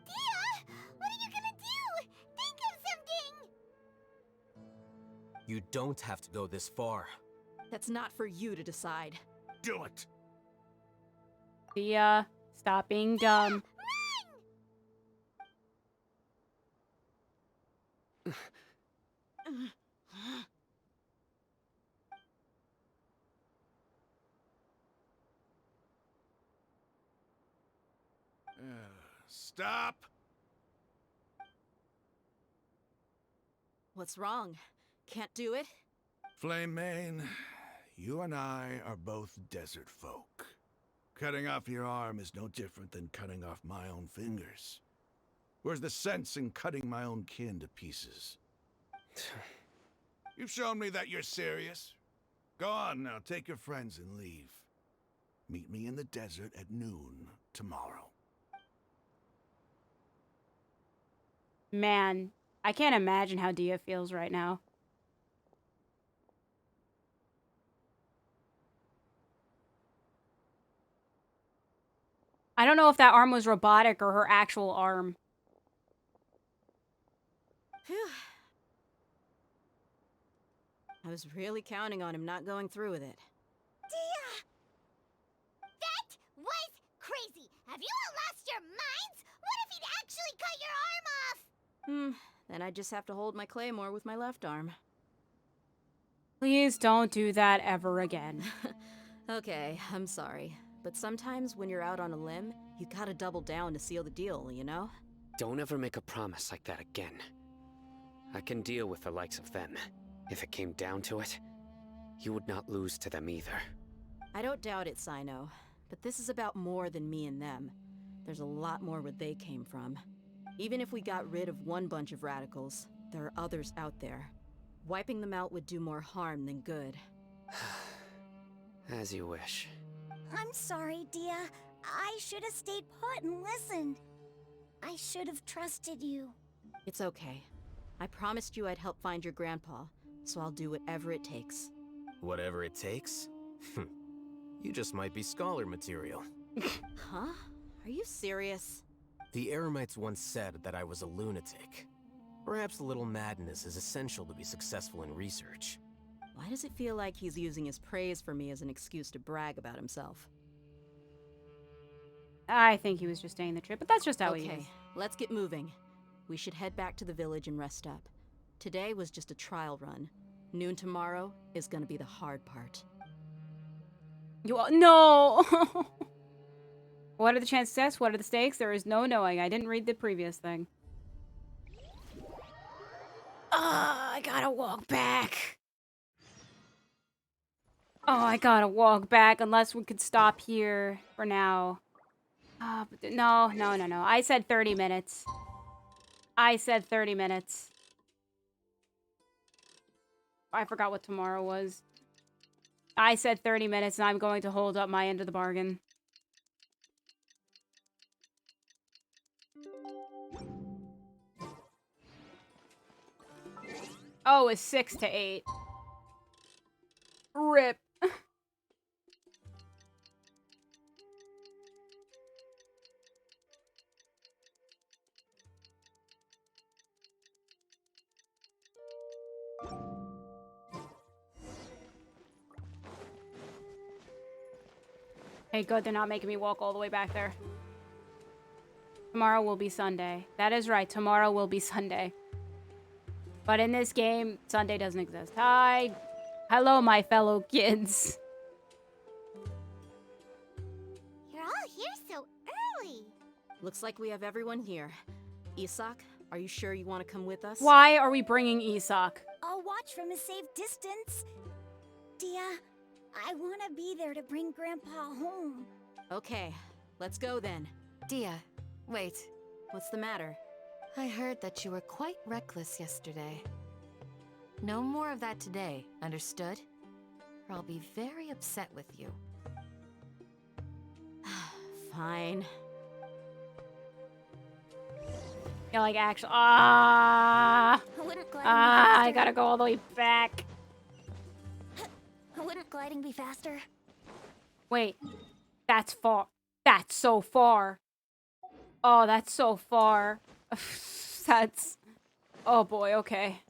Speaker 4: Dia! What are you gonna do? Think of something!
Speaker 16: You don't have to go this far.
Speaker 18: That's not for you to decide.
Speaker 3: Do it!
Speaker 1: Dia, stop being dumb.
Speaker 3: Stop!
Speaker 18: What's wrong? Can't do it?
Speaker 3: Flame Mane, you and I are both desert folk. Cutting off your arm is no different than cutting off my own fingers. Where's the sense in cutting my own kin to pieces? You've shown me that you're serious. Go on now, take your friends and leave. Meet me in the desert at noon tomorrow.
Speaker 1: Man, I can't imagine how Dia feels right now. I don't know if that arm was robotic or her actual arm.
Speaker 18: Phew. I was really counting on him not going through with it.
Speaker 4: Dia! That was crazy! Have you all lost your minds? What if he'd actually cut your arm off?
Speaker 18: Then I just have to hold my claymore with my left arm.
Speaker 1: Please don't do that ever again.
Speaker 18: Okay, I'm sorry. But sometimes when you're out on a limb, you gotta double down to seal the deal, you know?
Speaker 17: Don't ever make a promise like that again. I can deal with the likes of them. If it came down to it, you would not lose to them either.
Speaker 18: I don't doubt it, Sino. But this is about more than me and them. There's a lot more where they came from. Even if we got rid of one bunch of radicals, there are others out there. Wiping them out would do more harm than good.
Speaker 17: As you wish.
Speaker 13: I'm sorry, Dia. I should have stayed put and listened. I should have trusted you.
Speaker 18: It's okay. I promised you I'd help find your grandpa, so I'll do whatever it takes.
Speaker 16: Whatever it takes? You just might be scholar material.
Speaker 18: Huh? Are you serious?
Speaker 16: The Eremites once said that I was a lunatic. Perhaps a little madness is essential to be successful in research.
Speaker 18: Why does it feel like he's using his praise for me as an excuse to brag about himself?
Speaker 1: I think he was just saying the truth, but that's just how he is.
Speaker 18: Okay, let's get moving. We should head back to the village and rest up. Today was just a trial run. Noon tomorrow is gonna be the hard part.
Speaker 1: No! What are the chances of success? What are the stakes? There is no knowing. I didn't read the previous thing. I gotta walk back. Oh, I gotta walk back unless we could stop here for now. But no. I said 30 minutes. I said 30 minutes. I forgot what tomorrow was. I said 30 minutes and I'm going to hold up my end of the bargain. Oh, it's 6 to 8. RIP. Hey, good, they're not making me walk all the way back there. Tomorrow will be Sunday. That is right, tomorrow will be Sunday. But in this game, Sunday doesn't exist. Hello, my fellow kids.
Speaker 4: You're all here so early.
Speaker 18: Looks like we have everyone here. Isak, Are you sure you want to come with us?
Speaker 1: Why are we bringing Isak?
Speaker 2: I'll watch from a safe distance. Dia, I want to be there to bring Grandpa home.
Speaker 18: Okay, let's go then.
Speaker 20: Dia, wait.
Speaker 18: What's the matter?
Speaker 20: I heard that you were quite reckless yesterday. No more of that today, understood? Or I'll be very upset with you.
Speaker 18: Fine.
Speaker 1: Yeah, like actually.
Speaker 2: Wouldn't gliding be
Speaker 1: I
Speaker 2: faster?
Speaker 1: gotta go all the way back.
Speaker 2: Wouldn't gliding be faster?
Speaker 1: Wait, that's far. That's so far. Oh, that's so far. That's. Oh boy. Okay.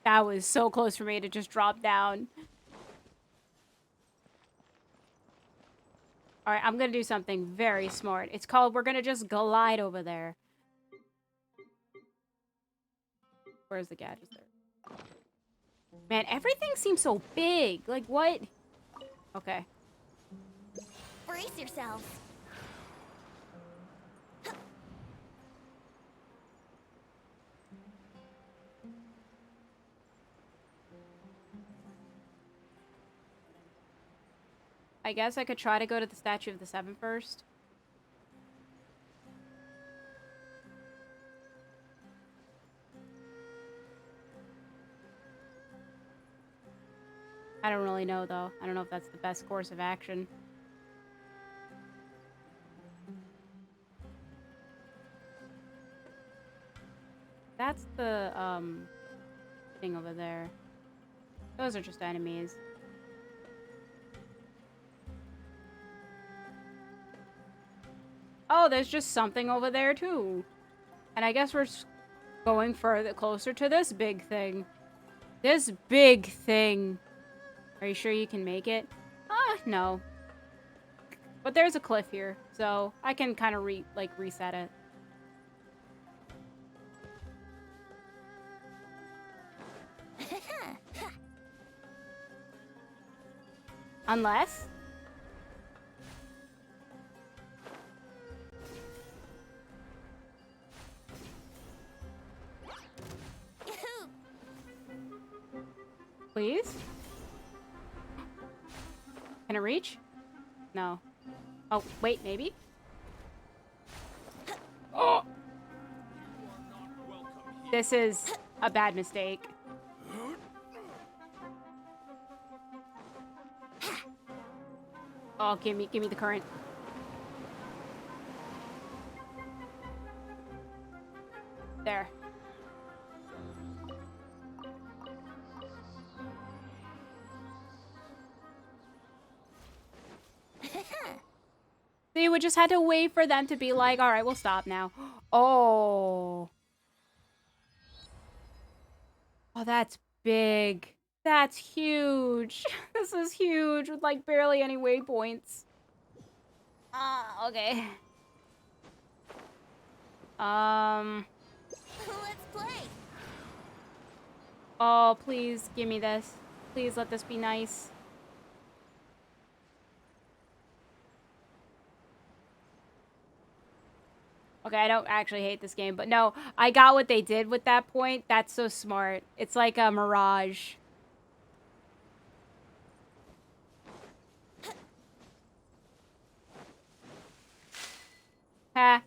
Speaker 1: That was so close for me to just drop down. Alright, I'm gonna do something very smart. It's called, we're gonna just glide over there. Where's the gadget there? Man, everything seems so big. Like, what? Okay.
Speaker 2: Brace yourselves.
Speaker 1: I guess I could try to go to the Statue of the Seven first. I don't really know, though. I don't know if that's the best course of action. That's the, thing over there. Those are just enemies. Oh, there's just something over there, too. And I guess we're going further, closer to this big thing. This big thing. Are you sure you can make it? No. But there's a cliff here, so I can kind of reset it. Unless... Please? Can it reach? No. Oh, wait, maybe? Oh! This is a bad mistake. Oh, give me the current. There. See, we just had to wait for them to be like, all right, we'll stop now. Oh. Oh, that's big. That's huge. This is huge with like barely any waypoints. Okay.
Speaker 2: Let's play.
Speaker 1: Oh, please give me this. Please let this be nice. Okay, I don't actually hate this game, but no, I got what they did with that point. That's so smart. It's like a mirage. Ha.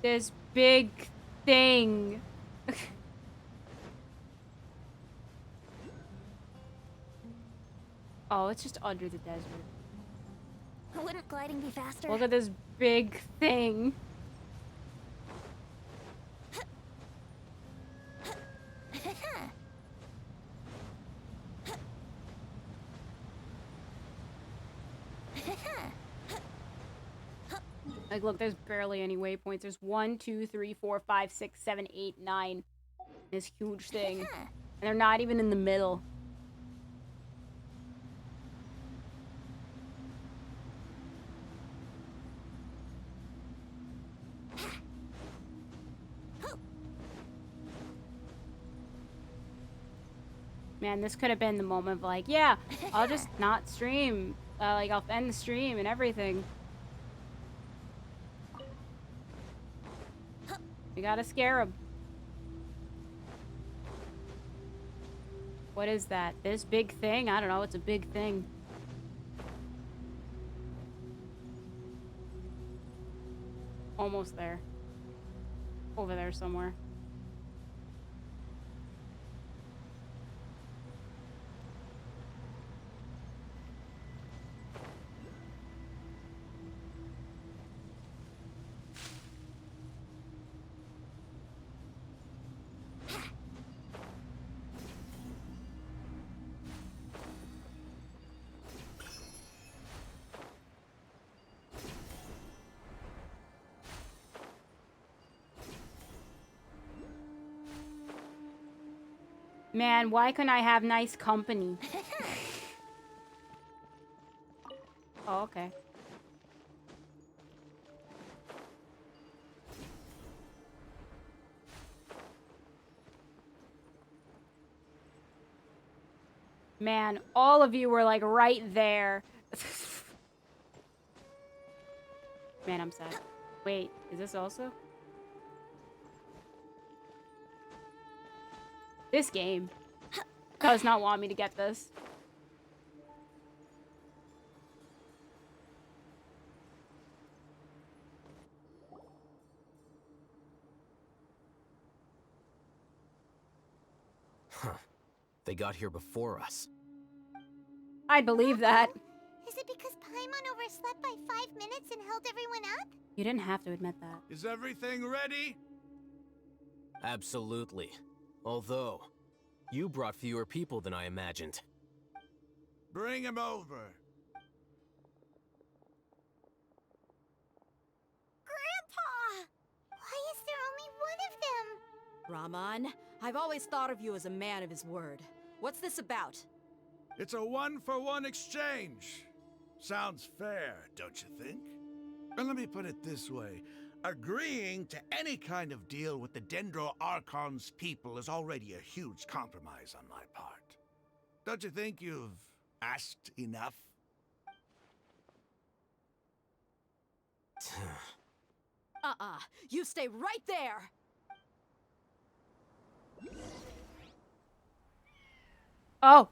Speaker 1: This big thing. Oh, it's just under the desert.
Speaker 2: Wouldn't gliding be faster?
Speaker 1: Look at this big thing. Like, look, there's barely any waypoints. There's 1, 2, 3, 4, 5, 6, 7, 8, 9. This huge thing. And they're not even in the middle. Man, this could have been the moment of like, yeah, I'll just not stream. Like, I'll end the stream and everything. We gotta scare him. What is that? This big thing? I don't know. It's a big thing. Almost there. Over there somewhere. Man, why couldn't I have nice company? Oh, okay. Man, all of you were like right there. Man, I'm sad. Wait, is this also? This game does not want me to get this.
Speaker 16: Huh. They got here before us.
Speaker 1: I'd believe that.
Speaker 4: Is it because Paimon overslept by 5 minutes and held everyone up?
Speaker 1: You didn't have to admit that.
Speaker 3: Is everything ready?
Speaker 16: Absolutely. Although, you brought fewer people than I imagined.
Speaker 3: Bring him over.
Speaker 4: Grandpa! Why is there only one of them?
Speaker 18: Raman, I've always thought of you as a man of his word. What's this about?
Speaker 3: It's a one-for-one exchange. Sounds fair, don't you think? And let me put it this way. Agreeing to any kind of deal with the Dendro Archon's people is already a huge compromise on my part. Don't you think you've asked enough?
Speaker 18: You stay right there!
Speaker 1: Oh.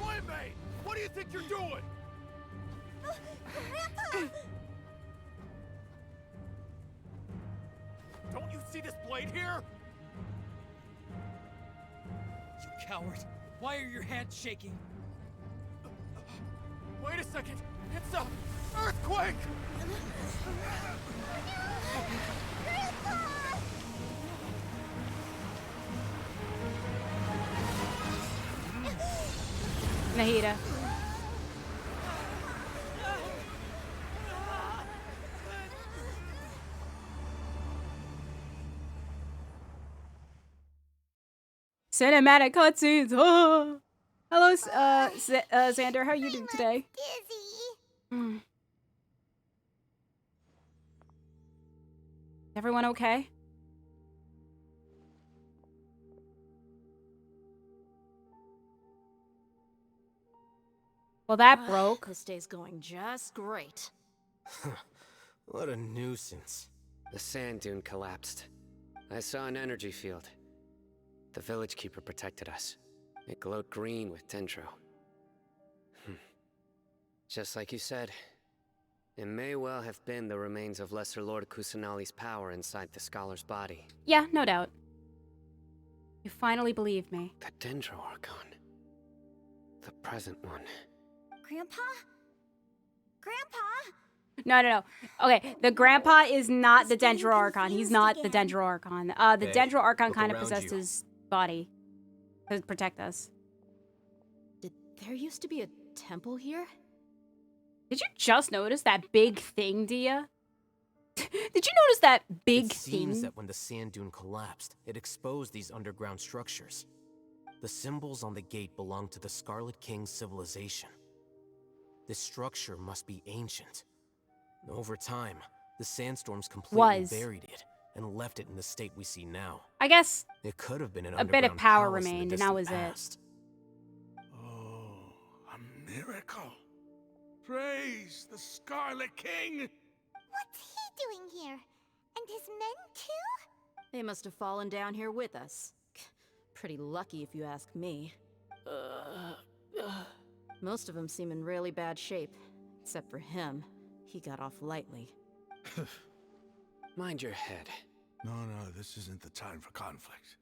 Speaker 3: Playmate! What do you think you're doing?
Speaker 4: Grandpa!
Speaker 12: Don't you see this blade here?
Speaker 14: You coward! Why are your hands shaking?
Speaker 12: Wait a second! It's a earthquake!
Speaker 1: Nahida. Cinematic cutscenes. Oh. Hello, Xander. How are you doing today? Hmm. Everyone okay? Well, that broke.
Speaker 18: This day's going just great.
Speaker 16: What a nuisance.
Speaker 17: The sand dune collapsed. I saw an energy field. The village keeper protected us. It glowed green with dendro. Just like you said, it may well have been the remains of Lesser Lord Kusanali's power inside the scholar's body.
Speaker 1: Yeah, no doubt. You finally believed me.
Speaker 17: The Dendro Archon. The present one.
Speaker 4: Grandpa? Grandpa?
Speaker 1: No. Okay, the grandpa is not the Dendro Archon. He's not the Dendro Archon. The
Speaker 16: Hey,
Speaker 1: Dendro Archon
Speaker 16: look
Speaker 1: kind of
Speaker 16: around
Speaker 1: possessed
Speaker 16: you.
Speaker 1: his body to protect us.
Speaker 18: Did there used to be a temple here?
Speaker 1: Did you just notice that big thing, Dia? Did you notice that big
Speaker 16: It seems
Speaker 1: thing?
Speaker 16: that when the sand dune collapsed, it exposed these underground structures. The symbols on the gate belong to the Scarlet King civilization. This structure must be ancient. Over time, the sandstorms completely buried it and left it in the state we see now.
Speaker 1: I guess
Speaker 16: It could have been an
Speaker 1: a bit of
Speaker 16: underground
Speaker 1: power
Speaker 16: palace in the
Speaker 1: remained, and that
Speaker 16: distant
Speaker 1: was
Speaker 16: past.
Speaker 3: Oh, a miracle. Praise the Scarlet King.
Speaker 4: What's he doing here? And his men too?
Speaker 18: They must have fallen down here with us. Pretty lucky if you ask me. Most of them seem in really bad shape, except for him. He got off lightly.
Speaker 17: Mind your head.
Speaker 3: No, this isn't the time for conflict.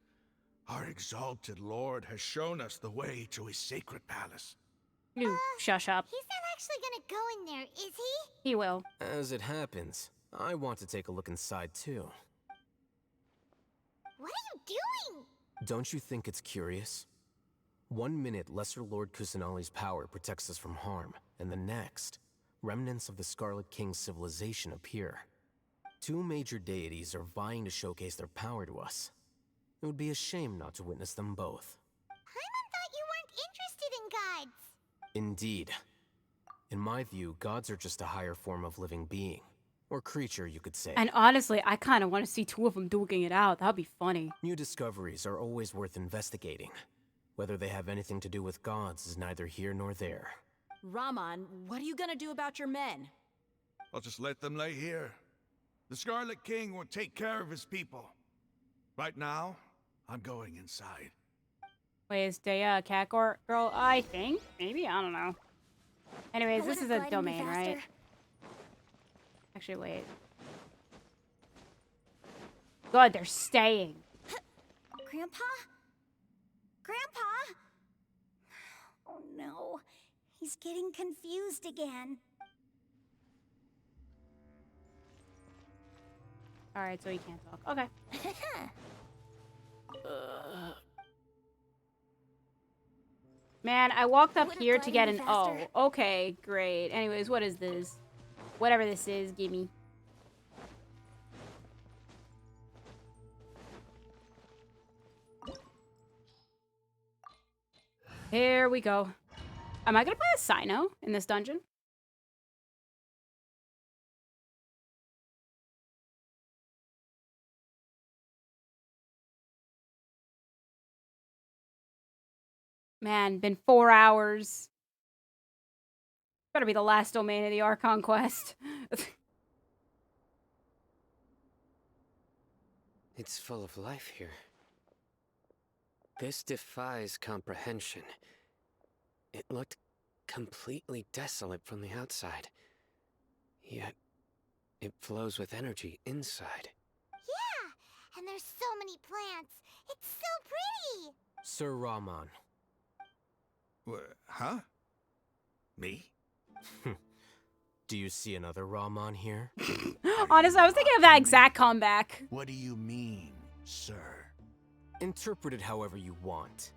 Speaker 3: Our exalted lord has shown us the way to his sacred palace.
Speaker 1: You shush up.
Speaker 4: He's not actually gonna go in there, is he?
Speaker 1: He will.
Speaker 16: As it happens, I want to take a look inside too.
Speaker 4: What are you doing?
Speaker 16: Don't you think it's curious? 1 minute, Lesser Lord Kusanali's power protects us from harm, and the next, remnants of the Scarlet King's civilization appear. 2 major deities are vying to showcase their power to us. It would be a shame not to witness them both.
Speaker 4: Paimon thought you weren't interested in gods.
Speaker 16: Indeed. In my view, gods are just a higher form of living being. Or creature, you could say.
Speaker 1: And honestly, I kind of want to see 2 of them duking it out. That'd be funny.
Speaker 16: New discoveries are always worth investigating. Whether they have anything to do with gods is neither here nor there.
Speaker 18: Raman, what are you gonna do about your men?
Speaker 3: I'll just let them lay here. The Scarlet King will take care of his people. Right now, I'm going inside.
Speaker 1: Wait, is Daya a cat girl? I think. Maybe? I don't know. Anyways, this is a domain, right? Actually, wait. God, they're staying.
Speaker 2: Grandpa? Grandpa? Oh no. He's getting confused again.
Speaker 1: Alright, so he can't talk. Okay. Man, I walked up here to get an O. Okay, great. Anyways, what is this? Whatever this is, gimme. Here we go. Am I gonna play a Sino in this dungeon? Man, been 4 hours. Better be the last domain of the Archon quest.
Speaker 17: It's full of life here. This defies comprehension. It looked completely desolate from the outside. Yet, it flows with energy inside.
Speaker 4: Yeah, and there's so many plants. It's so pretty.
Speaker 16: Sir Raman.
Speaker 3: Huh? Me?
Speaker 16: Do you see another Raman here?
Speaker 1: Honestly, I was thinking of that exact comeback.
Speaker 3: What do you mean, sir?
Speaker 16: Interpret it however you want,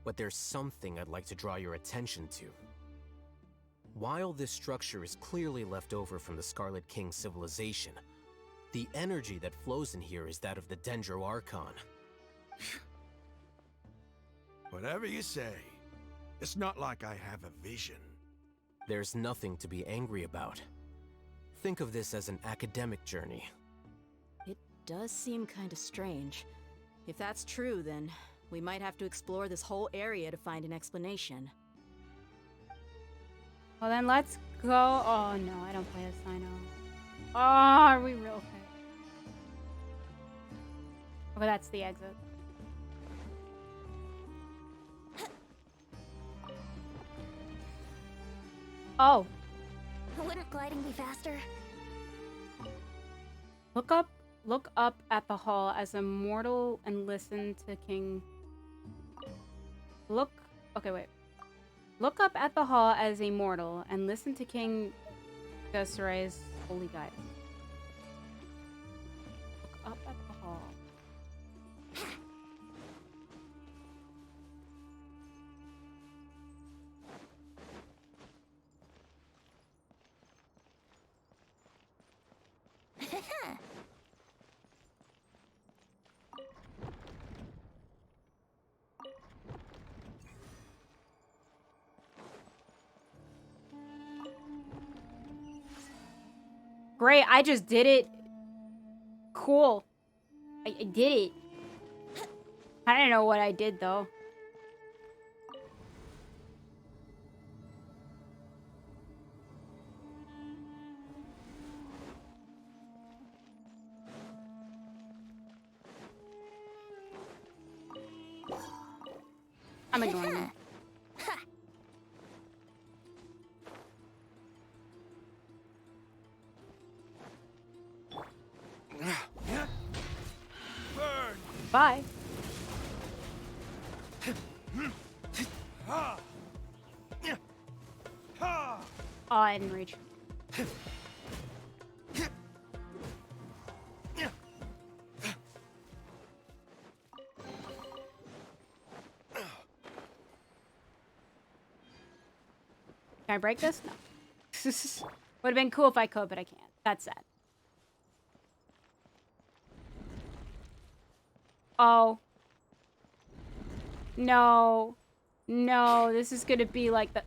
Speaker 16: but there's something I'd like to draw your attention to. While this structure is clearly left over from the Scarlet King civilization, the energy that flows in here is that of the Dendro Archon.
Speaker 3: Whatever you say. It's not like I have a vision.
Speaker 16: There's nothing to be angry about. Think of this as an academic journey.
Speaker 18: It does seem kind of strange. If that's true, then we might have to explore this whole area to find an explanation.
Speaker 1: Well, then let's go. Oh, no, I don't play as Sino. Oh, are we real okay? Okay, that's the exit. Oh.
Speaker 2: Wouldn't gliding be faster?
Speaker 1: Look up at the hall as a mortal and listen to King... Okay, wait. Look up at the hall as a mortal and listen to King Gusray's Holy guidance. Look up at the hall. Great, I just did it. Cool. I did it. I don't know what I did, though. I'm ignoring it. Bye. Oh, I didn't reach. Can I break this? No. Would have been cool if I could, but I can't. That's sad. Oh. No. No, this is gonna be like the...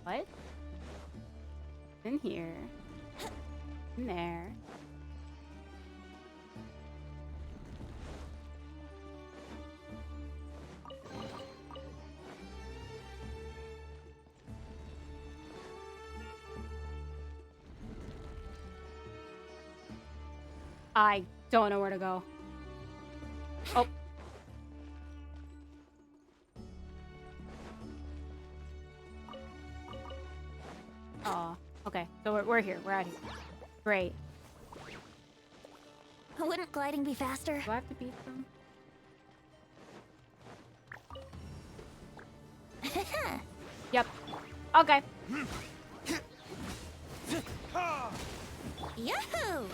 Speaker 1: What? In here. In there. I don't know where to go. Oh. Aw. Okay, so we're here. We're out here. Great.
Speaker 2: Wouldn't gliding be faster?
Speaker 1: Do I have to beat them? Yep. Okay.
Speaker 2: Yahoo!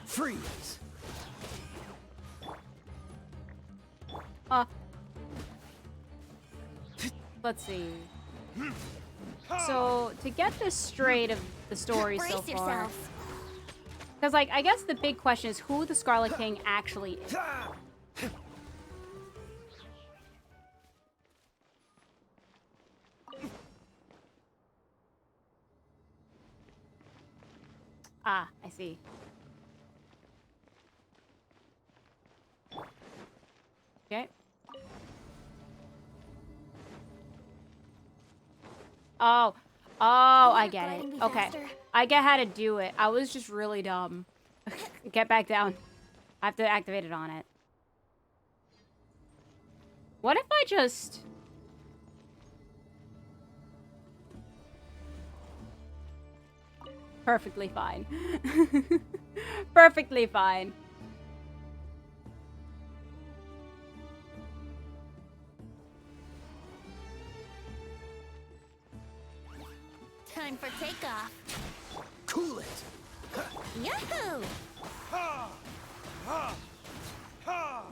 Speaker 8: Freeze!
Speaker 1: Let's see. So, to get this straight of the story so
Speaker 2: Brace
Speaker 1: far...
Speaker 2: yourselves.
Speaker 1: Because, like, I guess the big question is who the Scarlet King actually is. Ah, I see. Okay. Oh. Oh, I get it. Okay. I get how to do it. I was just really dumb. Get back down. I have to activate it on it. What if I just... Perfectly fine. Perfectly fine.
Speaker 2: Time for takeoff.
Speaker 8: Cool it!
Speaker 2: Yahoo!
Speaker 3: Ha! Ha! Ha!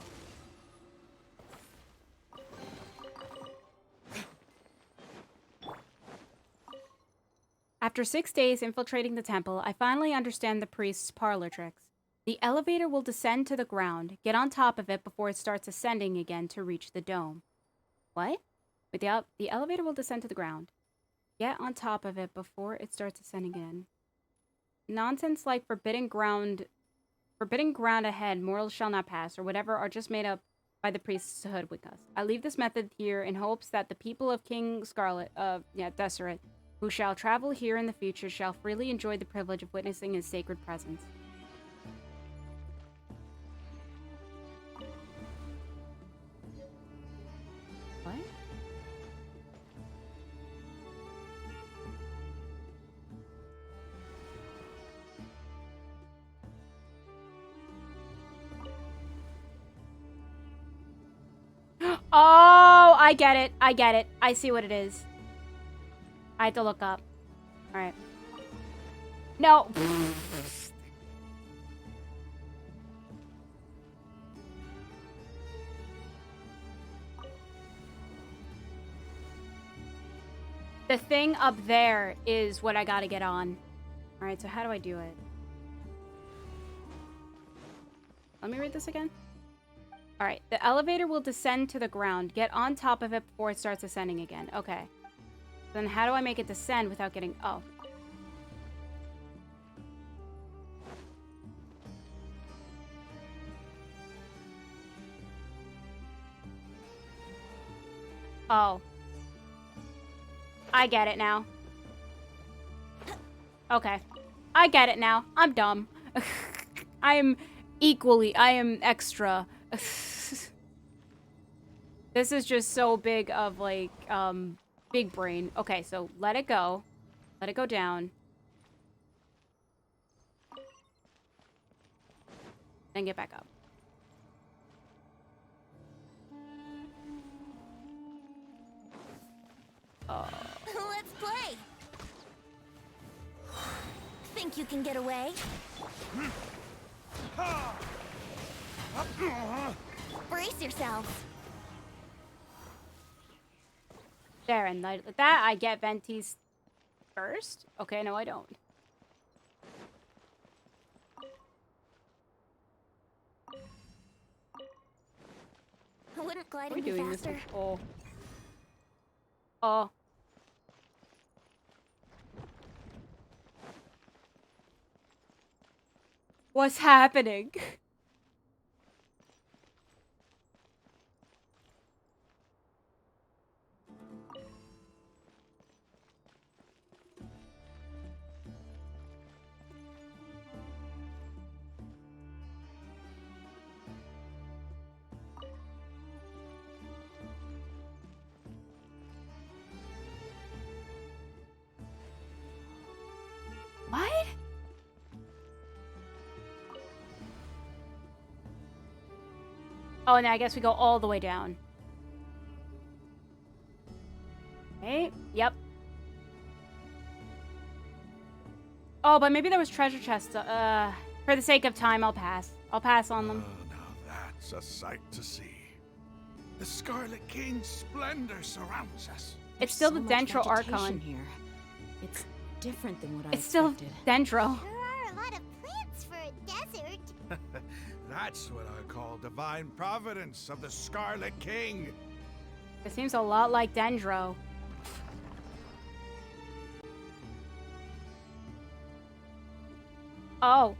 Speaker 1: After 6 days infiltrating the temple, I finally understand the priest's parlor tricks. The elevator will descend to the ground. Get on top of it before it starts ascending again to reach the dome. What? Wait, the elevator will descend to the ground. Get on top of it before it starts ascending again. Nonsense like forbidden ground ahead, mortals shall not pass, or whatever are just made up by the priests to hoodwink us. I leave this method here in hopes that the people of King Deseret, who shall travel here in the future, shall freely enjoy the privilege of witnessing his sacred presence. What? I get it. I get it. I see what it is. I had to look up. Alright. No. The thing up there is what I gotta get on. Alright, so how do I do it? Let me read this again. Alright, the elevator will descend to the ground. Get on top of it before it starts ascending again. Okay. Then how do I make it descend without getting... Oh. Oh. I get it now. Okay. I get it now. I'm dumb. I am extra. This is just so big of, like, big brain. Okay, so let it go. Let it go down. Then get back up.
Speaker 2: Let's play. Think you can get away? Brace yourselves.
Speaker 1: There, and like that, I get Venti's first? Okay, no, I don't.
Speaker 2: Wouldn't gliding
Speaker 1: We're
Speaker 2: be
Speaker 1: doing
Speaker 2: faster?
Speaker 1: this. Oh. Oh. What's happening? What? Oh, and I guess we go all the way down. Okay, yep. Oh, but maybe there was treasure chests. For the sake of time, I'll pass. I'll pass on them.
Speaker 3: Oh, now that's a sight to see. The Scarlet King's splendor surrounds us.
Speaker 1: It's still the
Speaker 18: so much
Speaker 1: Dendro
Speaker 18: vegetation
Speaker 1: Archon.
Speaker 18: here. It's different than what I
Speaker 1: It's still
Speaker 18: expected.
Speaker 1: Dendro.
Speaker 4: There are a lot of plants for a desert.
Speaker 3: That's what I call divine providence of the Scarlet King.
Speaker 1: It seems a lot like Dendro. Oh.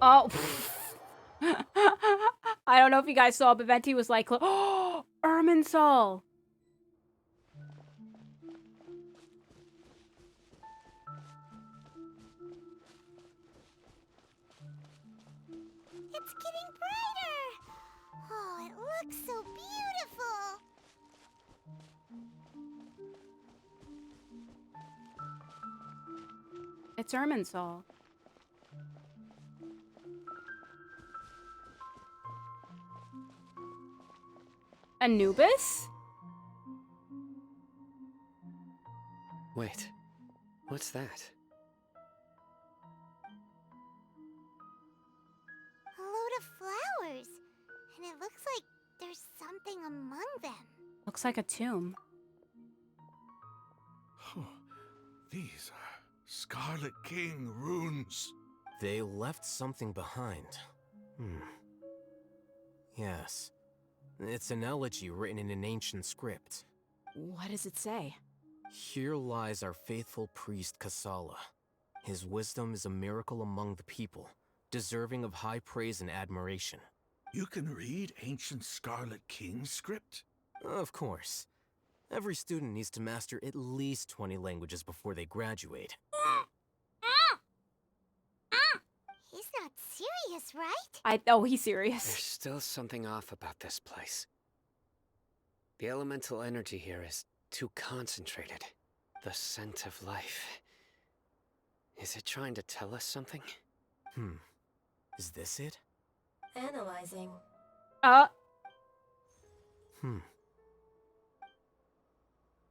Speaker 1: Oh. I don't know if you guys saw, but Venti was like, oh, Irminsul.
Speaker 4: It's getting brighter. Oh, it looks so beautiful.
Speaker 1: It's Irminsul. Anubis?
Speaker 17: Wait, what's that?
Speaker 4: A load of flowers. And it looks like there's something among them.
Speaker 1: Looks like a tomb.
Speaker 3: These are Scarlet King runes.
Speaker 16: They left something behind. Yes. It's an elegy written in an ancient script.
Speaker 18: What does it say?
Speaker 16: Here lies our faithful priest Kasala. His wisdom is a miracle among the people, deserving of high praise and admiration.
Speaker 3: You can read ancient Scarlet King script?
Speaker 16: Of course. Every student needs to master at least 20 languages before they graduate.
Speaker 4: He's not serious, right?
Speaker 1: Oh, he's serious.
Speaker 17: There's still something off about this place. The elemental energy here is too concentrated. The scent of life. Is it trying to tell us something?
Speaker 16: Is this it?
Speaker 20: Analyzing.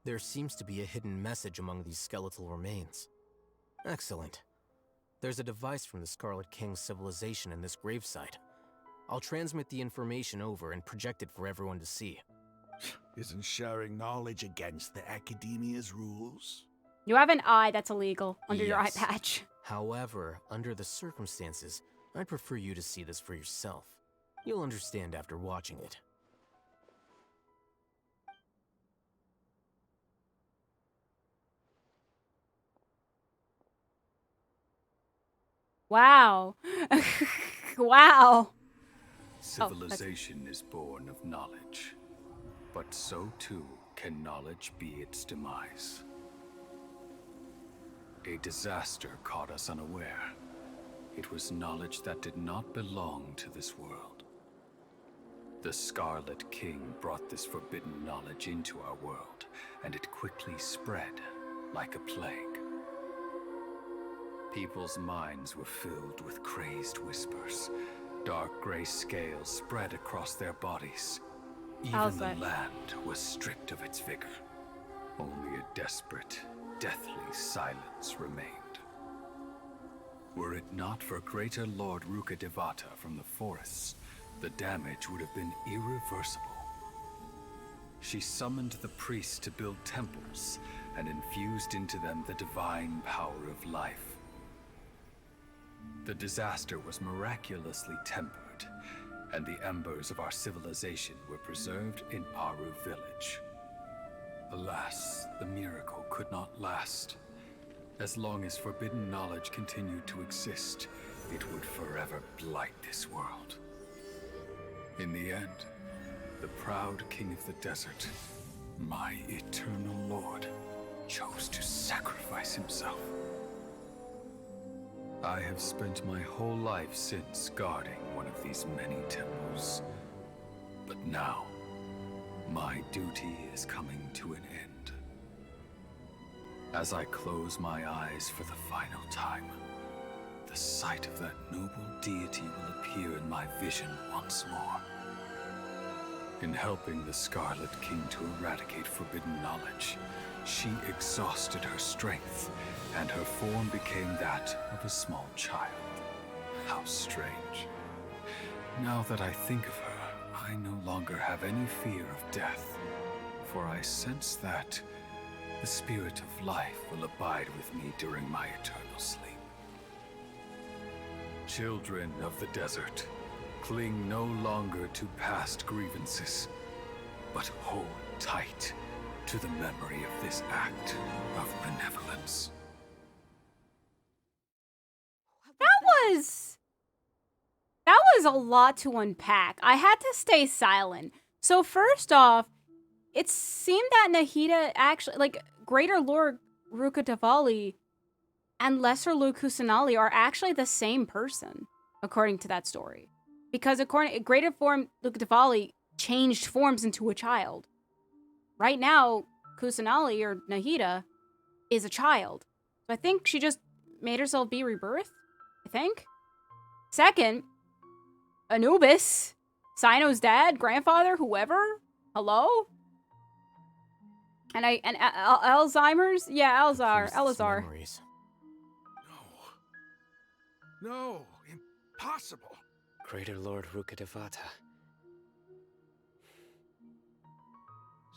Speaker 16: There seems to be a hidden message among these skeletal remains. Excellent. There's a device from the Scarlet King's civilization in this gravesite. I'll transmit the information over and project it for everyone to see.
Speaker 3: Isn't sharing knowledge against the Academia's rules?
Speaker 1: You have an eye that's illegal under your eye
Speaker 16: Yes.
Speaker 1: patch.
Speaker 16: However, under the circumstances, I'd prefer you to see this for yourself. You'll understand after watching it.
Speaker 1: Wow. Wow.
Speaker 7: Civilization is born of knowledge, but so too can knowledge be its demise. A disaster caught us unaware. It was knowledge that did not belong to this world. The Scarlet King brought this forbidden knowledge into our world, and it quickly spread like a plague. People's minds were filled with crazed whispers. Dark gray scales spread across their bodies. Even the land was stripped of its vigor. Only a desperate, deathly silence remained. Were it not for Greater Lord Rukkhadevata from the forests, the damage would have been irreversible. She summoned the priests to build temples and infused into them the divine power of life. The disaster was miraculously tempered, and the embers of our civilization were preserved in Aru village. Alas, the miracle could not last. As long as forbidden knowledge continued to exist, it would forever blight this world. In the end, the proud king of the desert, my eternal lord, chose to sacrifice himself. I have spent my whole life since guarding one of these many temples. But now, my duty is coming to an end. As I close my eyes for the final time, the sight of that noble deity will appear in my vision once more. In helping the Scarlet King to eradicate forbidden knowledge, she exhausted her strength, and her form became that of a small child. How strange. Now that I think of her, I no longer have any fear of death, for I sense that the spirit of life will abide with me during my eternal sleep. Children of the desert, cling no longer to past grievances, but hold tight to the memory of this act of benevolence.
Speaker 1: That was a lot to unpack. I had to stay silent. So first off, it seemed that Nahida actually, like, Greater Lord Rukkhadevali and Lesser Lord Kusanali are actually the same person, according to that story. Because according Greater Form Rukkhadevali changed forms into a child. Right now, Kusanali, or Nahida, is a child. So I think she just made herself be rebirthed, I think. Second, Anubis, Sino's dad, grandfather, whoever, hello? And Alzheimer's? Yeah, Elazar.
Speaker 16: Memories.
Speaker 3: No, impossible.
Speaker 17: Greater Lord Rukkhadevata.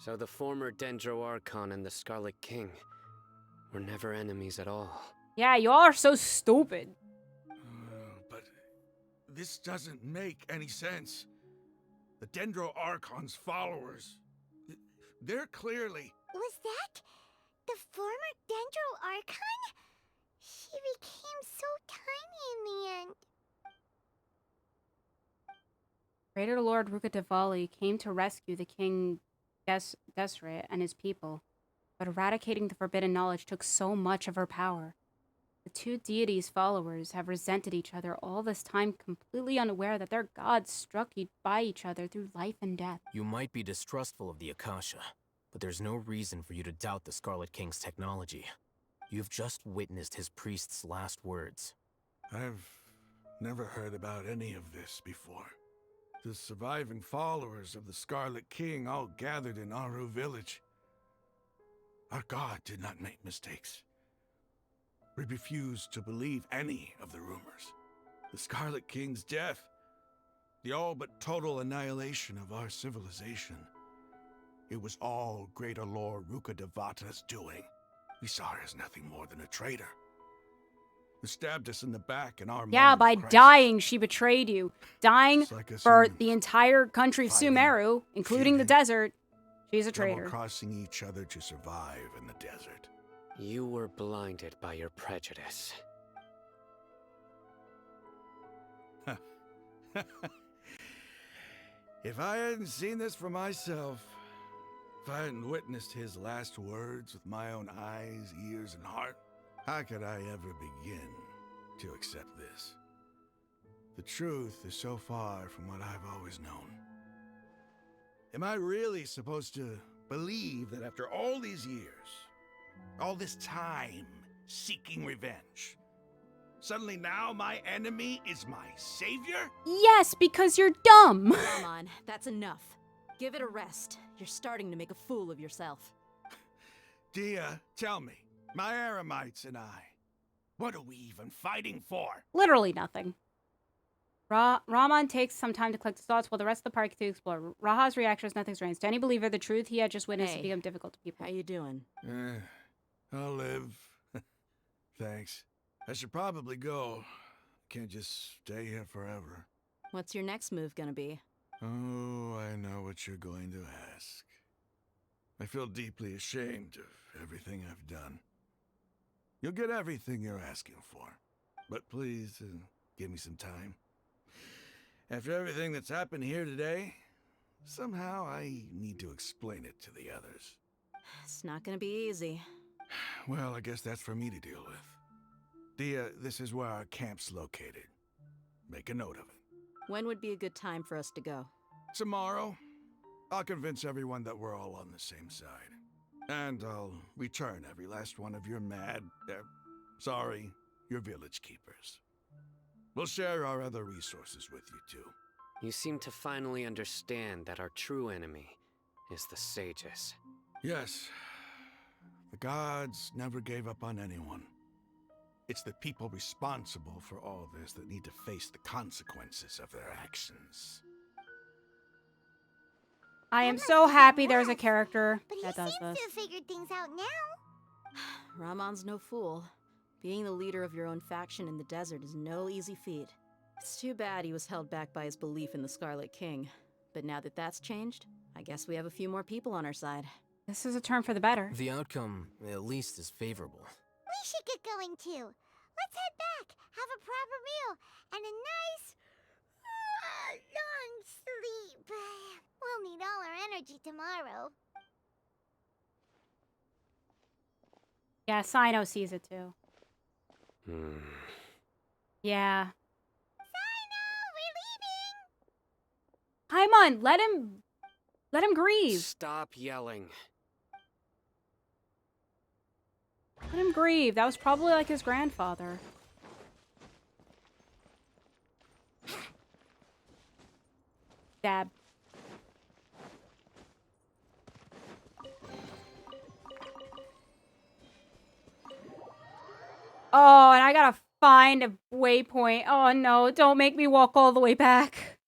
Speaker 17: So the former Dendro Archon and the Scarlet King were never enemies at all.
Speaker 1: Yeah, you all are so stupid.
Speaker 3: But this doesn't make any sense. The Dendro Archon's followers, they're clearly...
Speaker 4: Was that the former Dendro Archon? She became so tiny in the end.
Speaker 1: Greater Lord Rukkhadevali came to rescue the King Deseret and his people, but eradicating the forbidden knowledge took so much of her power. The two deities' followers have resented each other all this time, completely unaware that their gods struck by each other through life and death.
Speaker 16: You might be distrustful of the Akasha, but there's no reason for you to doubt the Scarlet King's technology. You've just witnessed his priest's last words.
Speaker 3: I've never heard about any of this before. The surviving followers of the Scarlet King all gathered in Aru village. Our god did not make mistakes. We refused to believe any of the rumors. The Scarlet King's death, the all but total annihilation of our civilization. It was all Greater Lord Rukkhadevata's doing. We saw her as nothing more than a traitor. Who stabbed us in the back in our
Speaker 1: Yeah,
Speaker 3: moment
Speaker 1: by
Speaker 3: of crisis.
Speaker 1: dying, she betrayed you. Dying
Speaker 3: Just like us
Speaker 1: for
Speaker 3: humans.
Speaker 1: the entire country of Sumeru, including the desert. She's a traitor.
Speaker 3: Double-crossing each other to survive in the desert.
Speaker 17: You were blinded by your prejudice.
Speaker 3: If I hadn't seen this for myself, if I hadn't witnessed his last words with my own eyes, ears, and heart, how could I ever begin to accept this? The truth is so far from what I've always known. Am I really supposed to believe that after all these years, all this time seeking revenge, suddenly now my enemy is my savior?
Speaker 1: Yes, because you're dumb.
Speaker 18: Come on, that's enough. Give it a rest. You're starting to make a fool of yourself.
Speaker 3: Dia, tell me, my Eremites and I, what are we even fighting for?
Speaker 1: Literally nothing. Rahman takes some time to collect his thoughts while the rest of the party to explore. Raha's reaction is nothing strange. To any believer, the truth he had just witnessed has become difficult to people.
Speaker 18: How you doing?
Speaker 3: I'll live. Thanks. I should probably go. Can't just stay here forever.
Speaker 18: What's your next move gonna be?
Speaker 3: Oh, I know what you're going to ask. I feel deeply ashamed of everything I've done. You'll get everything you're asking for. But please, give me some time. After everything that's happened here today, somehow I need to explain it to the others.
Speaker 18: It's not gonna be easy.
Speaker 3: Well, I guess that's for me to deal with. Dia, this is where our camp's located. Make a note of it.
Speaker 18: When would be a good time for us to go?
Speaker 3: Tomorrow, I'll convince everyone that we're all on the same side. And I'll return every last one of your your village keepers. We'll share our other resources with you too.
Speaker 17: You seem to finally understand that our true enemy is the sages.
Speaker 3: Yes. The gods never gave up on anyone. It's the people responsible for all this that need to face the consequences of their actions.
Speaker 1: I am so happy there's a character that does
Speaker 4: Seems
Speaker 1: this.
Speaker 4: to have figured things out now.
Speaker 18: Rahman's no fool. Being the leader of your own faction in the desert is no easy feat. It's too bad he was held back by his belief in the Scarlet King. But now that that's changed, I guess we have a few more people on our side.
Speaker 1: This is a turn for the better.
Speaker 16: The outcome, at least, is favorable.
Speaker 4: We should get going too. Let's head back, have a proper meal, and a nice, long sleep. We'll need all our energy tomorrow.
Speaker 1: Yeah, Sino sees it too. Yeah. Paimon, let him grieve.
Speaker 17: Stop yelling.
Speaker 1: Let him grieve. That was probably like his grandfather. Dab. Oh, and I gotta find a waypoint. Oh no, don't make me walk all the way back.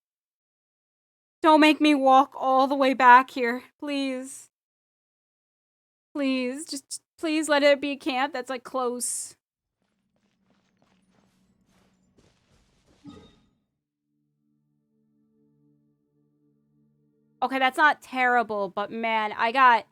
Speaker 1: Don't make me walk all the way back here, please. Please, just please let it be a camp that's like close. Okay, that's not terrible, but man, I got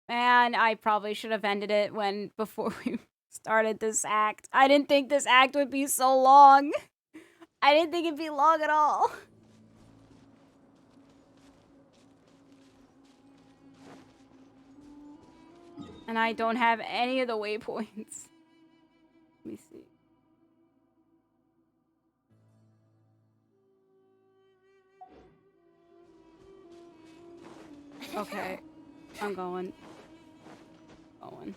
Speaker 1: man, I probably should have ended it before we started this act. I didn't think this act would be so long. I didn't think it'd be long at all. And I don't have any of the waypoints. Let me see. Okay. I'm going. I'm going.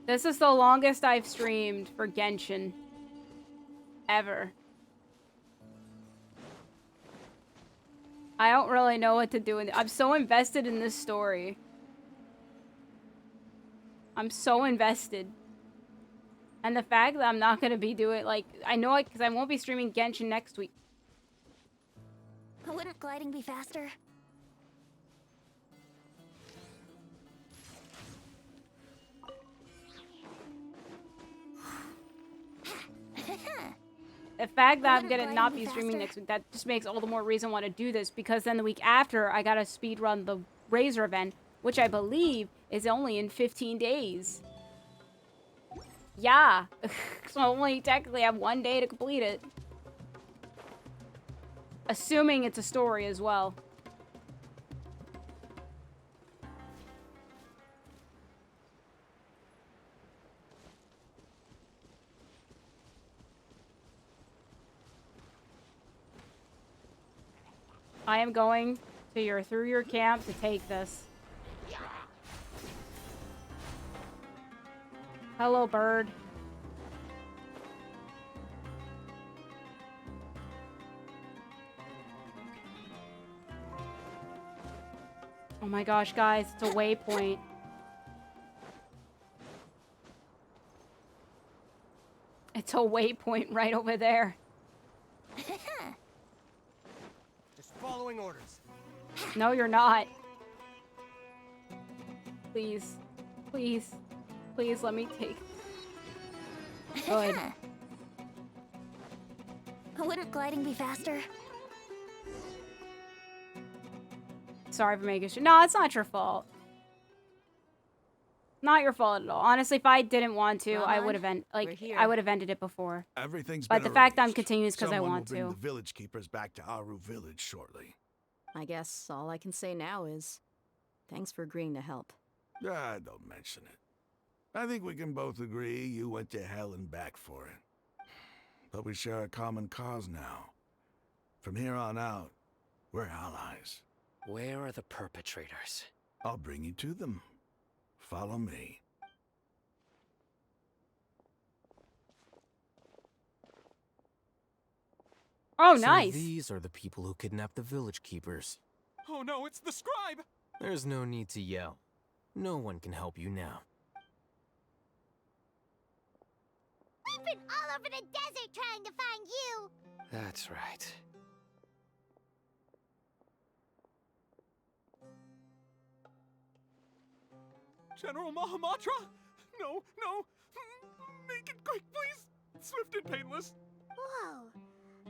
Speaker 1: This is the longest I've streamed for Genshin. Ever. I don't really know what to do. I'm so invested in this story. I'm so invested. And the fact that I'm not going to be doing, like, I know it because I won't be streaming Genshin next week.
Speaker 2: Wouldn't gliding be faster?
Speaker 1: The fact that I'm gonna not be streaming next week, that just makes all the more reason I want to do this, because then the week after, I gotta speedrun the Razor event, which I believe is only in 15 days. Yeah. So I only technically have 1 day to complete it. Assuming it's a story as well. I am going to through your camp to take this. Hello, bird. Oh my gosh, guys, it's a waypoint. It's a waypoint right over there.
Speaker 15: Just following orders.
Speaker 1: No, you're not. Please. Please. Please let me take... Good.
Speaker 2: Wouldn't gliding be faster?
Speaker 1: Sorry for making sure. No, it's not your fault. Not your fault at all. Honestly, if I didn't want to, I would have I would have ended it before.
Speaker 3: Everything's
Speaker 1: But
Speaker 3: been
Speaker 1: the fact that I'm
Speaker 3: arranged.
Speaker 1: continuing is because I
Speaker 3: Someone
Speaker 1: want
Speaker 3: will bring
Speaker 1: to.
Speaker 3: the village keepers back to Aru village shortly.
Speaker 18: I guess all I can say now is thanks for agreeing to help.
Speaker 3: Ah, don't mention it. I think we can both agree you went to hell and back for it. But we share a common cause now. From here on out, we're allies.
Speaker 17: Where are the perpetrators?
Speaker 3: I'll bring you to them. Follow me.
Speaker 1: Oh,
Speaker 16: So
Speaker 1: nice.
Speaker 16: These are the people who kidnapped the village keepers.
Speaker 14: Oh no, it's the scribe!
Speaker 16: There's no need to yell. No one can help you now.
Speaker 4: We've been all over the desert trying to find you.
Speaker 17: That's right.
Speaker 14: General Mahamatra? No, no! Make it quick, please! Swift and painless.
Speaker 4: Whoa.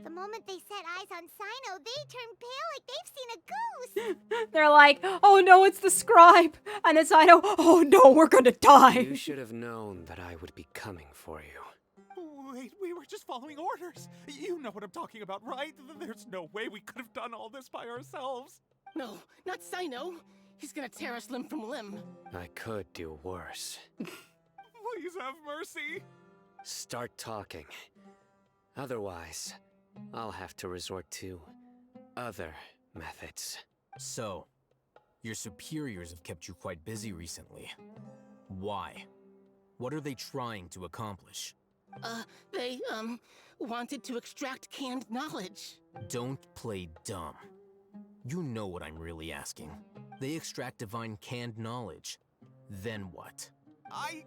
Speaker 4: The moment they set eyes on Sino, they turn pale like they've seen a ghost.
Speaker 1: They're like, oh no, it's the scribe. And then Sino, oh no, we're gonna die.
Speaker 17: You should have known that I would be coming for you.
Speaker 14: Wait, we were just following orders. You know what I'm talking about, right? There's no way we could have done all this by ourselves.
Speaker 22: No, not Sino. He's gonna tear us limb from limb.
Speaker 17: I could do worse.
Speaker 14: Please have mercy.
Speaker 17: Start talking. Otherwise, I'll have to resort to other methods.
Speaker 16: So, your superiors have kept you quite busy recently. Why? What are they trying to accomplish?
Speaker 22: They, wanted to extract canned knowledge.
Speaker 16: Don't play dumb. You know what I'm really asking. They extract divine canned knowledge. Then what?
Speaker 14: I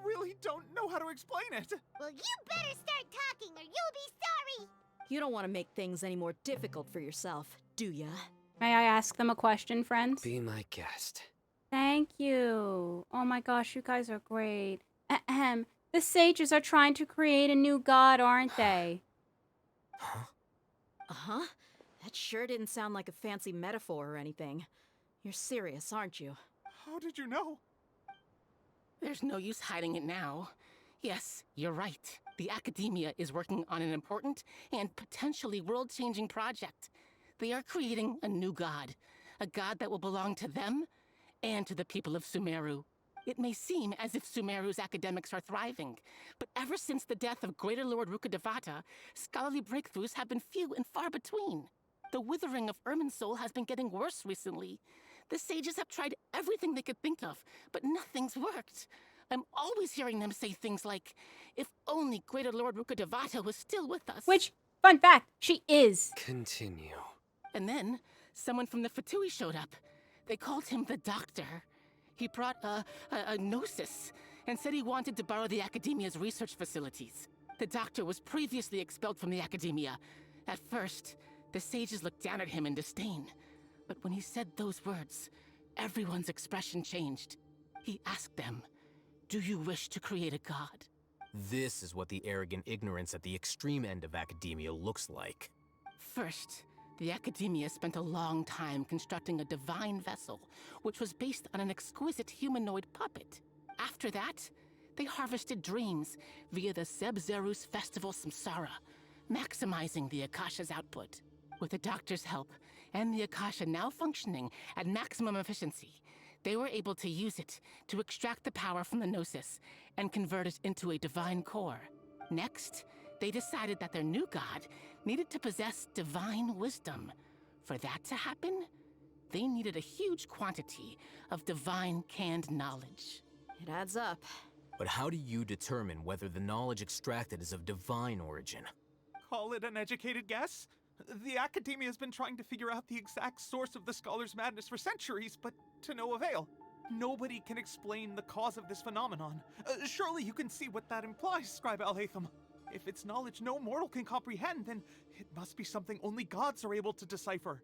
Speaker 14: really don't know how to explain it.
Speaker 4: Well, you better start talking or you'll be sorry.
Speaker 18: You don't want to make things any more difficult for yourself, do ya?
Speaker 1: May I ask them a question, friends?
Speaker 17: Be my guest.
Speaker 1: Thank you. Oh my gosh, you guys are great. Ahem. The sages are trying to create a new god, aren't they?
Speaker 18: Uh-huh. That sure didn't sound like a fancy metaphor or anything. You're serious, aren't you?
Speaker 14: How did you know?
Speaker 22: There's no use hiding it now. Yes, you're right. The Akaedamiya is working on an important and potentially world-changing project. They are creating a new god. A god that will belong to them and to the people of Sumeru. It may seem as if Sumeru's academics are thriving, but ever since the death of Greater Lord Rukkhadevata, scholarly breakthroughs have been few and far between. The withering of Irminsul has been getting worse recently. The sages have tried everything they could think of, but nothing's worked. I'm always hearing them say things like, if only Greater Lord Rukkhadevata was still with us.
Speaker 1: Which, fun fact, she is.
Speaker 17: Continue.
Speaker 22: And then, someone from the Fatui showed up. They called him the Doctor. He brought a gnosis and said he wanted to borrow the Akadeemiya's research facilities. The Doctor was previously expelled from the Akadeemiya. At first, the sages looked down at him in disdain. But when he said those words, everyone's expression changed. He asked them, "Do you wish to create a god?"
Speaker 16: This is what the arrogant ignorance at the extreme end of academia looks like.
Speaker 22: First, the Akadeemiya spent a long time constructing a divine vessel, which was based on an exquisite humanoid puppet. After that, they harvested dreams via the Zeb-Zerus Festival Samsara, maximizing the Akasha's output. With the Doctor's help, and the Akasha now functioning at maximum efficiency, they were able to use it to extract the power from the Gnosis and convert it into a divine core. Next, they decided that their new god needed to possess divine wisdom. For that to happen, they needed a huge quantity of divine canned knowledge.
Speaker 18: It adds up.
Speaker 16: But how do you determine whether the knowledge extracted is of divine origin?
Speaker 14: Call it an educated guess? The Academia has been trying to figure out the exact source of the Scholar's madness for centuries, but to no avail. Nobody can explain the cause of this phenomenon. Surely you can see what that implies, Scribe Al-Haytham. If it's knowledge no mortal can comprehend, then it must be something only gods are able to decipher.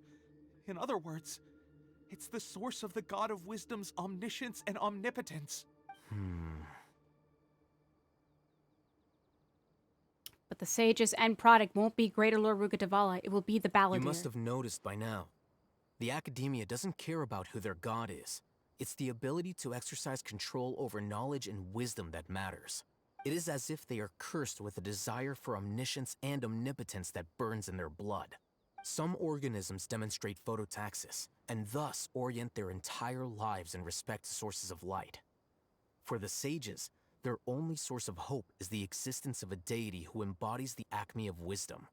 Speaker 14: In other words, it's the source of the God of Wisdom's omniscience and omnipotence.
Speaker 1: But the sage's end product won't be Greater Lord Rukkhadevata, it will be the Balladeer.
Speaker 16: You must have noticed by now. The Academia doesn't care about who their god is. It's the ability to exercise control over knowledge and wisdom that matters. It is as if they are cursed with a desire for omniscience and omnipotence that burns in their blood. Some organisms demonstrate phototaxis, and thus orient their entire lives in respect to sources of light. For the sages, their only source of hope is the existence of a deity who embodies the acme of wisdom.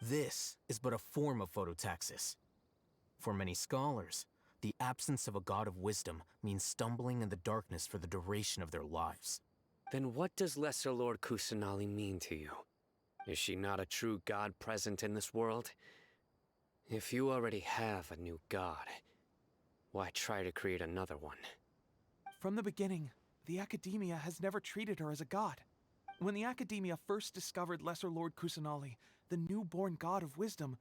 Speaker 16: This is but a form of phototaxis. For many scholars, the absence of a god of wisdom means stumbling in the darkness for the duration of their lives.
Speaker 17: Then what does Lesser Lord Kusanali mean to you? Is she not a true god present in this world? If you already have a new god, why try to create another one?
Speaker 14: From the beginning, the Academia has never treated her as a god. When the Academia first discovered Lesser Lord Kusanali, the newborn god of wisdom,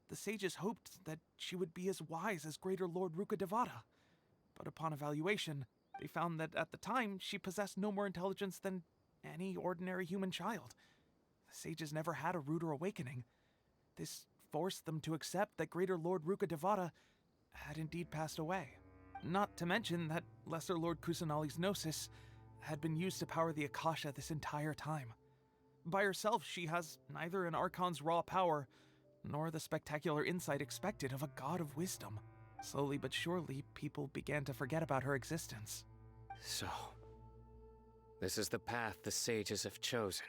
Speaker 14: the sages hoped that she would be as wise as Greater Lord Rukkhadevata. But upon evaluation, they found that at the time she possessed no more intelligence than any ordinary human child. The sages never had a ruder awakening. This forced them to accept that Greater Lord Rukkhadevata had indeed passed away. Not to mention that Lesser Lord Kusanali's Gnosis had been used to power the Akasha this entire time. By herself, she has neither an Archon's raw power, nor the spectacular insight expected of a god of wisdom. Slowly but surely, people began to forget about her existence.
Speaker 17: So, this is the path the sages have chosen.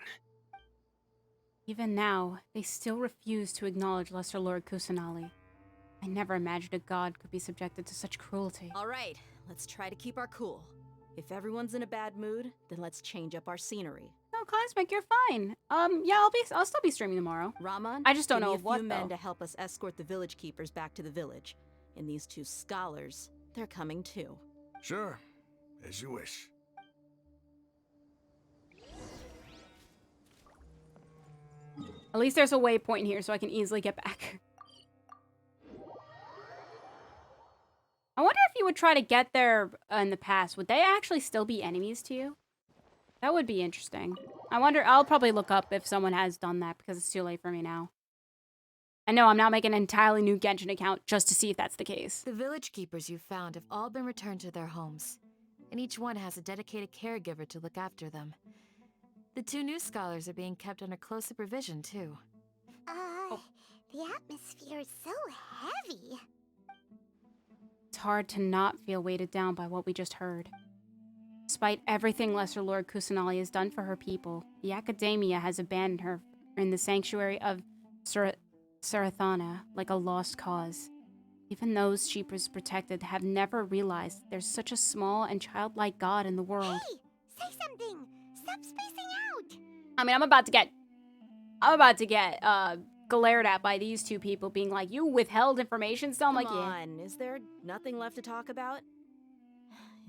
Speaker 1: Even now, they still refuse to acknowledge Lesser Lord Kusanali. I never imagined a god could be subjected to such cruelty.
Speaker 18: All right, let's try to keep our cool. If everyone's in a bad mood, then let's change up our scenery.
Speaker 1: No, Cosmic, you're fine. Yeah, I'll still be streaming tomorrow.
Speaker 18: Raman,
Speaker 1: I just don't know
Speaker 18: give me
Speaker 1: what,
Speaker 18: a few men
Speaker 1: though.
Speaker 18: to help us escort the village keepers back to the village. And these two scholars, they're coming too.
Speaker 3: Sure, as you wish.
Speaker 1: At least there's a waypoint here so I can easily get back. I wonder if you would try to get there in the past. Would they actually still be enemies to you? That would be interesting. I wonder, I'll probably look up if someone has done that because it's too late for me now. And no, I'm not making an entirely new Genshin account just to see if that's the case.
Speaker 20: The village keepers you found have all been returned to their homes, and each one has a dedicated caregiver to look after them. The two new scholars are being kept under close supervision, too.
Speaker 4: The atmosphere is so heavy.
Speaker 1: It's hard to not feel weighted down by what we just heard. Despite everything Lesser Lord Kusanali has done for her people, the Akaedamiya has abandoned her in the sanctuary of Sarathana like a lost cause. Even those she was protected have never realized there's such a small and childlike god in the world.
Speaker 4: Hey! Say something! Stop spacing out!
Speaker 1: I mean, I'm about to get glared at by these two people being like, you withheld information still? I'm like,
Speaker 18: Come
Speaker 1: yeah.
Speaker 18: on, is there nothing left to talk about?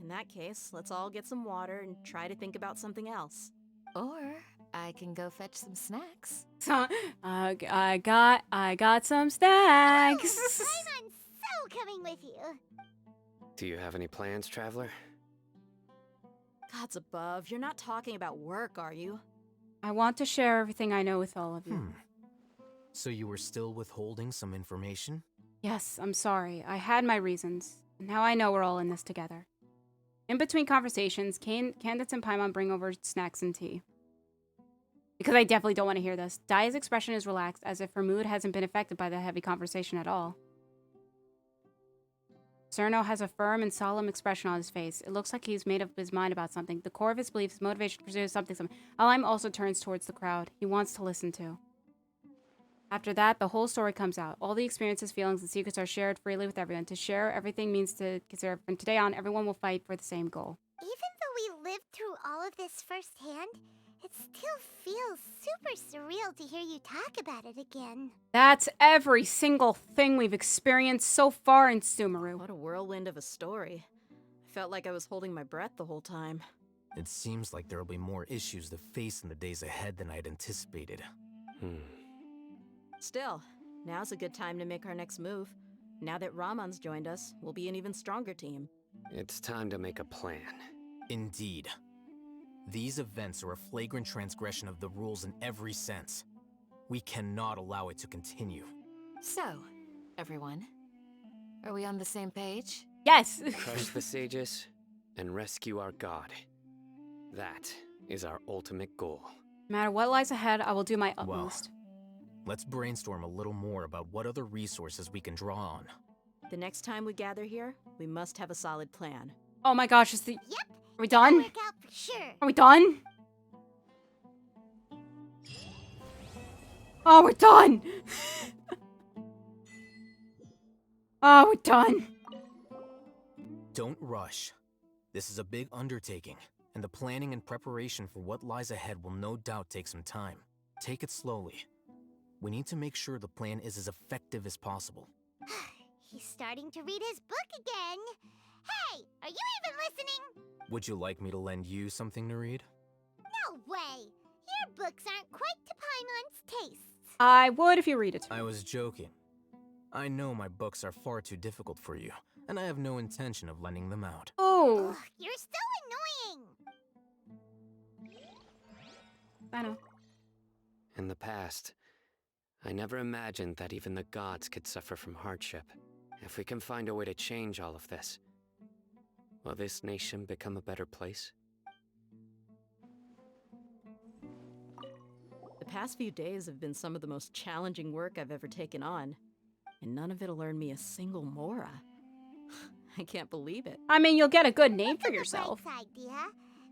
Speaker 18: In that case, let's all get some water and try to think about something else.
Speaker 20: Or I can go fetch some snacks.
Speaker 1: I got some snacks.
Speaker 4: Oh, I'm so coming with you.
Speaker 17: Do you have any plans, traveler?
Speaker 18: Gods above, you're not talking about work, are you?
Speaker 1: I want to share everything I know with all of you.
Speaker 16: So you were still withholding some information?
Speaker 1: Yes, I'm sorry. I had my reasons. Now I know we're all in this together. In between conversations, Candace and Paimon bring over snacks and tea. Because I definitely don't want to hear this. Daya's expression is relaxed, as if her mood hasn't been affected by the heavy conversation at all. Cerno has a firm and solemn expression on his face. It looks like he's made up his mind about something. The core of his beliefs, motivation to pursue something. Alaim also turns towards the crowd. He wants to listen to. After that, the whole story comes out. All the experiences, feelings, and secrets are shared freely with everyone. To share everything means to consider. From today on, everyone will fight for the same goal.
Speaker 4: Even though we lived through all of this firsthand, it still feels super surreal to hear you talk about it again.
Speaker 1: That's every single thing we've experienced so far in Sumeru.
Speaker 18: What a whirlwind of a story. I felt like I was holding my breath the whole time.
Speaker 16: It seems like there'll be more issues to face in the days ahead than I'd anticipated.
Speaker 18: Still, now's a good time to make our next move. Now that Ramon's joined us, we'll be an even stronger team.
Speaker 17: It's time to make a plan.
Speaker 16: Indeed. These events are a flagrant transgression of the rules in every sense. We cannot allow it to continue.
Speaker 20: So, everyone, are we on the same page?
Speaker 1: Yes!
Speaker 17: Crush the sages and rescue our god. That is our ultimate goal.
Speaker 1: No matter what lies ahead, I will do my
Speaker 16: Well,
Speaker 1: utmost.
Speaker 16: let's brainstorm a little more about what other resources we can draw on.
Speaker 18: The next time we gather here, we must have a solid plan.
Speaker 1: Oh my gosh, is the...
Speaker 4: Yep.
Speaker 1: Are we done?
Speaker 4: Work out for sure.
Speaker 1: Are we done? Oh, we're done! Oh, we're done.
Speaker 16: Don't rush. This is a big undertaking, and the planning and preparation for what lies ahead will no doubt take some time. Take it slowly. We need to make sure the plan is as effective as possible.
Speaker 4: He's starting to read his book again. Hey, are you even listening?
Speaker 16: Would you like me to lend you something to read?
Speaker 4: No way. Your books aren't quite to Paimon's tastes.
Speaker 1: I would if you read it.
Speaker 16: I was joking. I know my books are far too difficult for you, and I have no intention of lending them out.
Speaker 1: Oh.
Speaker 4: Ugh, you're so annoying.
Speaker 1: I know.
Speaker 17: In the past, I never imagined that even the gods could suffer from hardship. If we can find a way to change all of this, will this nation become a better place?
Speaker 18: The past few days have been some of the most challenging work I've ever taken on, and none of it'll earn me a single Mora. I can't believe it.
Speaker 1: I mean, you'll get a good name for yourself.
Speaker 4: Nice idea.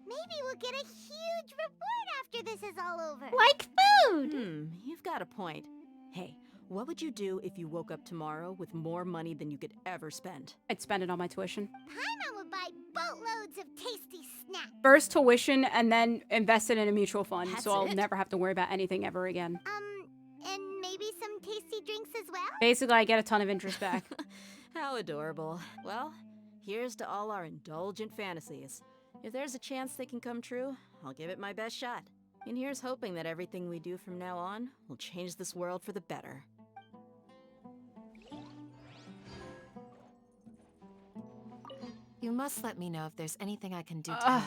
Speaker 4: Maybe we'll get a huge reward after this is all over.
Speaker 1: Like food!
Speaker 18: You've got a point. Hey, what would you do if you woke up tomorrow with more money than you could ever spend?
Speaker 1: I'd spend it on my tuition.
Speaker 4: Paimon would buy boatloads of tasty snacks.
Speaker 1: First tuition and then invest it in a mutual fund,
Speaker 18: That's
Speaker 1: so I'll
Speaker 18: it?
Speaker 1: never have to worry about anything ever again.
Speaker 4: And maybe some tasty drinks as well?
Speaker 1: Basically, I get a ton of interest back.
Speaker 18: How adorable. Well, here's to all our indulgent fantasies. If there's a chance they can come true, I'll give it my best shot. And here's hoping that everything we do from now on will change this world for the better.
Speaker 20: You must let me know if there's anything I can do to help.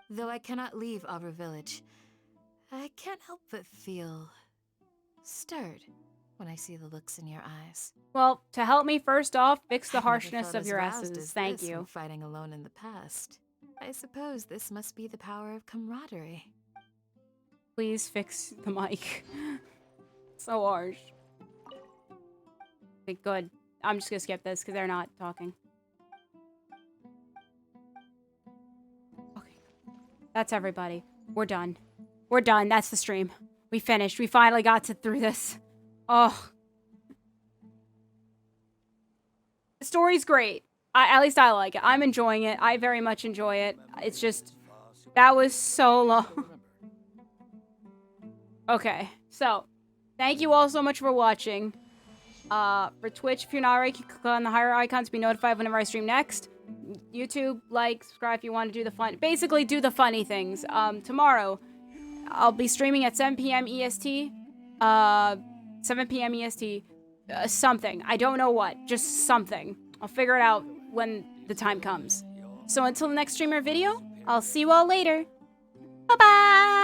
Speaker 20: Though I cannot leave Arbor Village, I can't help but feel stirred when I see the looks in your eyes.
Speaker 1: Well, to help me, first off, fix the
Speaker 20: I've never
Speaker 1: harshness
Speaker 20: felt
Speaker 1: of
Speaker 20: as
Speaker 1: your
Speaker 20: roused
Speaker 1: asses.
Speaker 20: as
Speaker 1: Thank
Speaker 20: this
Speaker 1: you.
Speaker 20: when fighting alone in the past. I suppose this must be the power of camaraderie.
Speaker 1: Please fix the mic. So harsh. Okay, good. I'm just gonna skip this because they're not talking. Okay. That's everybody. We're done. We're done. That's the stream. We finished. We finally got through this. Oh. The story's great. At least I like it. I'm enjoying it. I very much enjoy it. It's just... That was so long. Okay. So, thank you all so much for watching. For Twitch, if you're not already, click on the higher icons to be notified whenever I stream next. YouTube, like, subscribe if you want to do the fun... Basically, do the funny things. Tomorrow, I'll be streaming at 7 PM EST. 7 PM EST. Something. I don't know what. Just something. I'll figure it out when the time comes. So until the next streamer video, I'll see you all later. Bye-bye!